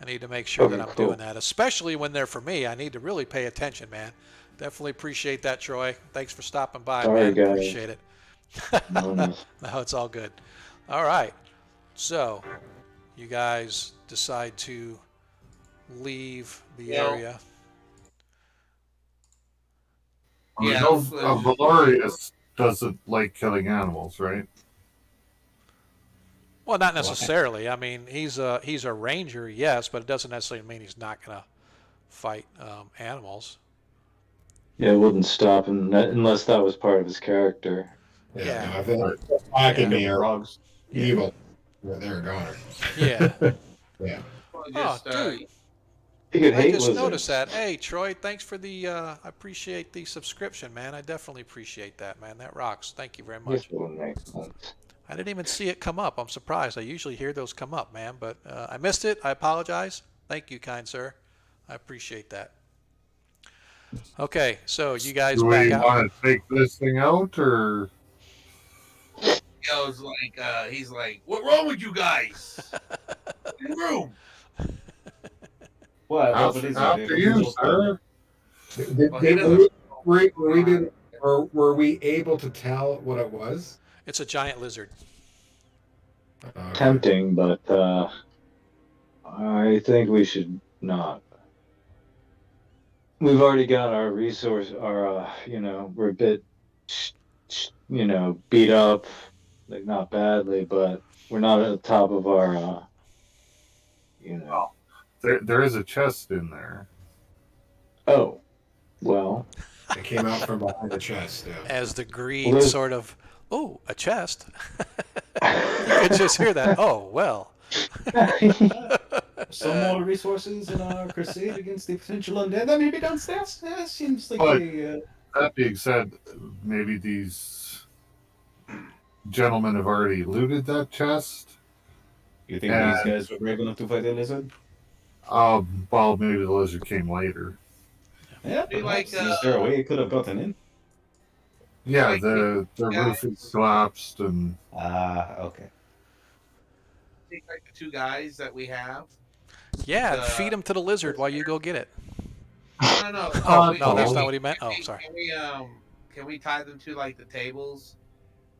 need to make sure that I'm Cool. doing that, especially when they're for me. I need to really pay attention, man. Definitely appreciate that, Troy. Thanks for stopping by, Sorry, man. guys. Appreciate it. No. No, it's all good. All right. So, you guys decide to leave the Yeah. area. We Yeah, know so- Valorius doesn't like killing animals, right? Well, not necessarily. I mean, he's a ranger, yes, but it doesn't necessarily mean he's not going to fight animals. Yeah, it wouldn't stop him unless that was part of his character. Yeah. No, I think Black and me are frogs. evil. They're a goner. Yeah. Yeah. Just, dude. He could I hate just lizards. noticed that. Hey, Troy, thanks for the. I appreciate the subscription, man. I definitely appreciate that, man. That rocks. Thank you very much. This wouldn't make sense. I didn't even see it come up. I'm surprised. I usually hear those come up, man, but I missed it. I apologize. Thank you, kind sir. I appreciate that. Okay, so you guys Do back we out. want to take this thing out, or Goes like, he's like, "What wrong with you guys? In the room." What after, is it? after you, sir? Well, he Were doesn't. were we able to tell what it was? It's a giant lizard. Okay. Tempting, but I think we should not. We've already got our resource, we're a bit, beat up, like not badly, but we're not at the top of our, There is a chest in there. Oh, well, It came out from behind the chest. Yeah. As the greed Well, there's- sort of, oh, a chest. You could just hear that. Oh, well. Some more resources in our crusade against the potential undead that may be downstairs. Yeah, seems like But- a. That being said, maybe these gentlemen have already looted that chest. You think these guys were brave enough to fight a lizard? Well, maybe the lizard came later. Yeah, Be like, perhaps. Is there a way it could have gotten in? Yeah, Like, the yeah. roof is collapsed, and Okay. Take like the two guys that we have. Yeah, feed him to the lizard while you go get it. No. Oh, no, that's not what he meant. Oh, sorry. Can we tie them to like the tables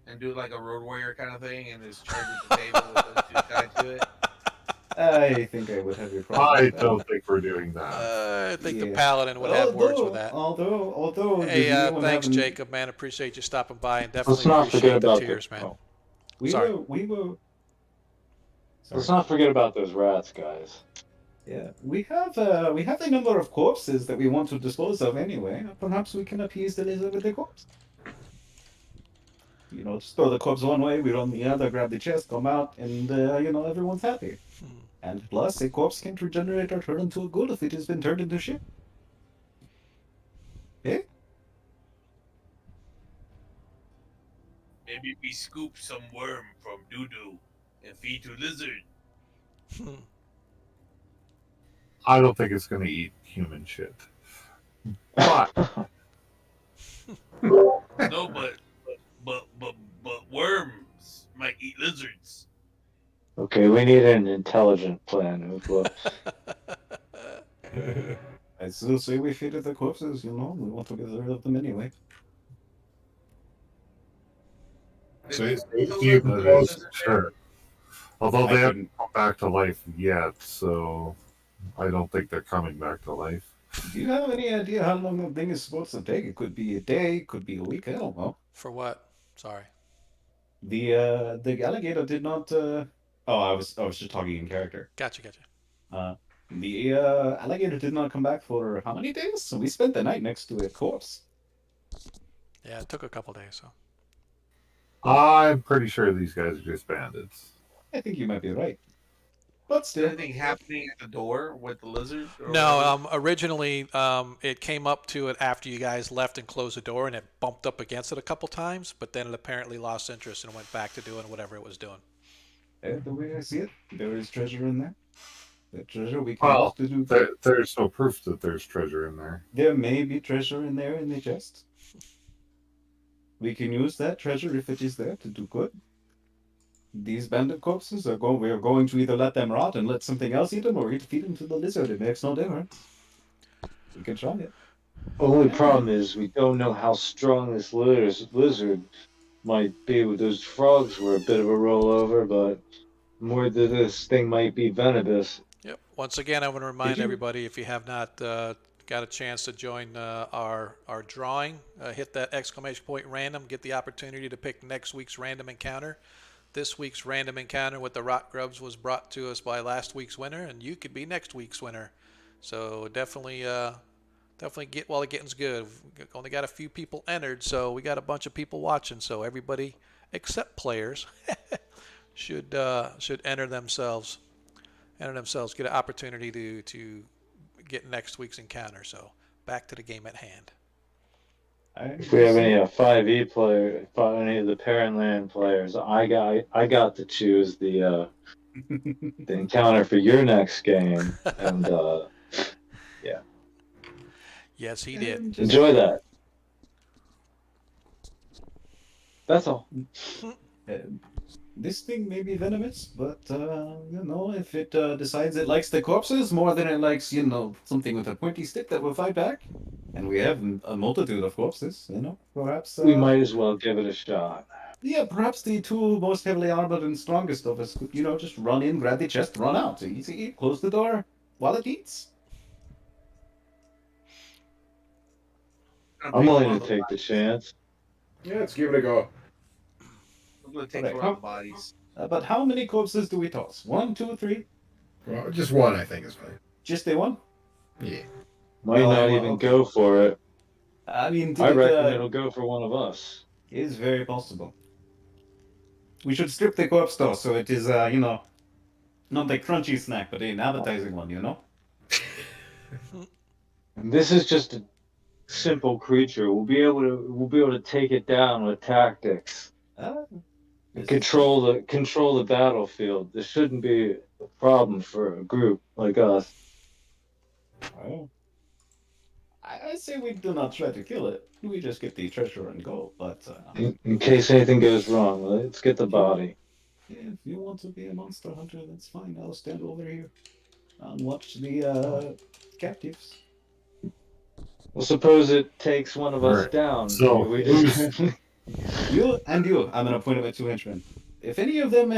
and do like a road warrior kind of thing and just charge at the table with those two tied to it? I think I would have your problem. I with that. don't think we're doing that. I think the Yeah. paladin would have words with that. Although. Hey, does anyone thanks, have an- Jacob, man. Appreciate you stopping by and let's definitely not forget appreciate the about tears, man. Oh, Sorry. We were. let's not forget about those rats, guys. Yeah, we have a number of corpses that we want to dispose of anyway. Perhaps we can appease the lizard with the corpse. Just throw the corpse one way, we run the other, grab the chest, come out, and everyone's happy. And plus, a corpse can regenerate or turn into a ghoul if it has been turned into shit. Eh? Maybe we scoop some worm from doo-doo and feed to lizard. I don't think it's going to eat human shit. But No, but worms might eat lizards. Okay, we need an intelligent plan. I still say we feed it the corpses, we want to get rid of them anyway. So Did you kill the propose- lizard? sure. Although I they haven't couldn't- come back to life yet, so I don't think they're coming back to life. Do you have any idea how long the thing is supposed to take? It could be a day, it could be a week, I don't know. For what? Sorry. The alligator did not. I was just talking in character. Gotcha. The alligator did not come back for how many days? So we spent the night next to a corpse. Yeah, it took a couple days, so. I'm pretty sure these guys are just bandits. I think you might be right. But Is still, anything happening at the door with the lizard? Or No, originally it came up to it after you guys left and closed the door, and it bumped up against it a couple times, but then it apparently lost interest and went back to doing whatever it was doing. the way I see it, there is treasure in there. The treasure we can Well, use to do. There's no proof that there's treasure in there. There may be treasure in there in the chest. We can use that treasure if it is there to do good. These bandit corpses we are going to either let them rot and let something else eat them, or feed them to the lizard. It makes no difference. We can try it. Only problem is we don't know how strong this lizard might be. Those frogs were a bit of a rollover, but more that this thing might be venomous. Yep. Once again, I want to remind Did you- everybody, if you have not got a chance to join our drawing, hit that exclamation point random, get the opportunity to pick next week's random encounter. This week's random encounter with the rock grubs was brought to us by last week's winner, and you could be next week's winner. So definitely get while the getting's good. We've only got a few people entered, so we got a bunch of people watching. So everybody except players should enter themselves, get an opportunity to get next week's encounter. So back to the game at hand. If we have any 5e player, any of the parent land players, I got to choose the encounter for your next game, and Yes, he did. And just, Enjoy that. That's all. this thing may be venomous, but if it decides it likes the corpses more than it likes, something with a pointy stick that will fight back, and we have a multitude of corpses, perhaps. We might as well give it a shot. Yeah, perhaps the two most heavily armored and strongest of us could, just run in, grab the chest, run out. Easy, close the door while it eats. I'm willing to take the chance. Yeah, let's give it a go. I'm gonna take Alright, one of the bodies. But how many corpses do we toss? 1, 2, 3? Well, just one, I think, is fine. Just the one? Yeah. Might not even go for it. I mean, I reckon it'll go for one of us. is very possible. We should strip the corpse though, so it is, not a crunchy snack, but an appetizing one, And this is just a simple creature. We'll be able to take it down with tactics. This Control the battlefield. This shouldn't be a problem for a group like us. Well, I say we do not try to kill it. We just get the treasure and go. But In case anything goes wrong, let's get the body. yeah, if you want to be a monster hunter, that's fine. I'll stand over here and watch the captives. Well, suppose it takes one of us Right. down. So, we just You and you. I'm gonna point at my two henchmen. If any of them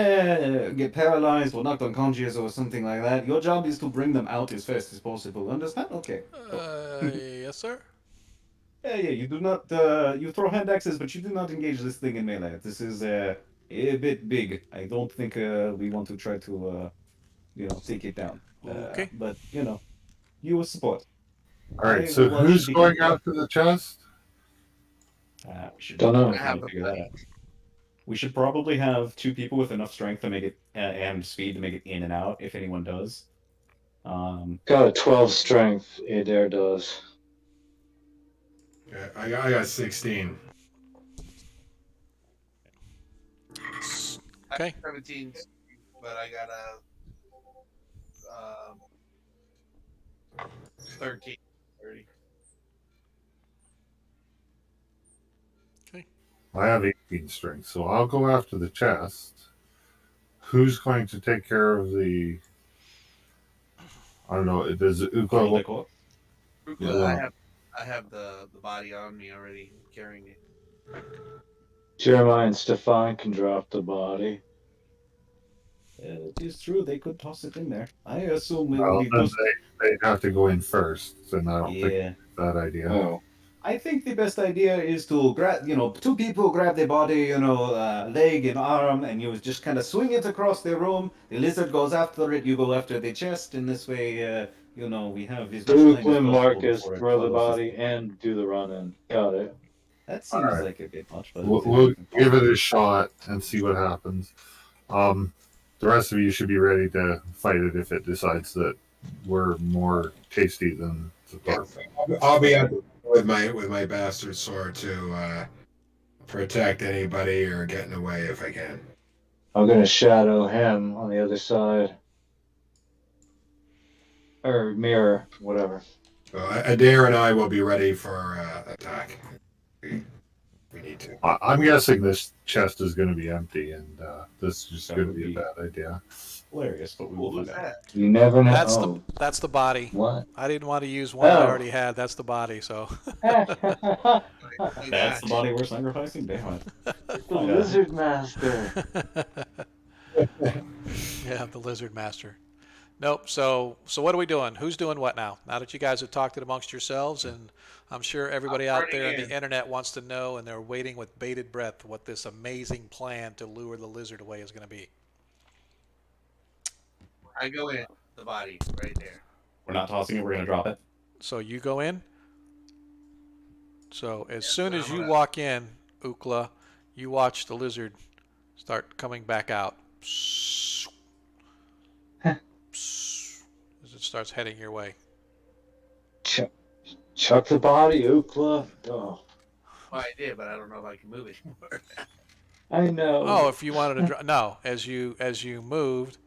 get paralyzed or knocked unconscious or something like that, your job is to bring them out as fast as possible. Understand? Okay. Yes, sir. Yeah. You do not. You throw hand axes, but you do not engage this thing in melee. This is a bit big. I don't think we want to try to, take it down. Okay. But you will support. All right. I So will who's be- going after the chest? We should Don't know. probably figure that out. We should probably have two people with enough strength to make it and speed to make it in and out. If anyone does. got a 12 strength. Adair does. Yeah, I got 16. I Okay. have 17, but I got a 13, 30. I have 18 strength, so I'll go after the chest. Who's going to take care of the? I don't know. Does Uko? Yeah. I have the body on me already, carrying it. Jeremiah and Stefan can drop the body. It is true. They could toss it in there. I assume it Well, would be then most. they'd have to go in first, and I don't think Yeah. that idea. Oh. I think the best idea is to grab, two people grab the body, leg and arm, and you just kind of swing it across the room. The lizard goes after it. You go after the chest. In this way, we have as much time as Brooklyn, possible Marcus, before it throw the follows us. body and do the run-in. Got it. That seems Alright. like a bit much, but We'll give it a shot and see what happens. The rest of you should be ready to fight it if it decides that we're more tasty than the pork. I'll be out with my bastard sword to protect anybody or getting away if I can. I'm gonna shadow him on the other side. Or mirror, whatever. So Adair and I will be ready for attack. We need to. I'm guessing this chest is going to be empty, and this is just That going to would be be- a bad idea. hilarious, but we will What was find out. that? You never know. That's the body. What? I didn't want to use one I Oh. already had. That's the body. So the That's the body we're sacrificing? Damn it. lizard master. yeah, the lizard master. Nope. So what are we doing? Who's doing what now? Now that you guys have talked it amongst yourselves, and I'm sure everybody I'm out there on turning the internet wants to know, and they're waiting with bated breath what this amazing plan to lure the lizard away is going to be. I go in the body right there. We're not tossing it, we're going to drop it. So you go in. So as soon as you I'm walk in, Ukla, you watch the lizard start coming back out. As it starts heading your way. Chuck the body, Ookla. Oh, Well, I did, but I don't know if I can move anymore. I know. Oh, if you wanted to no, as you moved,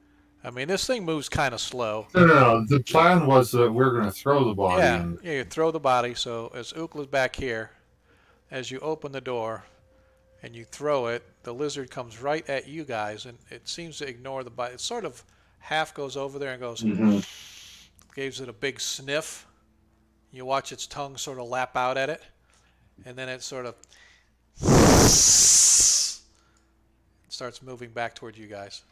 I mean, this thing moves kind of slow. No. The plan was that we're going to throw the body. Yeah, And yeah, you throw the body. So as Ukla's back here, as you open the door and you throw it, the lizard comes right at you guys, and it seems to ignore the body. It sort of half goes over there and goes, gives it a big sniff. You watch its tongue sort of lap out at it, and then it sort of starts moving back towards you guys.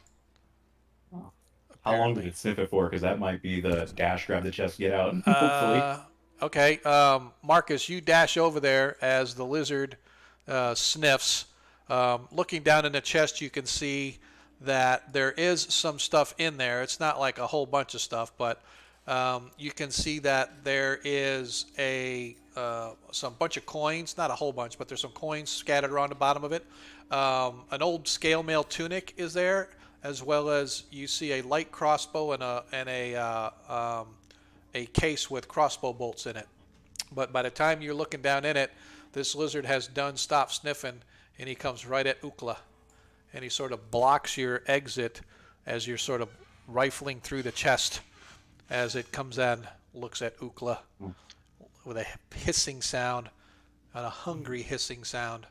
How long did it sniff it for? Because that might be the dash, grab the chest, get out, and hopefully. Okay, Marcus, you dash over there as the lizard sniffs. Looking down in the chest, you can see that there is some stuff in there. It's not like a whole bunch of stuff, but you can see that there is some bunch of coins, not a whole bunch, but there's some coins scattered around the bottom of it. An old scale mail tunic is there, as well as you see a light crossbow and a case with crossbow bolts in it. But by the time you're looking down in it, this lizard has stopped sniffing, and he comes right at Ukla, and he sort of blocks your exit as you're sort of rifling through the chest. As it comes in, looks at Ukla with a hissing sound, and a hungry hissing sound.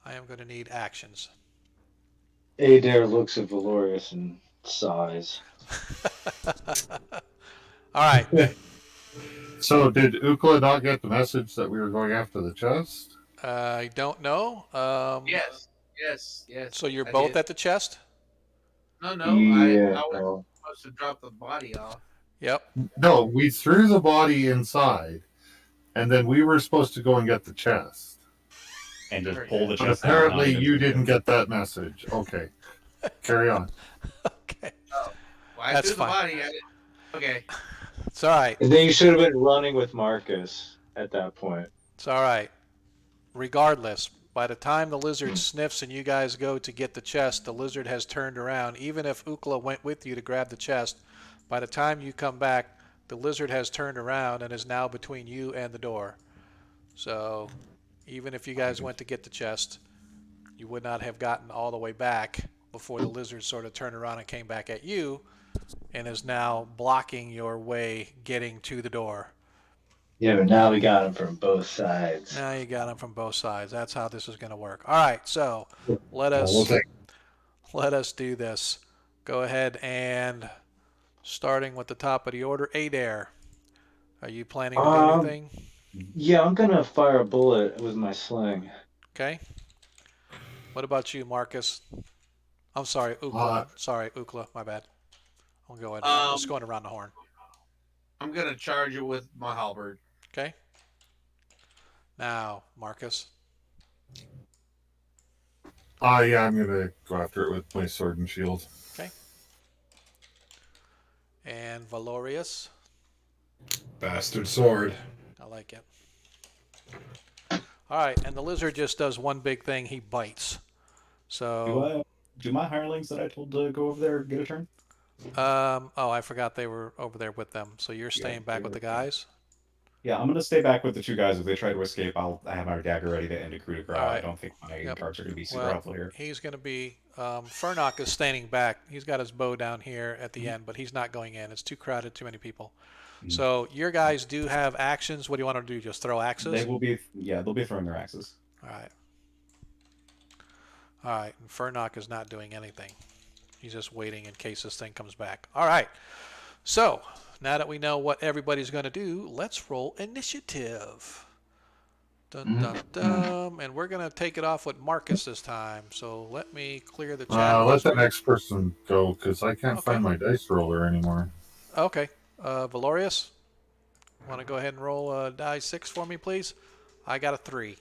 I am going to need actions. Adair looks at Valorius and sighs. All right. so, did Ukla not get the message that we were going after the chest? I don't know. Yes. So you're I both did. at the chest? No. Yeah, I was supposed to drop the body off. Yep. No, we threw the body inside, and then we were supposed to go and get the chest. And just pull the But chest out. apparently, you didn't get that message. Okay, carry on. Okay. Well, I That's threw the fine. body. Okay. It's all right. And then you should have been running with Marcus at that point. It's all right. Regardless, by the time the lizard sniffs and you guys go to get the chest, the lizard has turned around. Even if Ukla went with you to grab the chest, by the time you come back, the lizard has turned around and is now between you and the door. So even if you guys went to get the chest, you would not have gotten all the way back before the lizard sort of turned around and came back at you and is now blocking your way getting to the door. Yeah, but now we got him from both sides. Now you got them from both sides. That's how this is going to work. All right, so let We'll us do this. Go ahead and starting with the top of the order, Adair. Are you planning to do anything? Yeah, I'm gonna fire a bullet with my sling. Okay. What about you, Marcus? I'm sorry, Ukla. Sorry, Ukla. My bad. I'm just going around the horn. I'm gonna charge it with my halberd. Okay. Now, Marcus. Yeah, I'm gonna go after it with my sword and shield. Okay. And Valorius. Bastard sword. I like it. All right, and the lizard just does one big thing. He bites. So. Do my hirelings that I told to go over there get a turn? I forgot they were over there with them. So you're staying back with the guys? Yeah, I'm gonna stay back with the two guys. If they try to escape, I have my dagger ready to end a coup de grace. All right. I don't think my cards are gonna be super Well, helpful here. he's going to be. Furnock is standing back. He's got his bow down here at the end, but he's not going in. It's too crowded, too many people. So your guys do have actions. What do you want to do? Just throw axes? They'll be throwing their axes. All right. All right. And Furnock is not doing anything. He's just waiting in case this thing comes back. All right. So now that we know what everybody's going to do, let's roll initiative. Dun, dun, dun. And we're going to take it off with Marcus this time. So let me clear the chat. Let the next person go, because I can't find my dice roller anymore. Okay. Valorius, want to go ahead and roll a die 6 for me, please? I got a 3.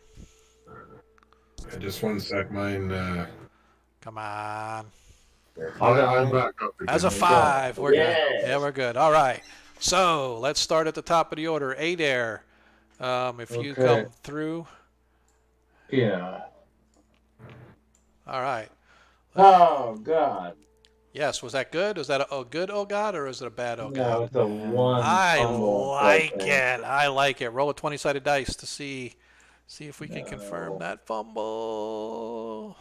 Just one sec. Mine. Come on. I'm back up again. As a 5. We're good. Yeah, we're good. All right. So let's start at the top of the order. Adair, if you come through. Yeah. All right. Oh, God. Yes, was that good? Was that a good oh God, or is it a bad oh God? No, it's a one. I fumble like right it. there. I like it. Roll a 20-sided dice to see if we can confirm that fumble.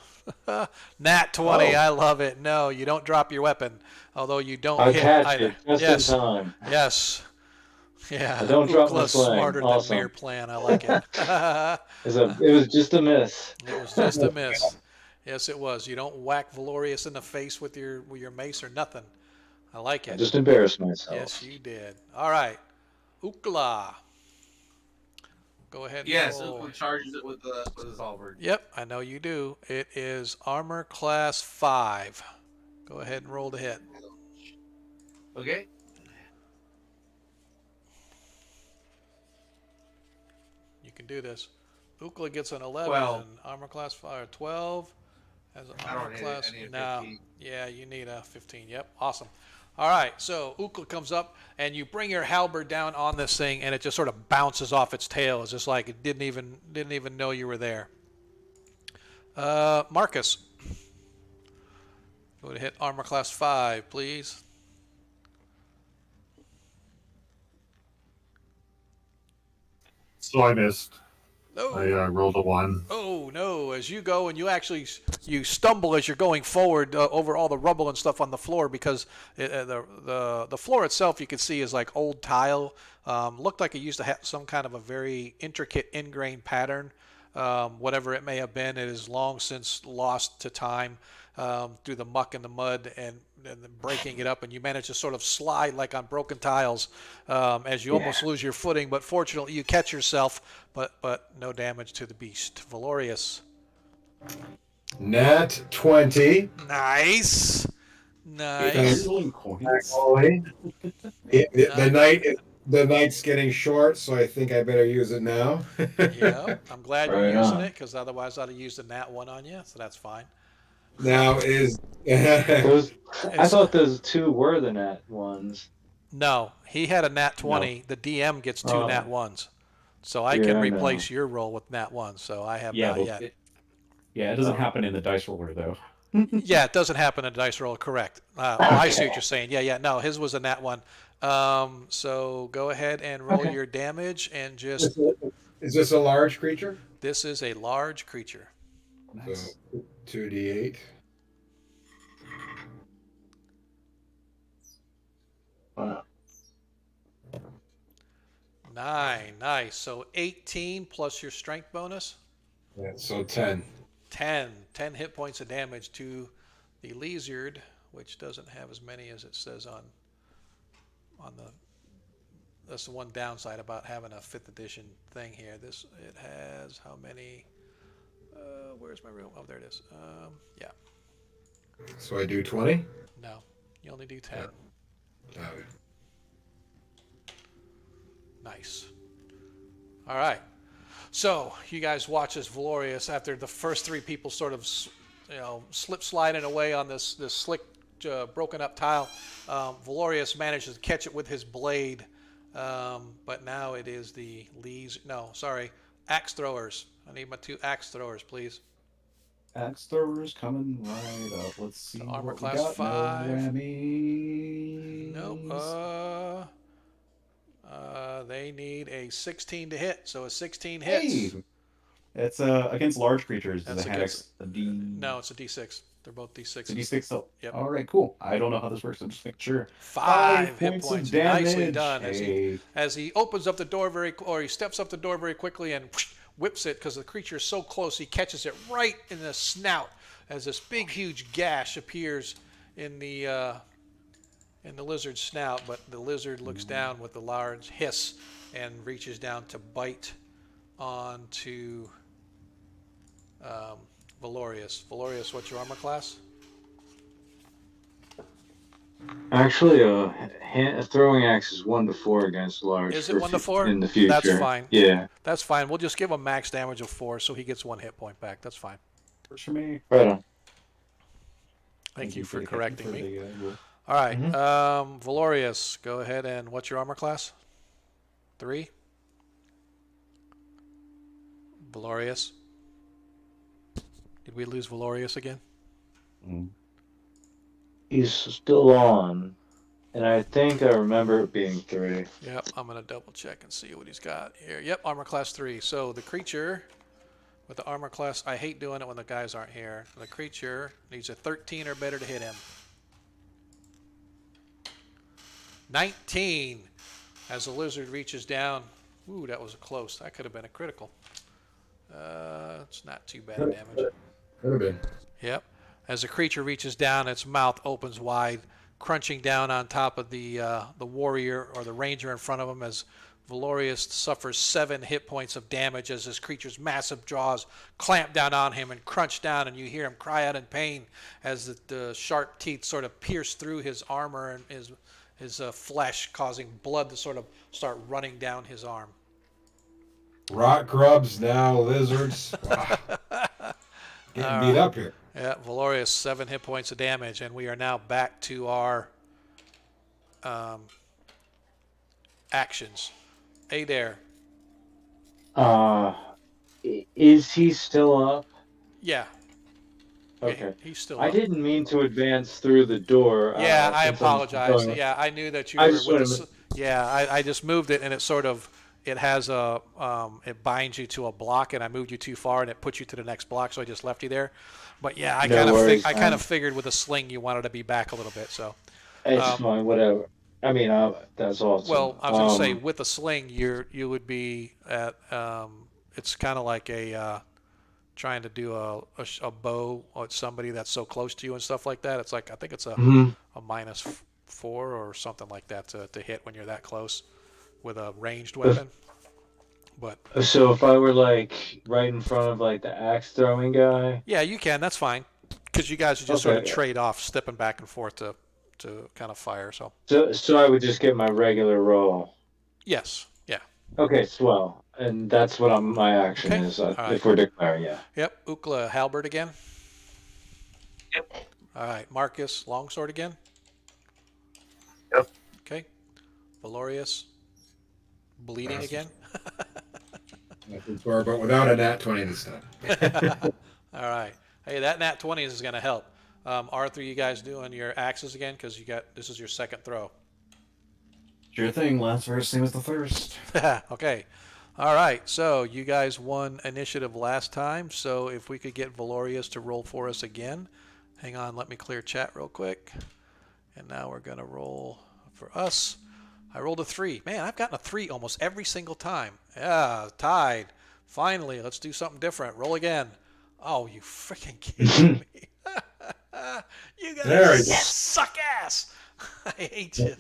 Nat 20, Oh. I love it. No, you don't drop your weapon, although you don't I hit catch either. it just Yes, in time. yes, yeah. I don't drop my Ukla's sling. smarter than Awesome. mere plan. I like it. It was just a miss. It was just a miss. Yes, it was. You don't whack Valorius in the face with your mace or nothing. I like I it. just embarrassed myself. Yes, you did. All right, Ukla. Go ahead. And Yes, roll. Ukla charges it with his halberd. Yep, I know you do. It is armor class 5. Go ahead and roll the hit. Okay. You can do this. Ukla gets an 11. 12. Armor class 5. 12. Has an I don't armor need class. it. I need a No. 15. Yeah, you need a 15. Yep. Awesome. All right. So Ukla comes up and you bring your halberd down on this thing and it just sort of bounces off its tail. It's just like it didn't even know you were there. Marcus. Go to hit armor class 5, please. So I missed. No. I rolled a 1. Oh no! As you go and you stumble as you're going forward over all the rubble and stuff on the floor because the floor itself you can see is like old tile. Looked like it used to have some kind of a very intricate ingrained pattern. Whatever it may have been, it is long since lost to time through the muck and the mud and then breaking it up, and you manage to sort of slide like on broken tiles as you almost lose your footing. But fortunately, you catch yourself, but no damage to the beast. Valorius. Nat 20. Nice. Nice. Rolling coins. The night's getting short, so I think I better use it now. Yeah, I'm glad you're Right using on. it because otherwise I'd have used a nat 1 on you, so that's fine. Now is I thought those two were the nat ones. No, he had a nat 20. The DM gets 2 Oh. nat 1s. So I Yeah, can I replace your roll with nat 1, so I have not yet. It doesn't happen in the dice roller though. Yeah, it doesn't happen in a dice roll, correct. I see what you're saying. Yeah, no, his was a nat 1. So go ahead and roll your damage and just... Is this a large creature? This is a large creature. Nice. So 2d8. Wow. 9, nice. So 18 plus your strength bonus. Yeah, so 10. 10 hit points of damage to the lizard, which doesn't have as many as it says on the. That's the one downside about having a 5th edition thing here. It has how many? Where's my room? Oh, there it is. Yeah. So I do 20? No, you only do 10. Okay. Nice. All right. So you guys watch as Valorius, after the first 3 people sort of, slip sliding away on this slick, broken up tile, Valorius manages to catch it with his blade. But now it is the axe throwers. I need my 2 axe throwers, please. Axe throwers coming right up. Let's see. So armor what we class got. 5. No whammies. Nope. They need a 16 to hit. So a 16 hits. Hey! It's against large creatures. Does That's it have against- a D? No, it's a D6. They're both D6s. It's a D6. So, Yep. all right, cool. I don't know how this works. I'm just making sure. 5 hit points points. of damage. Nicely done. Hey. As he opens up the door he steps up the door very quickly and whips it because the creature is so close. He catches it right in the snout as this big, huge gash appears in the lizard's snout. But the lizard looks down with a large hiss and reaches down to bite onto Valorius. Valorius, what's your armor class? Actually, a throwing axe is 1 to 4 against large. Is it 1 to 4? In the future. That's fine. Yeah. That's fine. We'll just give him max damage of 4, so he gets 1 hit point back. That's fine. Works for me. Right on. Thank you for the- correcting for me. the, rule. All right, Valorius, go ahead and what's your armor class? 3. Valorius. Did we lose Valorius again? Mm. He's still on, and I think I remember it being 3. Yep, I'm going to double check and see what he's got here. Yep, armor class 3. So the creature With the armor class, I hate doing it when the guys aren't here. The creature needs a 13 or better to hit him. 19. As the lizard reaches down. Ooh, that was close. That could have been a critical. It's not too bad damage. Could have been. Yep. As the creature reaches down, its mouth opens wide, crunching down on top of the warrior or the ranger in front of him as Valorius suffers 7 hit points of damage as this creature's massive jaws clamp down on him and crunch down, and you hear him cry out in pain as the sharp teeth sort of pierce through his armor and his flesh, causing blood to sort of start running down his arm. Rock grubs, now lizards. Wow. Getting beat up here. Yeah, Valorius, 7 hit points of damage, and we are now back to our actions. Hey there. Is he still up? Yeah. Okay. He's still I up. didn't mean to advance through the door. Yeah, I apologize. Yeah, I knew that you were with us. Yeah, I just moved it, and it sort of, it has a, it binds you to a block, and I moved you too far, and it puts you to the next block, so I just left you there. But yeah, I kind of figured with a sling you wanted to be back a little bit, so. It's fine, whatever. I mean, that's awesome. Well, I was going to say, with a sling, you would be at, it's kind of like a, trying to do a bow on somebody that's so close to you and stuff like that. It's like, I think it's a -4 or something like that to hit when you're that close with a ranged weapon. But so if I were like right in front of like the axe throwing guy, yeah, you can. That's fine, because you guys would just sort of trade off, stepping back and forth to kind of fire. So I would just get my regular roll. Yes. Yeah. Okay, swell. And that's what my action is, if we're declaring, yeah. Yep. Ukla, halberd again. Yep. All right. Marcus, longsword again. Yep. Okay. Valorius, bleeding again. But without a nat 20 this time. All right. Hey, that nat 20 is going to help. Arthur, you guys doing your axes again? Because this is your second throw. Sure thing. Last verse, same as the first. Okay. All right. So you guys won initiative last time. So if we could get Valorius to roll for us again. Hang on. Let me clear chat real quick. And now we're going to roll for us. I rolled a 3. Man, I've gotten a 3 almost every single time. Yeah, tied. Finally, let's do something different. Roll again. Oh, you freaking kidding me. You guys suck ass. I hate you.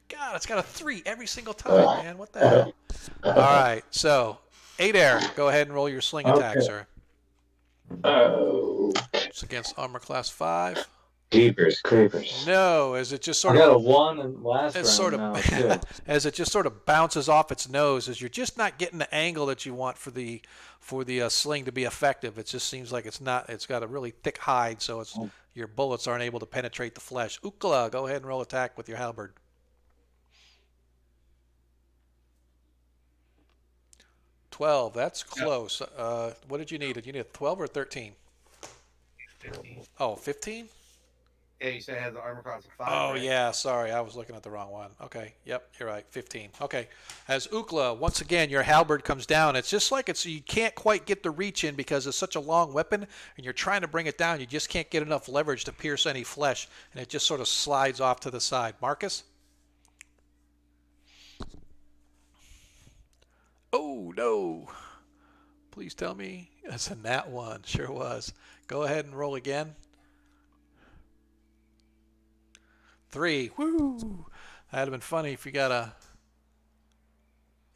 God, it's got a 3 every single time, man. What the hell? All right, so Adair, go ahead and roll your sling attack, sir. Oh. It's against armor class 5. Creepers. No, as it just sort I of got a 1 in last round sort of now, as it just sort of bounces off its nose, as you're just not getting the angle that you want for the sling to be effective. It just seems like it's not. It's got a really thick hide, so your bullets aren't able to penetrate the flesh. Ukla, go ahead and roll attack with your halberd. 12. That's close. What did you need? Did you need a 12 or 13? 15. Oh, 15? Yeah, you said it has the armor class of 5. Oh, right? yeah. Sorry. I was looking at the wrong one. Okay. Yep. You're right. 15. Okay. As Ukla, once again, your halberd comes down. It's just like you can't quite get the reach in because it's such a long weapon, and you're trying to bring it down. You just can't get enough leverage to pierce any flesh, and it just sort of slides off to the side. Marcus? Oh, no. Please tell me. That's a nat 1. Sure was. Go ahead and roll again. 3. Woo! That'd have been funny if you got a...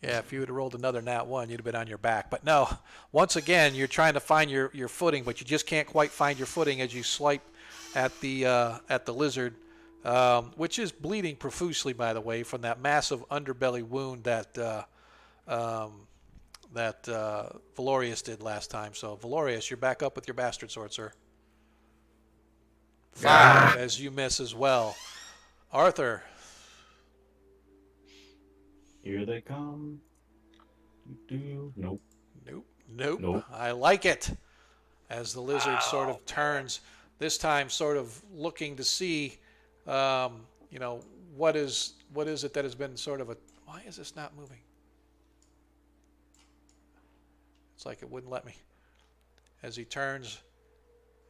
Yeah, if you would have rolled another nat 1, you'd have been on your back. But no, once again, you're trying to find your footing, but you just can't quite find your footing as you swipe at the lizard, which is bleeding profusely, by the way, from that massive underbelly wound that Valorius did last time. So, Valorius, you're back up with your bastard sword, sir. 5, as you miss as well. Arthur. Here they come. Nope. Nope. I like it. As the lizard sort of turns, this time sort of looking to see, what is it that has been sort of a... Why is this not moving? It's like it wouldn't let me. as he turns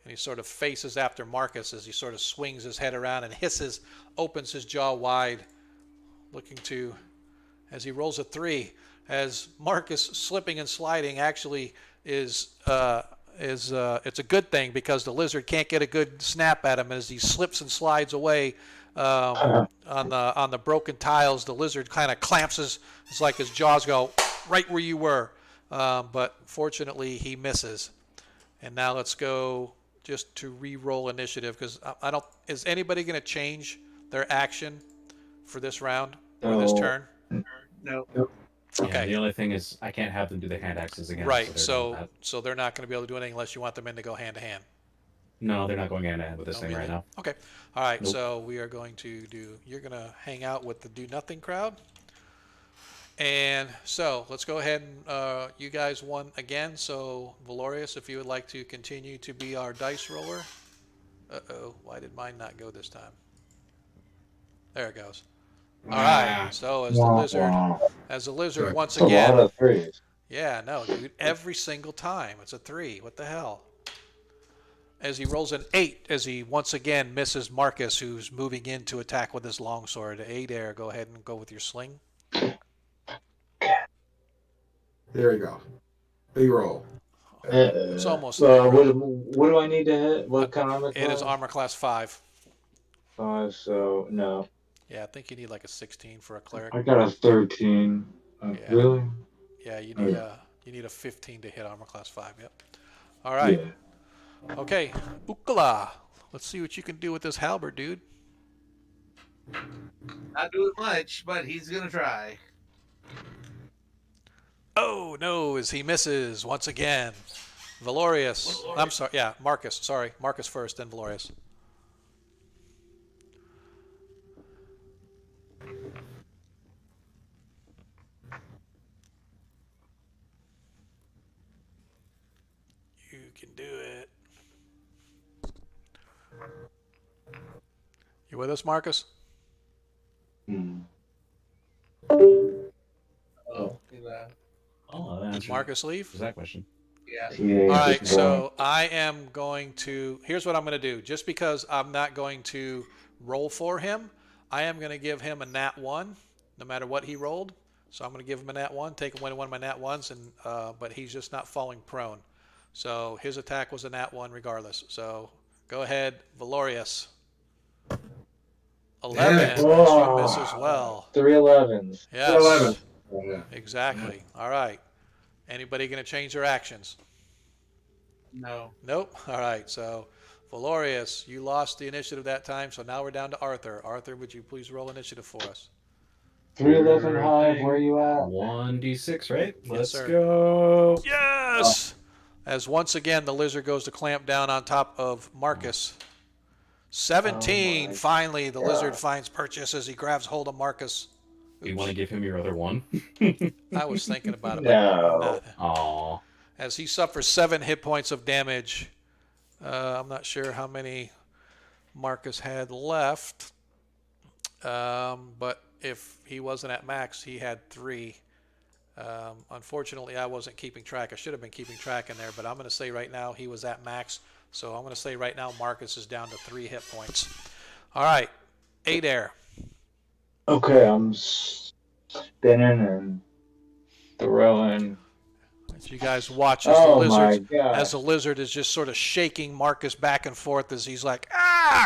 and he sort of faces after Marcus as he sort of swings his head around and hisses, opens his jaw wide, looking to, as he rolls a 3, as Marcus slipping and sliding actually is it's a good thing because the lizard can't get a good snap at him as he slips and slides away on the broken tiles. The lizard kind of clamps it's like his jaws go right where you were, but fortunately he misses. And now let's go just to re-roll initiative because I don't. Is anybody going to change their action for this round or this turn? No. Yeah, Okay. the only thing is I can't have them do the hand axes again. Right. So So they're not going to be able to do anything unless you want them in to go hand to hand. no, they're not going hand to hand with this Oh, thing really? right now. Okay. All right. Nope. So we are going to do. You're going to hang out with the do nothing crowd. And so let's go ahead and you guys won again. So Valorius, if you would like to continue to be our dice roller. Uh-oh. Why did mine not go this time? There it goes. All right. So as the lizard once It's a lot again. of 3s. Yeah, no, dude. Every single time. It's a 3. What the hell? As he rolls an 8, as he once again misses Marcus, who's moving in to attack with his longsword. 8 air. Go ahead and go with your sling. There you go. Big roll. It's almost what do I need to hit? What kind of armor class? It is armor class 5. 5, so no. Yeah, I think you need like a 16 for a cleric. I got a 13. Yeah. Really? Yeah, you need a 15 to hit armor class 5. Yep. All right. Yeah. Okay. Ukala. Let's see what you can do with this halberd, dude. Not doing much, but he's gonna try. Oh, no, as he misses once again. Valorius. I'm sorry. Yeah, Marcus. Sorry. Marcus first, then Valorius. You can do it. You with us, Marcus? Hmm. Oh, he left. Oh, that Did answers Marcus leave? that question. Yeah. Yeah, All right, just going. so I am going to. Here's what I'm going to do. Just because I'm not going to roll for him, I am going to give him a nat 1, no matter what he rolled. So I'm going to give him a nat 1, take away one of my nat 1s, and but he's just not falling prone. So his attack was a nat 1 regardless. So go ahead, Valorius. 11. Damn it. You miss as well. 3 11s. Yes. 11. Oh, yeah. Exactly. All right. Anybody going to change their actions? No. Nope. All right. So, Valorius, you lost the initiative that time, so now we're down to Arthur. Arthur, would you please roll initiative for us? 3 11 Hive, where you at? 1d6, right? Let's sir. go. Yes! As once again, the lizard goes to clamp down on top of Marcus. 17. Oh my Finally, the lizard God. finds purchase as he grabs hold of Marcus. Do you want to give him your other one? I was thinking about it. No. But Aw. as he suffers 7 hit points of damage. I'm not sure how many Marcus had left, but if he wasn't at max, he had 3. Unfortunately, I wasn't keeping track. I should have been keeping track in there, but I'm going to say right now he was at max. So I'm going to say right now Marcus is down to 3 hit points. All right, 8 air. Okay, I'm spinning and throwing. As you guys watch as Oh the my lizard, God. as the lizard is just sort of shaking Marcus back and forth as he's like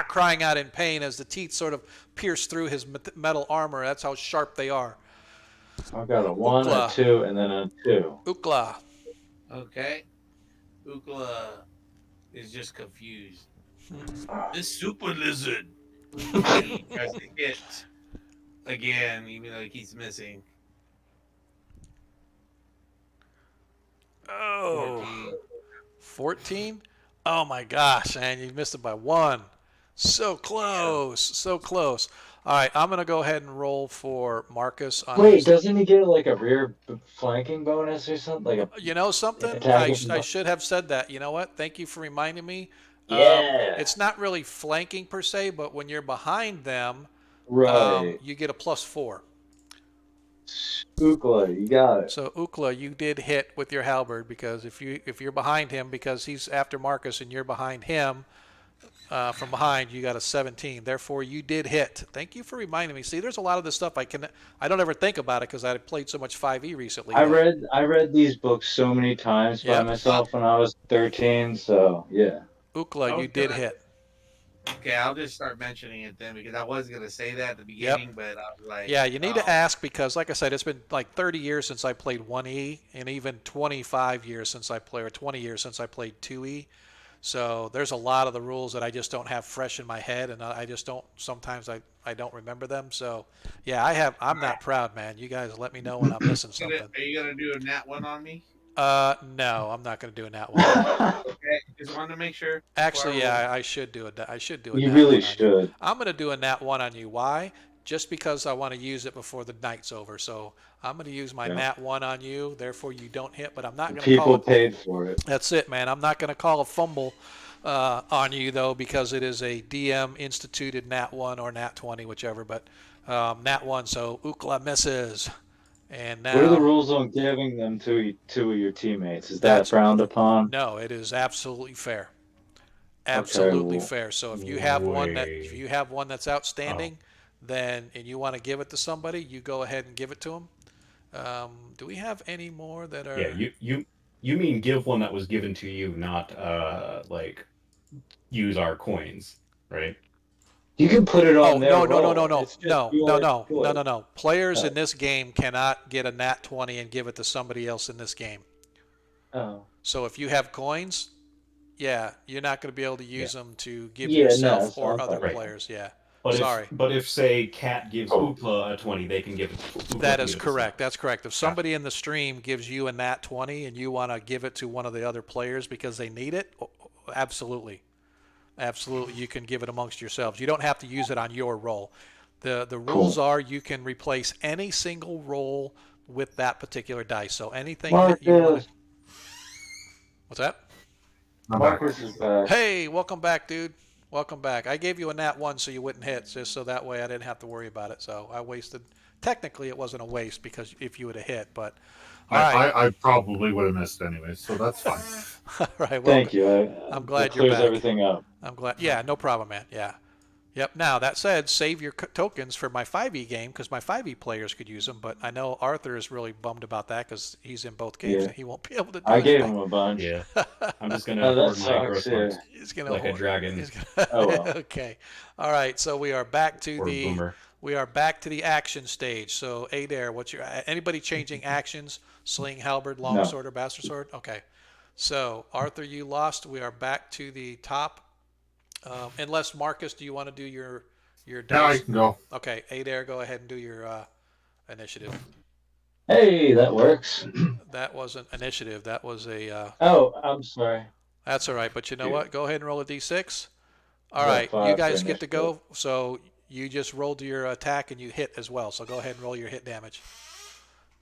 crying out in pain as the teeth sort of pierce through his metal armor. That's how sharp they are. I've got a 1, Ookla. a 2, and then a 2. Ukla. Okay. Ukla is just confused. This super lizard. He tries to hit again, even though he keeps missing. Oh. 14? Oh my gosh, man, you missed it by 1. So close, so close. All right, I'm going to go ahead and roll for Marcus. On Wait, his- doesn't he get like a rear flanking bonus or something? Like a You know something? attacking I should have said that. You know what? Thank you for reminding me. Yeah. It's not really flanking per se, but when you're behind them, right. you get a +4. Ukla, you got it. So Ukla, you did hit with your halberd because if you're behind him because he's after Marcus and you're behind him from behind, you got a 17. Therefore, you did hit. Thank you for reminding me. See, there's a lot of this stuff I don't ever think about it because I played so much 5e recently. I read these books so many times by Yep. myself when I was 13. So yeah. Ukla, you did hit. Okay, I'll just start mentioning it then because I was gonna say that at the beginning, but I was like, Yeah, you need to ask because, like I said, it's been like 30 years since I played 1E, and even 25 years since I played, or 20 years since I played 2E. So there's a lot of the rules that I just don't have fresh in my head, and I just don't. Sometimes I don't remember them. So yeah, I'm not proud, man. You guys let me know when I'm missing something. Are you gonna do a nat one on me? No, I'm not going to do a nat one. Okay, just wanted to make sure. Actually, yeah, I should do it. I should do a You nat really one on you. should. I'm going to do a nat one on you. Why? Just because I want to use it before the night's over. So I'm going to use my nat one on you. Therefore, you don't hit. But I'm not going to call People it. paid for it. That's it, man. I'm not going to call a fumble on you though because it is a DM instituted nat one or nat 20, whichever. But nat one. So Ukla misses. And now, What are the rules on giving them to two of your teammates? Is that frowned upon? No, it is absolutely fair. Absolutely well, fair. So if you have one that's outstanding, then and you want to give it to somebody, you go ahead and give it to them. Do we have any more that are? Yeah, you mean give one that was given to you, not like use our coins, right? You can put it on their roll. No. Players in this game cannot get a nat 20 and give it to somebody else in this game. Oh. So if you have coins, yeah, you're not going to be able to use them to give yourself or other players. Yeah. But if say Cat gives Ukla a 20, they can give it to Ukla. That is correct. That's correct. If somebody in the stream gives you a nat 20 and you want to give it to one of the other players because they need it, absolutely. Absolutely, you can give it amongst yourselves. You don't have to use it on your roll. The rules are you can replace any single roll with that particular dice. So anything that you want to... What's that? Marcus is back. Hey, welcome back, dude. Welcome back. I gave you a nat 1 so you wouldn't hit, just so that way I didn't have to worry about it. So I wasted... Technically, it wasn't a waste because if you would have hit, but... I probably would have missed anyway, so that's fine. All right. Well, thank you. I'm glad it you're clears back. everything up. I'm glad. Yeah, no problem, man. Yeah. Yep. Now, that said, save your tokens for my 5e game because my 5e players could use them, but I know Arthur is really bummed about that because he's in both games and he won't be able to do I anything. gave him a bunch. Yeah. I'm just going to hoard my growth points He's gonna like a dragon. Oh, well. Okay. All right. So we are back to Or a boomer. We are back to the action stage. So, Adair, what's your anybody changing actions? Sling, halberd, longsword, or bastard sword? Okay. So, Arthur, you lost. We are back to the top. Unless Marcus, do you want to do your dice? Yeah, I can go. Okay, Adair, go ahead and do your initiative. Hey, that works. That wasn't initiative. That was a. Oh, I'm sorry. That's all right. But you know what? Go ahead and roll a d6. All right, you guys get to go. So you just rolled your attack and you hit as well. So go ahead and roll your hit damage.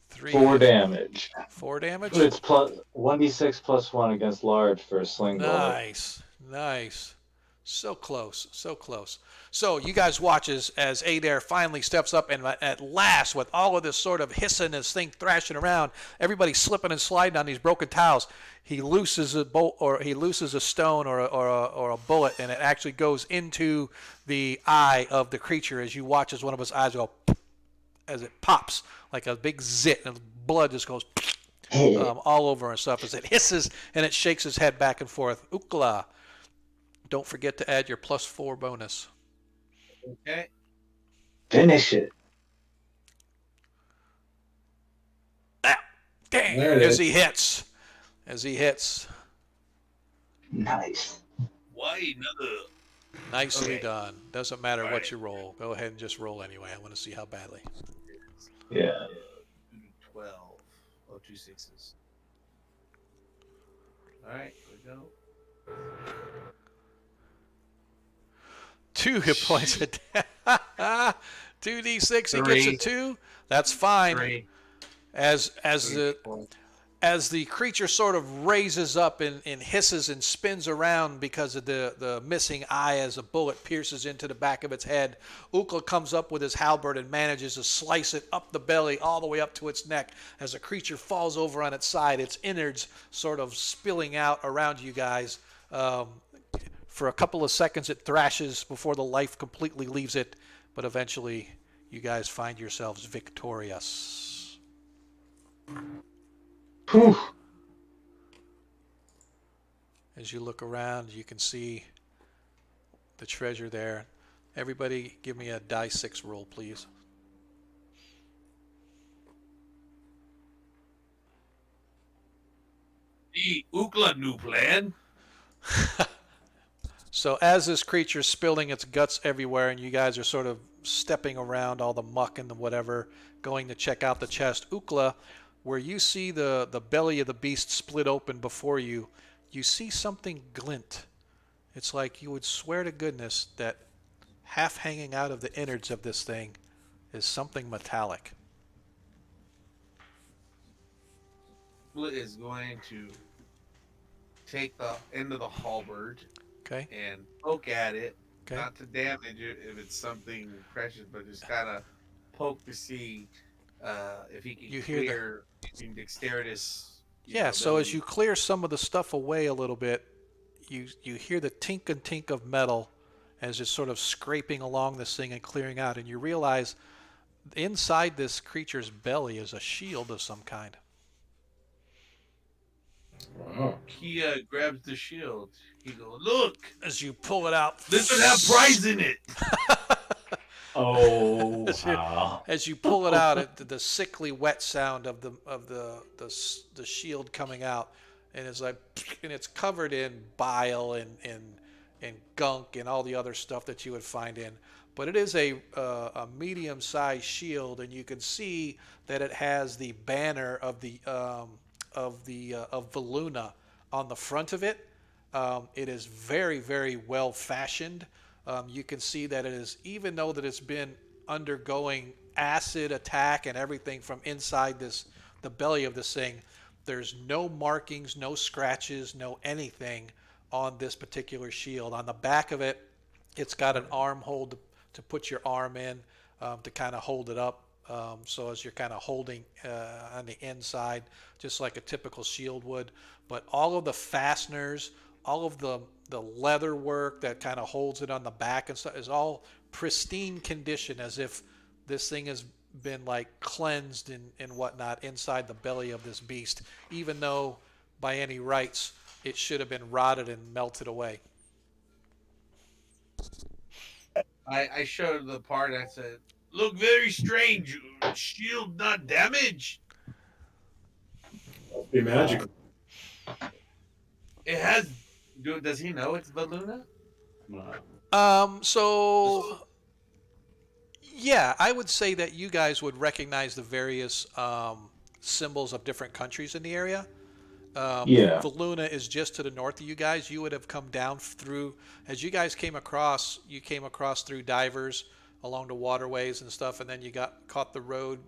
4 damage. 4 damage? It's plus 1d6 plus 1 against large for a sling bullet. Nice. So close. So you guys watch as Adair finally steps up and at last, with all of this sort of hissing, this thing thrashing around, everybody slipping and sliding on these broken tiles, he looses a bolt or he looses a stone or a bullet, and it actually goes into the eye of the creature as you watch as one of his eyes go as it pops like a big zit, and blood just goes all over and stuff as it hisses and it shakes his head back and forth. Ukla. Don't forget to add your +4 bonus. Okay. Finish it. Dang! There it As is. he hits. Nice. Why another? Nicely Okay. done. Doesn't matter All what right. you roll. Go ahead and just roll anyway. I want to see how badly. Yeah. 12. Oh, 2 6s. All right, here we go. 2 hit points. 2d6. He gets a 2. That's fine. 3. As the as the creature sort of raises up and hisses and spins around because of the missing eye as a bullet pierces into the back of its head, Ukla comes up with his halberd and manages to slice it up the belly all the way up to its neck. As the creature falls over on its side, its innards sort of spilling out around you guys. For a couple of seconds, it thrashes before the life completely leaves it, but eventually you guys find yourselves victorious. Whew. As you look around, you can see the treasure there. Everybody give me a die 6 roll, please. The Ukla new plan. So as this creature's spilling its guts everywhere and you guys are sort of stepping around all the muck and the whatever, going to check out the chest, Ukla, where you see the belly of the beast split open before you, you see something glint. It's like you would swear to goodness that half hanging out of the innards of this thing is something metallic. Ukla is going to take the end of the halberd Okay? and poke at it, Okay. not to damage it if it's something precious, but just kind of poke to see if he can You hear the- clear using dexterous. Yeah, so as ability. you clear some of the stuff away a little bit, you hear the tink and tink of metal as it's sort of scraping along this thing and clearing out, and you realize inside this creature's belly is a shield of some kind. Wow. He grabs the shield. He goes, "Look, As you pull it out, this would have prize in it." Oh, As you- wow. As you pull it out, the sickly wet sound of the shield coming out, and it's like, and it's covered in bile and gunk and all the other stuff that you would find in. But it is a medium-sized shield, and you can see that it has the banner of Voluna on the front of it. It is very, very well fashioned. You can see that it is, even though that it's been undergoing acid attack and everything from inside the belly of this thing, there's no markings, no scratches, no anything on this particular shield. On the back of it, it's got an arm hold to put your arm in, to kind of hold it up. So as you're kind of holding on the inside, just like a typical shield would. But all of the fasteners, all of the leather work that kind of holds it on the back and stuff is all pristine condition, as if this thing has been like cleansed and whatnot inside the belly of this beast, even though by any rights it should have been rotted and melted away. I showed the part. I said, "Look very strange. Shield not damaged. Be magical. It has." Does he know it's Voluna? So yeah, I would say that you guys would recognize the various symbols of different countries in the area. Yeah. Voluna is just to the north of you guys. You would have come down through, as you guys came across, you came across through divers along the waterways and stuff, and then you caught the road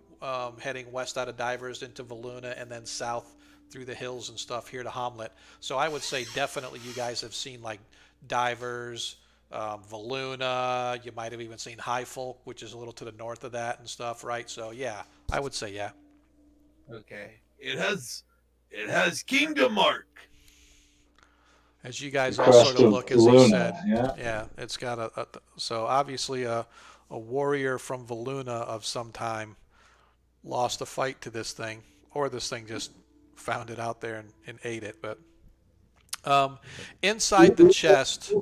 heading west out of divers into Voluna, and then south through the hills and stuff here to Hommlet. So I would say definitely you guys have seen like divers, Voluna. You might have even seen High Folk, which is a little to the north of that and stuff, right? So yeah, I would say yeah. Okay. It has Kingdom Mark. As you guys all Crest sort of of look, as he Luna, said, yeah. it's got so obviously a warrior from Voluna of some time lost a fight to this thing, or this thing just found it out there and ate it. But inside the chest,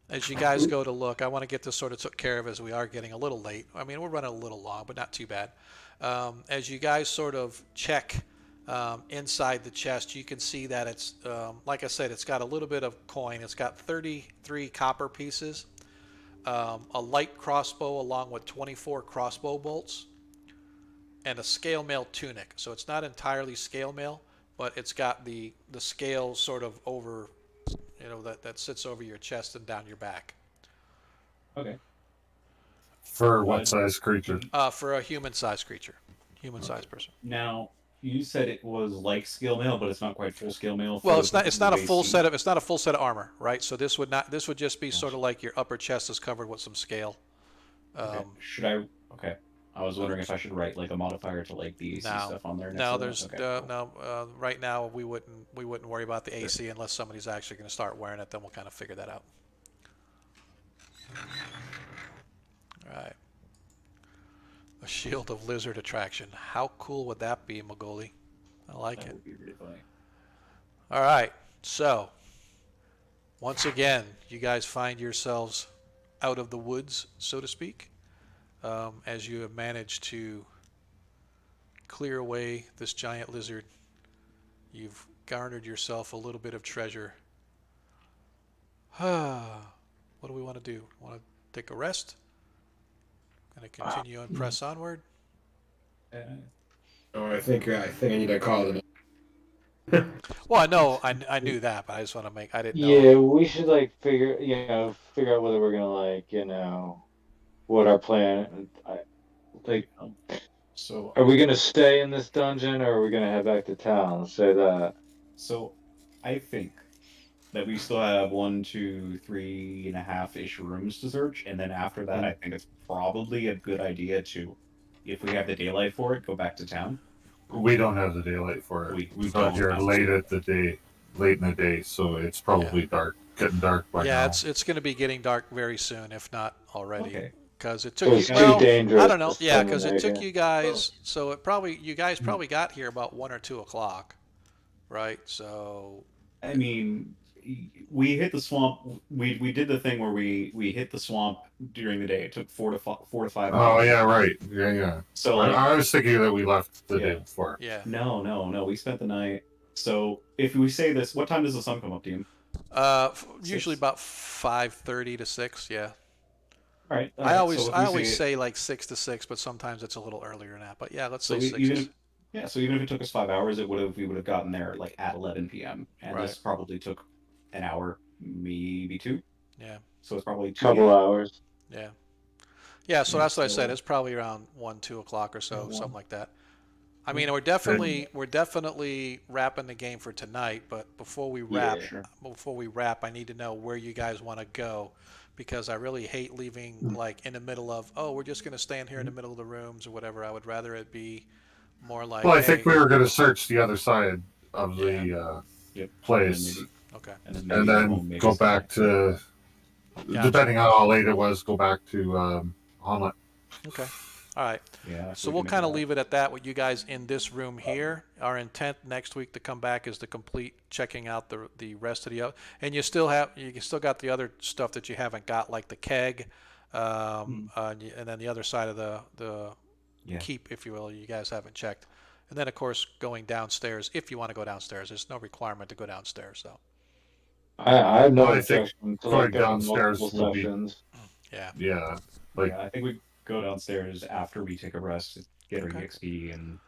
as you guys go to look, I want to get this sort of took care of as we are getting a little late. I mean, we're running a little long, but not too bad. As you guys sort of check inside the chest, you can see that it's, like I said, it's got a little bit of coin. It's got 33 copper pieces, a light crossbow along with 24 crossbow bolts, and a scale mail tunic. So it's not entirely scale mail, but it's got the scale sort of over, that sits over your chest and down your back. Okay. For what size creature? For a human-sized creature, human-sized person. Now, you said it was like scale mail, but it's not quite full scale mail. Well, for it's not. the It's not a base full suit. set of. It's not a full set of armor, right? So this would not. This would just be sort of like your upper chest is covered with some scale. Okay. Should I? Okay. I was wondering if I should write like a modifier to like the AC No, stuff on there. Next no. to that. There's Okay, cool. no. Right now, we wouldn't worry about the AC unless somebody's actually going to start wearing it. Then we'll kind of figure that out. All right. A shield of lizard attraction. How cool would that be, Magoli? I like That it. would be really funny. All right. So, once again, you guys find yourselves out of the woods, so to speak, as you have managed to clear away this giant lizard. You've garnered yourself a little bit of treasure. What do we want to do? Want to take a rest? Going to continue and press onward? Oh, I think I need to call it. Well, I know, I knew that, but I just want to make, I didn't know. Yeah, we should like figure out whether we're gonna what our plan. So Are we gonna stay in this dungeon or are we gonna head back to town? Let's say that. So, I think that we still have 1, 2, 3.5-ish rooms to search, and then after that, I think it's probably a good idea to, if we have the daylight for it, go back to town. We don't have the daylight for it. We got don't here have late to. in the day, so it's probably dark, getting dark by now. Yeah, it's going to be getting dark very soon, if not already. Okay. Because it It took was you, too well, dangerous I don't know. to Yeah, spend the because it night took here. you guys, so you guys probably got here about 1 or 2 o'clock, right? So, I mean, we hit the swamp. We did the thing where we hit the swamp during the day. It took 4 to 5 Oh, hours. yeah, right. Yeah. So like, I was thinking that we left the day before. yeah. no, we spent the night. So if we say this, what time does the sun come up, Dean? Usually about 5:30 to 6, yeah. All right. I always so if we say like 6 to 6, but sometimes it's a little earlier than that. But yeah, let's So say 6. so even if it took us 5 hours, we would have gotten there like at 11 p.m. And Right. this probably took an hour, maybe 2. Yeah. So it's probably 2. Couple hours. Yeah. Yeah, so Yeah, that's what I said. so- It's probably around 1, 2 o'clock or so, 1. something like that. I mean, we're definitely wrapping the game for tonight. But before we wrap, sure. I need to know where you guys want to go, because I really hate leaving like in the middle of, oh, we're just going to stand here in the middle of the rooms or whatever. I would rather it be more like, Well, I think hey, we were going to search the other side of the Yep. place, okay, and maybe then go back to, Gotcha. depending on how late it was, go back to Hommlet. okay, all right. Yeah. So we'll kind of leave it at that with you guys in this room here. Our intent next week to come back is to complete checking out the rest of the other, and you still got the other stuff that you haven't got, like the keg, and then the other side of the keep, if you will, you guys haven't checked. And then of course going downstairs, if you want to go downstairs. There's no requirement to go downstairs, so I have no Well, I think objection to going like going downstairs multiple would be- sessions. yeah. Yeah, like I think we go downstairs after we take a rest, get our Okay. EXP, and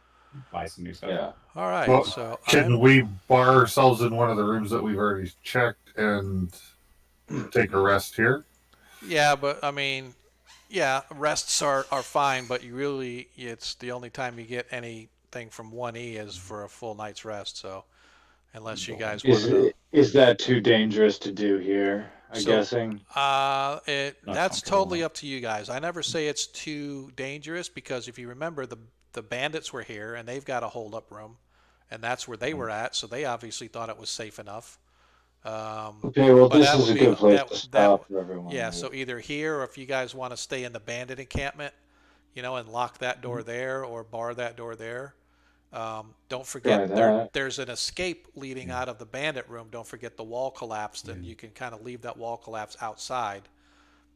buy some new stuff. Yeah. All right. Well, So can we bar ourselves in one of the rooms that we've already checked and take a rest here? yeah, but I mean, yeah, rests are fine, but it's the only time you get anything from 1E is for a full night's rest. So unless you guys want to, Is that too dangerous to do here? I'm So- guessing. Not that's comfortable totally enough. up to you guys. I never say it's too dangerous, because if you remember, the bandits were here and they've got a hold up room, and that's where they were at. So they obviously thought it was safe enough. Okay, well, but this that is would a be- good place that- to that- stop for everyone. Yeah, so either here, or if you guys want to stay in the bandit encampment, and lock that door there or bar that door there. Don't forget Try that. there's an escape leading out of the bandit room. Don't forget the wall collapsed, and you can kind of leave that wall collapse outside,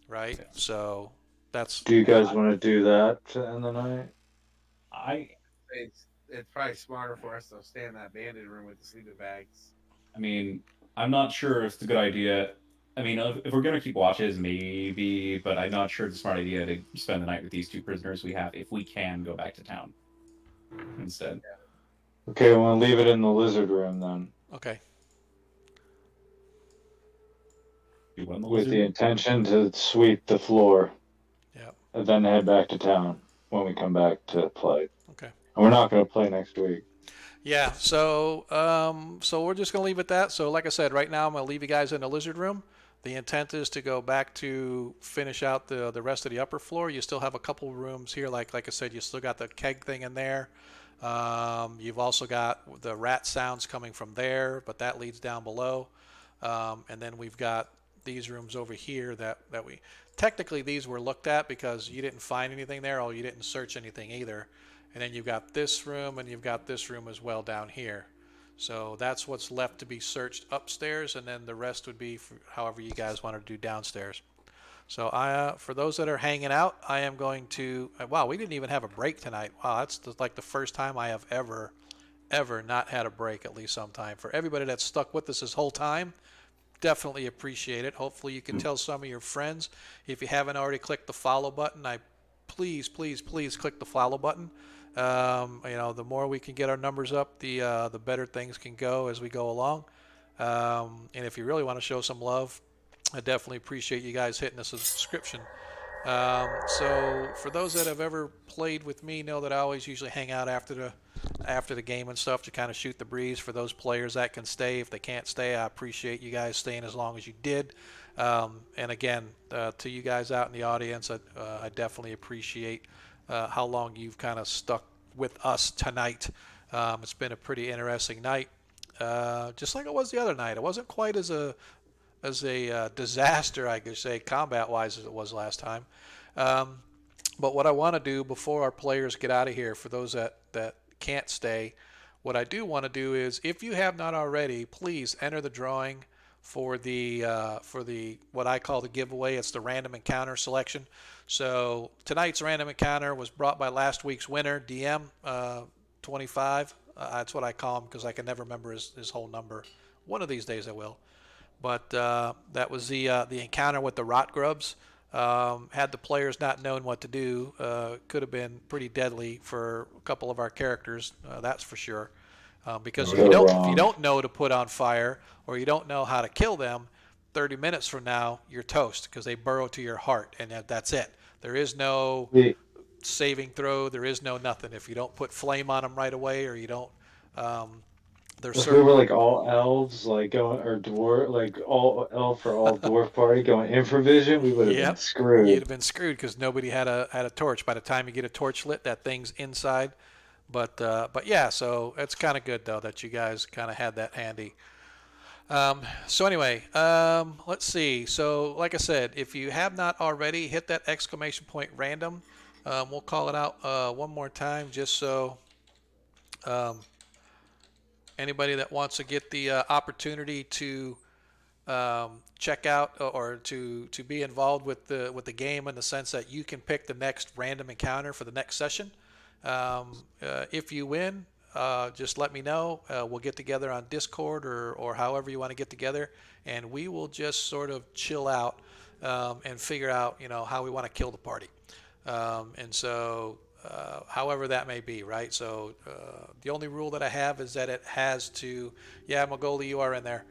right? So that's Do you guys want to do that to end the night? It's probably smarter for us to stay in that bandit room with the sleeping bags. I mean, I'm not sure if it's a good idea. I mean, if we're gonna keep watches, maybe, but I'm not sure it's a smart idea to spend the night with these 2 prisoners we have if we can go back to town instead. Okay, I want to leave it in the lizard room then, okay. You want the with the lizard? intention to sweep the floor. Yep. And then head back to town when we come back to play. Okay. And we're not going to play next week. Yeah, so we're just gonna leave it at that. So like I said, right now I'm gonna leave you guys in the lizard room. The intent is to go back to finish out the rest of the upper floor. You still have a couple rooms here, like I said, you still got the keg thing in there. You've also got the rat sounds coming from there, but that leads down below. And then we've got these rooms over here that we technically these were looked at because you didn't find anything there, or you didn't search anything either. And then you've got this room and you've got this room as well down here. So that's what's left to be searched upstairs, and then the rest would be for however you guys want to do downstairs. So for those that are hanging out, I am going to. Wow, we didn't even have a break tonight. Wow, that's like the first time I have ever not had a break at least sometime. For everybody that's stuck with us this whole time, definitely appreciate it. Hopefully you can tell some of your friends. If you haven't already clicked the follow button, please click the follow button. The more we can get our numbers up, the better things can go as we go along. And if you really want to show some love, I definitely appreciate you guys hitting the subscription. So for those that have ever played with me, know that I always usually hang out after the game and stuff to kind of shoot the breeze. For those players that can stay, if they can't stay, I appreciate you guys staying as long as you did. And again, to you guys out in the audience, I definitely appreciate how long you've kind of stuck with us tonight. It's been a pretty interesting night, just like it was the other night. It wasn't quite as a disaster, I could say, combat-wise as it was last time. But what I want to do before our players get out of here, for those that can't stay, what I do want to do is, if you have not already, please enter the drawing for the what I call the giveaway. It's the random encounter selection. So tonight's random encounter was brought by last week's winner, DM 25. That's what I call him because I can never remember his whole number. One of these days I will. But that was the encounter with the rot grubs. Had the players not known what to do, could have been pretty deadly for a couple of our characters. That's for sure. Because if you don't know to put on fire, or you don't know how to kill them, 30 minutes from now you're toast, because they burrow to your heart, and that's it. There is no saving throw. There is no nothing if you don't put flame on them right away, or you don't. If we were like all elves, like going, or dwarf, like all elf or all dwarf party going infravision, we would have been screwed. You'd have been screwed because nobody had a torch. By the time you get a torch lit, that thing's inside. But yeah, so it's kind of good though that you guys kind of had that handy. So anyway, let's see. So like I said, if you have not already, hit that exclamation point random. We'll call it out one more time just so anybody that wants to get the opportunity to check out or to be involved with the game, in the sense that you can pick the next random encounter for the next session. If you win, just let me know. We'll get together on Discord or however you want to get together, and we will just sort of chill out and figure out how we want to kill the party. And so however that may be, right? So the only rule that I have is that it has to, Magoli, you are in there.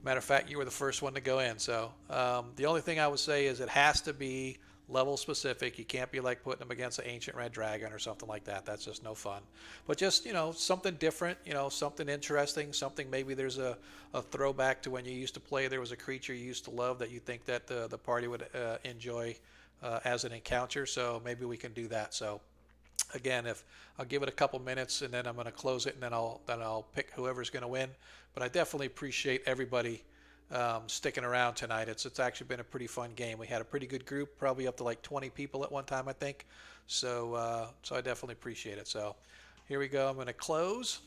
Matter of fact, you were the first one to go in. So the only thing I would say is it has to be level specific. You can't be like putting them against an ancient red dragon or something like that. That's just no fun. But just, something different, something interesting, something maybe there's a throwback to when you used to play. There was a creature you used to love that you think that the party would enjoy as an encounter. So maybe we can do that. So again, if I'll give it a couple minutes and then I'm going to close it, and then I'll pick whoever's going to win. But I definitely appreciate everybody sticking around tonight. It's actually been a pretty fun game. We had a pretty good group, probably up to like 20 people at one time, I think. So I definitely appreciate it. So here we go. I'm going to close.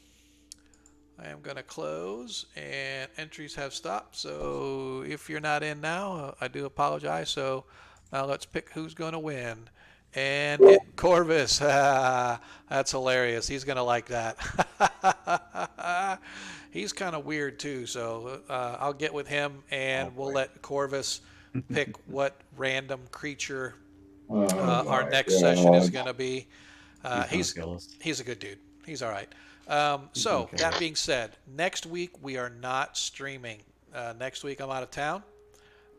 I am going to close, and entries have stopped. So if you're not in now, I do apologize. So now let's pick who's going to win. And Corvus. That's hilarious. He's going to like that. He's kind of weird too, so I'll get with him, and we'll let Corvus pick what random creature our next session is going to be. He's a good dude. He's all right. So that being said, next week we are not streaming. Next week I'm out of town.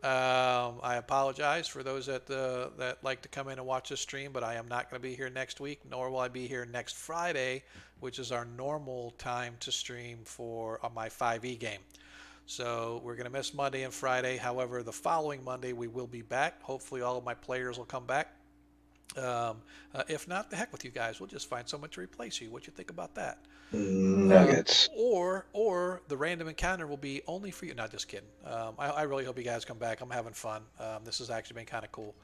I apologize for those that like to come in and watch this stream, but I am not going to be here next week, nor will I be here next Friday, which is our normal time to stream for my 5e game. So we're going to miss Monday and Friday. However, the following Monday we will be back. Hopefully, all of my players will come back. If not, the heck with you guys. We'll just find someone to replace you. What you think about that? Nuggets. Or the random encounter will be only for you. Not just kidding. I really hope you guys come back. I'm having fun. This has actually been kind of cool.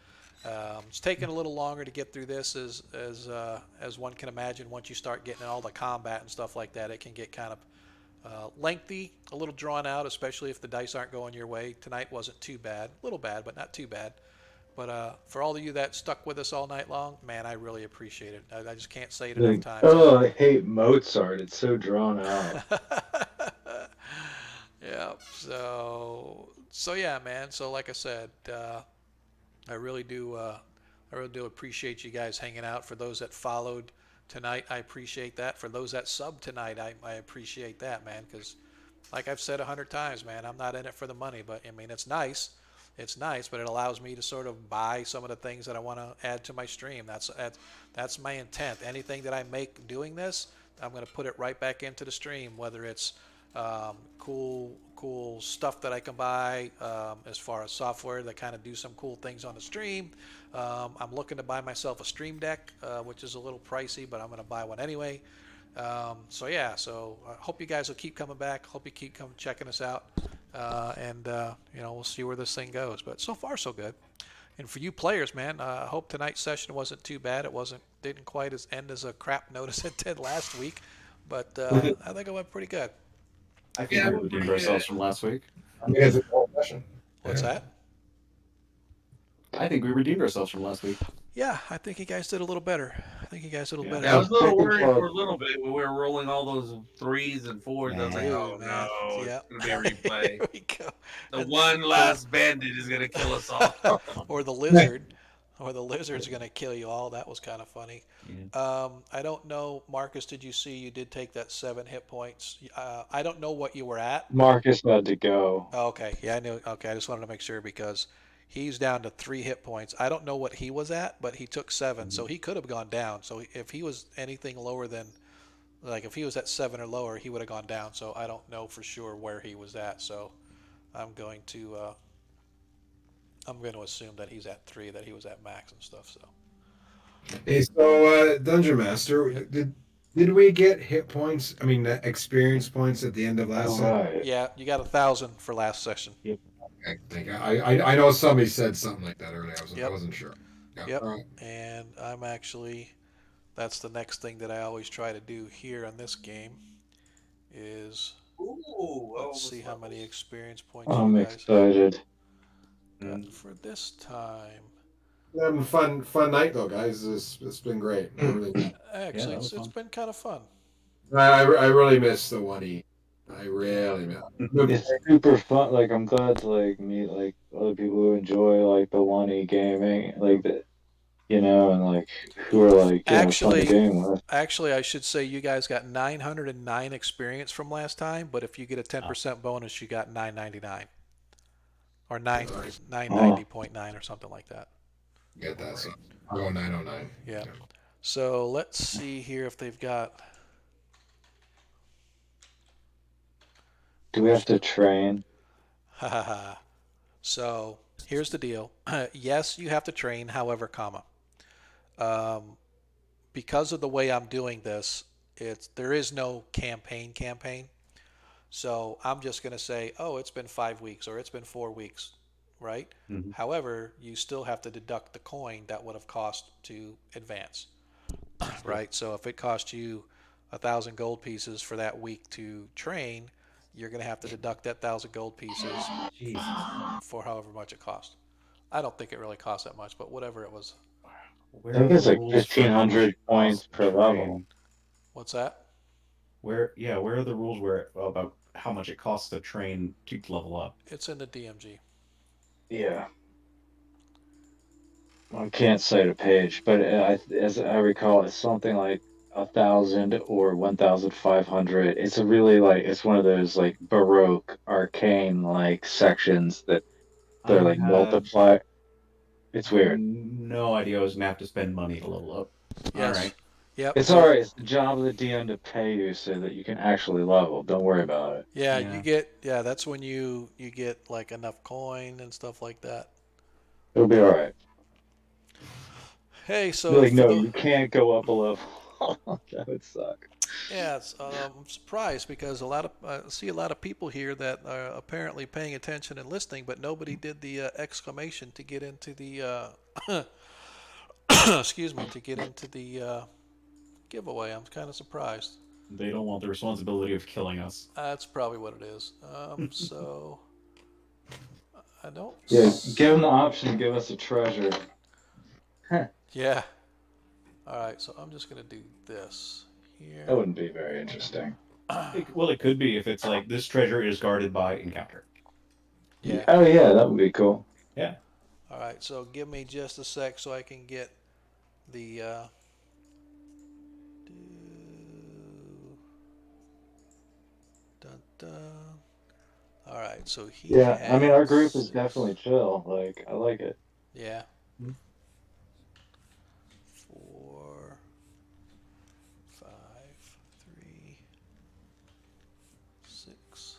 It's taken a little longer to get through this, as one can imagine. Once you start getting all the combat and stuff like that, it can get kind of lengthy, a little drawn out, especially if the dice aren't going your way. Tonight wasn't too bad. A little bad, but not too bad. But for all of you that stuck with us all night long, man, I really appreciate it. I just can't say it enough times. Oh, I hate Mozart. It's so drawn out. Yeah. So yeah, man. So like I said, I really do appreciate you guys hanging out. For those that followed tonight, I appreciate that. For those that sub tonight, I appreciate that, man. Because like I've said 100 times, man, I'm not in it for the money, but I mean it's nice. It's nice, but it allows me to sort of buy some of the things that I want to add to my stream. That's my intent. Anything that I make doing this, I'm going to put it right back into the stream. Whether it's cool stuff that I can buy as far as software that kind of do some cool things on the stream. I'm looking to buy myself a Stream Deck, which is a little pricey, but I'm going to buy one anyway. So I hope you guys will keep coming back. Hope you keep coming checking us out, and we'll see where this thing goes. But so far so good. And for you players, man, I hope tonight's session wasn't too bad. Didn't quite end as a crap note as it did last week, but I think it went pretty good. I think we redeemed ourselves from last week. I mean, it's a cool session. What's that? I think we redeemed ourselves from last week. Yeah, I think you guys did a little better. better. I was a little worried for a little bit when we were rolling all those 3s and 4s. I was like, oh man. no, Yep. it's gonna be a replay. Here we go. The one last bandit is gonna kill us all. Or the lizard. Or the lizard's going to kill you all. That was kind of funny. Yeah. I don't know, Marcus, did you see you did take that 7 hit points? I don't know what you were at. Marcus had to go. Oh, okay. Yeah, I knew. Okay, I just wanted to make sure because he's down to 3 hit points. I don't know what he was at, but he took 7, so he could have gone down. So if he was anything lower than, like if he was at 7 or lower, he would have gone down. So I don't know for sure where he was at. So I'm going to assume that he's at 3, that he was at max and stuff. So. Hey, so Dungeon Master, did we get hit points? I mean, experience points at the end of last session? Right. Yeah, you got 1,000 for last session. Okay, thank you. I know somebody said something like that earlier. I wasn't sure. Yeah, Yep. all right. And that's the next thing that I always try to do here on this game is let's see how many experience points I'm you guys excited. got for this time. Having a fun night though, guys. It's been great. Actually, that was it's fun. been kind of fun. I really miss the 1E. I really miss. It's super fun. Like I'm glad to meet other people who enjoy the 1E gaming, and who are fun to game with. Actually, I should say you guys got 909 experience from last time, but if you get a 10% bonus, you got 999 or 990.9 or something like that. Get that. So I'll go 909. Yeah. So let's see here if they've got. Do we have to train? So here's the deal. Yes, you have to train. However, because of the way I'm doing this, there is no campaign. So I'm just going to say, oh, it's been 5 weeks or it's been 4 weeks, right? Mm-hmm. However, you still have to deduct the coin that would have cost to advance, right? So if it cost you 1,000 gold pieces for that week to train, you're going to have to deduct that 1,000 gold pieces Jesus. for however much it cost. I don't think it really cost that much, but whatever it was. I think it's 1,500 points per level. What's that? Where are the rules about how much it costs to train to level up? It's in the DMG. Yeah. I can't cite a page, but as I recall, it's something like 1,000 or 1,500. It's a really it's one of those Baroque arcane sections that They're I like have multiply. It's weird. no idea I was gonna have to spend money to level up. Yes. All right. Yep. It's alright. It's the job of the DM to pay you so that you can actually level. Don't worry about it. Yeah, Yeah. you get that's when you get like enough coin and stuff like that. It'll be alright. Hey, Be so like, for no, the you can't go up a level. That would suck. yeah, I'm surprised because I see a lot of people here that are apparently paying attention and listening, but nobody did the exclamation to get into the excuse me, to get into the giveaway. I'm kind of surprised. They don't want the responsibility of killing us. That's probably what it is. So I don't. Yeah, give them the option to give us a treasure. Yeah. All right, so I'm just gonna do this here. That wouldn't be very interesting. Well, it could be if it's like this treasure is guarded by encounter. Yeah. Oh yeah, that would be cool. Yeah. All right, so give me just a sec so I can get the dun, dun. All right, so he Yeah, I mean our group has- is definitely chill. Like I like it. yeah. Hmm. 4, 5, 3, 6,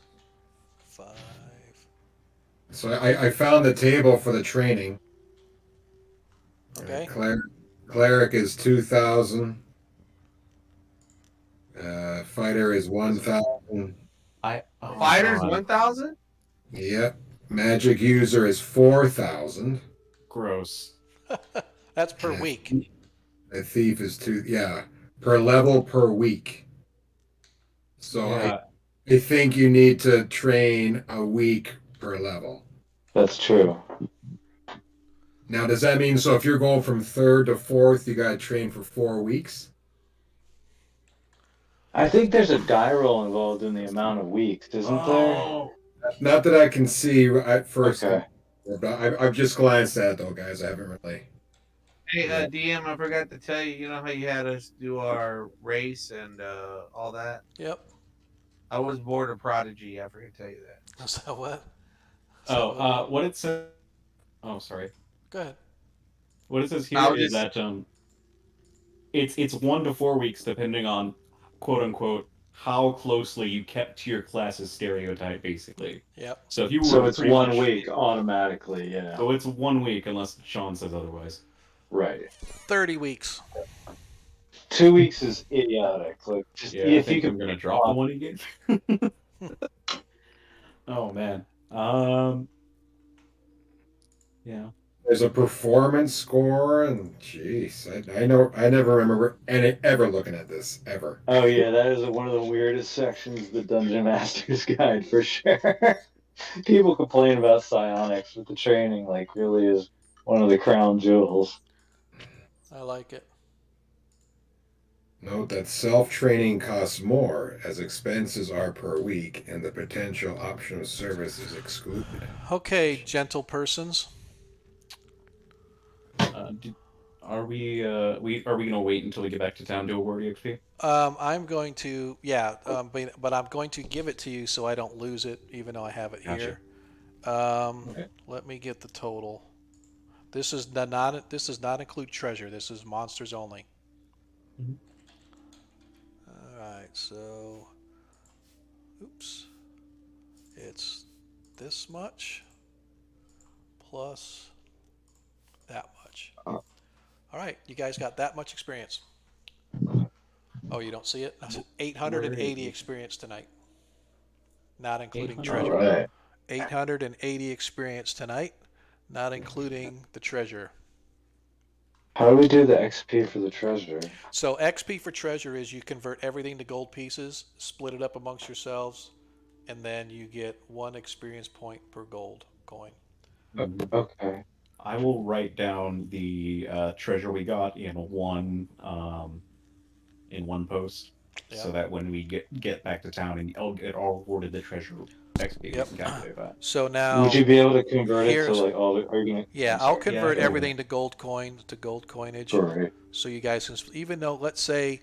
5. So I found the table for the training. Okay. Cleric is 2,000. Fighter is 1,000. Fighters God. 1,000. Yep. Magic user is 4,000. Gross. That's per week. The thief is 2. Yeah, per level per week. So Yeah. I think you need to train a week per level. That's true. Now, does that mean so if you're going from 3rd to 4th, you got to train for 4 weeks? I think there's a die roll involved in the amount of weeks, isn't there? Not that I can see at first. Okay. But I've just glanced at it, though, guys. I haven't really. Hey, DM, I forgot to tell you. You know how you had us do our race and all that. Yep. I was border prodigy. I forgot to tell you that. Is that what? What it says. Oh, sorry. Go ahead. What it says I'll here is just- that it's 1 to 4 weeks depending on quote unquote how closely you kept to your class's stereotype, basically. Yep. So if you were So it's pretty 1 much- week automatically, yeah. So it's 1 week unless Sean says otherwise. Right. 30 weeks. 2 weeks is idiotic. Like just Yeah, I if you think I'm could gonna drop the one he gave. Oh man. Yeah. There's a performance score, and jeez, I never remember ever looking at this ever. Oh yeah, that is one of the weirdest sections of the Dungeon Master's Guide for sure. People complain about psionics, but the training like really is one of the crown jewels. I like it. Note that self-training costs more as expenses are per week, and the potential option of service is excluded. Okay, gentle persons. Are we gonna wait until we get back to town to award EXP? I'm going to, yeah, but I'm going to give it to you so I don't lose it, even though I have it Gotcha. here. Okay. Let me get the total. This does not include treasure. This is monsters only. Mhm. All right, so, oops, it's this much plus that much. All right, you guys got that much experience. Oh, you don't see it? I said 880 experience tonight, not including 800. treasure. All right. 880 experience tonight, not including the treasure. How do we do the XP for the treasure? So XP for treasure is you convert everything to gold pieces, split it up amongst yourselves, and then you get 1 experience point per gold coin. Okay. I will write down the treasure we got in one post, Yeah. so that when we get back to town and I'll get all awarded the treasure XP, Yep. we can calculate that. So now, Would you be able to convert it to here's- like all the? Are you gonna? yeah, I'm I'll sorry. convert Yeah. everything to gold coinage, Great. so you guys can. Even though, let's say,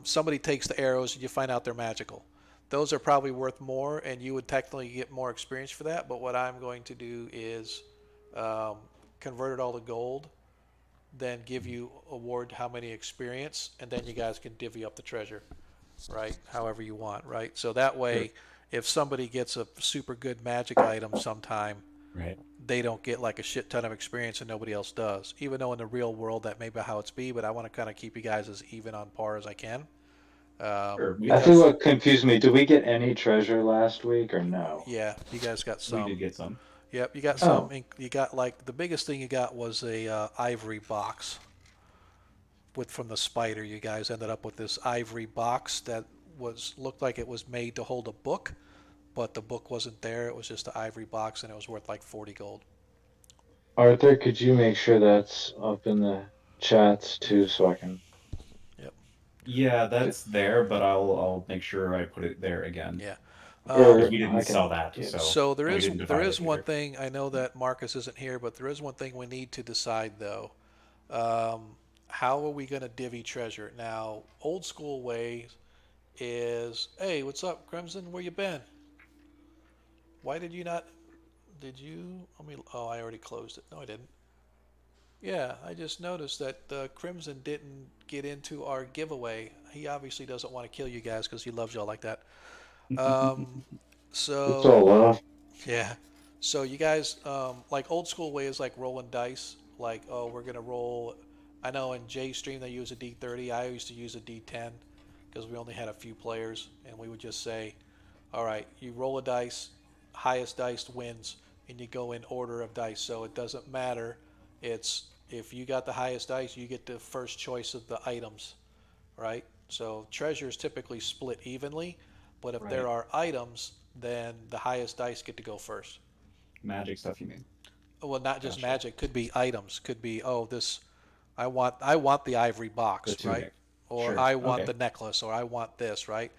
somebody takes the arrows and you find out they're magical, those are probably worth more, and you would technically get more experience for that. But what I'm going to do is um, convert it all to gold, then give you award how many experience, and then you guys can divvy up the treasure, right? However you want, right? So that way, if somebody gets a super good magic item sometime, Right. they don't get like a shit ton of experience and nobody else does. Even though in the real world that may be how it's be, but I want to kind of keep you guys as even on par as I can. Sure. I think what confused me, did we get any treasure last week or no? Yeah, you guys got some. We did get some. Yep, you got some. You got like the biggest thing you got was a ivory box. From the spider, you guys ended up with this ivory box that looked like it was made to hold a book, but the book wasn't there. It was just an ivory box, and it was worth like 40 gold. Arthur, could you make sure that's up in the chats too, so I can? Yeah, that's there, but I'll make sure I put it there again. Yeah. Because we didn't sell that, So there we is didn't divide it one either. thing. I know that Marcus isn't here, but there is one thing we need to decide though. How are we going to divvy treasure? Now, old school way is, hey, what's up, Crimson? Where you been? Why did you not? Did you? Oh, I already closed it. No, I didn't. Yeah, I just noticed that Crimson didn't get into our giveaway. He obviously doesn't want to kill you guys because he loves y'all like that. So It's all love. yeah. So you guys, like old school way is like rolling dice. Like, oh, we're gonna roll. I know in Jay's stream they use a D30. I used to use a D10 because we only had a few players, and we would just say, all right, you roll a dice, highest dice wins, and you go in order of dice. So it doesn't matter. It's if you got the highest dice, you get the first choice of the items, right? So treasure is typically split evenly, but if there are items, then the highest dice get to go first. Magic stuff, you mean? Well, not just magic. Could be items. Could be I want the ivory box, The right? tunic. Or Sure. I want Okay. the necklace, or I want this, right?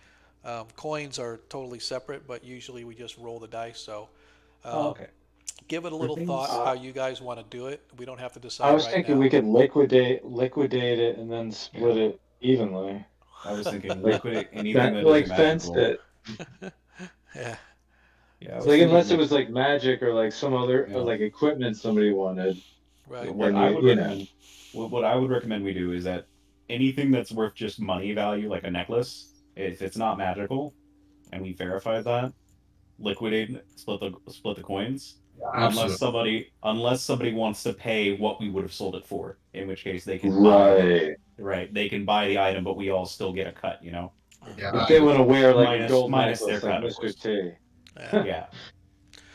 Coins are totally separate, but usually we just roll the dice. So Okay. give it a little things- thought how you guys want to do it. We don't have to I decide was right thinking now. we could liquidate it and then split it evenly. I was thinking liquidate anything that Like is fence magical. it. Yeah. Yeah, I was Like thinking unless it was like magic or like some other Yeah. like equipment somebody wanted. Right. What And I you- would you know. recommend, what I would recommend we do is that anything that's worth just money value, like a necklace, if it's not magical, and we verify that, liquidate, split the coins. Absolutely. Unless somebody wants to pay what we would have sold it for, in which case they can buy they can buy the item, but we all still get a cut. If they want to wear like a gold minus necklace their like cut, of Mr. course. T. Yeah. Yeah.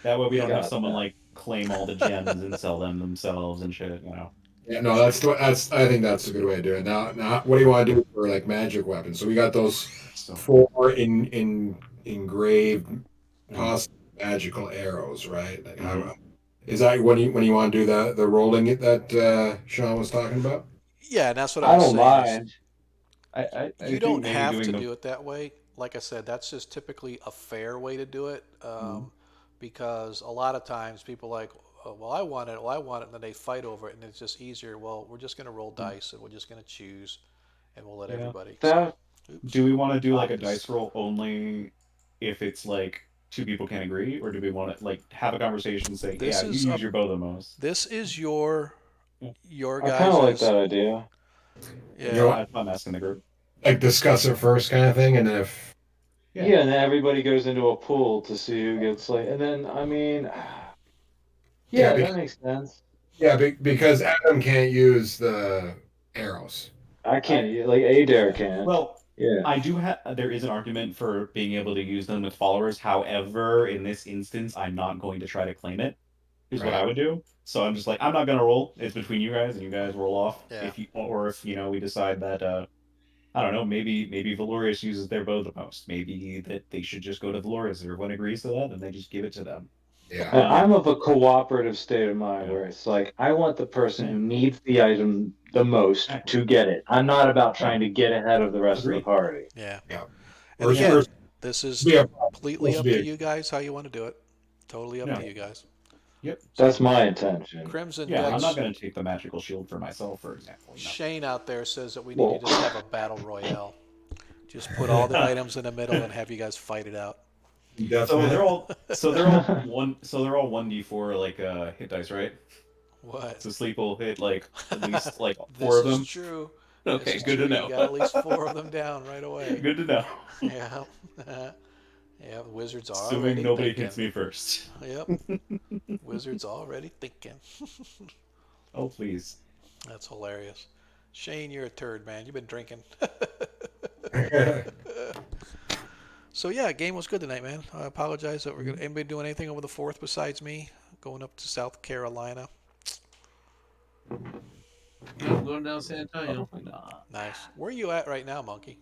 That way we don't have Got someone that. like claim all the gems and sell them themselves and shit. Yeah, no, that's. I think that's a good way to do it. Now, what do you want to do for like magic weapons? So we got those So 4 engraved, possible magical arrows, right? Like, is that when you want to do the rolling it that Sean was talking about? Yeah, and that's what I I'm don't saying. mind. I You think don't maybe have doing to the- do it that way. Like I said, that's just typically a fair way to do it. Because a lot of times people are like, oh, well, I want it, and then they fight over it, and it's just easier. Well, we're just going to roll dice, and we're just going to choose, and we'll let Yeah. everybody. That Do we want to do like a dice roll only if it's like two people can agree, or do we want to like have a conversation and say, This yeah, is you up- use your bow the most? This is your I kind of like guys'. that idea. Yeah. You know what? That's what I'm asking the group. Like discuss it first, kind of thing, and then if Yeah. And then everybody goes into a pool to see who gets like, and then I mean, Yeah, that makes sense. because Adam can't use the arrows. I can't like Adair can. Well, Yeah. I do have. There is an argument for being able to use them with followers. However, in this instance, I'm not going to try to claim it. Is what Right. I would do. So I'm just like, I'm not gonna roll. It's between you guys, and you guys roll off. Yeah. If we decide that I don't know, maybe Valorius uses their bow the most. Maybe that they should just go to Valorius. Everyone agrees to that, and they just give it to them. Yeah. And I'm of a cooperative state of mind where it's like I want the person who needs the item the most to get it. I'm not about trying to get ahead of the rest of the Agreed. party. Yeah. Yeah. And Or- again, or- this is Yeah. completely up Yeah. to you guys how you want to do it. Totally up Yeah. to you guys. Yep. That's my intention. Crimson Yeah, I'm Dex. not gonna take the magical shield for myself, for example. Shane out there says that we need to just have a battle royale. Just put all the items in the middle and have you guys fight it out. So they're all they're all 1d4 like hit dice, right? What? So sleep will hit like at least like This 4 of is them. true. This Okay, is good true. to You know. got at least 4 of them down right away. Good to know. Yeah. Yeah, the wizards are Assuming already nobody thinking. hits me first. Yep. Wizards already thinking. Oh please. That's hilarious. Shane, you're a turd, man. You've been drinking. So yeah, game was good tonight, man. I apologize that we're gonna. Anybody doing anything over the 4th besides me? Going up to South Carolina. I'm going down San Antonio. Probably not. Nice. Where are you at right now, Monkey?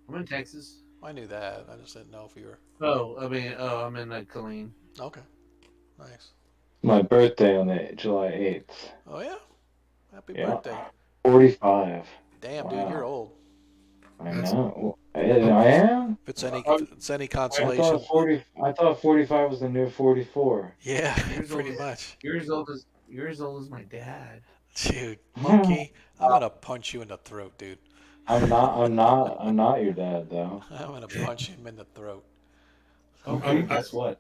I'm in Texas. I knew that. I just didn't know if you were. I'm in Killeen. Okay. Nice. My birthday on the July 8th. Oh yeah. Happy Yeah. birthday. 45. Damn, Wow. dude, you're old. I know. I am? If it's any I consolation. thought 45 was the new 44. Yeah, Years pretty old. much. You're as old as my dad. Dude, Monkey, I'm gonna punch you in the throat, dude. I'm not your dad though. I'm gonna punch him in the throat. Okay, guess what?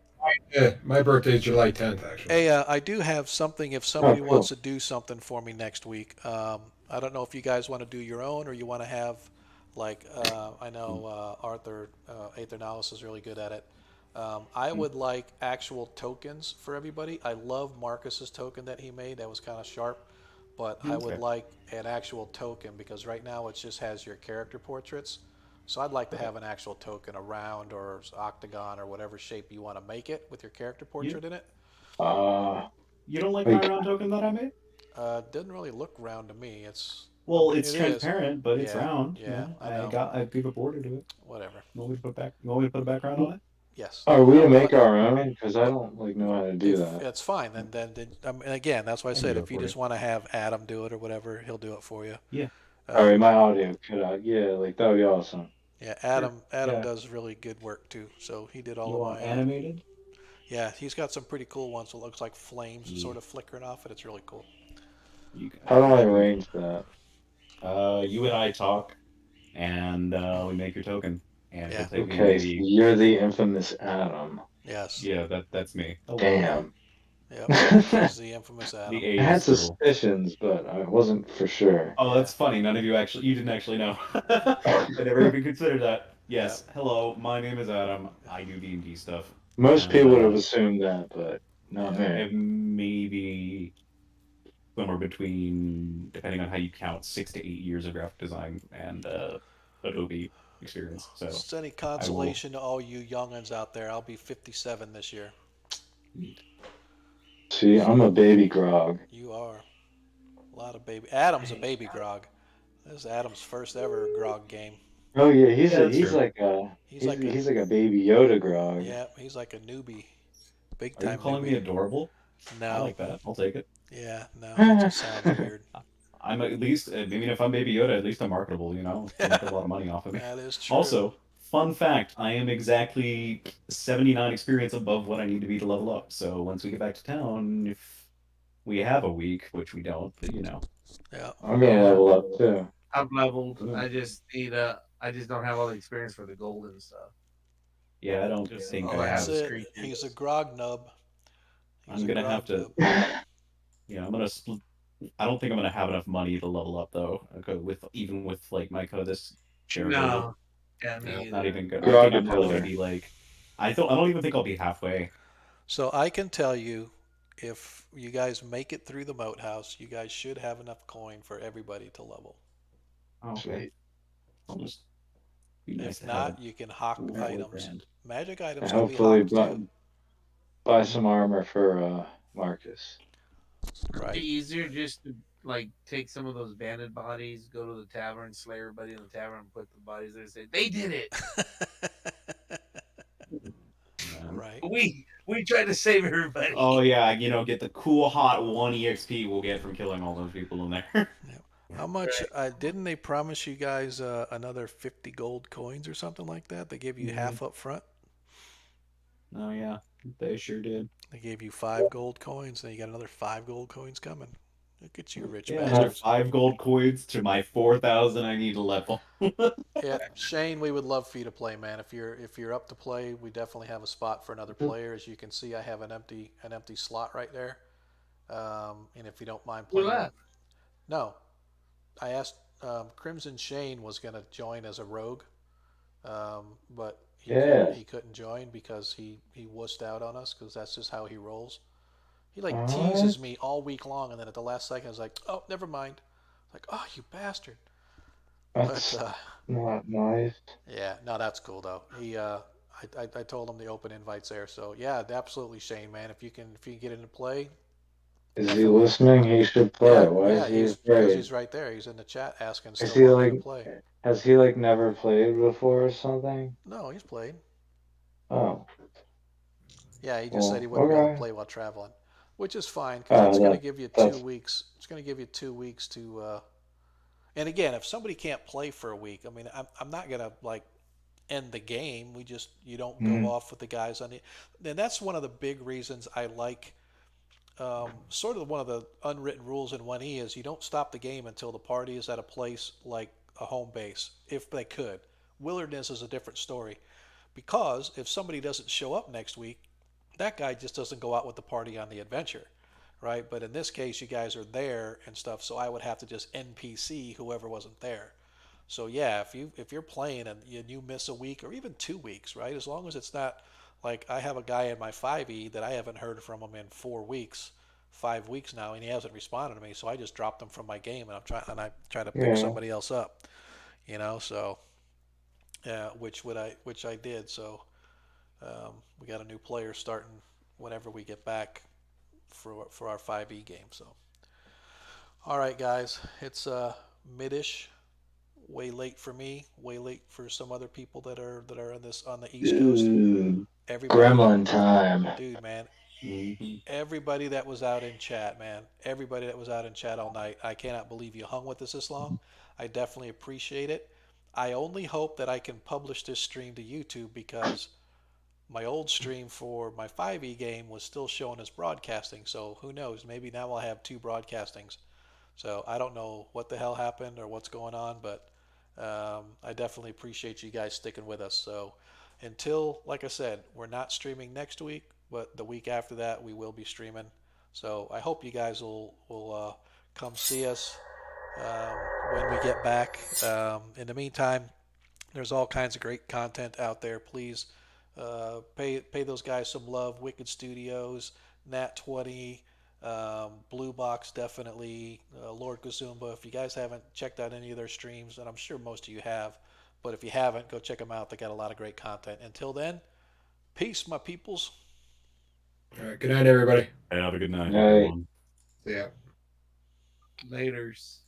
Yeah, my birthday's July 10th, actually. Hey, I do have something. If somebody cool. wants to do something for me next week, I don't know if you guys want to do your own or you want to have, like, I know Arthur Aethernalis is really good at it. I would like actual tokens for everybody. I love Marcus's token that he made. That was kind of sharp. But I would like an actual token because right now it just has your character portraits. So I'd like to have an actual token, a round or octagon or whatever shape you want to make it with your character portrait in it. You don't like Wait. my round token that I made? Doesn't really look round to me. Well, it's It is. transparent, but it's Yeah, round. yeah, I know. I gave a border to it. Whatever. You want me to put a background on it? Yes. Are we to No, make but our own? Because I don't know how to do if that. it's fine, then and again, that's why I I can said do if it you for just you. want to have Adam do it or whatever, he'll do it for you. Yeah. Sorry, my audio cut out. Yeah, like that would be awesome. Yeah, Adam Yeah. does really good work too. So he did You all want of my animated? Yeah, he's got some pretty cool ones. It looks like flames sort of flickering off it. It's really cool. How do I arrange that? You and I talk, and we make your token. And Yeah. it'll take me Okay, so maybe. you're the infamous Adam. Yes. Yeah, that's me. Hello. Damn. Yep. He's the infamous Adam. The I A had is still. suspicions, but I wasn't for sure. Oh, that's funny. None of you didn't actually know. I never even considered that. Yes. Hello, my name is Adam. I do D&D stuff. Most people would have assumed that, but not me. And maybe somewhere between, depending on how you count, 6 to 8 years of graphic design and Adobe experience. So If it's any consolation to all you young'uns out there, I'll be 57 this year. See, I'm a baby grog. You are. A lot of baby. Adam's a baby grog. This is Adam's first ever grog game. Oh yeah, he's that's true. like a baby Yoda grog. Yeah, he's like a newbie. Big are you time calling newbie. me adorable? I No. like that. I'll take it. Yeah, no, it just sounds weird. I'm at least, I mean, if I'm Baby Yoda, at least I'm marketable, you know? You make a lot of money off of me. That is true. Also, fun fact, I am exactly 79 experience above what I need to be to level up. So once we get back to town, if we have a week, which we don't, but you know. Yeah. I'm gonna level up too. I've leveled. I just don't have all the experience for the gold and stuff. Yeah, I don't Just think all I I have. That's have it. He's a grog nub. He's I'm a gonna grog have to. nub. Yeah, I'm gonna. I don't think I'm gonna have enough money to level up though. With like my code this share. No. Yeah, me Yeah, either. not even good. I Grog think I'm and probably pillar. gonna be like. I don't even think I'll be halfway. So I can tell you, if you guys make it through the moat house, you guys should have enough coin for everybody to level. Oh, okay. I'll just. Be nice If to have not, you can hawk cool items. brand. Magic And items can be hopefully hawked too. buy some armor for Marcus. It'd Right. be easier just to like take some of those banded bodies, go to the tavern, slay everybody in the tavern, and put the bodies there and say, they did it. Right. We tried to save everybody. Oh yeah, you know, get the cool hot 1 EXP we'll get from killing all those people in there. How much? Didn't they promise you guys another 50 gold coins or something like that? They gave you half up front. Oh yeah, they sure did. They gave you 5 gold coins, and you got another 5 gold coins coming. Look at you, rich Yeah, another bastards. 5 gold coins to my 4,000 I need to level. Yeah, Shane, we would love for you to play, man. If you're up to play, we definitely have a spot for another player. As you can see, I have an empty slot right there. And if you don't mind Who playing, left? no, I asked Crimson Shane was gonna join as a rogue, but Yeah. he couldn't join because he wussed out on us because that's just how he rolls. He like What? teases me all week long, and then at the last second, I was like, "Oh, never mind." Like, "Oh, you bastard!" But That's not nice. yeah, no, that's cool though. I told him the open invites there, so yeah, absolutely, Shane, man. If you can get into play, Is he definitely. listening? He should play. Yeah, Why yeah, is he he's because afraid? he's right there. He's in the chat asking, Is still he want me to like, play? has he like never played before or something? No, he's played. Oh, Yeah, he just said he well, wouldn't be able to okay. play while traveling, which is fine because it's Oh, going to give you two that's, weeks. It's going to give you 2 weeks to. And again, if somebody can't play for a week, I mean, I'm not going to like end the game. You don't go mm, off with the guys on the. And that's one of the big reasons I like. Sort of one of the unwritten rules in 1E is you don't stop the game until the party is at a place like a home base, if they could. Wilderness is a different story because if somebody doesn't show up next week, that guy just doesn't go out with the party on the adventure, right? But in this case, you guys are there and stuff, so I would have to just NPC whoever wasn't there. So yeah, if you're playing and you miss a week or even 2 weeks, right? As long as it's not like I have a guy in my 5e that I haven't heard from him in 4 weeks, 5 weeks now, and he hasn't responded to me. So I just dropped him from my game, and I try to pick yeah, somebody else up, So yeah, which I did. So we got a new player starting whenever we get back for our 5e game. So all right, guys, it's midish. Way late for me. Way late for some other people that are on the East Coast. dude, Everybody that, gremlin time. dude, man, Mhm. everybody that was out in chat, man, everybody that was out in chat all night. I cannot believe you hung with us this long. I definitely appreciate it. I only hope that I can publish this stream to YouTube because my old stream for my 5e game was still showing as broadcasting. So who knows? Maybe now I'll have two broadcastings. So I don't know what the hell happened or what's going on, but I definitely appreciate you guys sticking with us. So until, like I said, we're not streaming next week, but the week after that we will be streaming. So I hope you guys will come see us when we get back. In the meantime, there's all kinds of great content out there. Please pay those guys some love. Wicked Studios, Nat 20, Blue Box definitely, Lord Kazumba. If you guys haven't checked out any of their streams, and I'm sure most of you have, but if you haven't, go check them out. They got a lot of great content. Until then, peace, my peoples. All right. Good night, everybody. Have a good night, Night. everyone. See ya. Laters.